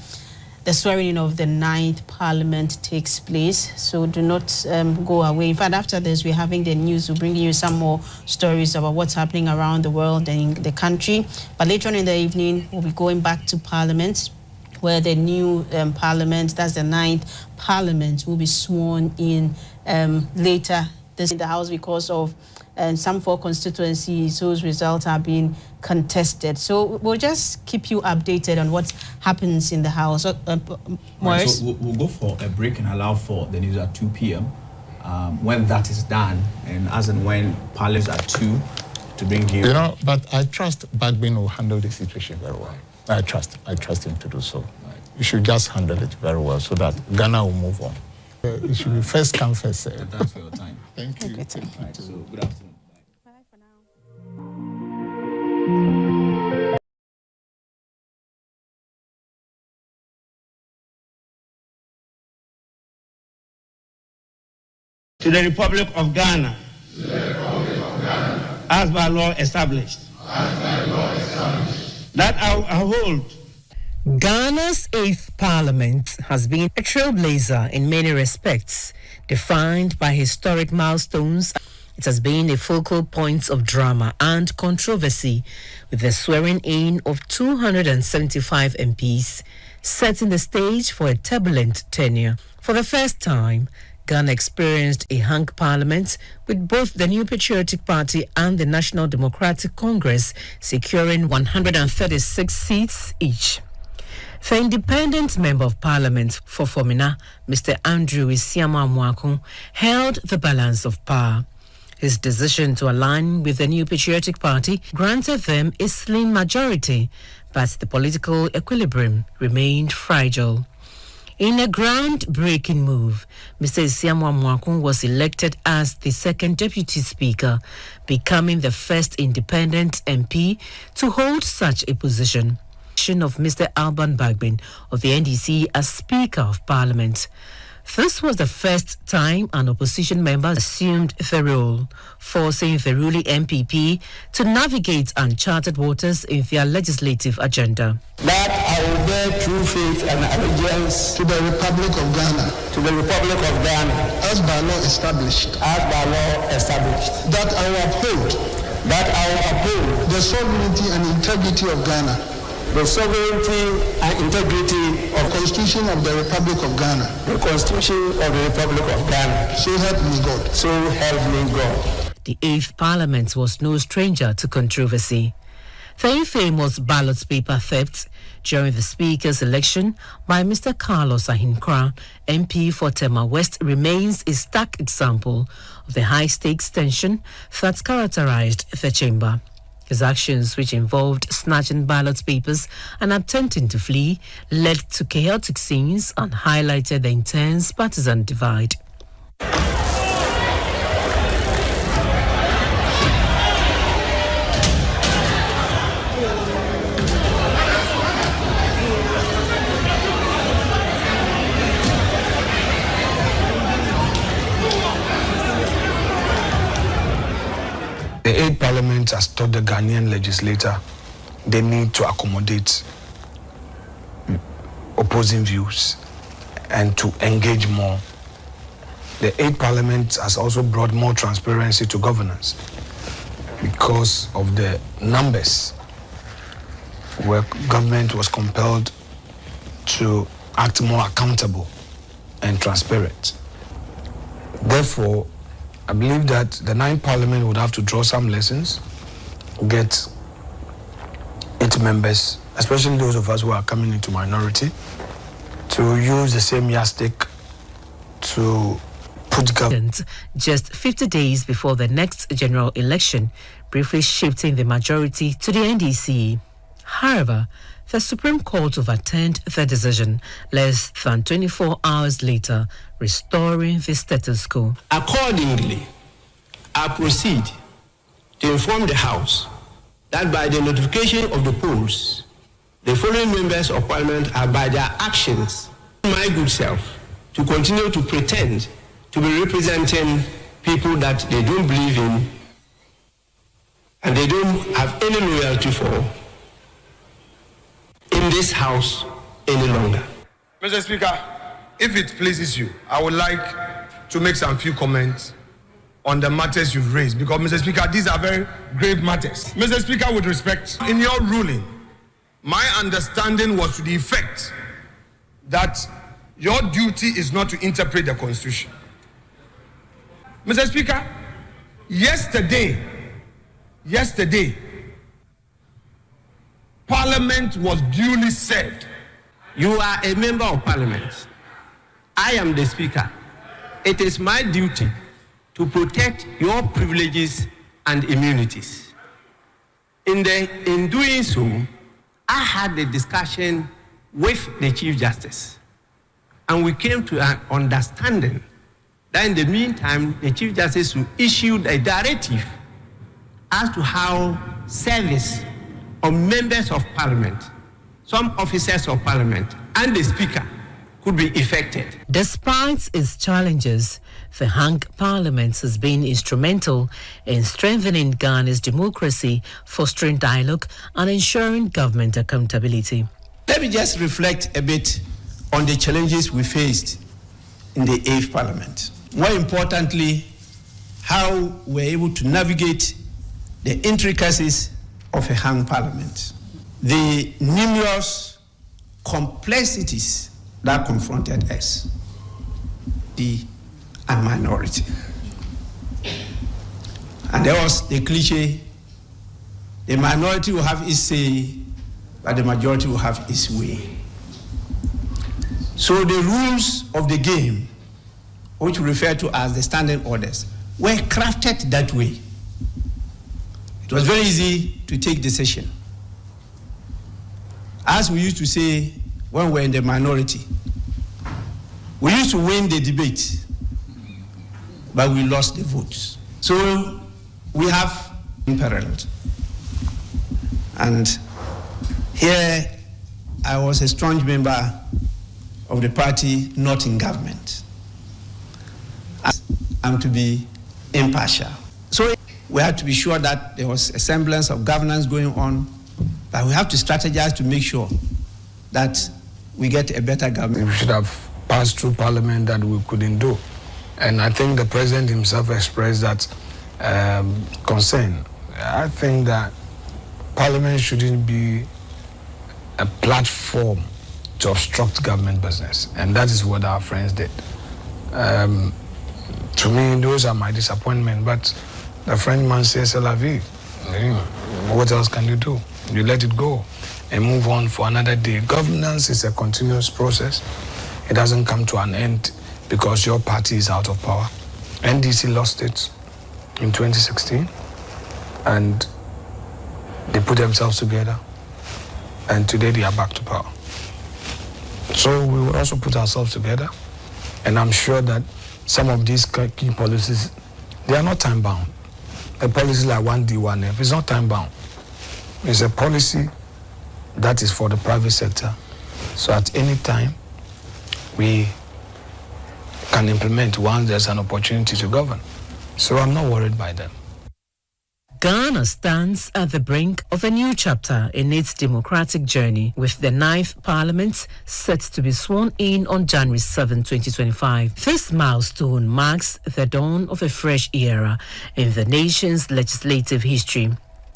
the swearing-in of the 9th Parliament takes place, so do not go away. In fact, after this, we're having the news. We'll bring you some more stories about what's happening around the world and in the country. But later on in the evening, we'll be going back to Parliament, where the new Parliament, that's the 9th Parliament, will be sworn in later this in the House because of some 4 constituencies whose results are being contested. So we'll just keep you updated on what happens in the House. Morris? Right, so we'll go for a break and allow for the news at 2 p.m. When that is done, and as and when Parliament at 2 to bring you... You know, but I trust Bagbin will handle the situation very well. I trust him to do so. Right. You should just handle it very well so that Ghana will move on. It should be first come, first served. Thanks for your time. Thank you. Right, so good afternoon. Bye for now. To the Republic of Ghana. As by law established. That I hold. Ghana's 8th Parliament has been a trailblazer in many respects, defined by historic milestones. It has been a focal point of drama and controversy, with the swearing-in of 275 MPs, setting the stage for a turbulent tenure. For the first time, Ghana experienced a hung parliament, with both the New Patriotic Party and the National Democratic Congress securing 136 seats each. The independent member of parliament for Fomina, Mr. Andrew Isiama Mwaku, held the balance of power. His decision to align with the New Patriotic Party granted them a slim majority, but the political equilibrium remained fragile. In a groundbreaking move, Mr. Isiamwa Mwakun was elected as the second deputy speaker, becoming the first independent MP to hold such a position. Of Mr. Alban Bagbin of the NDC as Speaker of Parliament. This was the first time an opposition member assumed the role, forcing the ruling MPP to navigate uncharted waters in their legislative agenda. That I will bear true faith and allegiance to the Republic of Ghana. To the Republic of Ghana. As by law established. As by law established. That I will uphold. That I will uphold. The sovereignty and integrity of Ghana. The sovereignty and integrity of the Constitution of the Republic of Ghana. The Constitution of the Republic of Ghana. So help me God. So help me God. The 8th Parliament was no stranger to controversy. The infamous ballot paper theft during the Speaker's election by Mr. Carlos Ahinkra, MP for Tema West, remains a stark example of the high-stakes tension that characterized the chamber. His actions, which involved snatching ballot papers and attempting to flee, led to chaotic scenes and highlighted the intense partisan divide. The 8th Parliament has taught the Ghanaian legislator the need to accommodate opposing views and to engage more. The 8th Parliament has also brought more transparency to governance because of the numbers where government was compelled to act more accountable and transparent. Therefore, I believe that the 9th Parliament would have to draw some lessons, get 8 members, especially those of us who are coming into minority, to use the same yardstick to put government. Just 50 days before the next general election, briefly shifting the majority to the NDC. However, the Supreme Court overturned the decision less than 24 hours later, restoring the status quo. Accordingly, I proceed to inform the House that by the notification of the polls, the following members of Parliament are by their actions, my good self, to continue to pretend to be representing people that they don't believe in and they don't have any loyalty for in this House any longer. Mr. Speaker, if it pleases you, I would like to make some few comments on the matters you've raised, because, Mr. Speaker, these are very grave matters. Mr. Speaker, with respect, in your ruling, my understanding was to the effect that your duty is not to interpret the Constitution. Mr. Speaker, yesterday, Parliament was duly served. You are a member of Parliament. I am the Speaker. It is my duty to protect your privileges and immunities. In doing so, I had a discussion with the Chief Justice, and we came to an understanding that in the meantime, the Chief Justice issued a directive as to how service of members of Parliament, some officers of Parliament, and the Speaker could be effected. Despite its challenges, the hung Parliament has been instrumental in strengthening Ghana's democracy, fostering dialogue, and ensuring government accountability. Let me just reflect a bit on the challenges we faced in the 8th Parliament. More importantly, how we were able to navigate the intricacies of a hung Parliament, the numerous complexities that confronted us, the minority. And there was the cliche, the minority will have its say, but the majority will have its way. So the rules of the game, which we refer to as the standing orders, were crafted that way. It was very easy to take decision. As we used to say when we were in the minority, we used to win the debate, but we lost the votes. So we have imperiled. And here I was a strong member of the party not in government. I'm to be impartial. So we have to be sure that there was a semblance of governance going on, but we have to strategize to make sure that we get a better government. We should have passed through parliament that we couldn't do. And I think the president himself expressed that concern. I think that parliament shouldn't be a platform to obstruct government business. And that is what our friends did. To me, those are my disappointment. But the Frenchman says, c'est la vie. What else can you do? You let it go and move on for another day. Governance is a continuous process. It doesn't come to an end because your party is out of power. NDC lost it in 2016 and they put themselves together and today they are back to power. So we will also put ourselves together and I'm sure that some of these key policies, they are not time bound. A policy like 1D, 1F is not time bound. It's a policy that is for the private sector. So at any time, we can implement once there's an opportunity to govern. So I'm not worried by them. Ghana stands at the brink of a new chapter in its democratic journey, with the 9th Parliament set to be sworn in on January 7, 2025. This milestone marks the dawn of a fresh era in the nation's legislative history.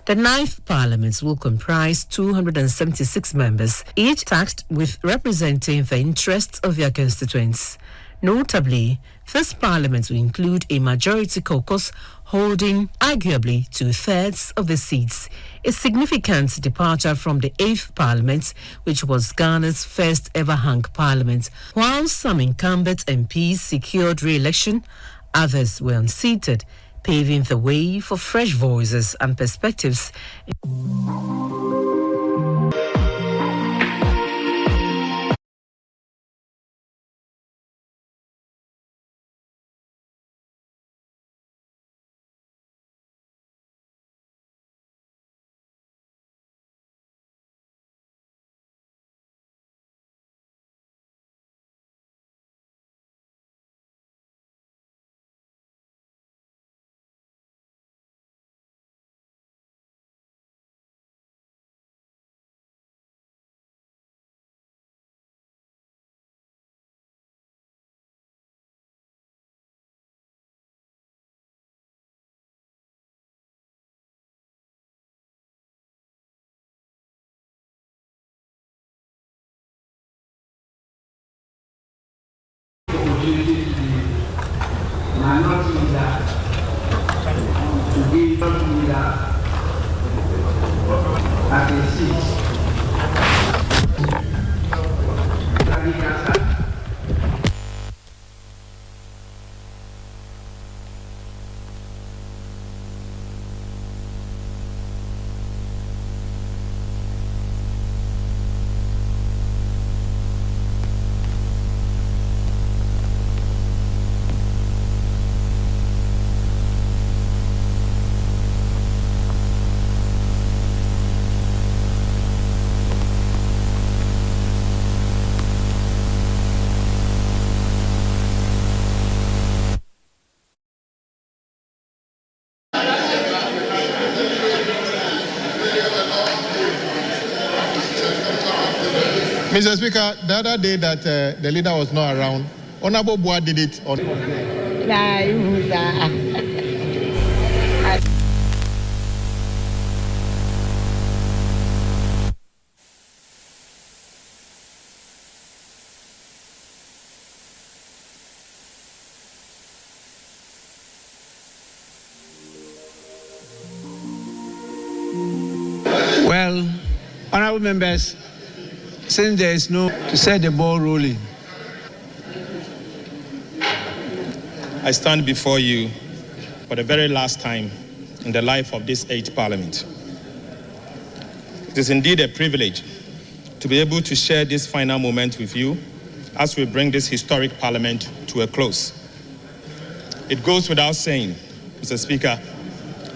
The 9th Parliament will comprise 276 members, each tasked with representing the interests of their constituents. Notably, this Parliament will include a majority caucus holding arguably 2/3 of the seats, a significant departure from the 8th Parliament, which was Ghana's first ever hung parliament. While some incumbent MPs secured re-election, others were unseated, paving the way for fresh voices and perspectives. Mr. Speaker, the other day that the leader was not around, Honorable Boa did it on. Well, honorable members, since there is no to set the ball rolling, I stand before you for the very last time in the life of this 8th Parliament. It is indeed a privilege to be able to share this final moment with you as we bring this historic Parliament to a close. It goes without saying, Mr. Speaker,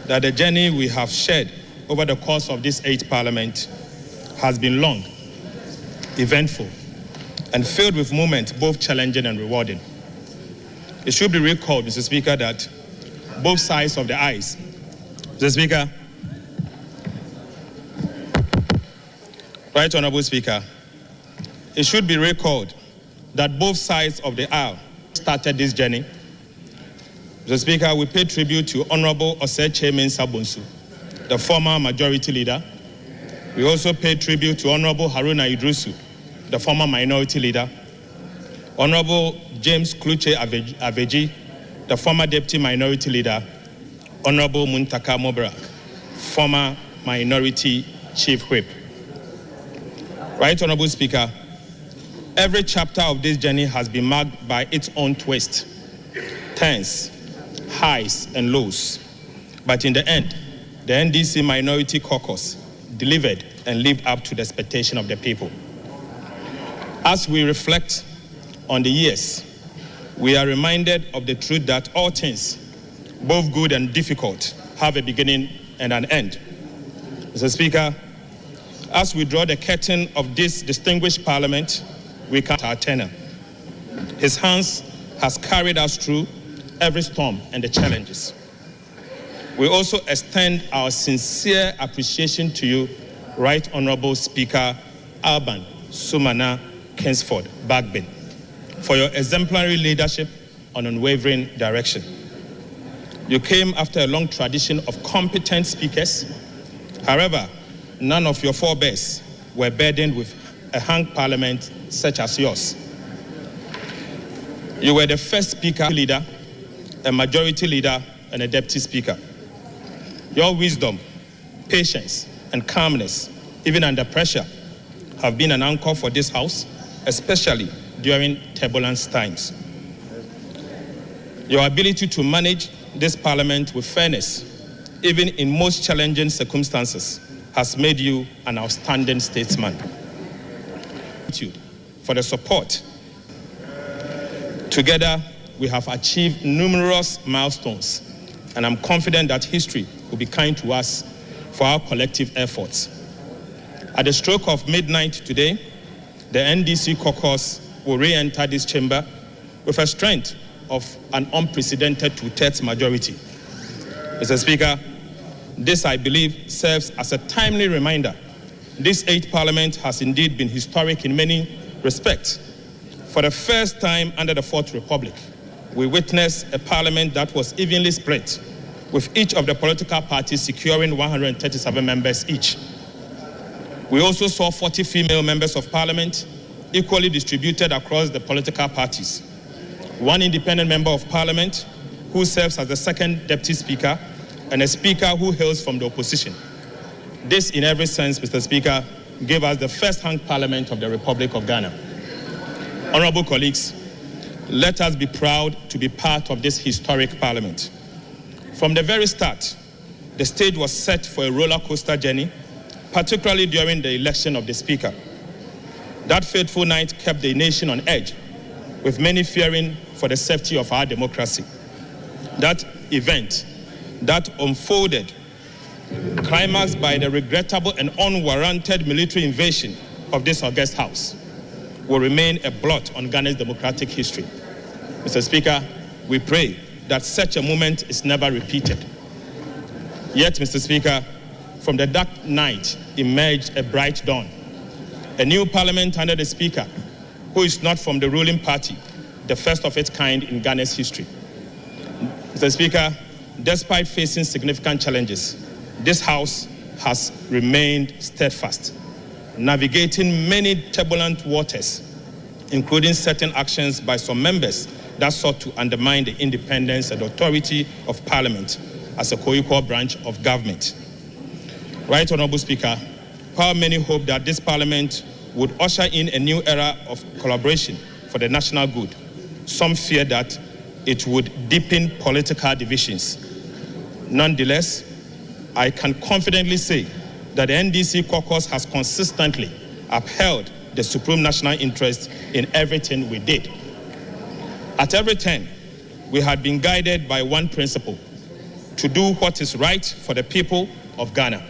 that the journey we have shared over the course of this 8th Parliament has been long, eventful, and filled with moments both challenging and rewarding. It should be recalled, Mr. Speaker, that both sides of the aisle, Mr. Speaker, Right Honourable Speaker, it should be recalled that both sides of the aisle started this journey. Mr. Speaker, we pay tribute to Honourable Osei Chairman Sabonsu, the former majority leader. We also pay tribute to Honourable Haruna Idrusu, the former minority leader. Honourable James Kluche Aveji, the former deputy minority leader. Honourable Muntaka Mobarak, former minority chief whip. Right Honourable Speaker, every chapter of this journey has been marked by its own twist, turns, highs and lows. But in the end, the NDC Minority Caucus delivered and lived up to the expectation of the people. As we reflect on the years, we are reminded of the truth that all things, both good and difficult, have a beginning and an end. Mr. Speaker, as we draw the curtain of this distinguished Parliament, we count our tenure. His hands has carried us through every storm and the challenges. We also extend our sincere appreciation to you, Right Honourable Speaker Alban Sumana Kingsford Bagbin, for your exemplary leadership and unwavering direction. You came after a long tradition of competent speakers. However, none of your forebears were burdened with a hung parliament such as yours. You were the first speaker leader, a majority leader, and a deputy speaker. Your wisdom, patience, and calmness, even under pressure, have been an anchor for this House, especially during turbulent times. Your ability to manage this Parliament with fairness, even in most challenging circumstances, has made you an outstanding statesman. Thank you for the support. Together, we have achieved numerous milestones, and I'm confident that history will be kind to us for our collective efforts. At the stroke of midnight today, the NDC caucus will re-enter this chamber with a strength of an unprecedented two-thirds majority. Mr. Speaker, this, I believe, serves as a timely reminder. This 8th Parliament has indeed been historic in many respects. For the first time under the 4th Republic, we witnessed a Parliament that was evenly split, with each of the political parties securing 137 members each. We also saw 40 female members of Parliament equally distributed across the political parties. One independent member of Parliament who serves as the second deputy speaker, and a speaker who hails from the opposition. This, in every sense, Mr. Speaker, gave us the first hung Parliament of the Republic of Ghana. Honourable colleagues, let us be proud to be part of this historic Parliament. From the very start, the stage was set for a roller coaster journey, particularly during the election of the Speaker. That fateful night kept the nation on edge, with many fearing for the safety of our democracy. That event that unfolded, climaxed by the regrettable and unwarranted military invasion of this august House, will remain a blot on Ghana's democratic history. Mr. Speaker, we pray that such a moment is never repeated. Yet, Mr. Speaker, from the dark night emerged a bright dawn. A new Parliament under the Speaker, who is not from the ruling party, the first of its kind in Ghana's history. Mr. Speaker, despite facing significant challenges, this House has remained steadfast, navigating many turbulent waters, including certain actions by some members that sought to undermine the independence and authority of Parliament as a co-equal branch of government. Right Honourable Speaker, while many hope that this Parliament would usher in a new era of collaboration for the national good, some fear that it would deepen political divisions Nonetheless, I can confidently say that the NDC caucus has consistently upheld the supreme national interest in everything we did. At every turn, we had been guided by one principle: to do what is right for the people of Ghana.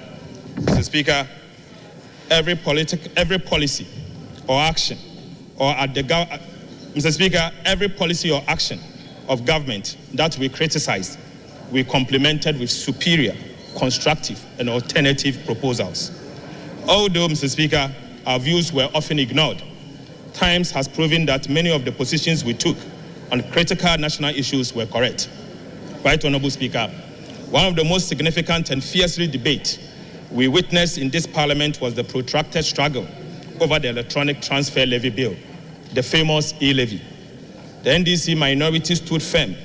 Mr. Speaker, every policy or action every policy or action of government that we criticized, we complemented with superior, constructive, and alternative proposals. Although, Mr. Speaker, our views were often ignored, times has proven that many of the positions we took on critical national issues were correct. Right Honorable Speaker, one of the most significant and fiercely debate we witnessed in this parliament was the protracted struggle over the electronic transfer levy bill, the famous e-levy. The NDC minority stood firm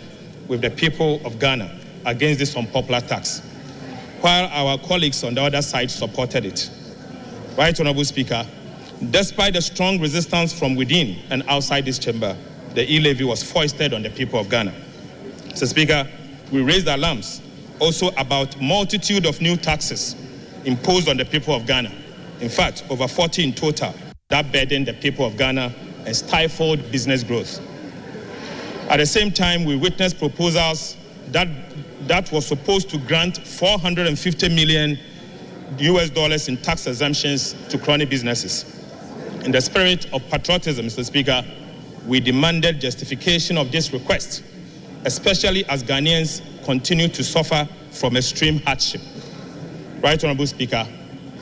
with the people of Ghana against this unpopular tax, while our colleagues on the other side supported it. Right Honorable Speaker, despite the strong resistance from within and outside this chamber, the e-levy was foisted on the people of Ghana. Mr. Speaker, we raised alarms also about multitude of new taxes imposed on the people of Ghana. In fact, over 40 in total that burdened the people of Ghana and stifled business growth. At the same time, we witnessed proposals that was supposed to grant $450 million in tax exemptions to crony businesses. In the spirit of patriotism, Mr. Speaker, we demanded justification of this request, especially as Ghanaians continue to suffer from extreme hardship. Right Honorable Speaker,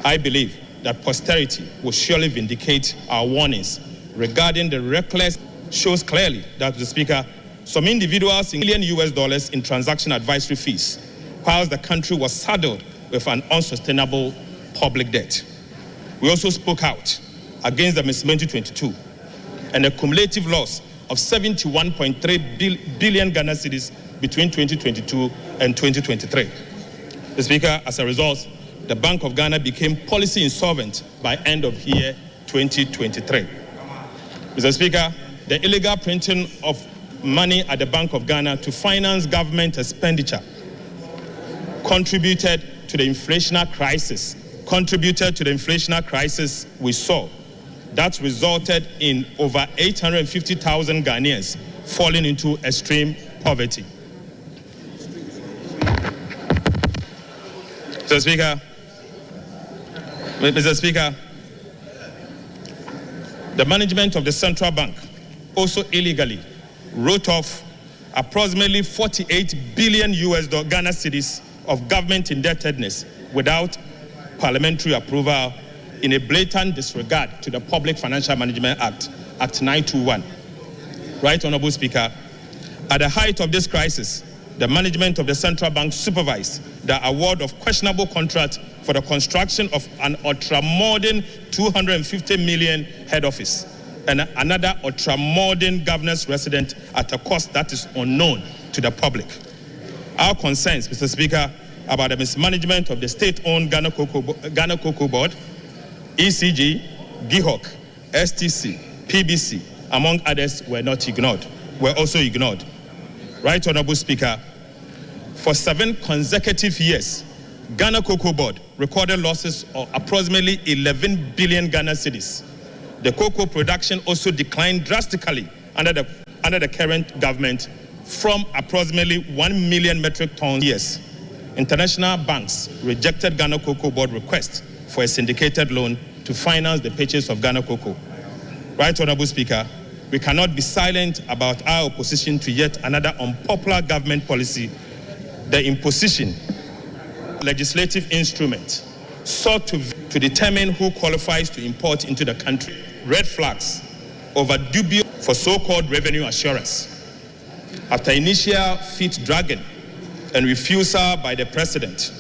I believe that posterity will surely vindicate our warnings regarding the reckless shows clearly that, Mr. Speaker, some individuals in $1 million in transaction advisory fees, whilst the country was saddled with an unsustainable public debt. We also spoke out against the mismanagement 2022 and the cumulative loss of 71.3 billion Ghana cedis between 2022 and 2023. Mr. Speaker, as a result, the Bank of Ghana became policy insolvent by end of year 2023. Mr. Speaker, the illegal printing of money at the Bank of Ghana to finance government expenditure contributed to the inflationary crisis we saw that resulted in over 850,000 Ghanaians falling into extreme poverty. Mr. Speaker, the management of the central bank also illegally wrote off approximately 48 billion Ghana cedis of government indebtedness without parliamentary approval in a blatant disregard to the Public Financial Management Act, Act 921. Right Honorable Speaker, at the height of this crisis, the management of the central bank supervised the award of questionable contract for the construction of an ultra-modern 250 million head office and another ultra-modern governor's residence at a cost that is unknown to the public. Our concerns, Mr. Speaker, about the mismanagement of the state-owned Ghana Cocoa Board, ECG, GIHOC, STC, PBC, among others, were also ignored. Right Honorable Speaker, for 7 consecutive years, Ghana Cocoa Board recorded losses of approximately 11 billion Ghana cedis. The cocoa production also declined drastically under the current government from approximately 1 million metric tons years. International banks rejected Ghana Cocoa Board request for a syndicated loan to finance the purchase of Ghana cocoa. Right Honorable Speaker, we cannot be silent about our opposition to yet another unpopular government policy, the imposition legislative instrument sought to determine who qualifies to import into the country. Red flags over dubious for so-called revenue assurance. After initial feet-dragging and refusal by the President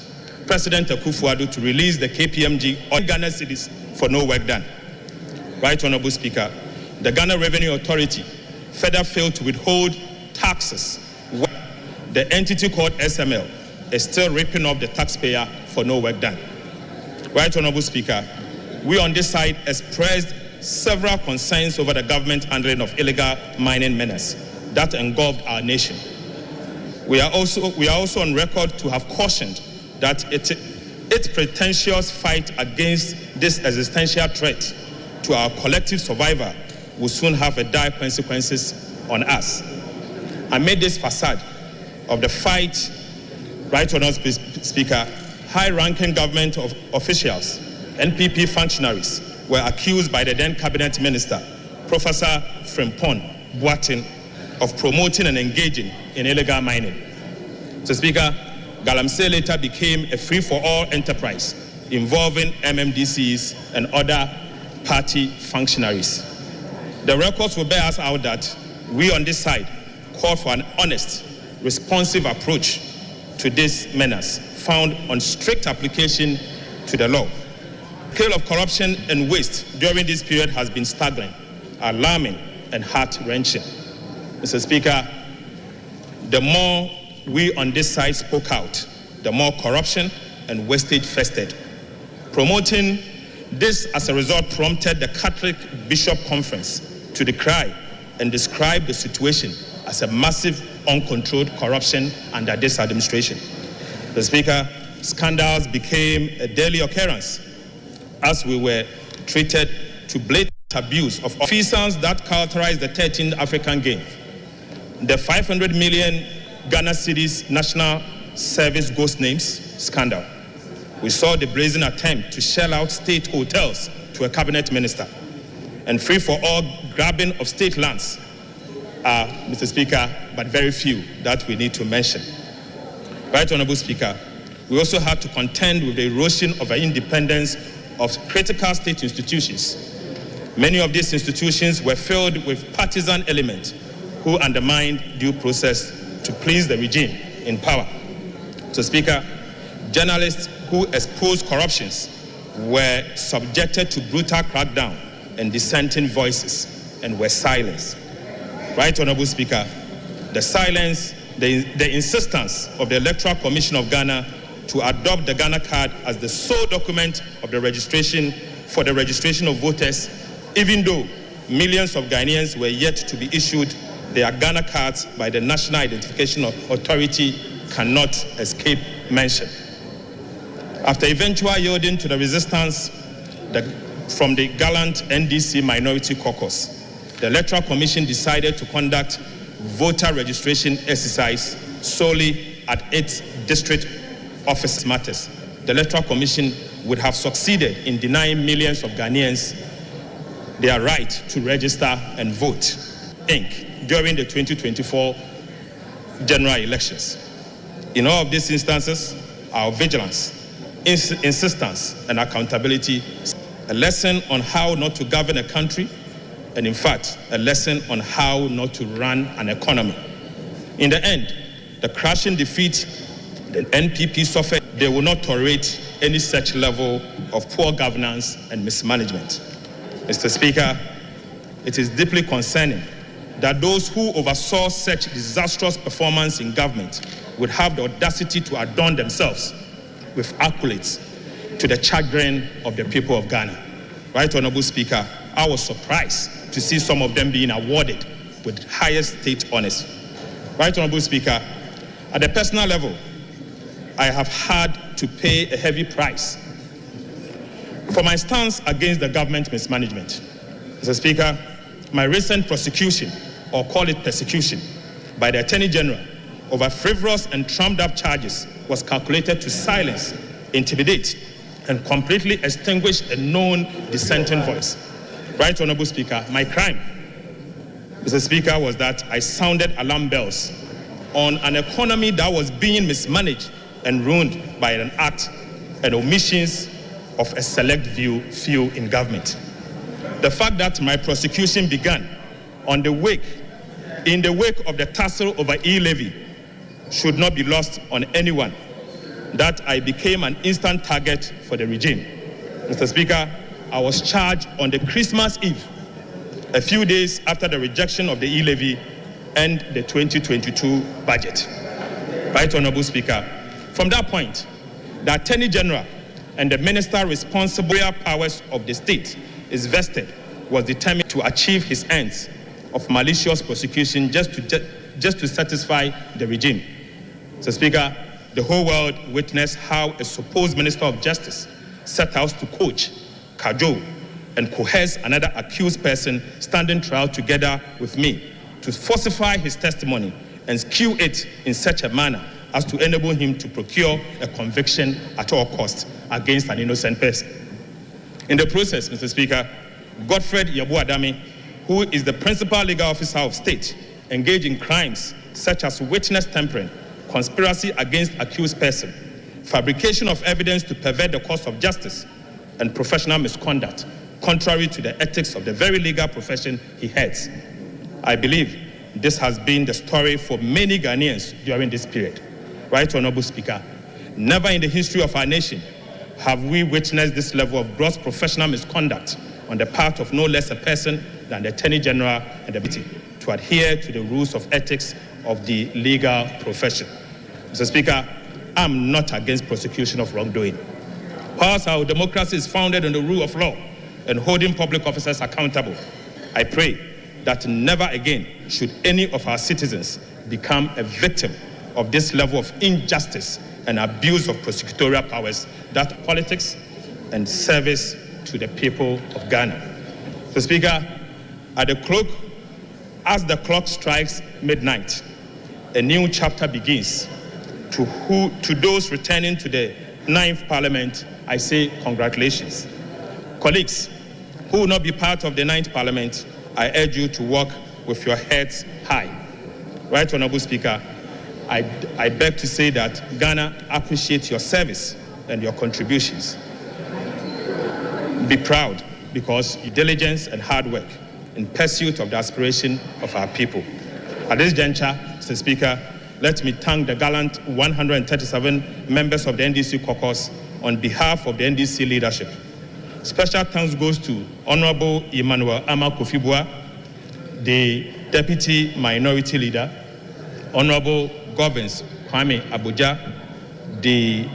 Akufo-Addo to release the KPMG on Ghana cedis for no work done. Right Honorable Speaker, the Ghana Revenue Authority further failed to withhold taxes. The entity called SML is still ripping off the taxpayer for no work done. Right Honorable Speaker, we on this side expressed several concerns over the government handling of illegal mining menace that engulfed our nation. We are also on record to have cautioned that its pretentious fight against this existential threat to our collective survival will soon have dire consequences on us. Amid this facade of the fight, Right Honourable Speaker, high-ranking government officials, NPP functionaries were accused by the then Cabinet Minister, Professor Frimpong Boateng, of promoting and engaging in illegal mining. So, Speaker, Galamsey later became a free-for-all enterprise involving MMDCs and other party functionaries. The records will bear us out that we on this side call for an honest, responsive approach to this menace, found on strict application to the law. The scale of corruption and waste during this period has been staggering, alarming, and heart-wrenching. Mr. Speaker, the more we on this side spoke out, the more corruption and wastage festered. Promoting this as a result prompted the Catholic Bishop Conference to decry and describe the situation as a massive, uncontrolled corruption under this administration. The Speaker, scandals became a daily occurrence as we were treated to blatant abuse of officers that characterized the 13th African Games. The 500 million Ghana Cedis National Service Ghost Names scandal. We saw the brazen attempt to shell out state hotels to a cabinet minister, and free-for-all grabbing of state lands are, Mr. Speaker, but very few that we need to mention. Right Honourable Speaker, we also had to contend with the erosion of the independence of critical state institutions. Many of these institutions were filled with partisan elements who undermined due process to please the regime in power. So, Speaker, journalists who exposed corruptions were subjected to brutal crackdown and dissenting voices and were silenced. Right Honourable Speaker, the silence, the insistence of the Electoral Commission of Ghana to adopt the Ghana card as the sole document of the registration for the registration of voters, even though millions of Ghanaians were yet to be issued their Ghana cards by the National Identification Authority, cannot escape mention. After eventual yielding to the resistance from the gallant NDC Minority Caucus, the Electoral Commission decided to conduct voter registration exercise solely at its district office matters. The Electoral Commission would have succeeded in denying millions of Ghanaians their right to register and vote, during the 2024 general elections. In all of these instances, our vigilance, insistence, and accountability, a lesson on how not to govern a country, and in fact, a lesson on how not to run an economy. In the end, the crushing defeat the NPP suffered, they will not tolerate any such level of poor governance and mismanagement. Mr. Speaker, it is deeply concerning that those who oversaw such disastrous performance in government would have the audacity to adorn themselves with accolades to the chagrin of the people of Ghana. Right Honourable Speaker, I was surprised to see some of them being awarded with highest state honors. Right Honourable Speaker, at a personal level, I have had to pay a heavy price for my stance against the government mismanagement. Mr. Speaker, my recent prosecution, or call it persecution, by the Attorney General over frivolous and trumped-up charges was calculated to silence, intimidate, and completely extinguish a known dissenting voice. Right Honourable Speaker, my crime, Mr. Speaker, was that I sounded alarm bells on an economy that was being mismanaged and ruined by an act and omissions of a select few in government. The fact that my prosecution began in the wake of the tussle over e-levy should not be lost on anyone, that I became an instant target for the regime. Mr. Speaker, I was charged on the Christmas Eve, a few days after the rejection of the e-levy and the 2022 budget. Right Honourable Speaker, from that point, the Attorney General and the minister responsible for powers of the state is vested was determined to achieve his ends of malicious prosecution just to satisfy the regime. Mr. Speaker, the whole world witnessed how a supposed Minister of Justice set out to coach, cajole, and coerce another accused person standing trial together with me to falsify his testimony and skew it in such a manner as to enable him to procure a conviction at all costs against an innocent person. In the process, Mr. Speaker, Godfred Yabu-Adame, who is the principal legal officer of state, engaged in crimes such as witness tampering, conspiracy against accused person, fabrication of evidence to pervert the course of justice, and professional misconduct, contrary to the ethics of the very legal profession he heads. I believe this has been the story for many Ghanaians during this period. Right Honorable Speaker, never in the history of our nation have we witnessed this level of gross professional misconduct on the part of no less a person than the Attorney General and the deputy to adhere to the rules of ethics of the legal profession. Mr. Speaker, I'm not against prosecution of wrongdoing. Whilst our democracy is founded on the rule of law and holding public officers accountable, I pray that never again should any of our citizens become a victim of this level of injustice and abuse of prosecutorial powers that politics and service to the people of Ghana. Mr. Speaker, as the clock strikes midnight, a new chapter begins. To those returning to the 9th Parliament, I say congratulations. Colleagues who will not be part of the 9th Parliament, I urge you to walk with your heads high. Right Honorable Speaker, I beg to say that Ghana appreciates your service and your contributions. Be proud because your diligence and hard work in pursuit of the aspiration of our people. At this juncture, Mr. Speaker, let me thank the gallant 137 members of the NDC caucus on behalf of the NDC leadership. Special thanks goes to Honorable Emmanuel Ama Kofi-Boa, the Deputy Minority Leader, Honorable Govins Kwame Abuja, the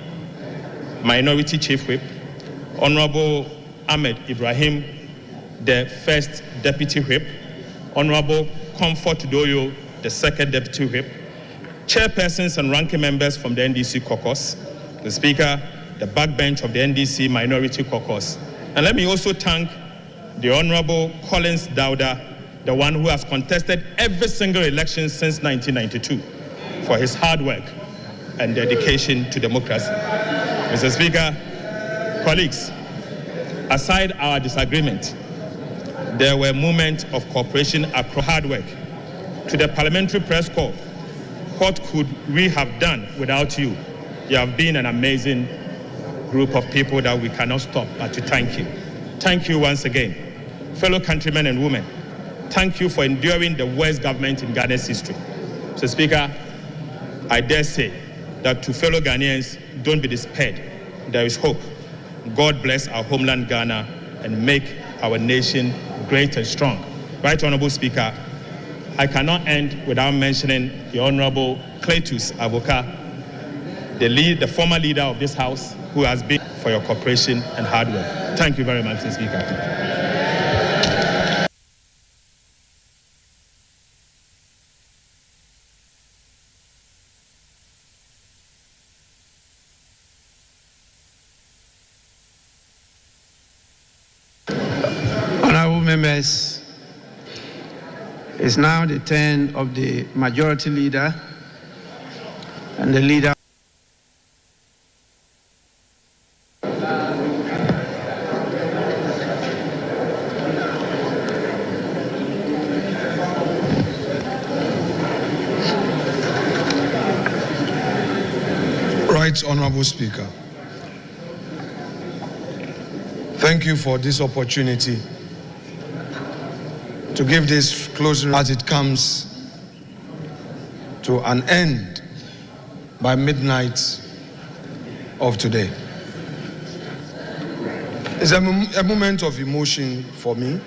Minority Chief Whip, Honorable Ahmed Ibrahim, the First Deputy Whip, Honorable Comfort Doyo, the Second Deputy Whip, chairpersons and ranking members from the NDC caucus, the Speaker, the backbench of the NDC Minority Caucus. And let me also thank the Honorable Collins Dauda, the one who has contested every single election since 1992, for his hard work and dedication to democracy. Mr. Speaker, colleagues, aside our disagreement, there were moments of cooperation across hard work. To the Parliamentary Press Corps, what could we have done without you? You have been an amazing group of people that we cannot stop but to thank you. Thank you once again. Fellow countrymen and women, thank you for enduring the worst government in Ghana's history. So, Speaker, I dare say that to fellow Ghanaians, don't be despaired. There is hope. God bless our homeland Ghana and make our nation great and strong. Right Honorable Speaker, I cannot end without mentioning the Honorable Cletus Avoka, the former leader of this House, who has been for your cooperation and hard work. Thank you very much, Mr. Speaker. Honorable members, it's now the turn of the majority leader and the leader. Right Honorable Speaker, thank you for this opportunity to give this closing as it comes to an end by midnight of today. It's a moment of emotion for me,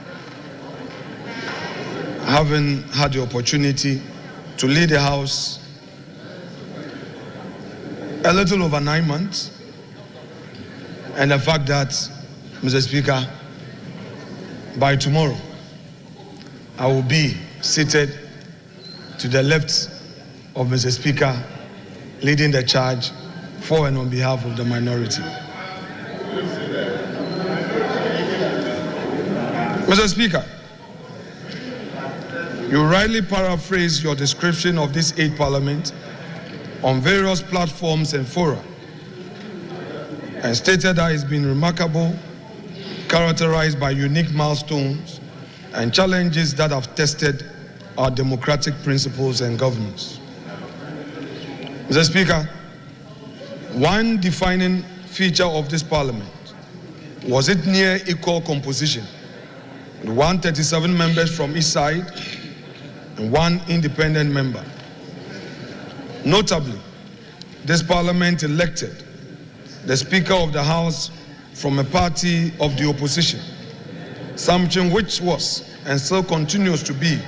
having had the opportunity to lead the House a little over 9 months, and the fact that, Mr. Speaker, by tomorrow, I will be seated to the left of Mr. Speaker leading the charge for and on behalf of the minority. Mr. Speaker, you rightly paraphrased your description of this 8th Parliament on various platforms and fora and stated that it's been remarkable, characterized by unique milestones and challenges that have tested our democratic principles and governance. Mr. Speaker, one defining feature of this Parliament was its near equal composition, with 137 members from each side and 1 independent member. Notably, this Parliament elected the Speaker of the House from a party of the opposition, something which was and still continues to be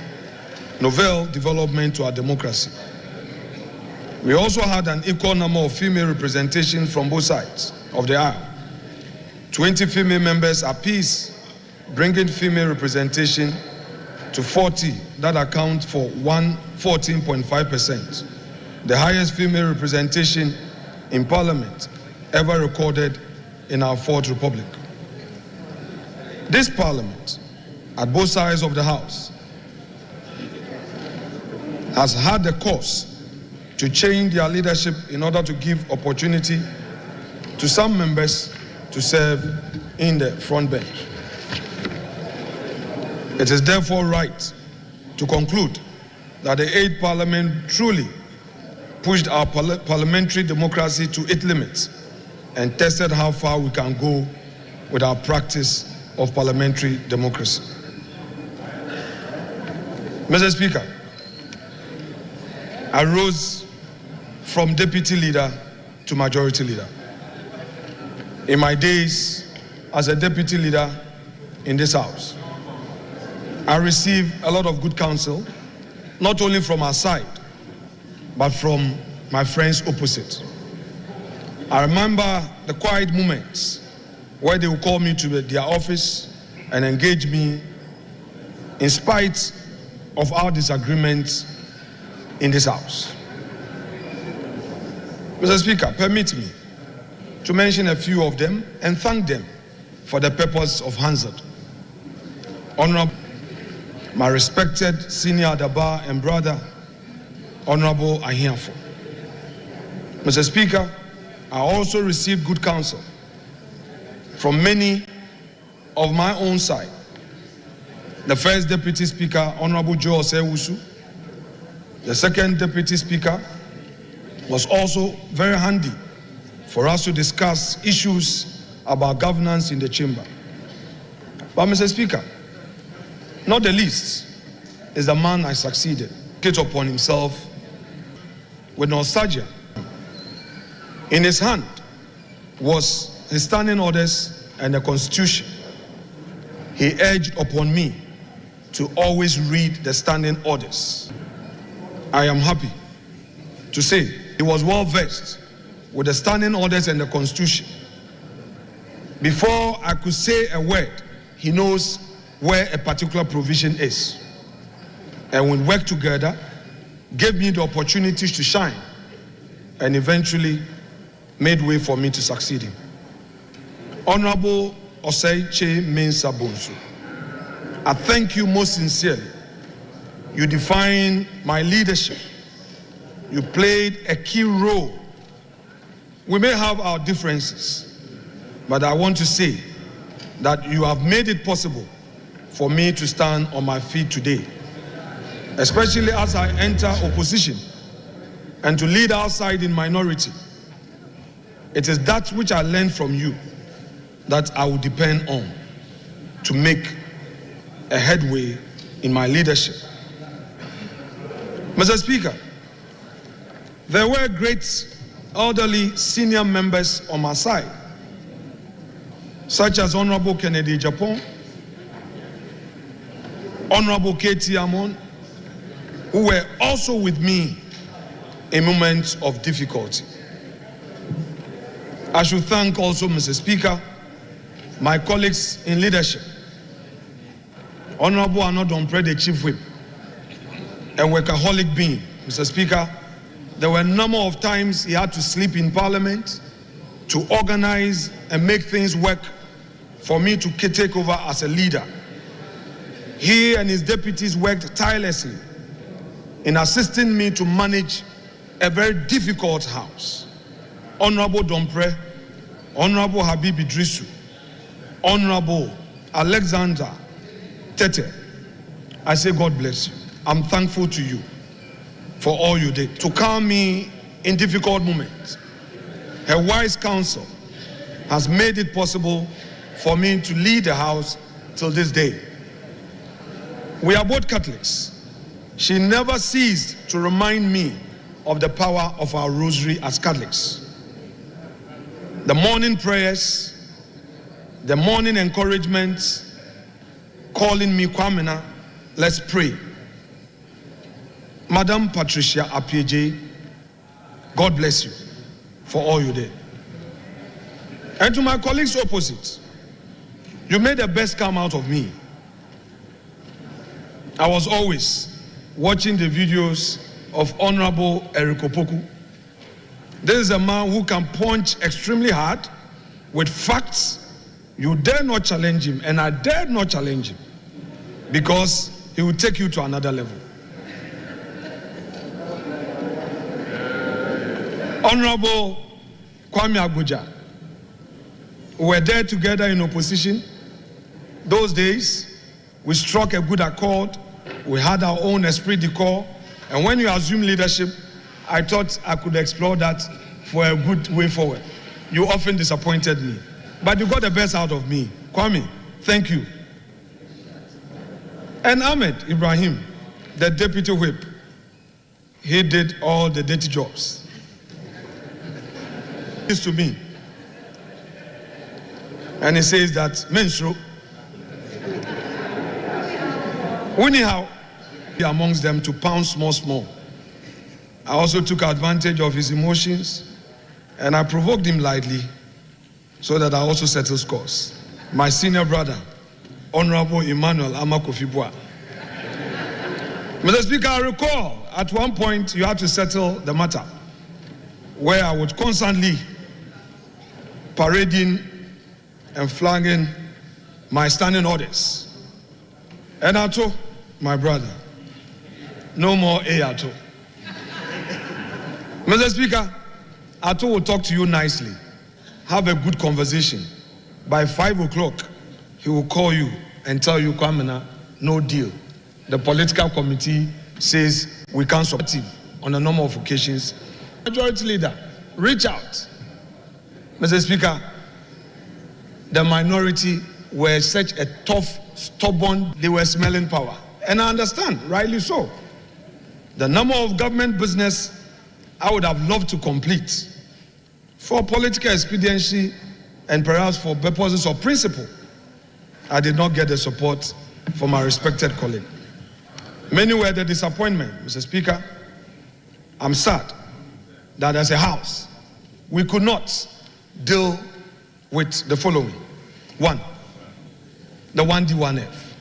novel development to our democracy. We also had an equal number of female representation from both sides of the aisle. 20 female members apiece, bringing female representation to 40, that account for 14.5%, the highest female representation in Parliament ever recorded in our 4th Republic. This Parliament, at both sides of the House, has had the course to change their leadership in order to give opportunity to some members to serve in the front bench. It is therefore right to conclude that the 8th Parliament truly pushed our parliamentary democracy to its limits and tested how far we can go with our practice of parliamentary democracy. Mr. Speaker, I rose from deputy leader to majority leader. In my days as a deputy leader in this House, I received a lot of good counsel, not only from our side, but from my friends opposite. I remember the quiet moments where they would call me to their office and engage me in spite of our disagreements in this House. Mr. Speaker, permit me to mention a few of them and thank them for the purpose of Hansard. Honorable, my respected senior Adaba and brother, Honorable Ahiafo. Mr. Speaker, I also received good counsel from many of my own side. The first Deputy Speaker, Honorable Joe Osewusu, the second Deputy Speaker, was also very handy for us to discuss issues about governance in the chamber. But Mr. Speaker, not the least is the man I succeeded, took upon himself with nostalgia. In his hand was his standing orders and the Constitution. He urged upon me to always read the standing orders. I am happy to say he was well versed with the standing orders and the Constitution. Before I could say a word, he knows where a particular provision is. And we worked together, gave me the opportunities to shine, and eventually made way for me to succeed him. Honorable Osei Che Mensah Bonsu, I thank you most sincerely. You defined my leadership. You played a key role. We may have our differences, but I want to say that you have made it possible for me to stand on my feet today, especially as I enter opposition and to lead our side in minority. It is that which I learned from you that I will depend on to make a headway in my leadership. Mr. Speaker, there were great elderly senior members on my side, such as Honorable Kennedy Japan, Honorable K.T. Amon, who were also with me in moments of difficulty. I should thank also, Mr. Speaker, my colleagues in leadership, Honorable Arnold Dompre, the Chief Whip, a workaholic being. Mr. Speaker, There were a number of times he had to sleep in Parliament to organize and make things work for me to take over as a leader. He and his deputies worked tirelessly in assisting me to manage a very difficult house. Honorable Dompre, Honorable Habib Idrisu, Honorable Alexander Tete, I say God bless you. I'm thankful to you for all you did to calm me in difficult moments. Her wise counsel has made it possible for me to lead the house till this day. We are both Catholics. She never ceased to remind me of the power of our rosary as Catholics. The morning prayers, the morning encouragements, calling me Kwamena, let's pray. Madam Patricia Apieje, God bless you for all you did. And to my colleagues opposite, you made the best come out of me. I was always watching the videos of Honorable Eric Opoku. This is a man who can punch extremely hard with facts. You dare not challenge him, and I dare not challenge him because he will take you to another level. Honorable Kwame Abuja, we were there together in opposition. Those days, we struck a good accord. We had our own esprit de corps. And when you assume leadership, I thought I could explore that for a good way forward. You often disappointed me, but you got the best out of me. Kwame, thank you. And Ahmed Ibrahim, the deputy whip, he did all the dirty jobs. To me, and he says that Mensro, anyhow, amongst them to pound small. I also took advantage of his emotions and I provoked him lightly so that I also settle scores. My senior brother, Honorable Emmanuel Amakofibua. Mr. Speaker, I recall at one point you had to settle the matter where I would constantly parading and flagging my standing orders. And I told my brother, no more Ato. Mr. Speaker, Ato will talk to you nicely, have a good conversation. By 5 o'clock, he will call you and tell you, Kwamena, no deal. The political committee says we can't support him on a number of occasions. Majority leader, reach out. Mr. Speaker, the minority were such a tough, stubborn, they were smelling power. And I understand, rightly so. The number of government business I would have loved to complete for political expediency and perhaps for purposes of principle, I did not get the support from my respected colleague. Many were the disappointment, Mr. Speaker. I'm sad that as a house, we could not deal with the following. One, the 1D1F.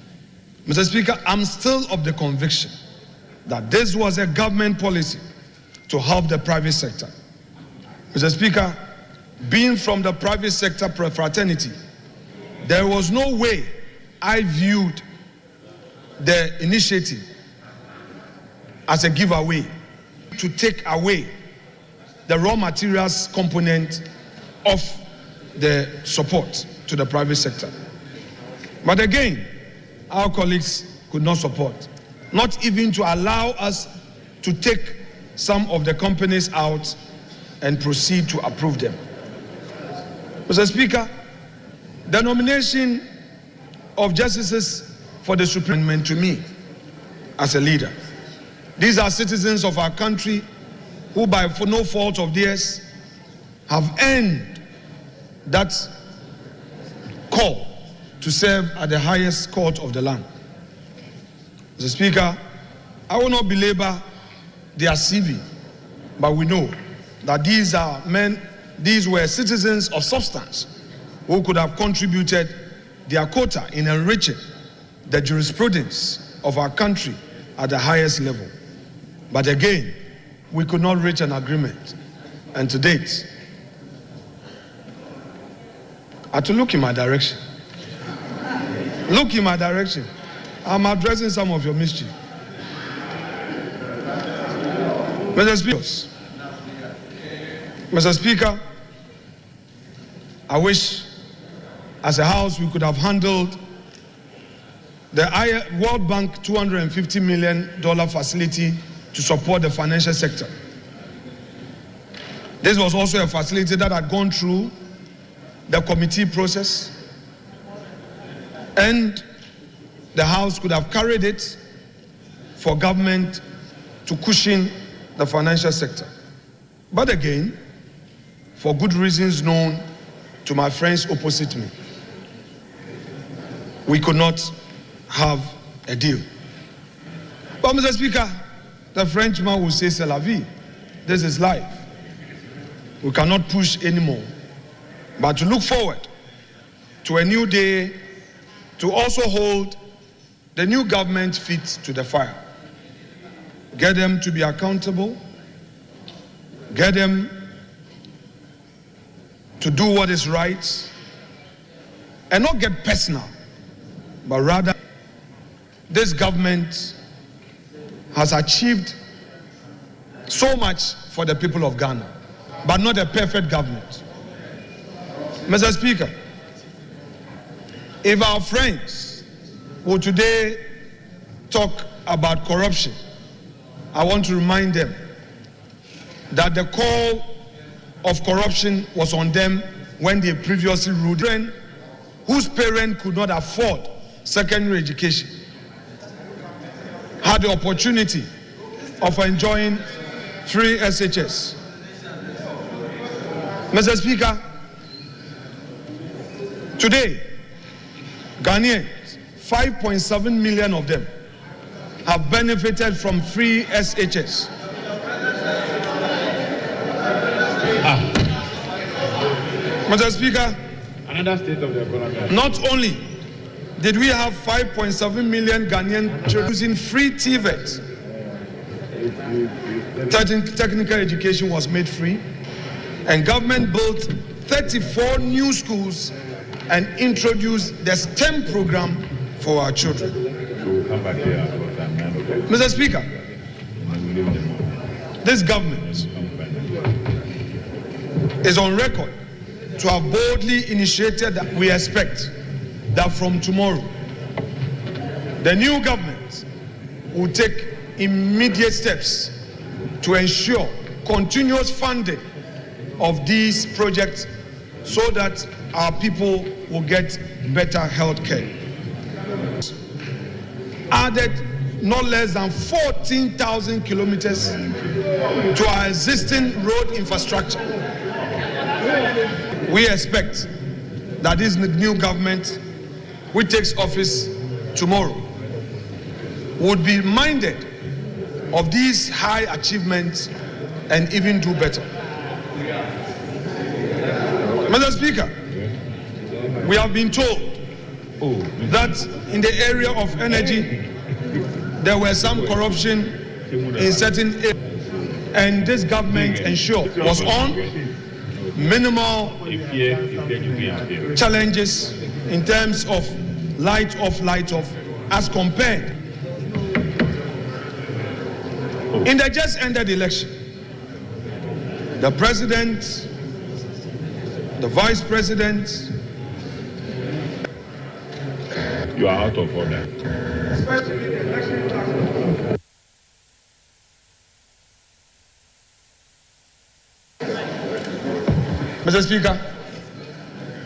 Mr. Speaker, I'm still of the conviction that this was a government policy to help the private sector. Mr. Speaker, being from the private sector fraternity, there was no way I viewed the initiative as a giveaway to take away the raw materials component of the support to the private sector. But again, our colleagues could not support, not even to allow us to take some of the companies out and proceed to approve them. Mr. Speaker, the nomination of justices for the Supreme Court to me as a leader. These are citizens of our country who, for no fault of theirs, have earned that call to serve at the highest court of the land. Mr. Speaker, I will not belabor their CV, but we know that these are men, these were citizens of substance who could have contributed their quota in enriching the jurisprudence of our country at the highest level. But again, we could not reach an agreement. And to date, I had to look in my direction. Look in my direction. I'm addressing some of your mischief. Mr. Speaker, I wish as a House we could have handled the World Bank $250 million facility to support the financial sector. This was also a facility that had gone through the committee process, and the House could have carried it for government to cushion the financial sector. But again, for good reasons known to my friends opposite me, we could not have a deal. But Mr. Speaker, the Frenchman will say, c'est la vie. This is life. We cannot push anymore, but to look forward to a new day, to also hold the new government feet to the fire. Get them to be accountable, get them to do what is right, and not get personal, but rather this government has achieved so much for the people of Ghana, but not a perfect government. Mr. Speaker, if our friends will today talk about corruption, I want to remind them that the call of corruption was on them when they previously ruled, whose parents could not afford secondary education had the opportunity of enjoying free SHS. Mr. Speaker, today, Ghanaians, 5.7 million of them, have benefited from free SHS. Mr. Speaker, another state of the economy. Not only did we have 5.7 million Ghanaian children using free TVET, technical education was made free, and government built 34 new schools and introduced the STEM program for our children. Mr. Speaker, this government is on record to have boldly initiated that. We expect that from tomorrow, the new government will take immediate steps to ensure continuous funding of these projects so that our people will get better health care. Added not less than 14,000 kilometers to our existing road infrastructure. We expect that this new government, which takes office tomorrow, would be minded of these high achievements and even do better. Mr. Speaker, we have been told that in the area of energy, there were some corruption in certain areas, and this government ensured was on minimal challenges in terms of light off, as compared. In the just ended election, the president, the vice president, you are out of order. Mr. Speaker,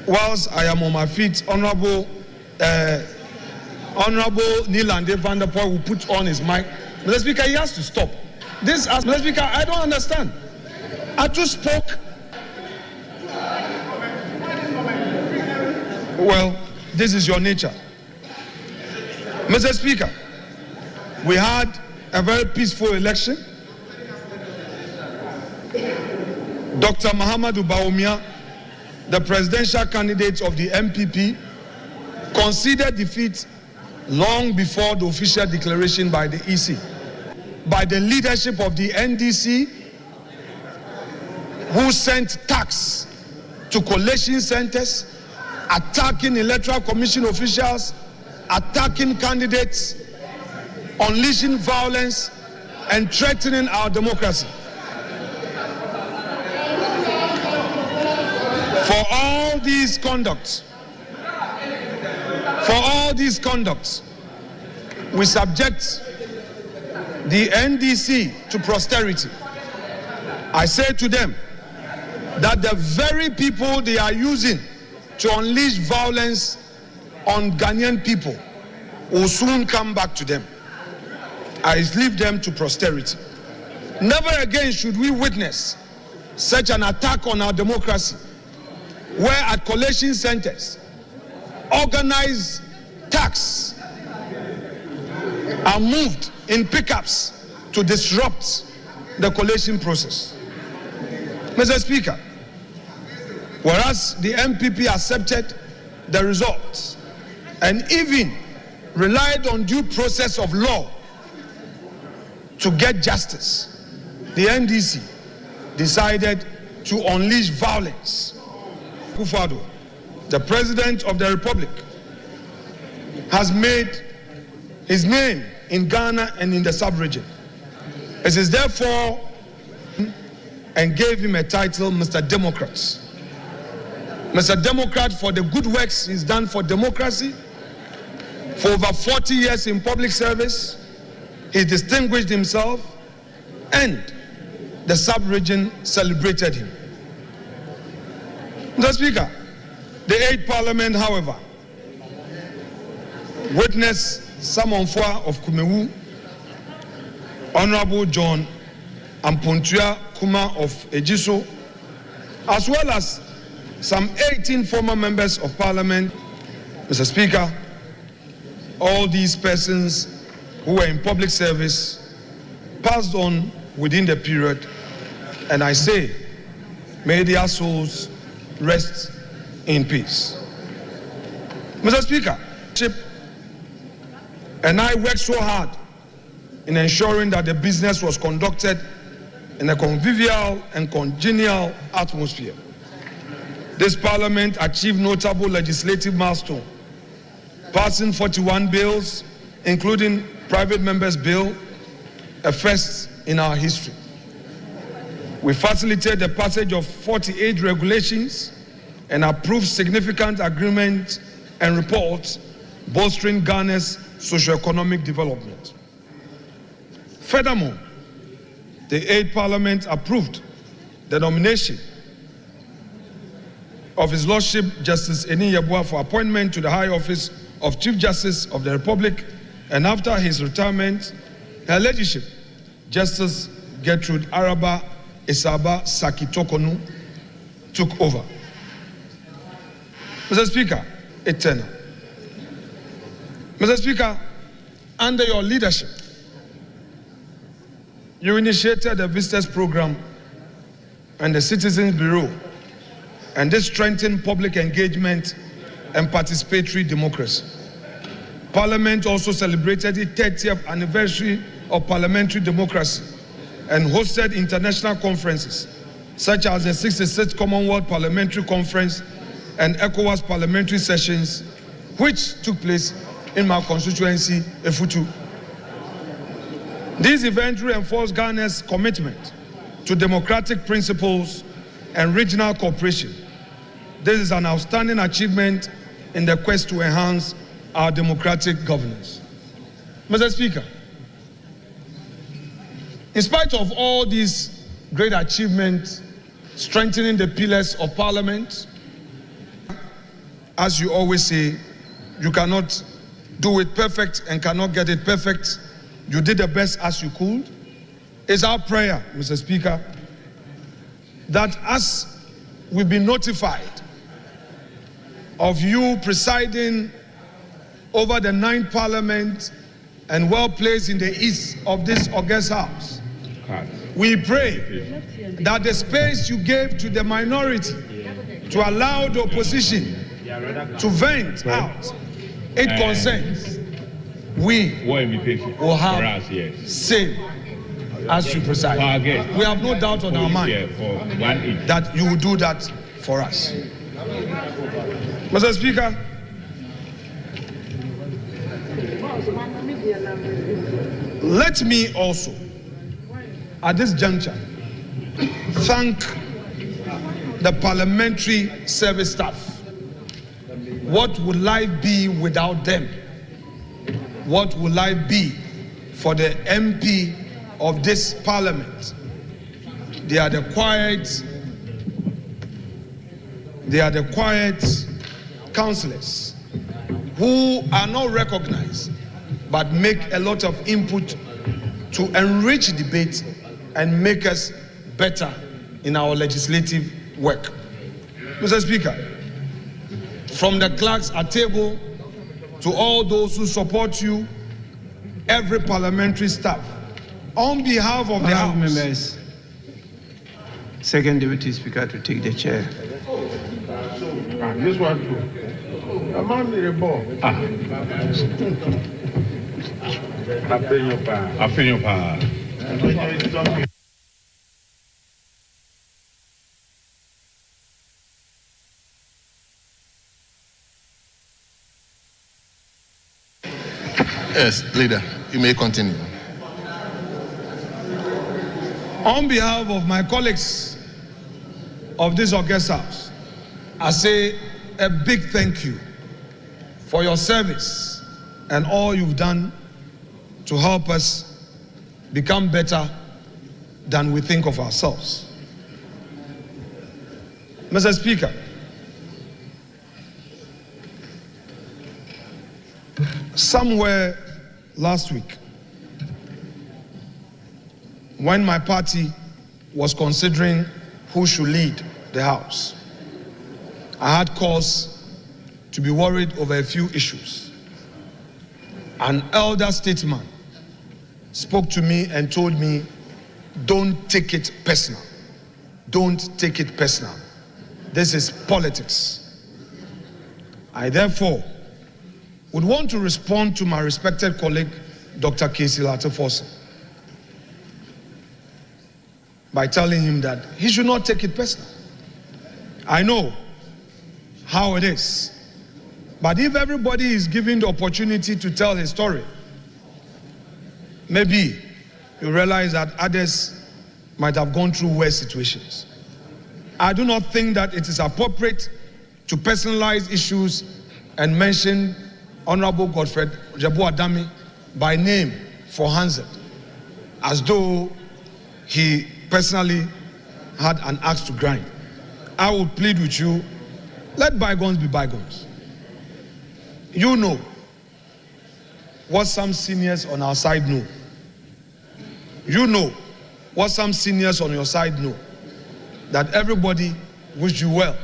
whilst I am on my feet, Honorable Nielande van der Poel will put on his mic. Mr. Speaker, he has to stop. Mr. Speaker, I don't understand. I just spoke. Well, this is your nature. Mr. Speaker, we had a very peaceful election. Dr. Mahamadou Bawumia, the presidential candidate of the MPP, conceded defeat long before the official declaration by the EC. by the leadership of the NDC, who sent tax to collation centers, attacking Electoral Commission officials, attacking candidates, unleashing violence, and threatening our democracy. For all these conducts, we subject the NDC to posterity. I say to them that the very people they are using to unleash violence on Ghanaian people will soon come back to them. I leave them to posterity. Never again should we witness such an attack on our democracy, where at collation centers, organized attacks are moved in pickups to disrupt the collation process. Mr. Speaker, whereas the MPP accepted the results and even relied on due process of law to get justice, the NDC decided to unleash violence. Akufo-Addo, the President of the Republic, has made his name in Ghana and in the sub-region. It is therefore and gave him a title, Mr. Democrat. Mr. Democrat for the good works he's done for democracy. For over 40 years in public service, he distinguished himself, and the sub-region celebrated him. Mr. Speaker, the 8th Parliament, however, witnessed Samonfwa of Kumewu, Honorable John Ampontua Kuma of Ejiso, as well as some 18 former members of Parliament. Mr. Speaker, all these persons who were in public service passed on within the period, and I say, may their souls rest in peace. Mr. Speaker, and I worked so hard in ensuring that the business was conducted in a convivial and congenial atmosphere. This Parliament achieved notable legislative milestones, passing 41 bills, including Private Members' Bill, a first in our history. We facilitated the passage of 48 regulations and approved significant agreements and reports bolstering Ghana's socio-economic development. Furthermore, the 8th Parliament approved the nomination of His Lordship Justice Eni Yeboah for appointment to the high office of Chief Justice of the Republic, and after his retirement, Her Ladyship Justice Gertrude Araba Isaba Sakitokonu took over. Mr. Speaker, a tenure. Mr. Speaker, under your leadership, you initiated the Visitors Program and the Citizens Bureau, and this strengthened public engagement and participatory democracy. Parliament also celebrated the 30th anniversary of parliamentary democracy and hosted international conferences such as the 66th Commonwealth Parliamentary Conference and ECOWAS parliamentary sessions, which took place in my constituency, Efutu. These events reinforce Ghana's commitment to democratic principles and regional cooperation. This is an outstanding achievement in the quest to enhance our democratic governance. Mr. Speaker, in spite of all these great achievements, strengthening the pillars of Parliament, as you always say, you cannot do it perfect and cannot get it perfect. You did the best as you could. It's our prayer, Mr. Speaker, that as we've been notified of you presiding over the 9th Parliament and well placed in the east of this august house, we pray that the space you gave to the minority to allow the opposition to vent out its concerns, we will have same as you preside. We have no doubt on our mind that you will do that for us. Mr. Speaker, let me also, at this juncture, thank the parliamentary service staff. What would life be without them? What would life be for the MP of this parliament? They are the quiet councillors who are not recognized but make a lot of input to enrich debate and make us better in our legislative work. Mr. Speaker, from the clerks at table to all those who support you, every parliamentary staff, on behalf of the House. Members, Second Deputy Speaker to take the chair. This one too. I'm on the ball. I feel your power. Yes, leader, you may continue. On behalf of my colleagues of this August House, I say a big thank you for your service and all you've done to help us become better than we think of ourselves. Mr. Speaker, somewhere last week, when my party was considering who should lead the House, I had cause to be worried over a few issues. An elder statesman spoke to me and told me, don't take it personal. Don't take it personal. This is politics. I therefore would want to respond to my respected colleague, Dr. Casey Latte-Forson, by telling him that he should not take it personal. I know how it is, but if everybody is given the opportunity to tell his story, maybe you realize that others might have gone through worse situations. I do not think that it is appropriate to personalize issues and mention Honorable Godfred Jabu Adami by name for Hansard, as though he personally had an axe to grind. I would plead with you, let bygones be bygones. You know what some seniors on our side know. You know what some seniors on your side know, that everybody wish you well.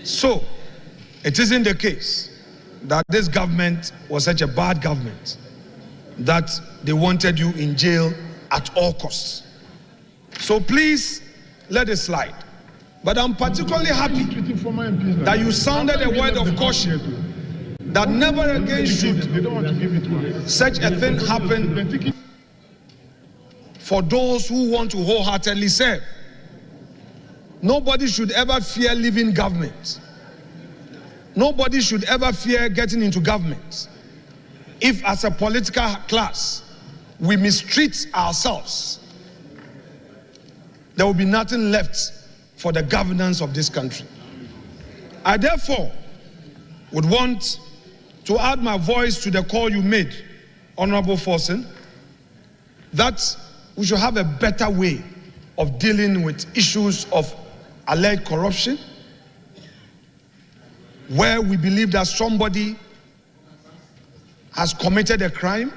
So, it isn't the case that this government was such a bad government that they wanted you in jail at all costs. So please, let it slide. But I'm particularly happy that you sounded a word of caution that never again should such a thing happen for those who want to wholeheartedly serve. Nobody should ever fear leaving government. Nobody should ever fear getting into government. If as a political class, we mistreat ourselves, there will be nothing left for the governance of this country. I therefore would want to add my voice to the call you made, Honorable Forson, that we should have a better way of dealing with issues of alleged corruption, where we believe that somebody has committed a crime.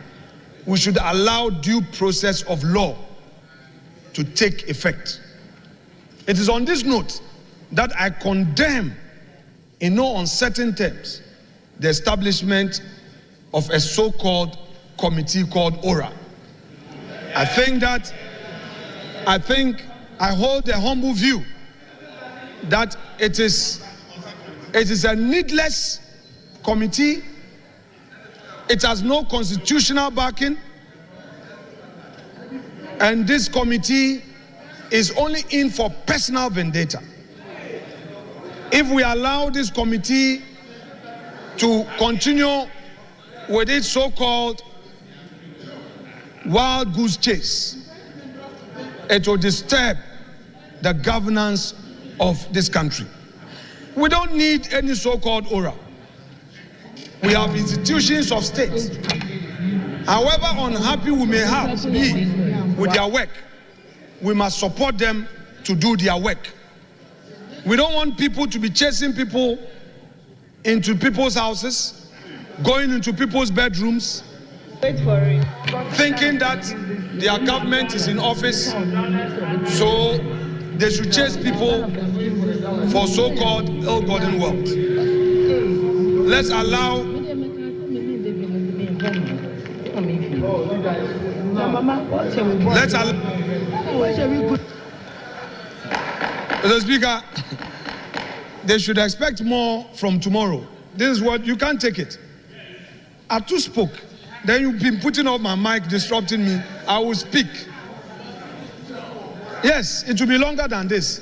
We should allow due process of law to take effect. It is on this note that I condemn in no uncertain terms the establishment of a so-called committee called ORA. I hold a humble view that it is a needless committee. It has no constitutional backing. And this committee is only in for personal vendetta. If we allow this committee to continue with its so-called wild goose chase, it will disturb the governance of this country. We don't need any so-called aura. We have institutions of state. However unhappy we may be with their work, we must support them to do their work. We don't want people to be chasing people into people's houses, going into people's bedrooms, thinking that their government is in office, so they should chase people for so-called ill-gotten wealth. Let's allow Mr. Speaker, they should expect more from tomorrow. This is what, you can't take it. I too spoke. Then you've been putting off my mic, disrupting me. I will speak. Yes, it will be longer than this.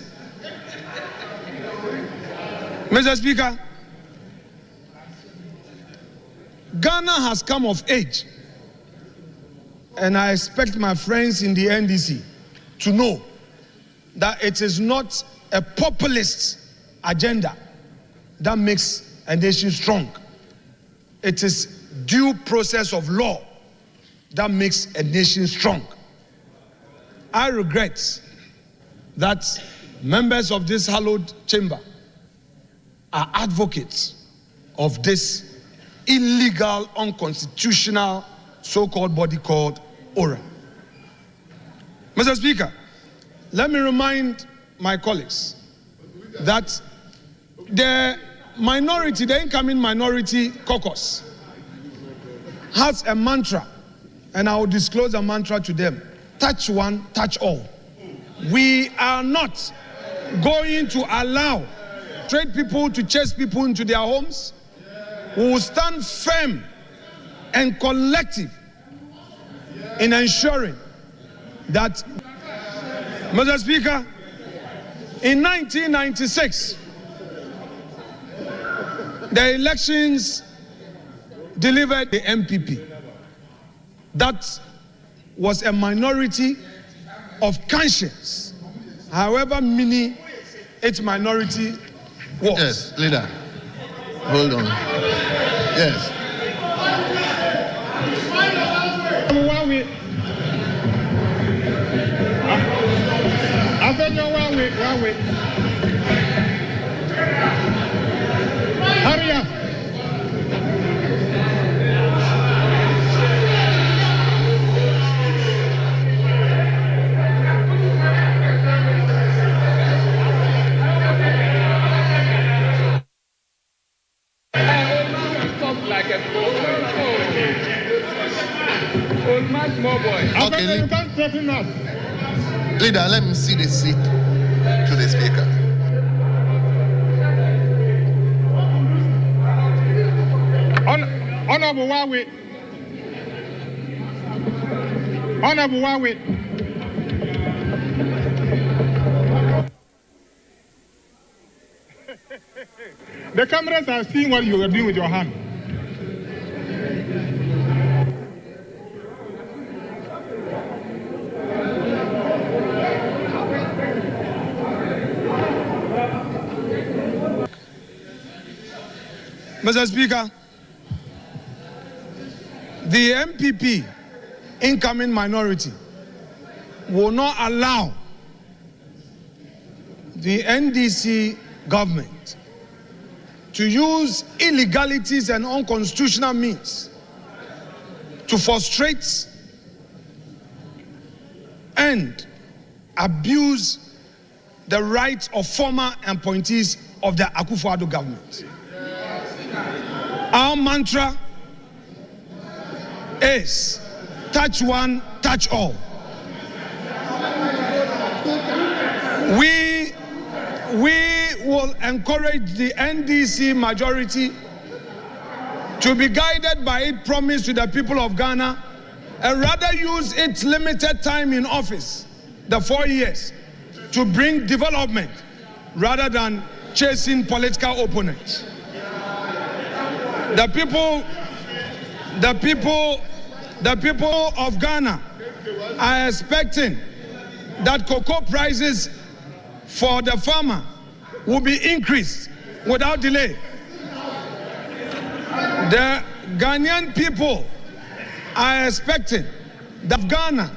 Mr. Speaker, Ghana has come of age. And I expect my friends in the NDC to know that it is not a populist agenda that makes a nation strong. It is due process of law that makes a nation strong. I regret that members of this hallowed chamber are advocates of this illegal, unconstitutional, so-called body called ORA. Mr. Speaker, let me remind my colleagues that the minority, the incoming minority caucus, has a mantra, and I will disclose a mantra to them: touch one, touch all. We are not going to allow trade people to chase people into their homes. We will stand firm and collective in ensuring that, Mr. Speaker, in 1996, the elections delivered the MPP. That was a minority of conscience, however many its minority was. Yes, leader. Hold on. Yes. Hurry up. Okay, You can't threaten us. leader, let me see the seat to the speaker. Honorable Wawe. Honorable Wawe. The cameras are seeing what you are doing with your hand. Mr. Speaker, the MPP incoming minority will not allow the NDC government to use illegalities and unconstitutional means to frustrate and abuse the rights of former appointees of the Akufo-Addo government. Our mantra is touch one, touch all. We will encourage the NDC majority to be guided by its promise to the people of Ghana and rather use its limited time in office, the 4 years, to bring development rather than chasing political opponents. The people of Ghana are expecting that cocoa prices for the farmer will be increased without delay. The Ghanaian people are expecting that Ghana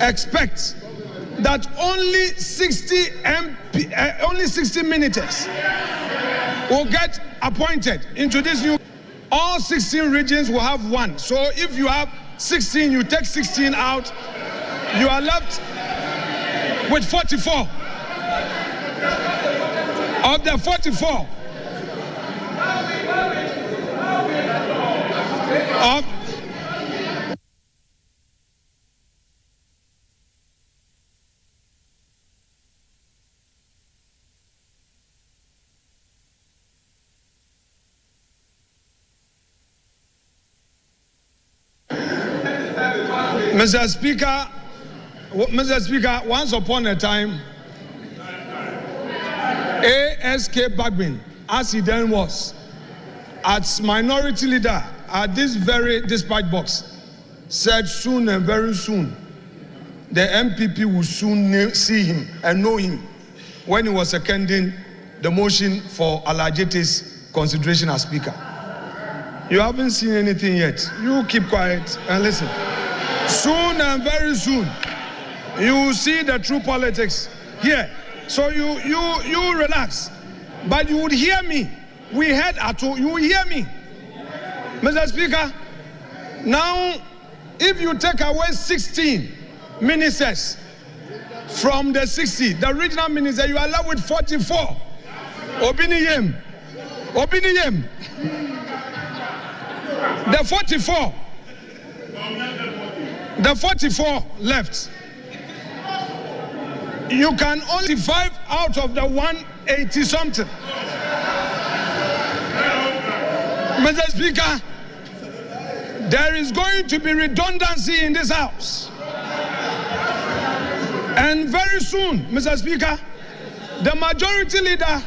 expects that only 60 ministers will get appointed into this new. All 16 regions will have one. So if you have 16, you take 16 out, you are left with 44. Of the 44, Mr. Speaker, once upon a time, ASK Bagbin, as he then was, as minority leader at this very dispatch box, said soon and very soon, the MPP will soon see him and know him when he was seconding the motion for Alajete's consideration as Speaker. You haven't seen anything yet. You keep quiet and listen. Soon and very soon, you will see the true politics here. So you relax. But you would hear me. We heard Ato, you will hear me. Mr. Speaker, now if you take away 16 ministers from the 60, the regional minister, you are left with 44. Obiniyem. The 44 left. You can only 5 out of the 180 something. Mr. Speaker, there is going to be redundancy in this house. And very soon, Mr. Speaker, the majority leader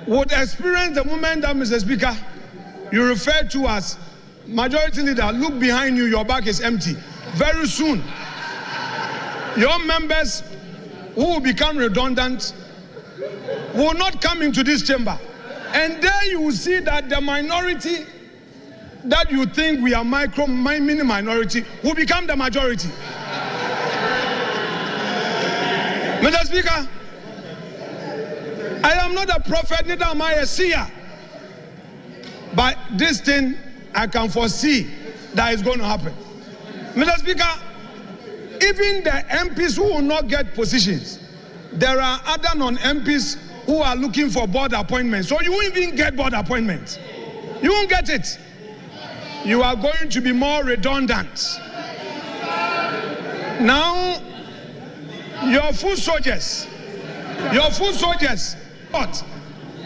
would experience the moment that, Mr. Speaker, you refer to as majority leader. Look behind you, your back is empty. Very soon, your members who will become redundant will not come into this chamber. And there you will see that the minority that you think we are mini minority will become the majority. Mr. Speaker, I am not a prophet, neither am I a seer. But this thing I can foresee that is going to happen. Mr. Speaker, even the MPs who will not get positions, there are other non-MPs who are looking for board appointments. So you won't even get board appointments. You won't get it. You are going to be more redundant. Now, your foot soldiers, what?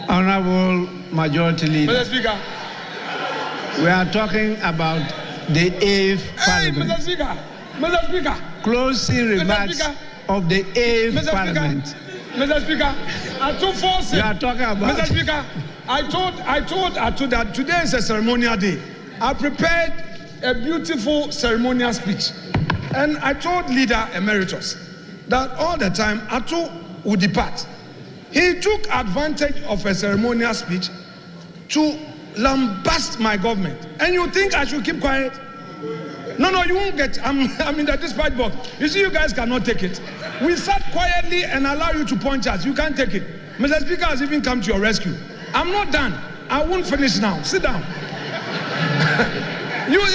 Honorable Majority Leader. Mr. Speaker. We are talking about the 8th Parliament. Mr. Speaker. Closing remarks of the 8th Parliament. Mr. Speaker, I told force. You are talking about. Mr. Speaker, I told that today is a ceremonial day. I prepared a beautiful ceremonial speech, and I told Leader Emeritus that all the time Ato would depart. He took advantage of a ceremonial speech to lambast my government. And you think I should keep quiet? No, you won't get. I'm in the dispatch box. You see, you guys cannot take it. We sat quietly and allow you to punch us. You can't take it. Mr. Speaker has even come to your rescue. I'm not done. I won't finish now. Sit down.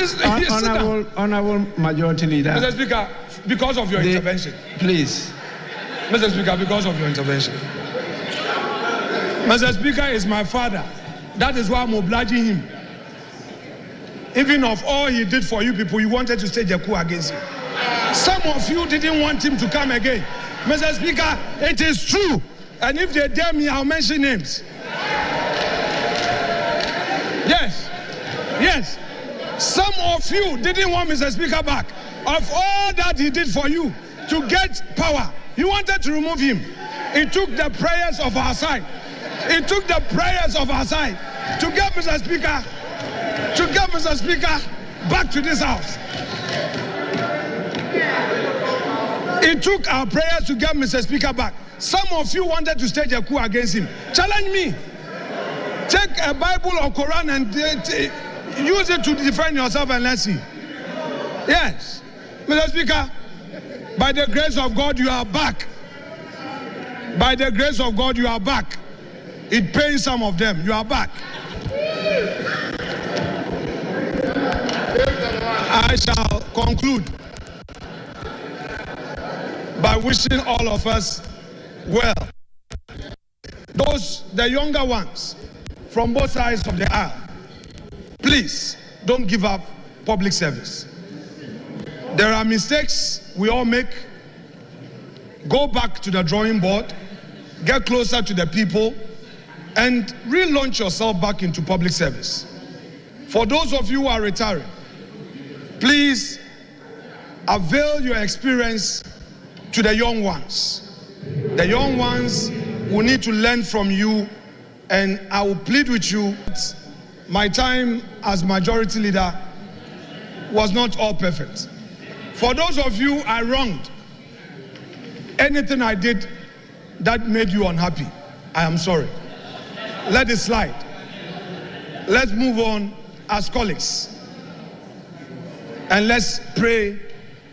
Sit down. Honorable Majority Leader. Mr. Speaker, because of your intervention. Please. Mr. Speaker, because of your intervention. Mr. Speaker is my father. That is why I'm obliging him. Even of all he did for you people, you wanted to stage a coup against him. Some of you didn't want him to come again. Mr. Speaker, it is true. And if they dare me, I'll mention names. Yes. Some of you didn't want Mr. Speaker back. Of all that he did for you to get power, you wanted to remove him. It took the prayers of our side. It took the prayers of our side to get Mr. Speaker back to this house. It took our prayers to get Mr. Speaker back. Some of you wanted to stage a coup against him. Challenge me. Take a Bible or Quran and use it to defend yourself and let's see. Yes. Mr. Speaker, by the grace of God, you are back. By the grace of God, you are back. It pains some of them. You are back. I shall conclude by wishing all of us well. Those, the younger ones, from both sides of the aisle, please don't give up public service. There are mistakes we all make. Go back to the drawing board, get closer to the people, and relaunch yourself back into public service. For those of you who are retiring, please avail your experience to the young ones. The young ones will need to learn from you, and I will plead with you. My time as majority leader was not all perfect. For those of you I wronged, anything I did that made you unhappy, I am sorry. Let it slide. Let's move on as colleagues. And let's pray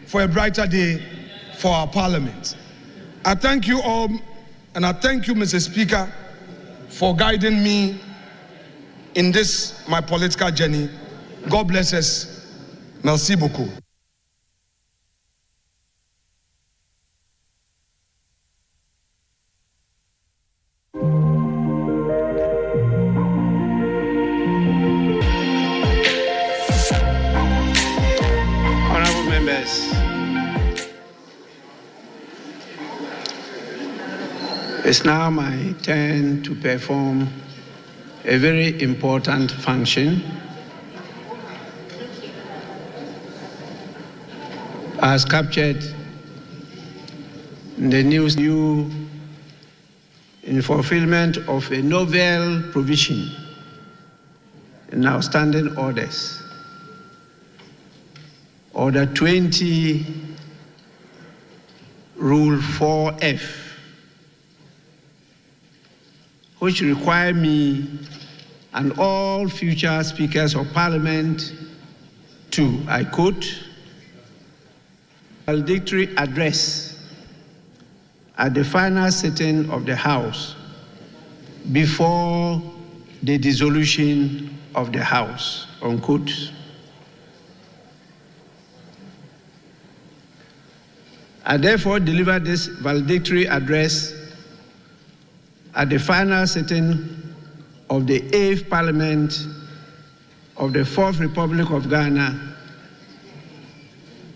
for a brighter day for our parliament. I thank you all, and I thank you, Mr. Speaker, for guiding me in this, my political journey. God bless us. Merci beaucoup. Honorable members, it's now my turn to perform a very important function as captured in the news in fulfillment of a novel provision in outstanding orders. Order 20, Rule 4F, which require me and all future speakers of parliament to, I quote, valedictory address at the final sitting of the House before the dissolution of the House, unquote. I therefore deliver this valedictory address at the final sitting of the 8th Parliament of the 4th Republic of Ghana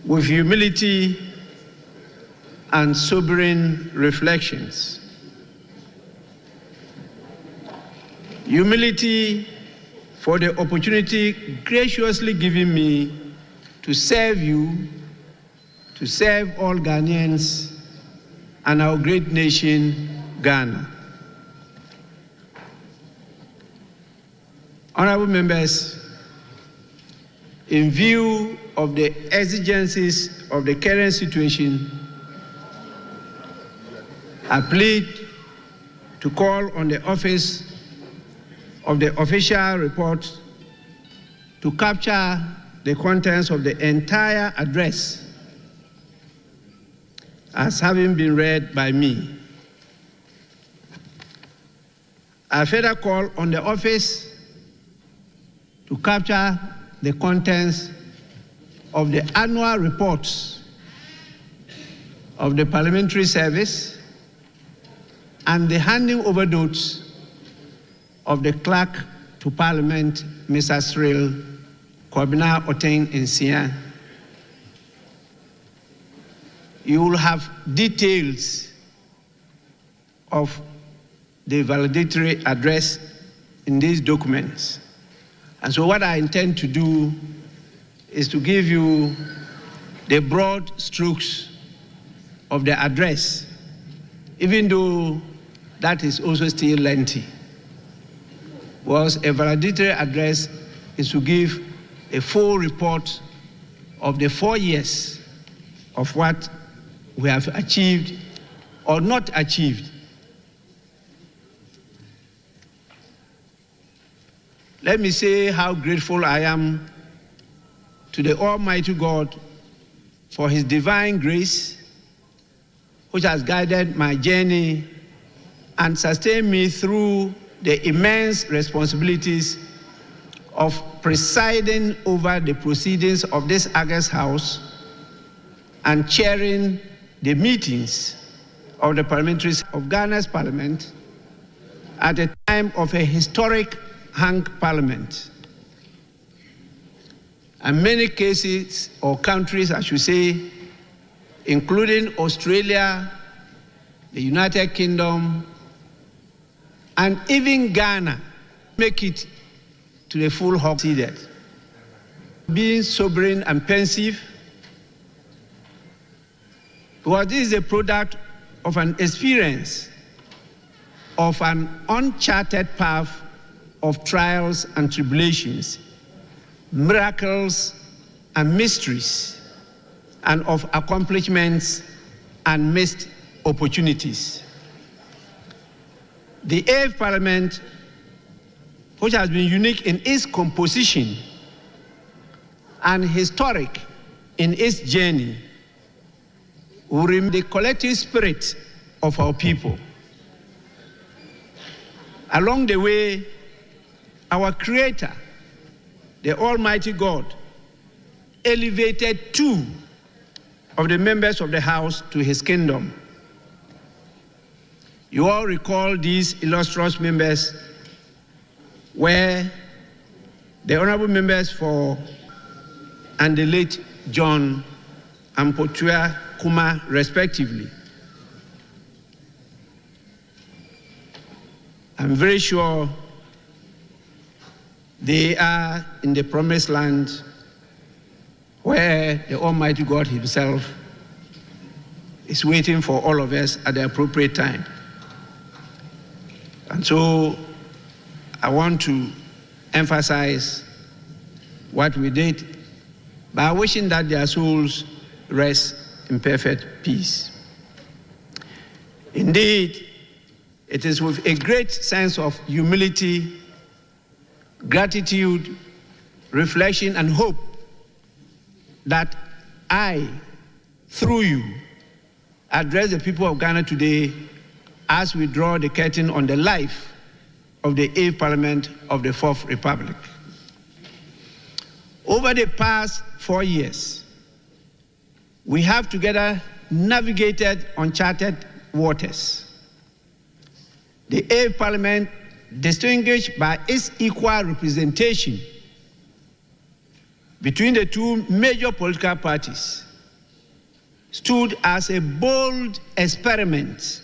with humility and sobering reflections. Humility for the opportunity graciously given me to serve you, to serve all Ghanaians and our great nation, Ghana. Honorable members, in view of the exigencies of the current situation, I plead to call on the Office of the Official Report to capture the contents of the entire address as having been read by me. I further call on the Office to capture the contents of the annual reports of the Parliamentary Service and the handing over notes of the Clerk to Parliament, Mr. Cyril Kwabena Oteng Nsia. You will have details of the valedictory address in these documents. And so what I intend to do is to give you the broad strokes of the address, even though that is also still lengthy. Was a valedictory address is to give a full report of the 4 years of what we have achieved or not achieved. Let me say how grateful I am to the Almighty God for His divine grace, which has guided my journey and sustained me through the immense responsibilities of presiding over the proceedings of this August House and chairing the meetings of the parliamentaries of Ghana's parliament at a time of a historic hung parliament. And many cases or countries, I should say, including Australia, the United Kingdom, and even Ghana, make it to the full hog seeded. Being sobering and pensive, because this is a product of an experience of an uncharted path of trials and tribulations, miracles and mysteries, and of accomplishments and missed opportunities. The 8th Parliament, which has been unique in its composition and historic in its journey, will remain the collective spirit of our people. Along the way, our Creator, the Almighty God, elevated 2 of the members of the House to His kingdom. You all recall these illustrious members were the honorable members for and the late John and Potua Kuma, respectively. I'm very sure they are in the promised land where the Almighty God Himself is waiting for all of us at the appropriate time. And so I want to emphasize what we did by wishing that their souls rest in perfect peace. Indeed, it is with a great sense of humility, gratitude, reflection, and hope that I, through you, address the people of Ghana today as we draw the curtain on the life of the 8th Parliament of the 4th Republic. Over the past 4 years, we have together navigated uncharted waters. The 8th Parliament, distinguished by its equal representation between the 2 major political parties, stood as a bold experiment.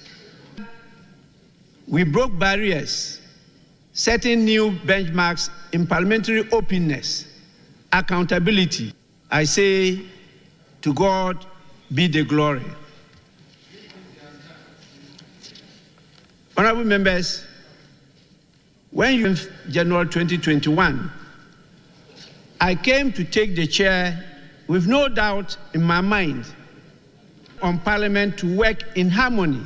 We broke barriers, setting new benchmarks in parliamentary openness, accountability. I say, to God be the glory. Honorable members, when in January 2021, I came to take the chair with no doubt in my mind on Parliament to work in harmony.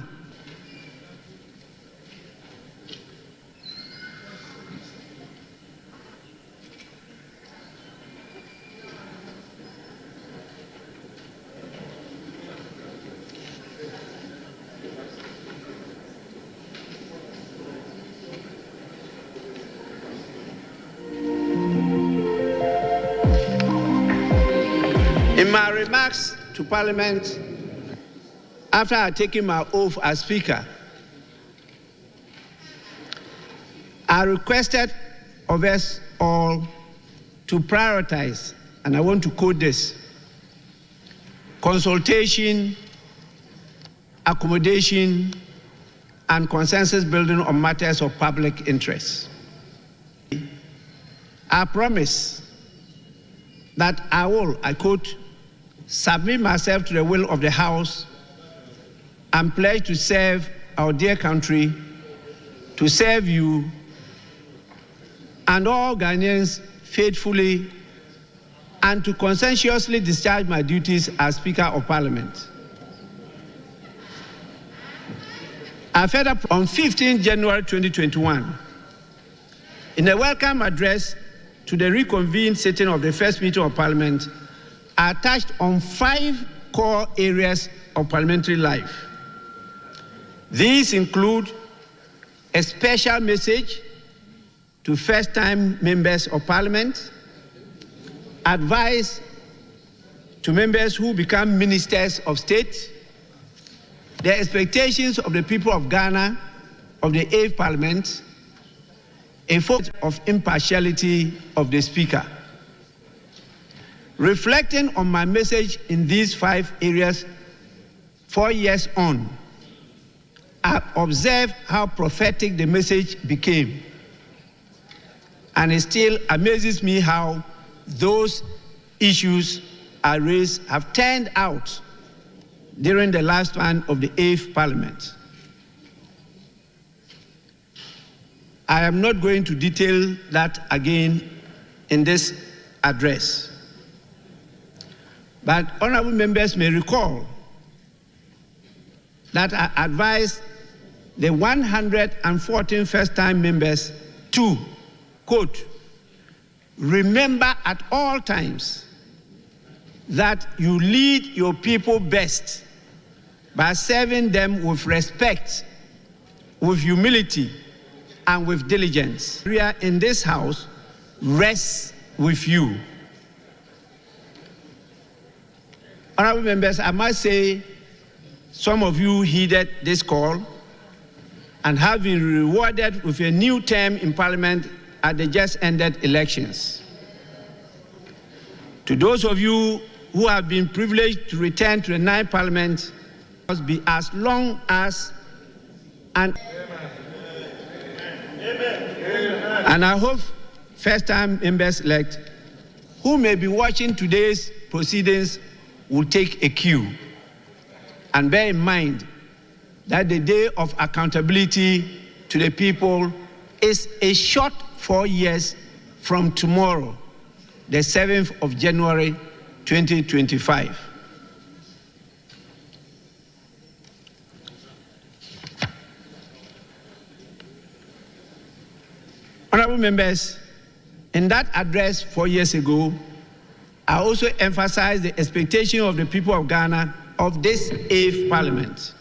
In my remarks to Parliament, after I had taken my oath as Speaker, I requested of us all to prioritize, and I want to quote this: consultation, accommodation, and consensus building on matters of public interest. I promise that I will, I quote, submit myself to the will of the House and pledge to serve our dear country, to serve you and all Ghanaians faithfully, and to conscientiously discharge my duties as Speaker of Parliament. I fed up on 15 January 2021, in a welcome address to the reconvened sitting of the first meeting of Parliament, I touched on 5 core areas of parliamentary life. These include a special message to first-time members of Parliament, advice to members who become ministers of state, the expectations of the people of Ghana, of the 8th Parliament, a focus of impartiality of the Speaker. Reflecting on my message in these 5 areas 4 years on, I observed how prophetic the message became. And it still amazes me how those issues I raised have turned out during the lifespan of the 8th Parliament. I am not going to detail that again in this address. But honorable members may recall that I advised the 114 first-time members to, quote, remember at all times that you lead your people best by serving them with respect, with humility, and with diligence. We are in this house rests with you. Honorable members, I must say some of you heeded this call and have been rewarded with a new term in Parliament at the just ended elections. To those of you who have been privileged to return to the 9th Parliament, must be as long as and I hope first-time members-elect who may be watching today's proceedings will take a cue and bear in mind that the day of accountability to the people is a short 4 years from tomorrow, the 7th of January, 2025. Honorable members, in that address 4 years ago, I also emphasized the expectation of the people of Ghana of this 8th Parliament.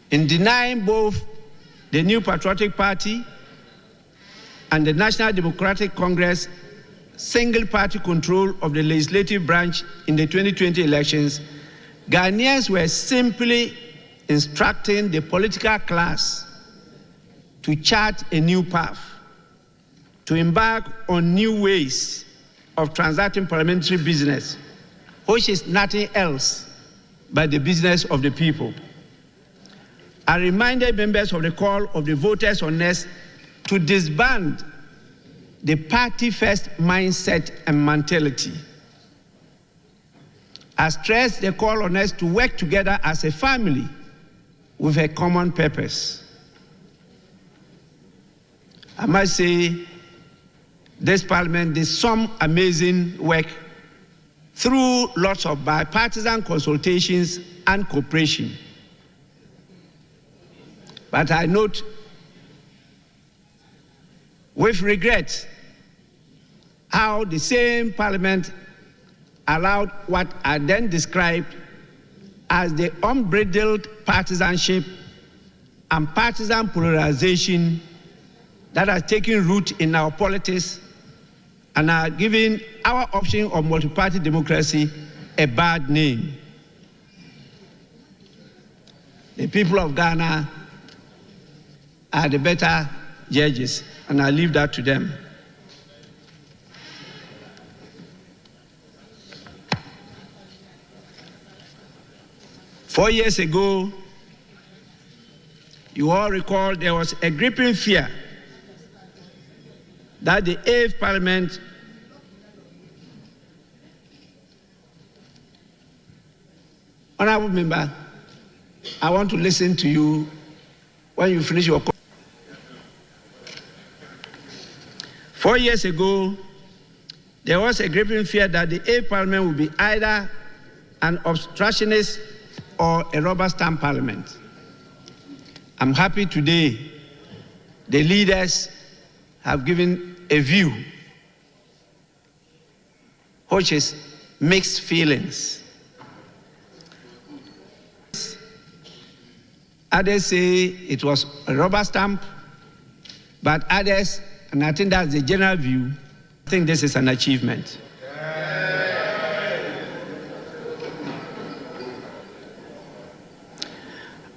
In denying both the New Patriotic Party and the National Democratic Congress single-party control of the legislative branch in the 2020 elections, Ghanaians were simply instructing the political class to chart a new path, to embark on new ways of transacting parliamentary business, which is nothing else but the business of the people. I reminded members of the call of the voters on us to disband the party-first mindset and mentality. I stressed the call on us to work together as a family with a common purpose. I must say, this Parliament did some amazing work through lots of bipartisan consultations and cooperation. But I note with regret how the same Parliament allowed what I then described as the unbridled partisanship and partisan polarization that has taken root in our politics and are giving our option of multi-party democracy a bad name. The people of Ghana are the better judges, and I leave that to them. Four years ago, you all recall there was a gripping fear that the 8th Parliament Honorable Member, I want to listen to you when you finish your. 4 years ago, there was a gripping fear that the 8th Parliament would be either an obstructionist or a rubber stamp parliament. I'm happy today the leaders have given a view which is mixed feelings. Others say it was a rubber stamp, but others, and I think that's the general view, I think this is an achievement.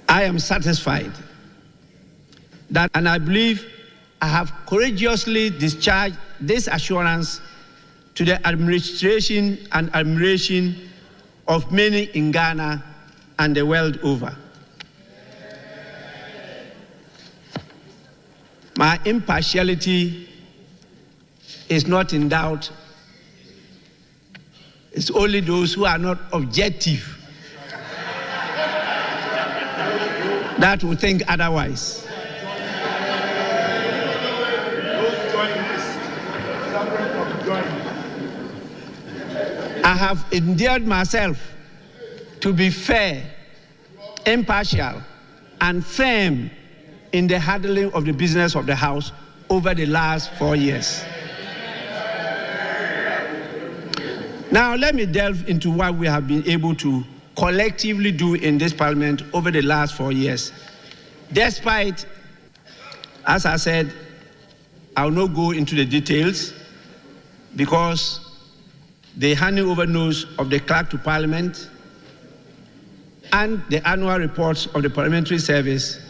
I am satisfied that, and I believe I have courageously discharged this assurance to the administration and admiration of many in Ghana and the world over. My impartiality is not in doubt. It's only those who are not objective that will think otherwise. I have endeared myself to be fair, impartial, and firm in the handling of the business of the House over the last 4 years. Now, let me delve into what we have been able to collectively do in this Parliament over the last 4 years. Despite, as I said, I'll not go into the details because the handing over notes of the Clerk to Parliament and the annual reports of the Parliamentary Service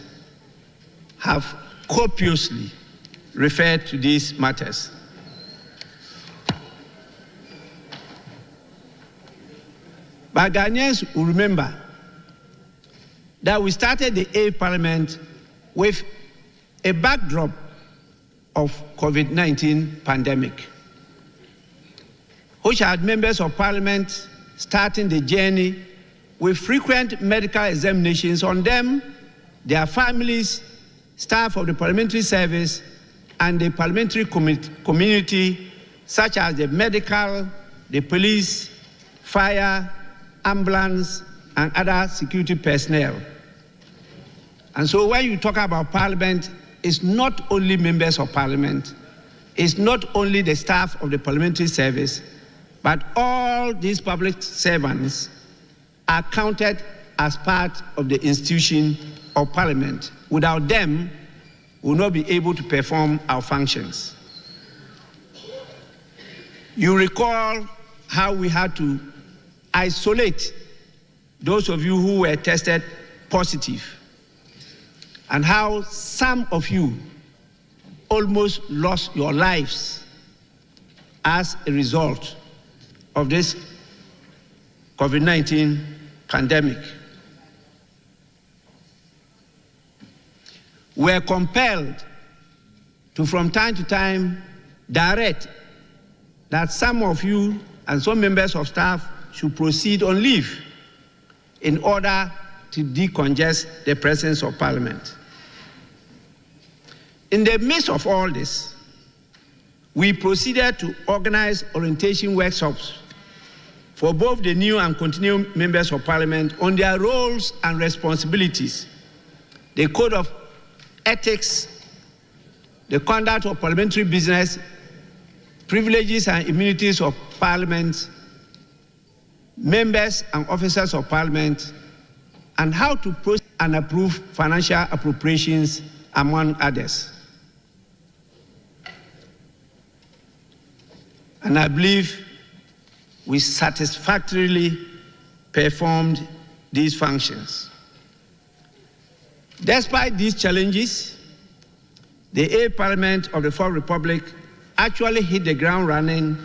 have copiously referred to these matters. But Ghanaians will remember that we started the 8th Parliament with a backdrop of COVID-19 pandemic, which had members of Parliament starting the journey with frequent medical examinations on them, their families, staff of the Parliamentary Service, and the parliamentary community, such as the medical, the police, fire, ambulance, and other security personnel. And so when you talk about Parliament, it's not only members of Parliament, it's not only the staff of the Parliamentary Service, but all these public servants are counted as part of the institution of Parliament. Without them, we will not be able to perform our functions. You recall how we had to isolate those of you who were tested positive, and how some of you almost lost your lives as a result of this COVID-19 pandemic. We're compelled to, from time to time, direct that some of you and some members of staff should proceed on leave in order to decongest the presence of Parliament. In the midst of all this, we proceeded to organize orientation workshops for both the new and continuing members of Parliament on their roles and responsibilities, the code of ethics, the conduct of parliamentary business, privileges and immunities of Parliament, members and officers of Parliament, and how to process and approve financial appropriations, among others. And I believe we satisfactorily performed these functions. Despite these challenges, the 8th Parliament of the 4th Republic actually hit the ground running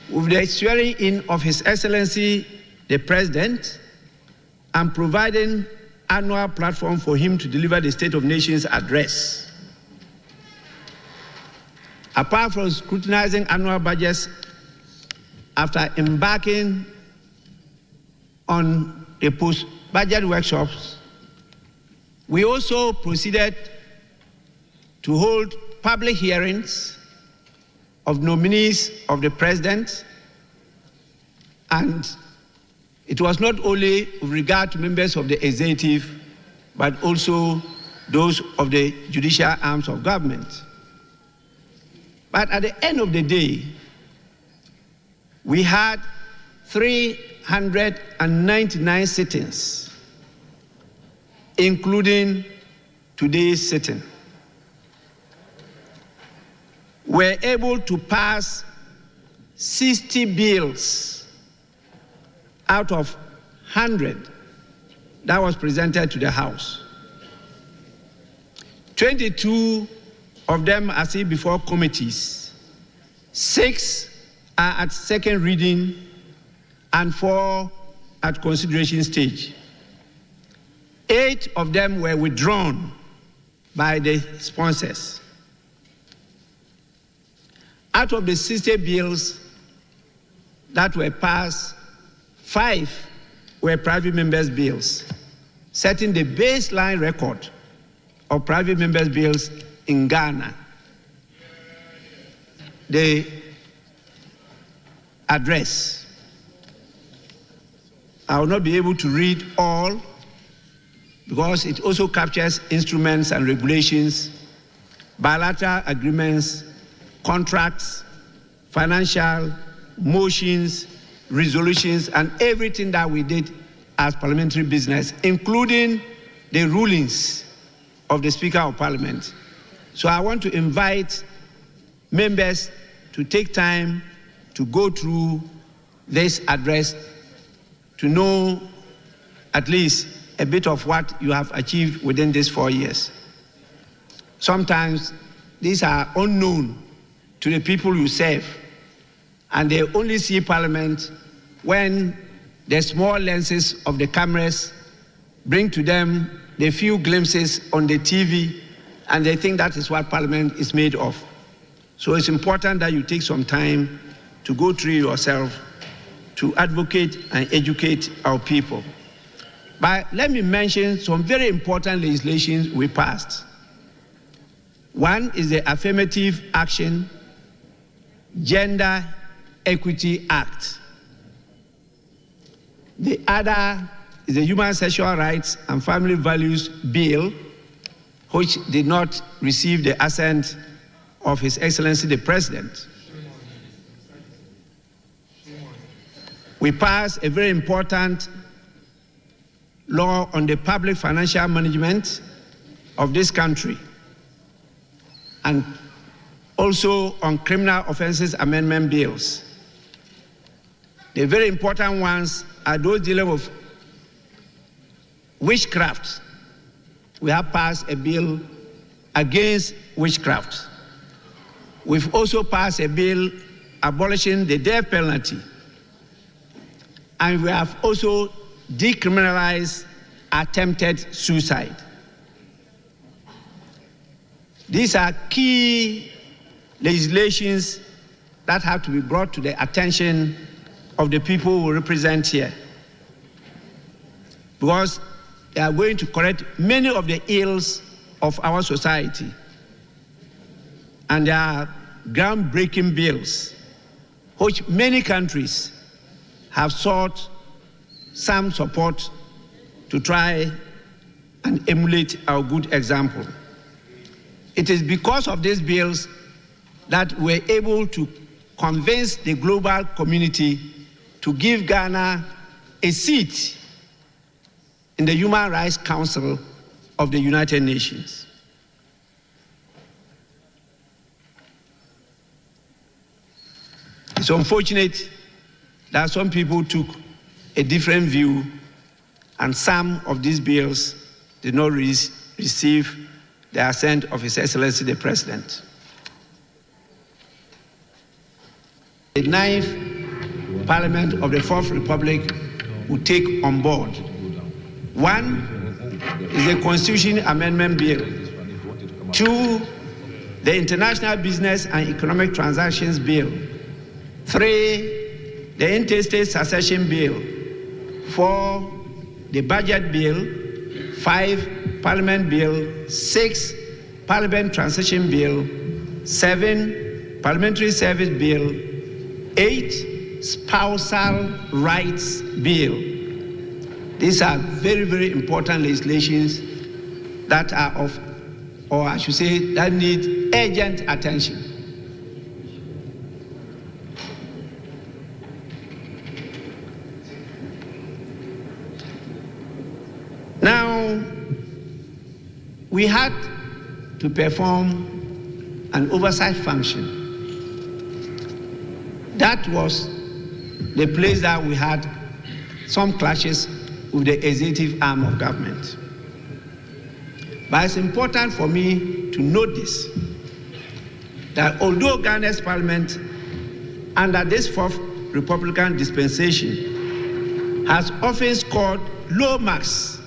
with the swearing in of His Excellency the President and providing annual platform for him to deliver the State of Nations address. Apart from scrutinizing annual budgets, after embarking on the post-budget workshops, we also proceeded to hold public hearings of nominees of the president, and it was not only with regard to members of the executive, but also those of the judicial arms of government. But at the end of the day, we had 399 sittings, including today's sitting. We're able to pass 60 bills out of 100 that was presented to the House. 22 of them are still before committees. 6 are at second reading and 4 at consideration stage. 8 of them were withdrawn by the sponsors. Out of the 60 bills that were passed, 5 were private members' bills, setting the baseline record of private members' bills in Ghana. The address, I will not be able to read all because it also captures instruments and regulations, bilateral agreements, contracts, financial, motions, resolutions, and everything that we did as parliamentary business, including the rulings of the Speaker of Parliament. So I want to invite members to take time to go through this address to know at least a bit of what you have achieved within these 4 years. Sometimes these are unknown to the people you serve, and they only see Parliament when the small lenses of the cameras bring to them the few glimpses on the TV, and they think that is what Parliament is made of. So it's important that you take some time to go through yourself to advocate and educate our people. But let me mention some very important legislation we passed. One is the Affirmative Action Gender Equity Act. The other is the Human Sexual Rights and Family Values Bill, which did not receive the assent of His Excellency the President. We passed a very important law on the public financial management of this country, and also on criminal offenses amendment bills. The very important ones are those dealing with witchcraft. We have passed a bill against witchcraft. We've also passed a bill abolishing the death penalty. And we have also decriminalized attempted suicide. These are key legislations that have to be brought to the attention of the people who represent here, because they are going to correct many of the ills of our society. And they are groundbreaking bills, which many countries have sought some support to try and emulate our good example. It is because of these bills that we're able to convince the global community to give Ghana a seat in the Human Rights Council of the United Nations. It's unfortunate that some people took a different view, and some of these bills did not receive the assent of His Excellency the President. The 9th Parliament of the 4th Republic will take on board. One is the Constitution Amendment Bill. 2, the International Business and Economic Transactions Bill. 3, the Interstate Succession Bill. 4, the Budget Bill, 5, Parliament Bill, 6, Parliament Transition Bill, 7, Parliamentary Service Bill, 8, Spousal Rights Bill. These are very, very important legislations that are of, or I should say, that need urgent attention. Now, we had to perform an oversight function. That was the place that we had some clashes with the executive arm of government. But it's important for me to note this, that although Ghana's parliament, under this 4th Republican dispensation, has often scored low marks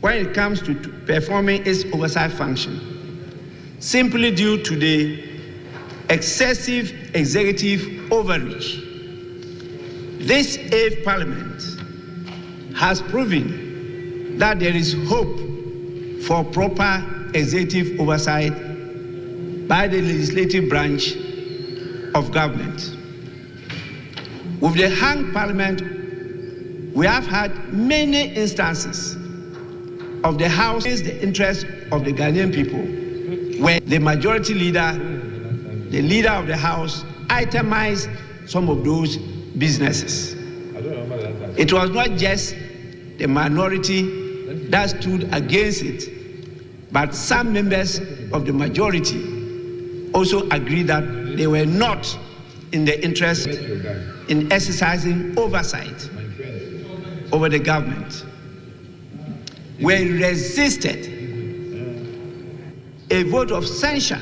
when it comes to performing its oversight function, simply due to the excessive executive overreach. This 8th Parliament has proven that there is hope for proper executive oversight by the legislative branch of government. With the hung Parliament, we have had many instances of the House against the interests of the Ghanaian people, where the majority leader, the leader of the House, itemized some of those businesses. It was not just the minority that stood against it, but some members of the majority also agreed that they were not in the interest in exercising oversight over the government. We resisted a vote of censure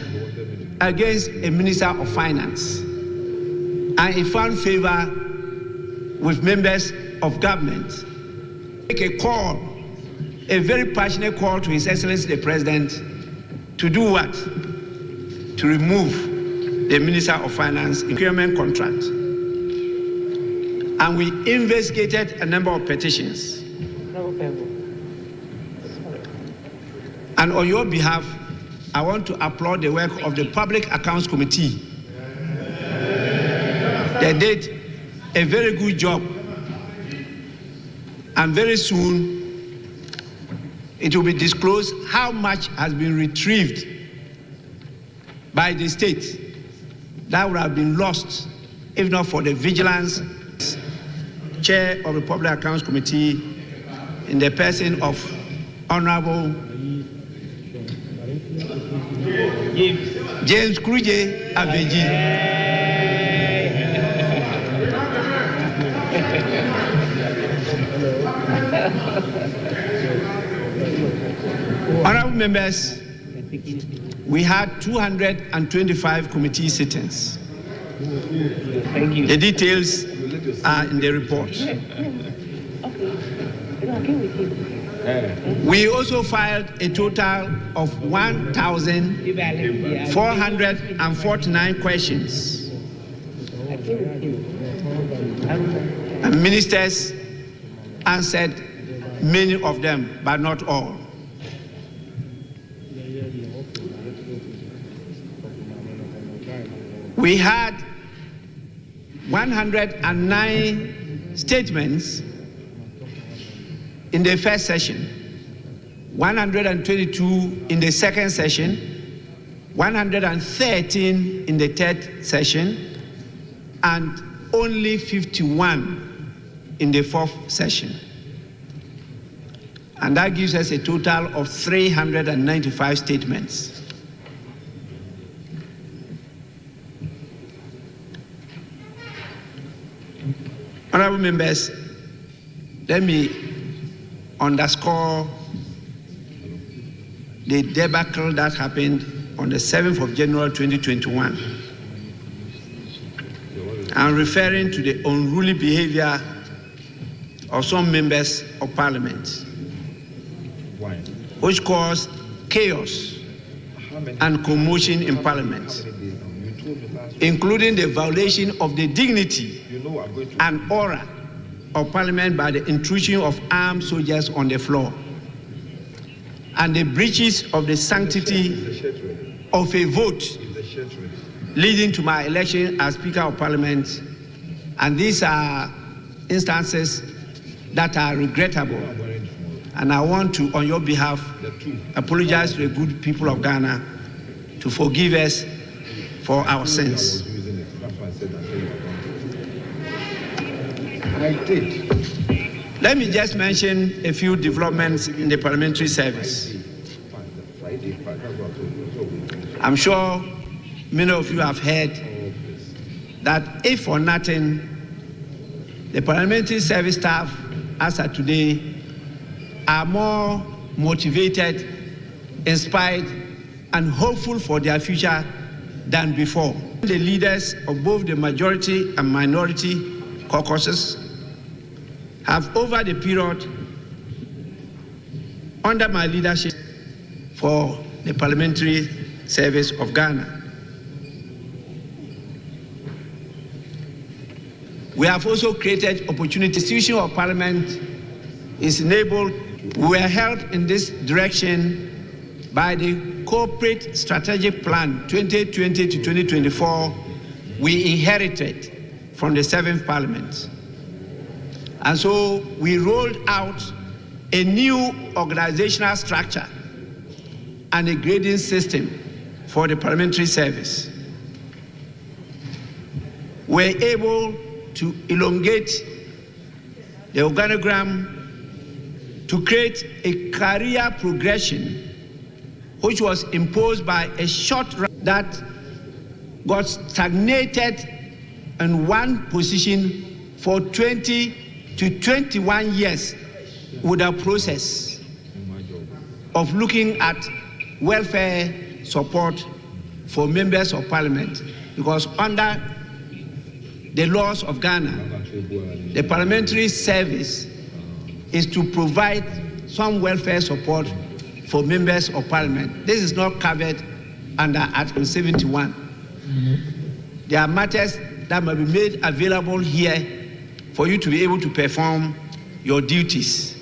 against a minister of finance, and he found favor with members of government. Make a call, a very passionate call to His Excellency the President to do what? To remove the Minister of Finance procurement contract. And we investigated a number of petitions. And on your behalf, I want to applaud the work of the Public Accounts Committee. They did a very good job. And very soon, it will be disclosed how much has been retrieved by the state that would have been lost if not for the vigilance chair of the Public Accounts Committee in the person of Honorable James Kruje Aveji. Honorable members, we had 225 committee sittings. The details are in the report. We also filed a total of 1,449 questions. And ministers answered many of them, but not all. We had 109 statements in the first session, 122 in the second session, 113 in the third session, and only 51 in the fourth session. And that gives us a total of 395 statements. Honorable members, let me underscore the debacle that happened on the 7th of January 2021. I'm referring to the unruly behavior of some members of parliament, which caused chaos and commotion in parliament, including the violation of the dignity and aura of Parliament by the intrusion of armed soldiers on the floor, and the breaches of the sanctity of a vote leading to my election as Speaker of Parliament. And these are instances that are regrettable. And I want to, on your behalf, apologize to the good people of Ghana to forgive us for our sins. Let me just mention a few developments in the parliamentary service. I'm sure many of you have heard that if for nothing, the parliamentary service staff as of today are more motivated, inspired, and hopeful for their future than before. The leaders of both the majority and minority caucuses have, over the period under my leadership for the parliamentary service of Ghana, we have also created opportunities. The institution of Parliament is enabled. We were helped in this direction by the Corporate Strategic Plan 2020 to 2024 we inherited from the 7th Parliament. And so we rolled out a new organizational structure and a grading system for the parliamentary service. We're able to elongate the organogram to create a career progression which was imposed by a short run that got stagnated in one position for 20 to 21 years with a process of looking at welfare support for members of Parliament, because under the laws of Ghana, the parliamentary service is to provide some welfare support for members of Parliament. This is not covered under Article 71. There are matters that must be made available here for you to be able to perform your duties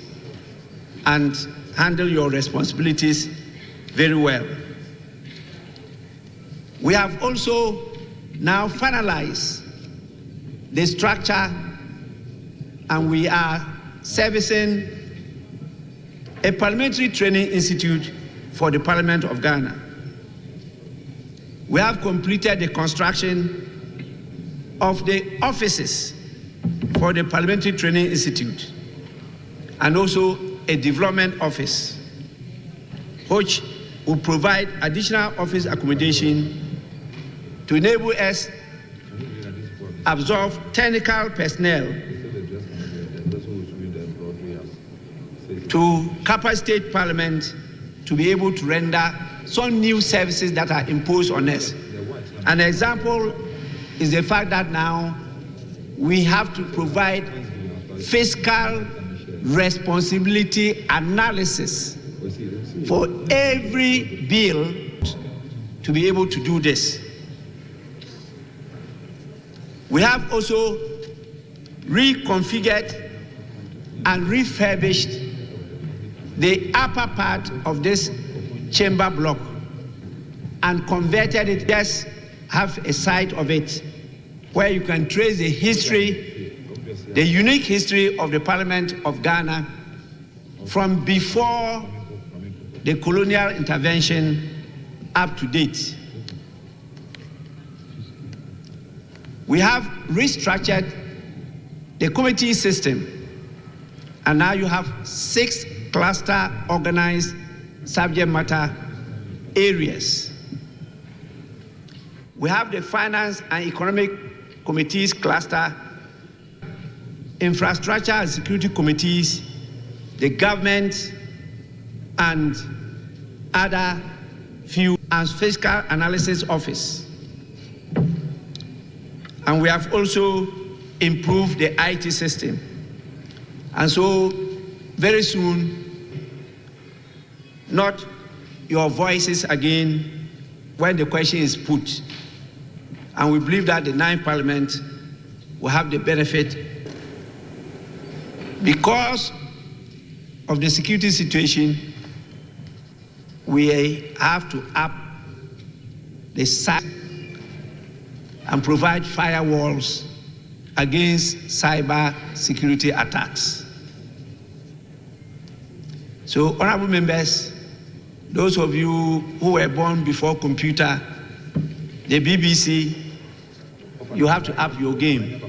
and handle your responsibilities very well. We have also now finalized the structure, and we are servicing a parliamentary training institute for the Parliament of Ghana. We have completed the construction of the offices for the Parliamentary Training Institute and also a development office which will provide additional office accommodation to enable us absorb technical personnel to capacitate Parliament to be able to render some new services that are imposed on us. An example is the fact that now we have to provide fiscal responsibility analysis for every bill to be able to do this. We have also reconfigured and refurbished the upper part of this chamber block and converted it. Just have a side of it where you can trace the history, the unique history of the Parliament of Ghana from before the colonial intervention up to date. We have restructured the committee system, and now you have 6 cluster organized subject matter areas. We have the finance and economic committees cluster, infrastructure and security committees, the government and other few, and fiscal analysis office. And we have also improved the IT system. And so very soon, not your voices again when the question is put. And we believe that the 9th Parliament will have the benefit Because of the security situation, we have to up the size and provide firewalls against cyber security attacks. So, honorable members, those of you who were born before computer, the BBC, you have to up your game.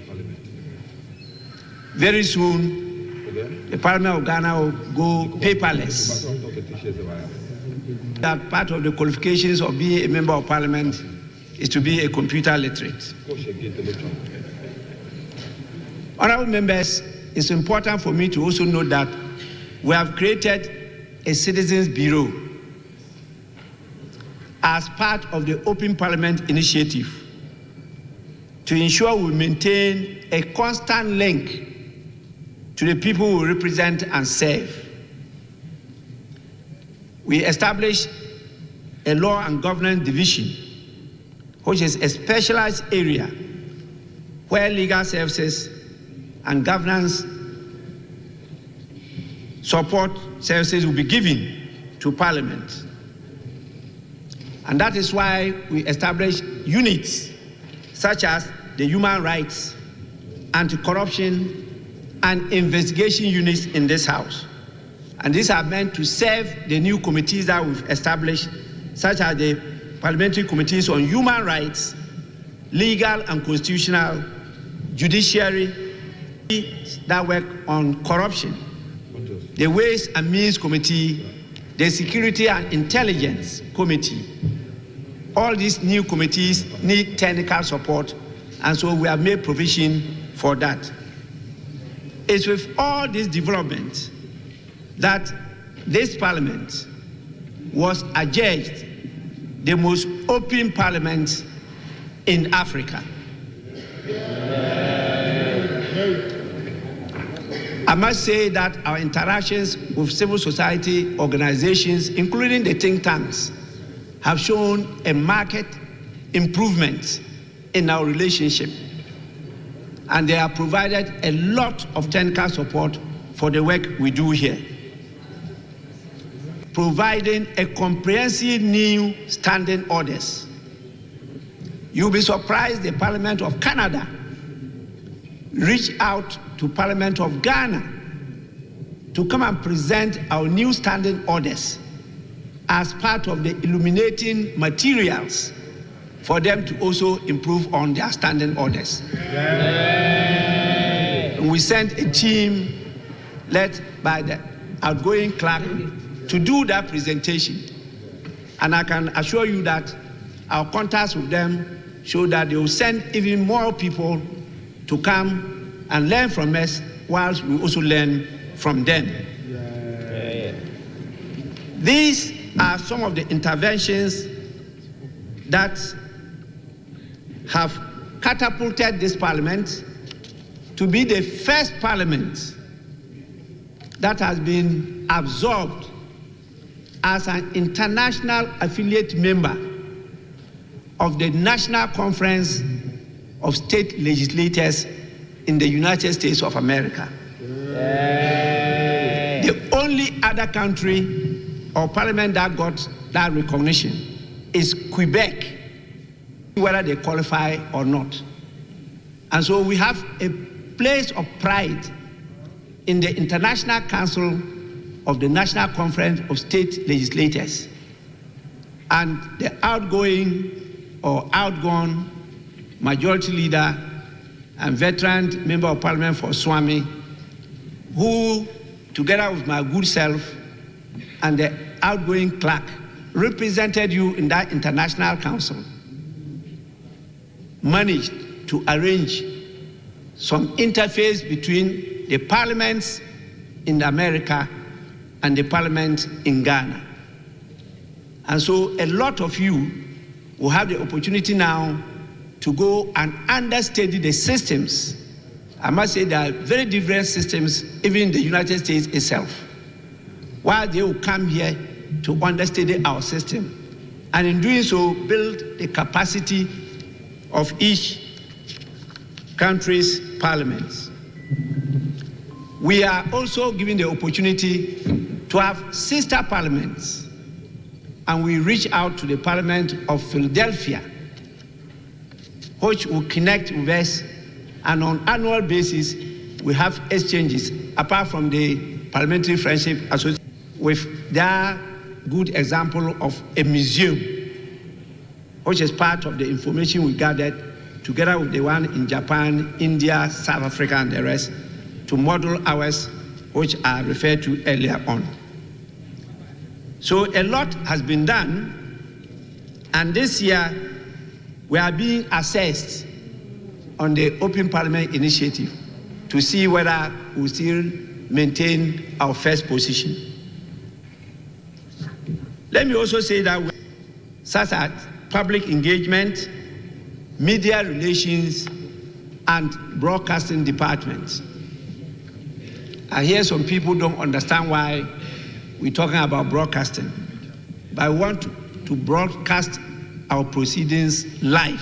Very soon, the Parliament of Ghana will go paperless. That part of the qualifications of being a member of Parliament is to be a computer literate. Honorable members, it's important for me to also note that we have created a Citizens Bureau as part of the Open Parliament initiative to ensure we maintain a constant link to the people we represent and serve. We established a law and governance division, which is a specialized area where legal services and governance support services will be given to Parliament. And that is why we established units such as the human rights, anti-corruption, and investigation units in this House. And these are meant to serve the new committees that we've established, such as the parliamentary committees on human rights, legal and constitutional, judiciary, that work on corruption, the Ways and Means Committee, the Security and Intelligence Committee. All these new committees need technical support, and so we have made provision for that. It's with all these developments that this Parliament was adjudged the most open Parliament in Africa. I must say that our interactions with civil society organizations, including the think tanks, have shown a marked improvement in our relationship. And they have provided a lot of technical support for the work we do here. Providing a comprehensive new standing orders. You'll be surprised the Parliament of Canada reached out to Parliament of Ghana to come and present our new standing orders as part of the illuminating materials for them to also improve on their standing orders. And we sent a team led by the outgoing clerk to do that presentation. And I can assure you that our contacts with them show that they will send even more people to come and learn from us, whilst we also learn from them. These are some of the interventions that have catapulted this Parliament to be the first Parliament that has been absorbed as an international affiliate member of the National Conference of State Legislators in the United States of America. The only other country or parliament that got that recognition is Quebec, whether they qualify or not. And so we have a place of pride in the International Council of the National Conference of State Legislators. And the outgoing or outgone majority leader and veteran member of Parliament for Swami, who, together with my good self and the outgoing clerk, represented you in that international council, managed to arrange some interface between the parliaments in America and the parliament in Ghana. And so a lot of you will have the opportunity now to go and understudy the systems. I must say there are very different systems, even in the United States itself, while they will come here to understudy our system, and in doing so, build the capacity of each country's parliaments. We are also given the opportunity to have sister parliaments, and we reach out to the Parliament of Philadelphia, which will connect with us, and on an annual basis, we have exchanges, apart from the Parliamentary Friendship Association, with their good example of a museum, which is part of the information we gathered, together with the one in Japan, India, South Africa, and the rest, to model ours, which I referred to earlier on. So a lot has been done, and this year we are being assessed on the Open Parliament Initiative to see whether we still maintain our first position. Let me also say that such as public engagement, media relations, and broadcasting departments. I hear some people don't understand why we're talking about broadcasting, but I want to broadcast our proceedings live.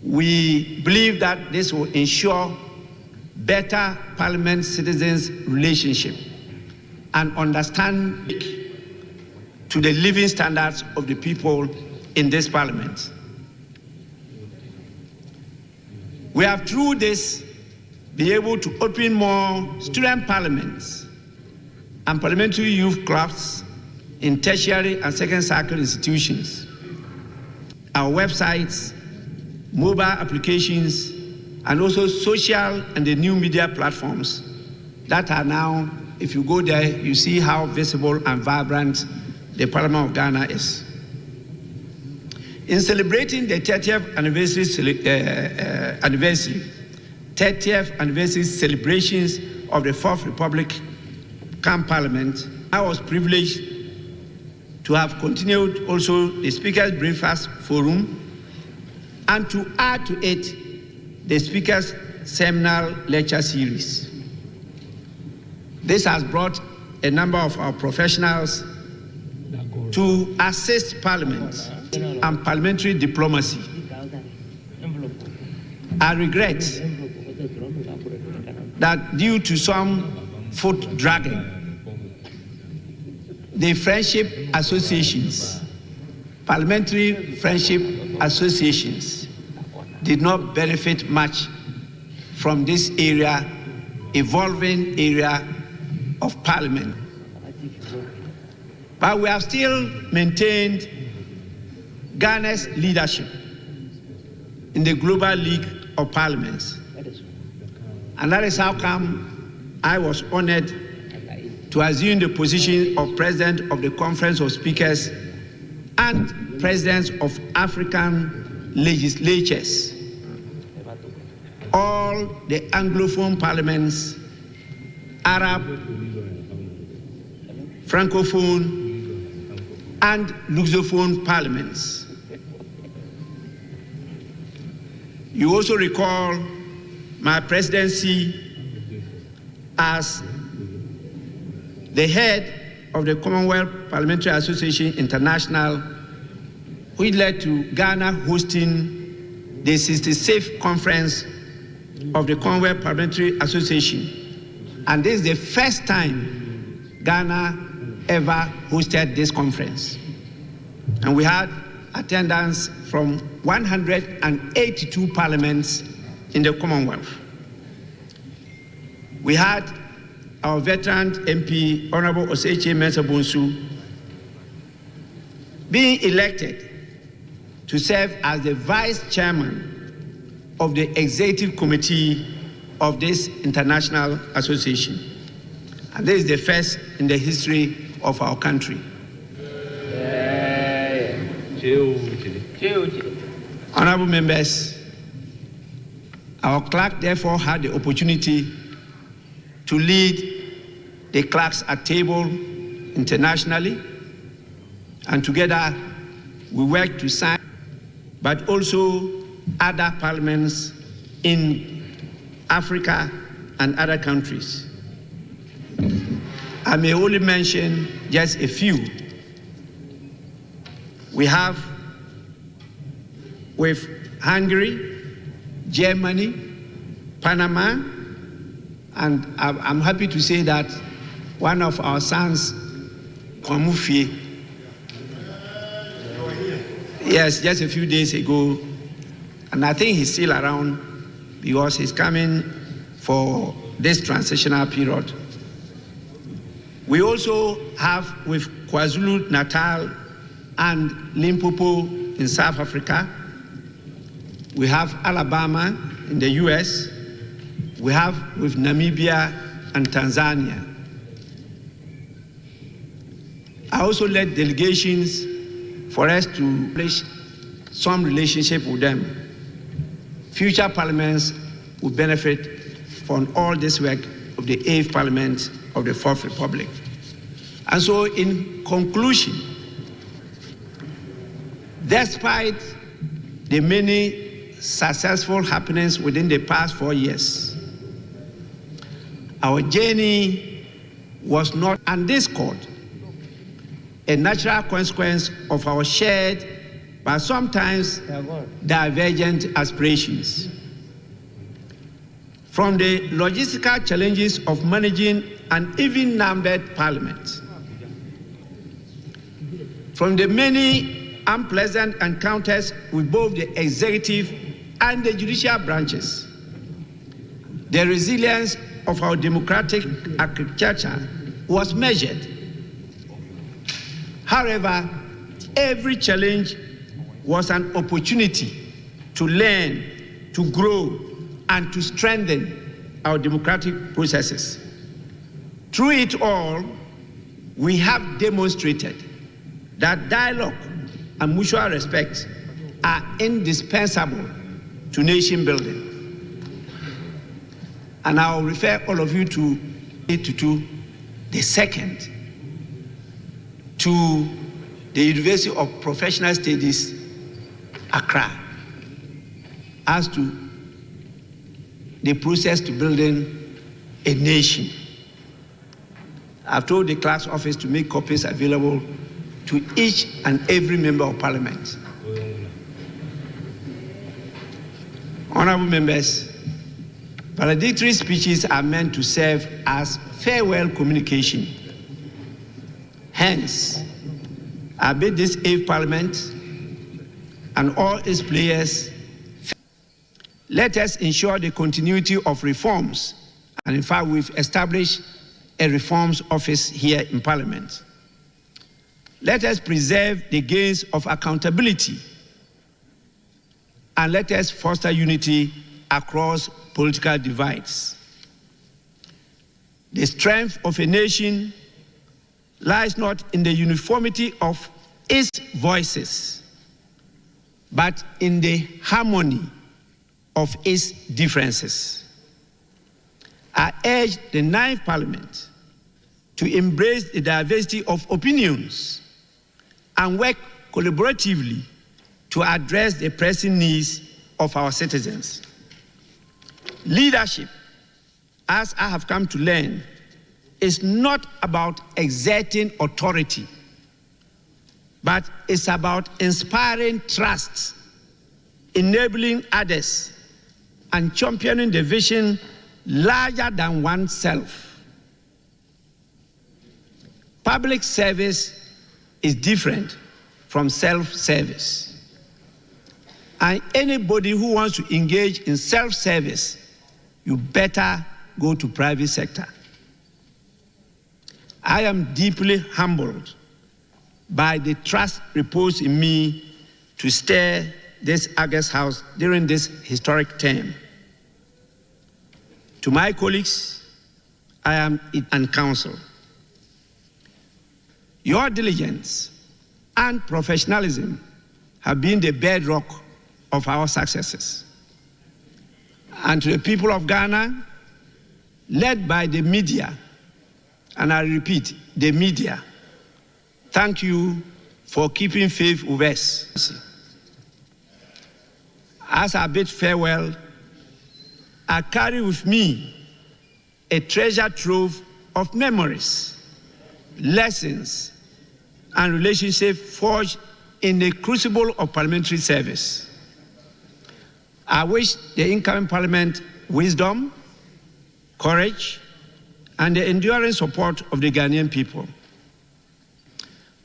We believe that this will ensure better parliament-citizens relationship and understand to the living standards of the people in this parliament. We have through this be able to open more student parliaments and parliamentary youth clubs in tertiary and second cycle institutions, our websites, mobile applications, and also social and the new media platforms that are now, if you go there, you see how visible and vibrant the Parliament of Ghana is. In celebrating the 30th anniversary celebrations of the Fourth Republican Parliament, I was privileged to have continued also the Speaker's Breakfast Forum, and to add to it the Speaker's Seminal Lecture Series. This has brought a number of our professionals to assist Parliament and parliamentary diplomacy. I regret that due to some foot dragging, the friendship associations, parliamentary friendship associations, did not benefit much from this area, evolving area of Parliament. But we have still maintained Ghana's leadership in the Global League of Parliaments. And that is how come I was honored to assume the position of President of the Conference of Speakers and Presidents of African legislatures, all the Anglophone parliaments, Arab, Francophone, and Lusophone parliaments. You also recall my presidency as the head of the Commonwealth Parliamentary Association International, which led to Ghana hosting the 66th conference of the Commonwealth Parliamentary Association. And this is the first time Ghana ever hosted this conference. And we had attendance from 182 parliaments in the Commonwealth. We had our veteran MP, Honorable Oseche Mensah-Bonsu, being elected to serve as the vice chairman of the executive committee of this international association. And this is the first in the history of our country. Honorable members, our clerk therefore had the opportunity to lead the clerks at table internationally, and together we worked to sign, but also other parliaments in Africa and other countries. I may only mention just a few. We have with Hungary, Germany, Panama, and I'm happy to say that one of our sons, Kwamufie, yes, just a few days ago, and I think he's still around because he's coming for this transitional period. We also have with KwaZulu-Natal and Limpopo in South Africa. We have Alabama in the US. We have with Namibia and Tanzania. I also led delegations for us to establish some relationship with them. Future parliaments will benefit from all this work of the 8th Parliament of the 4th Republic. And so in conclusion, despite the many successful happenings within the past 4 years, our journey was not on discord, a natural consequence of our shared but sometimes divergent aspirations. From the logistical challenges of managing an even-numbered parliament, from the many unpleasant encounters with both the executive and the judicial branches, the resilience of our democratic architecture was measured. However, every challenge was an opportunity to learn, to grow, and to strengthen our democratic processes. Through it all, we have demonstrated that dialogue and mutual respect are indispensable to nation building. And I'll refer all of you to the second, to the University of Professional Studies, Accra, as to the process to building a nation. I've told the clerk's office to make copies available to each and every member of parliament. Honorable members, valedictory speeches are meant to serve as farewell communication. Hence, I bid this 8th Parliament and all its players, let us ensure the continuity of reforms. And in fact, we've established a reforms office here in Parliament. Let us preserve the gains of accountability, and let us foster unity across political divides. The strength of a nation lies not in the uniformity of its voices, but in the harmony of its differences. I urge the 9th Parliament to embrace the diversity of opinions and work collaboratively to address the pressing needs of our citizens. Leadership, as I have come to learn, is not about exerting authority, but it's about inspiring trust, enabling others, and championing the vision larger than oneself. Public service is different from self-service. And anybody who wants to engage in self-service, you better go to private sector. I am deeply humbled by the trust reposed in me to steer this August House during this historic term. To my colleagues, I am in council. Your diligence and professionalism have been the bedrock of our successes. And to the people of Ghana, led by the media, and I repeat, the media, thank you for keeping faith with us. As I bid farewell, I carry with me a treasure trove of memories, lessons, and relationships forged in the crucible of parliamentary service. I wish the incoming parliament wisdom, courage, and the enduring support of the Ghanaian people.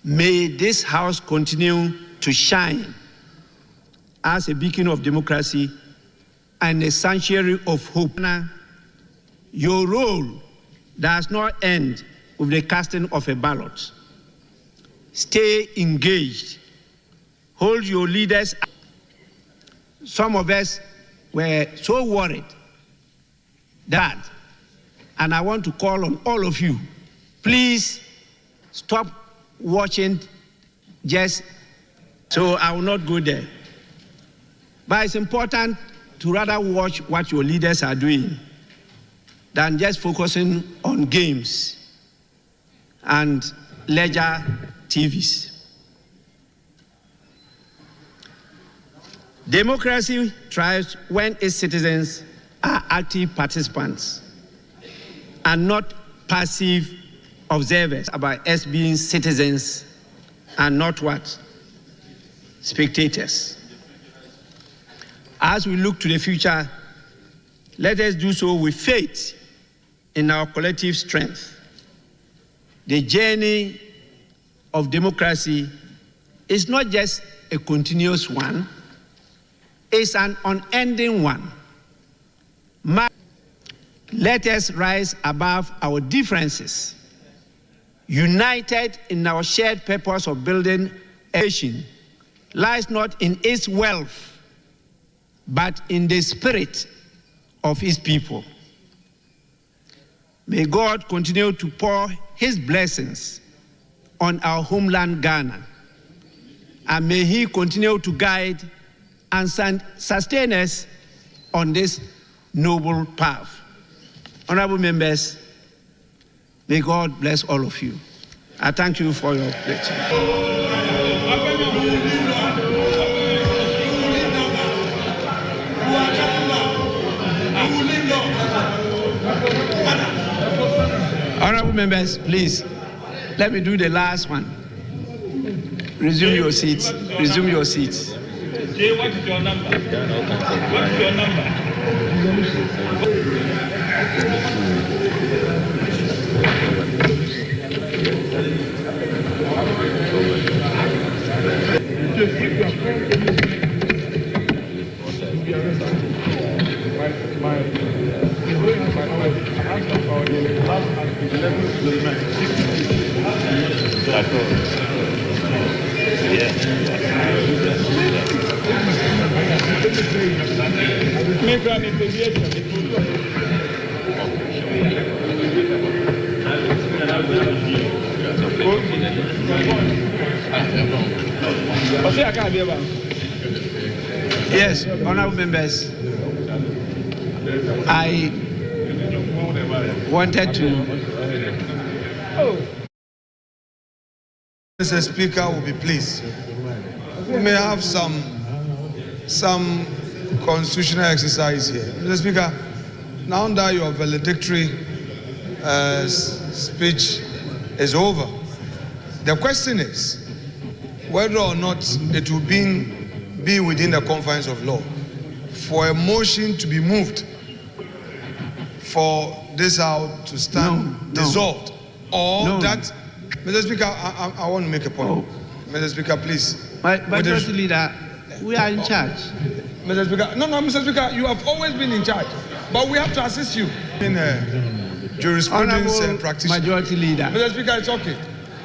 May this House continue to shine as a beacon of democracy and a sanctuary of hope. Your role does not end with the casting of a ballot. Stay engaged. Hold your leaders. Some of us were so worried that, and I want to call on all of you, please stop watching just, so I will not go there. But it's important to rather watch what your leaders are doing than just focusing on games and leisure TVs. Democracy thrives when its citizens are active participants and not passive observers about us being citizens and not what? Spectators. As we look to the future, let us do so with faith in our collective strength. The journey of democracy is not just a continuous one, it's an unending one. Let us rise above our differences, united in our shared purpose of building a nation lies not in its wealth, but in the spirit of his people. May God continue to pour his blessings on our homeland Ghana, and may he continue to guide and sustain us on this noble path. Honorable members, may God bless all of you. I thank you for your lecture. Honorable members, please, let me do the last one. Resume your seats. Resume your seats. Jay, what is your number? What is your number? Yes, honorable members, I wanted to. Mr. Speaker will be pleased. We may have some constitutional exercise here. Mr. Speaker, now that your valedictory speech is over, the question is whether or not it will be within the confines of law for a motion to be moved for this House to stand dissolved, or that. Mr. Speaker, I want to make a point. Mr. Speaker, please. Majority Leader, we are in charge. Mr. Speaker, no, Mr. Speaker, you have always been in charge, but we have to assist you in jurisprudence and practitioner. Majority Leader. Mr. Speaker, it's okay.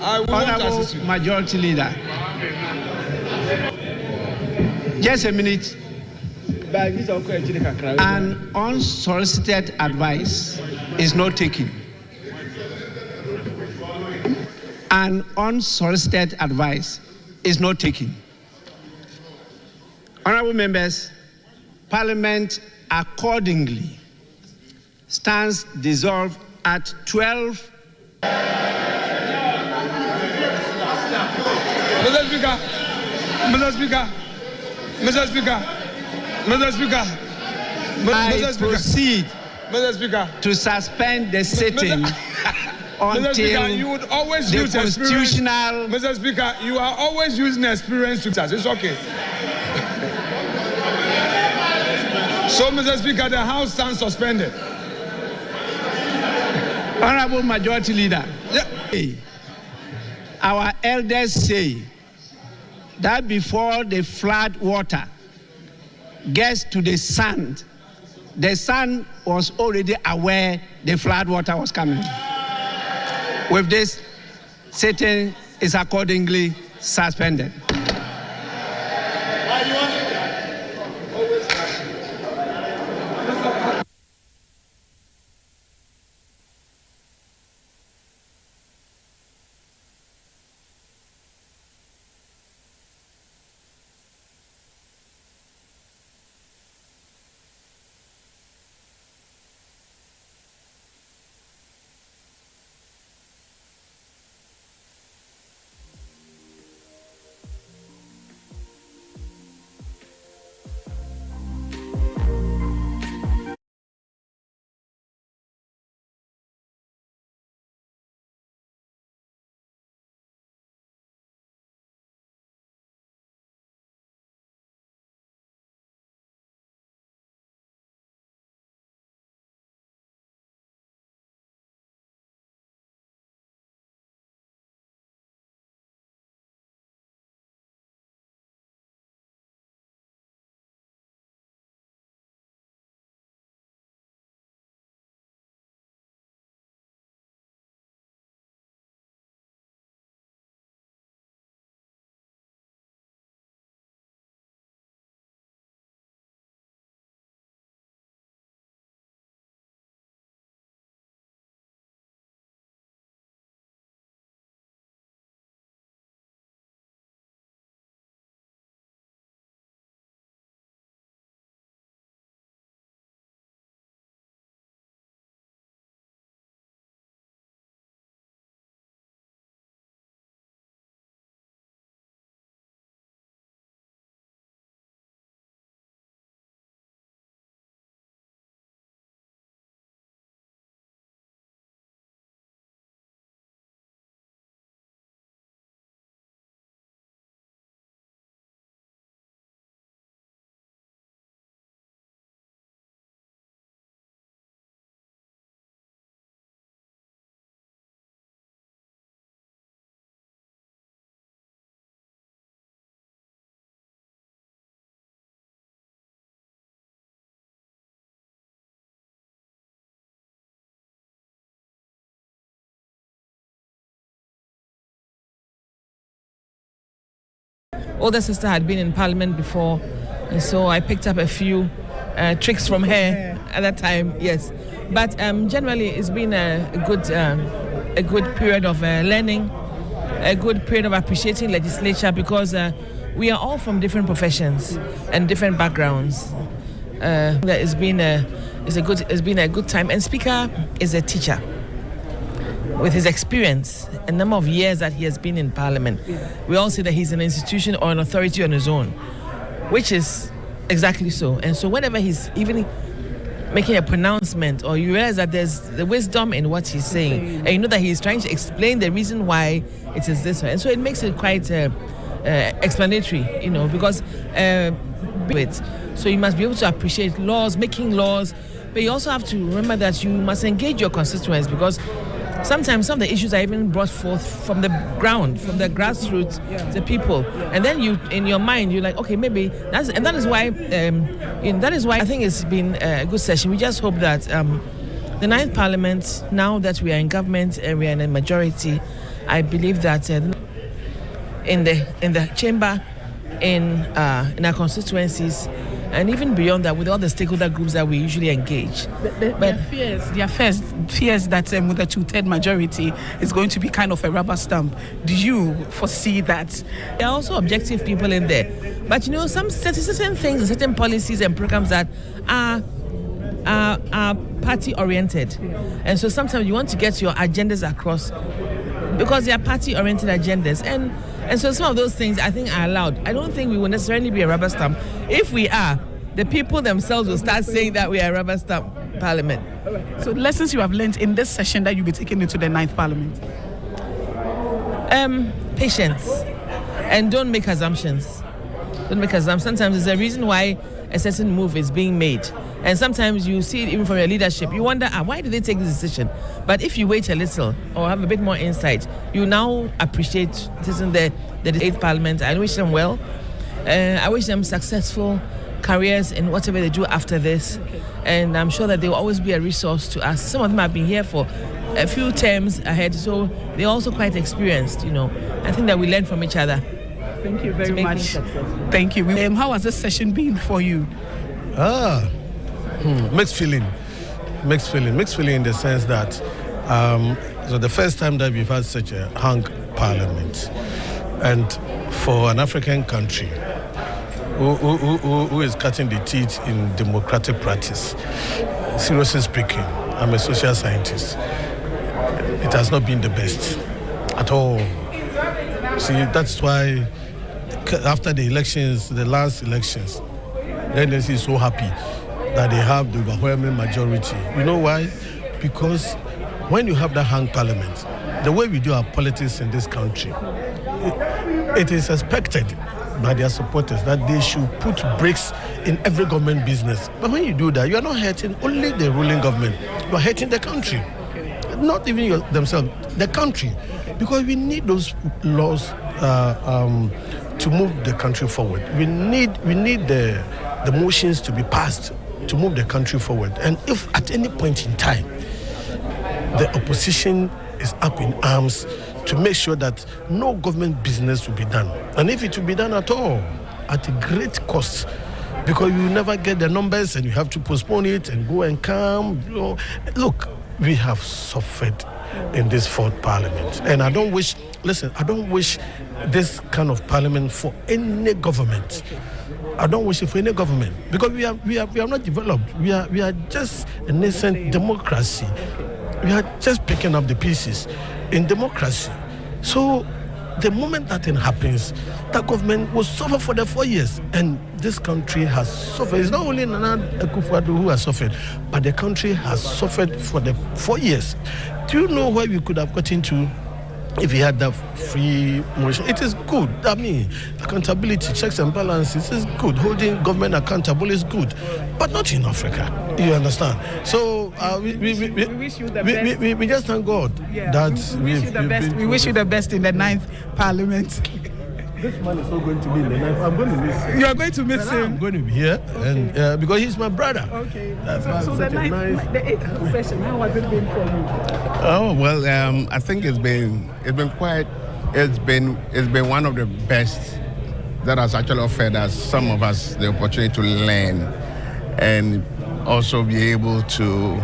I will want to assist you. Majority Leader. Just a minute. An unsolicited advice is not taken. An unsolicited advice is not taken. Honorable members, Parliament accordingly stands dissolved at 12. Mr. Speaker, Mr. Speaker, Mr. Speaker, Mr. Speaker, I proceed Mr. Speaker, to suspend the sitting until Mr. Speaker, you would always the use constitutional. Mr. Speaker, you are always using experience to. It's okay. So, Mr. Speaker, the House stands suspended. Honorable Majority Leader, our elders say that before the flood water gets to the sun was already aware the flood water was coming. With this, sitting is accordingly suspended. Older sister had been in Parliament before, and so I picked up a few tricks from her at that time. Yes, but generally it's been a good period of learning, a good period of appreciating legislature, because we are all from different professions and different backgrounds. It's been a good time, and Speaker is a teacher. With his experience, a number of years that he has been in Parliament, we all say that he's an institution or an authority on his own, which is exactly so. And so whenever he's even making a pronouncement, or you realize that there's the wisdom in what he's saying, and you know that he's trying to explain the reason why it is this way. And so it makes it quite explanatory, because so you must be able to appreciate laws, making laws, but you also have to remember that you must engage your constituents, because sometimes some of the issues are even brought forth from the ground, from the grassroots, the people, and then you, in your mind, you're like, okay, maybe that is why I think it's been a good session. We just hope that the 9th Parliament, now that we are in government and we are in a majority, I believe that in the chamber, in our constituencies, and even beyond that, with all the stakeholder groups that we usually engage. But there are fears that with the 2/3 majority is going to be kind of a rubber stamp. Do you foresee that? There are also objective people in there. But some certain things and certain policies and programs that are party-oriented. And so sometimes you want to get your agendas across because they are party-oriented agendas. And so some of those things I think are allowed. I don't think we will necessarily be a rubber stamp. If we are, the people themselves will start saying that we are a rubber stamp Parliament. So lessons you have learned in this session that you'll be taking into the 9th Parliament? Patience. And don't make assumptions. Sometimes there's a reason why a certain move is being made. And sometimes you see it even from your leadership. You wonder, why did they take this decision? But if you wait a little or have a bit more insight, you now appreciate this in the 8th Parliament. I wish them well. I wish them successful careers in whatever they do after this. And I'm sure that they will always be a resource to us. Some of them have been here for a few terms ahead, so they're also quite experienced, I think that we learn from each other. Thank you very much. Thank you. How has this session been for you? Mixed feeling in the sense that so the first time that we've had such a hung parliament, and for an African country who is cutting the teeth in democratic practice, seriously speaking, I'm a social scientist, it has not been the best at all. See, that's why after the elections, the last elections, the NDC is so happy that they have the overwhelming majority. You know why? Because when you have that hung parliament, the way we do our politics in this country, it is expected by their supporters that they should put brakes in every government business. But when you do that, you are not hurting only the ruling government, you are hurting the country. Not even themselves, the country. Because we need those laws to move the country forward. We need the motions to be passed to move the country forward. And if at any point in time the opposition is up in arms to make sure that no government business will be done, and if it will be done at all, at a great cost, because you will never get the numbers and you have to postpone it and go and come. Look, we have suffered in this 4th Parliament, and I don't wish this kind of parliament for any government. I don't wish it for any government, because we are not developed. We are just a nascent democracy. We are just picking up the pieces in democracy. So the moment that thing happens, that government will suffer for the 4 years, and this country has suffered. It's not only Nana Akufo-Addo who has suffered, but the country has suffered for the 4 years. Do you know where we could have gotten to if we had that free motion? It is good. I mean, accountability, checks and balances is good. Holding government accountable is good, but not in Africa. You understand? So we wish you the best. We just thank God that we wish you the best. We wish you the best in the 9th Parliament. This man is not going to be in the 9th. I'm going to miss him. You are going to miss him. I'm going to be here, and because he's my brother. Okay. So the 8th session, how has it been for you? Oh well, I think it's been one of the best that has actually offered us, some of us, the opportunity to learn and also be able to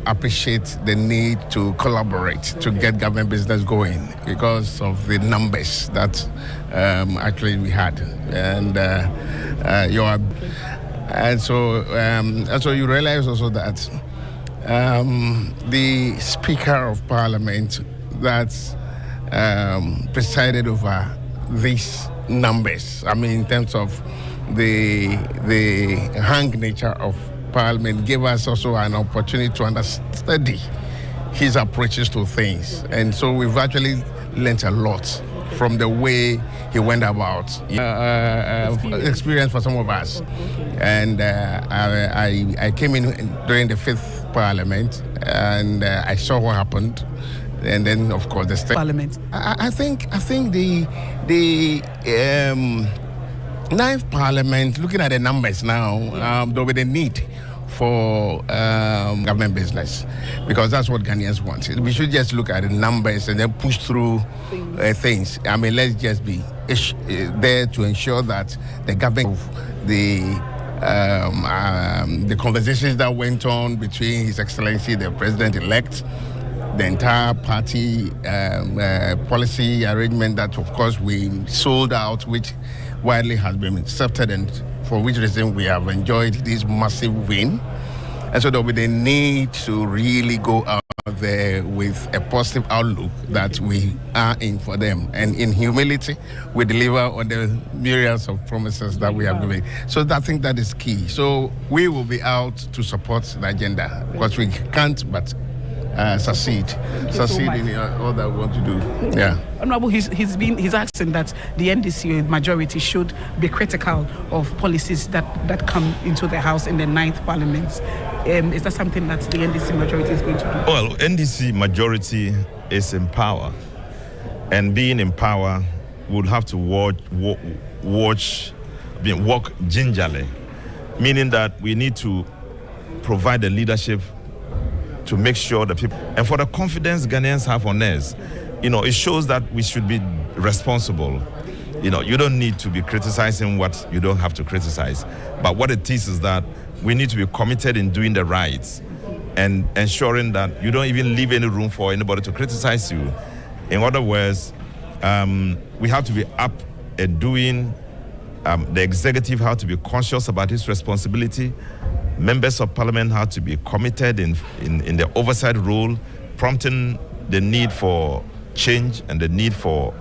appreciate the need to collaborate to get government business going because of the numbers that actually we had, and so you realize also that the Speaker of Parliament that's presided over these numbers, I mean in terms of the hung nature of Parliament, gave us also an opportunity to study his approaches to things, and so we've actually learned a lot from the way he went about experience for some of us. And I came in during the 5th Parliament, and I saw what happened, and then of course the state Parliament. I think the 9th Parliament, looking at the numbers now, there will be the need for government business, because that's what Ghanaians want. We should just look at the numbers and then push through things. I mean, let's just be there to ensure that the government, the conversations that went on between His Excellency, the President-elect, the entire party policy arrangement that, of course, we sold out, which widely has been accepted, and for which reason we have enjoyed this massive win. And so there will be the need to really go out there with a positive outlook that we are in for them. And in humility, we deliver on the myriads of promises that we have given. So I think that is key. So we will be out to support the agenda, because we can't but succeed in all that we want to do. Yeah. Honorable, he's asking that the NDC majority should be critical of policies that come into the House in the 9th Parliament. Is that something that the NDC majority is going to do? Well, NDC majority is in power, and being in power would have to work gingerly, meaning that we need to provide the leadership to make sure that people, and for the confidence Ghanaians have on us, it shows that we should be responsible. You don't need to be criticizing what you don't have to criticize. But what it is that we need to be committed in doing the right and ensuring that you don't even leave any room for anybody to criticize you. In other words, we have to be up and doing. The executive have to be conscious about its responsibility. Members of parliament have to be committed in the oversight role, prompting the need for change and the need for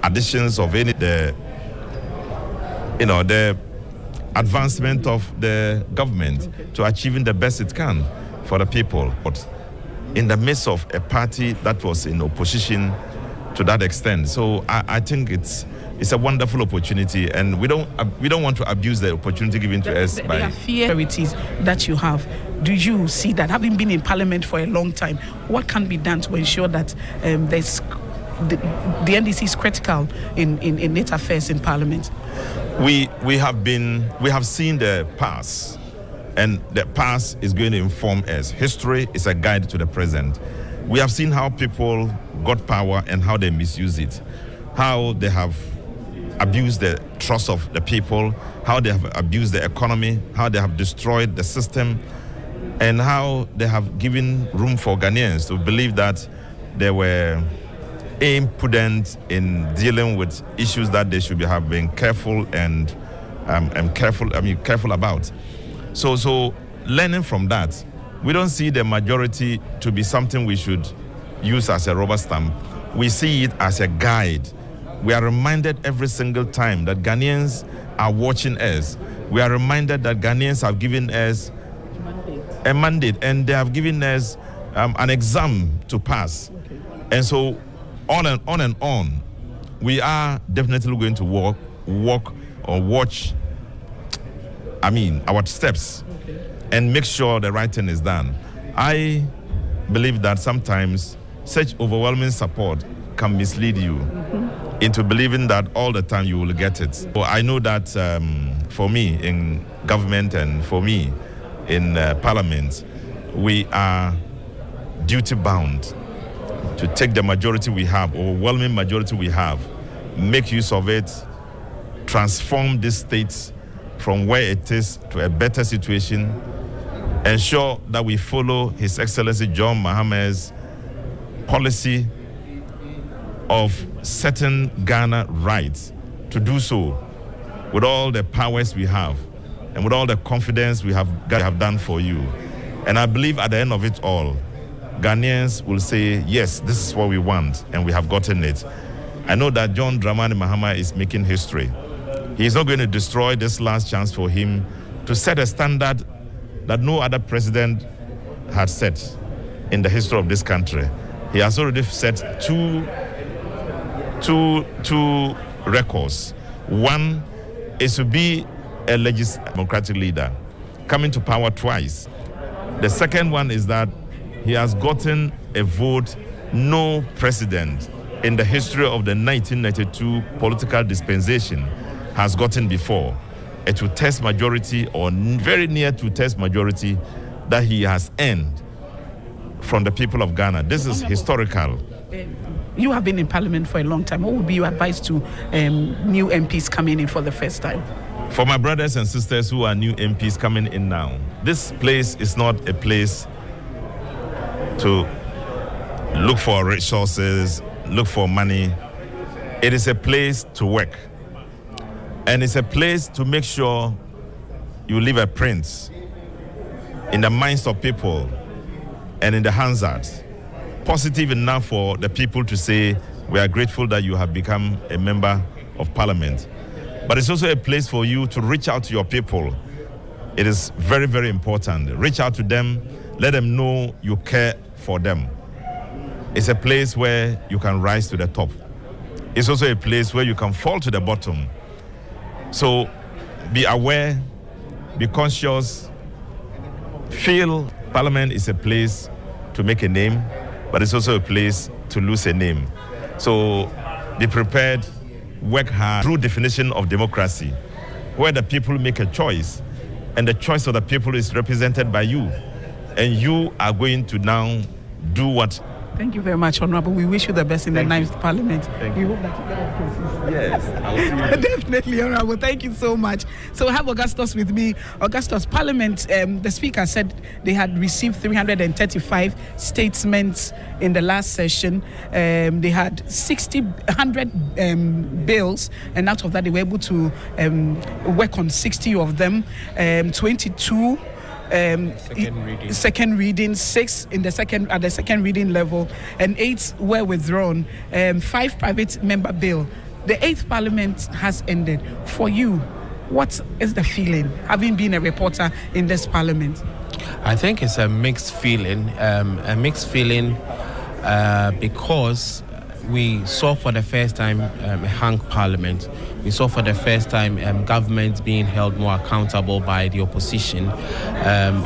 additions of the advancement of the government to achieving the best it can for the people. But in the midst of a party that was in opposition to that extent. So I think it's a wonderful opportunity, and we don't want to abuse the opportunity given to us by priorities that you have. Do you see that, having been in Parliament for a long time, what can be done to ensure that the NDC is critical in its affairs in Parliament? We have seen the past, and the past is going to inform us. History is a guide to the present. We have seen how people got power and how they misuse it, how they have abused the trust of the people, how they have abused the economy, how they have destroyed the system, and how they have given room for Ghanaians to believe that they were imprudent in dealing with issues that they should have been careful careful about. So learning from that, we don't see the majority to be something we should use as a rubber stamp. We see it as a guide. We are reminded every single time that Ghanaians are watching us. We are reminded that Ghanaians have given us a mandate, and they have given us an exam to pass. Okay. And so on and on, we are definitely going to walk or watch our steps, okay, and make sure the right thing is done. I believe that sometimes such overwhelming support can mislead you into believing that all the time you will get it. So I know that for me in government and for me in Parliament, we are duty bound to take the majority we have, overwhelming majority we have, make use of it, transform this state from where it is to a better situation, ensure that we follow His Excellency John Mahama's policy of setting Ghana right, to do so with all the powers we have and with all the confidence we have done for you. And I believe at the end of it all, Ghanaians will say, yes, this is what we want, and we have gotten it. I know that John Dramani Mahama is making history. He is not going to destroy this last chance for him to set a standard that no other president had set in the history of this country. He has already set two records. One is to be a democratic leader, coming to power twice. The second one is that he has gotten a vote no president in the history of the 1992 political dispensation has gotten before. A two-thirds majority, or very near two-thirds majority, that he has earned from the people of Ghana. This is historical. You have been in Parliament for a long time. What would be your advice to new MPs coming in for the first time? For my brothers and sisters who are new MPs coming in now, this place is not a place to look for resources, look for money. It is a place to work. And it's a place to make sure you leave a print in the minds of people and in the Hansards, positive enough for the people to say, we are grateful that you have become a member of Parliament. But it's also a place for you to reach out to your people. It is very, very important. Reach out to them. Let them know you care for them. It's a place where you can rise to the top. It's also a place where you can fall to the bottom. So be aware, be conscious, feel Parliament is a place to make a name, but it's also a place to lose a name. So be prepared, work hard. True definition of democracy, where the people make a choice, and the choice of the people is represented by you. And you are going to now do what. Thank you very much, Honorable. We wish you the best in the 9th Parliament. We hope that you get a place. Yes, I will see you. Definitely, Honorable. Thank you so much. So I have Augustus with me. Augustus, Parliament, the Speaker said they had received 335 statements in the last session. They had 100 bills, and out of that, they were able to work on 60 of them, 22 second reading, 6 in the at the second reading level, and 8 were withdrawn. 5 private member bill. The 8th Parliament has ended. For you, what is the feeling, having been a reporter in this Parliament? I think it's a mixed feeling. Because we saw for the first time a hung Parliament. We saw for the first time government being held more accountable by the opposition.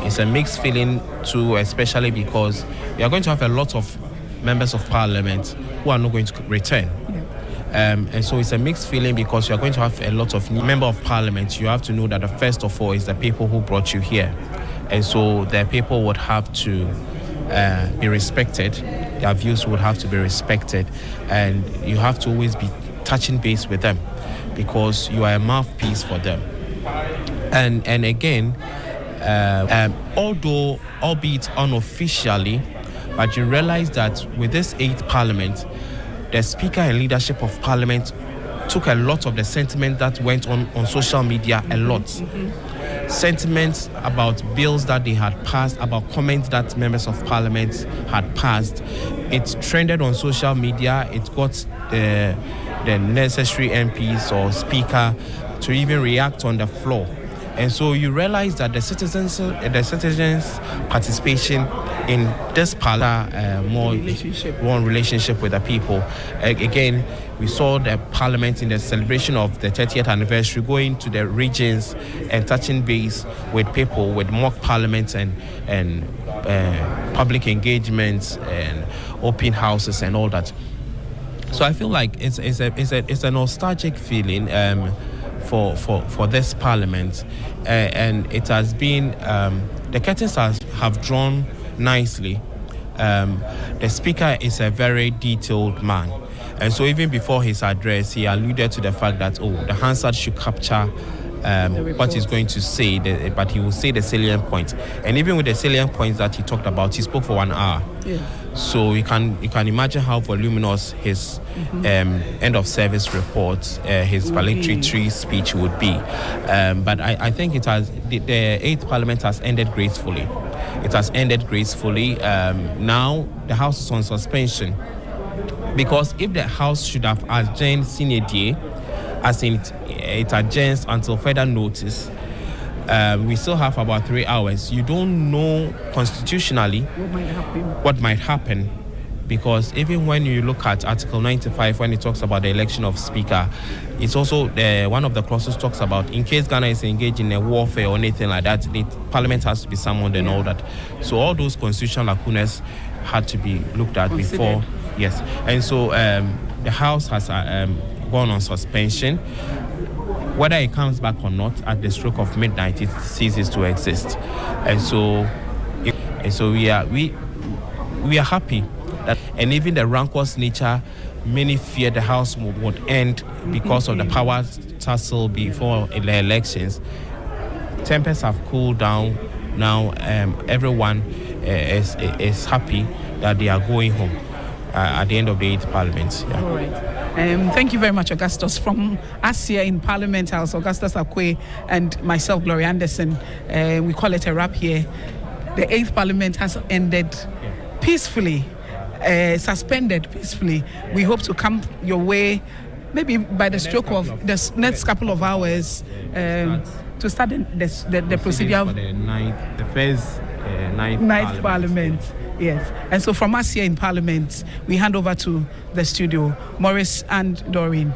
It's a mixed feeling too, especially because we are going to have a lot of members of Parliament who are not going to return. And so it's a mixed feeling because you are going to have a lot of members of Parliament. You have to know that the first of all is the people who brought you here. And so the people would have to be respected. Their views would have to be respected. And you have to always be touching base with them because you are a mouthpiece for them. And again, although, albeit unofficially, but you realize that with this 8th Parliament, the Speaker and leadership of Parliament took a lot of the sentiment that went on social media a lot. Sentiments about bills that they had passed, about comments that members of Parliament had passed. It trended on social media. It got the necessary MPs or Speaker to even react on the floor. And so you realize that the citizens' participation in this more relationship with the people. Again, we saw the Parliament in the celebration of the 30th anniversary going to the regions and touching base with people, with mock parliaments and public engagements and open houses and all that. So I feel like it's a nostalgic feeling for this Parliament, and it has been the curtains have drawn nicely. The Speaker is a very detailed man, and so even before his address, he alluded to the fact that the Hansard should capture what he's going to say, but he will say the salient points. And even with the salient points that he talked about, he spoke for 1 hour. Yeah. So you can imagine how voluminous his end of service report, his valedictory speech would be. But I think it has the 8th Parliament has ended gracefully. It has ended gracefully. Now the House is on suspension because if the House should have adjourned sine die, as in it adjourns until further notice, we still have about 3 hours. You don't know constitutionally what might happen, because even when you look at Article 95, when it talks about the election of Speaker, it's also one of the clauses talks about in case Ghana is engaged in a warfare or anything like that, the Parliament has to be summoned and all that. So all those constitutional lacunas had to be looked at before. Yes, and so the House has gone on suspension. Whether it comes back or not, at the stroke of midnight, it ceases to exist. And so we are happy that, and even the rancorous nature, many fear the House would end because of the power tussle before the elections. Tempers have cooled down now. Everyone is happy that they are going home at the end of the 8th Parliament. Yeah. All right. Thank you very much, Augustus. From us here in Parliament House, Augustus Akwe and myself, Gloria Anderson, we call it a wrap here. The 8th Parliament has ended peacefully, suspended peacefully. We hope to come your way, maybe by the stroke of the next couple of hours, to start the procedural. The first ninth Parliament. Yes. And so from us here in Parliament, we hand over to the studio, Maurice and Doreen.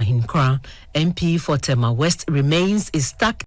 Hinkra, MP for Tema West, remains is stuck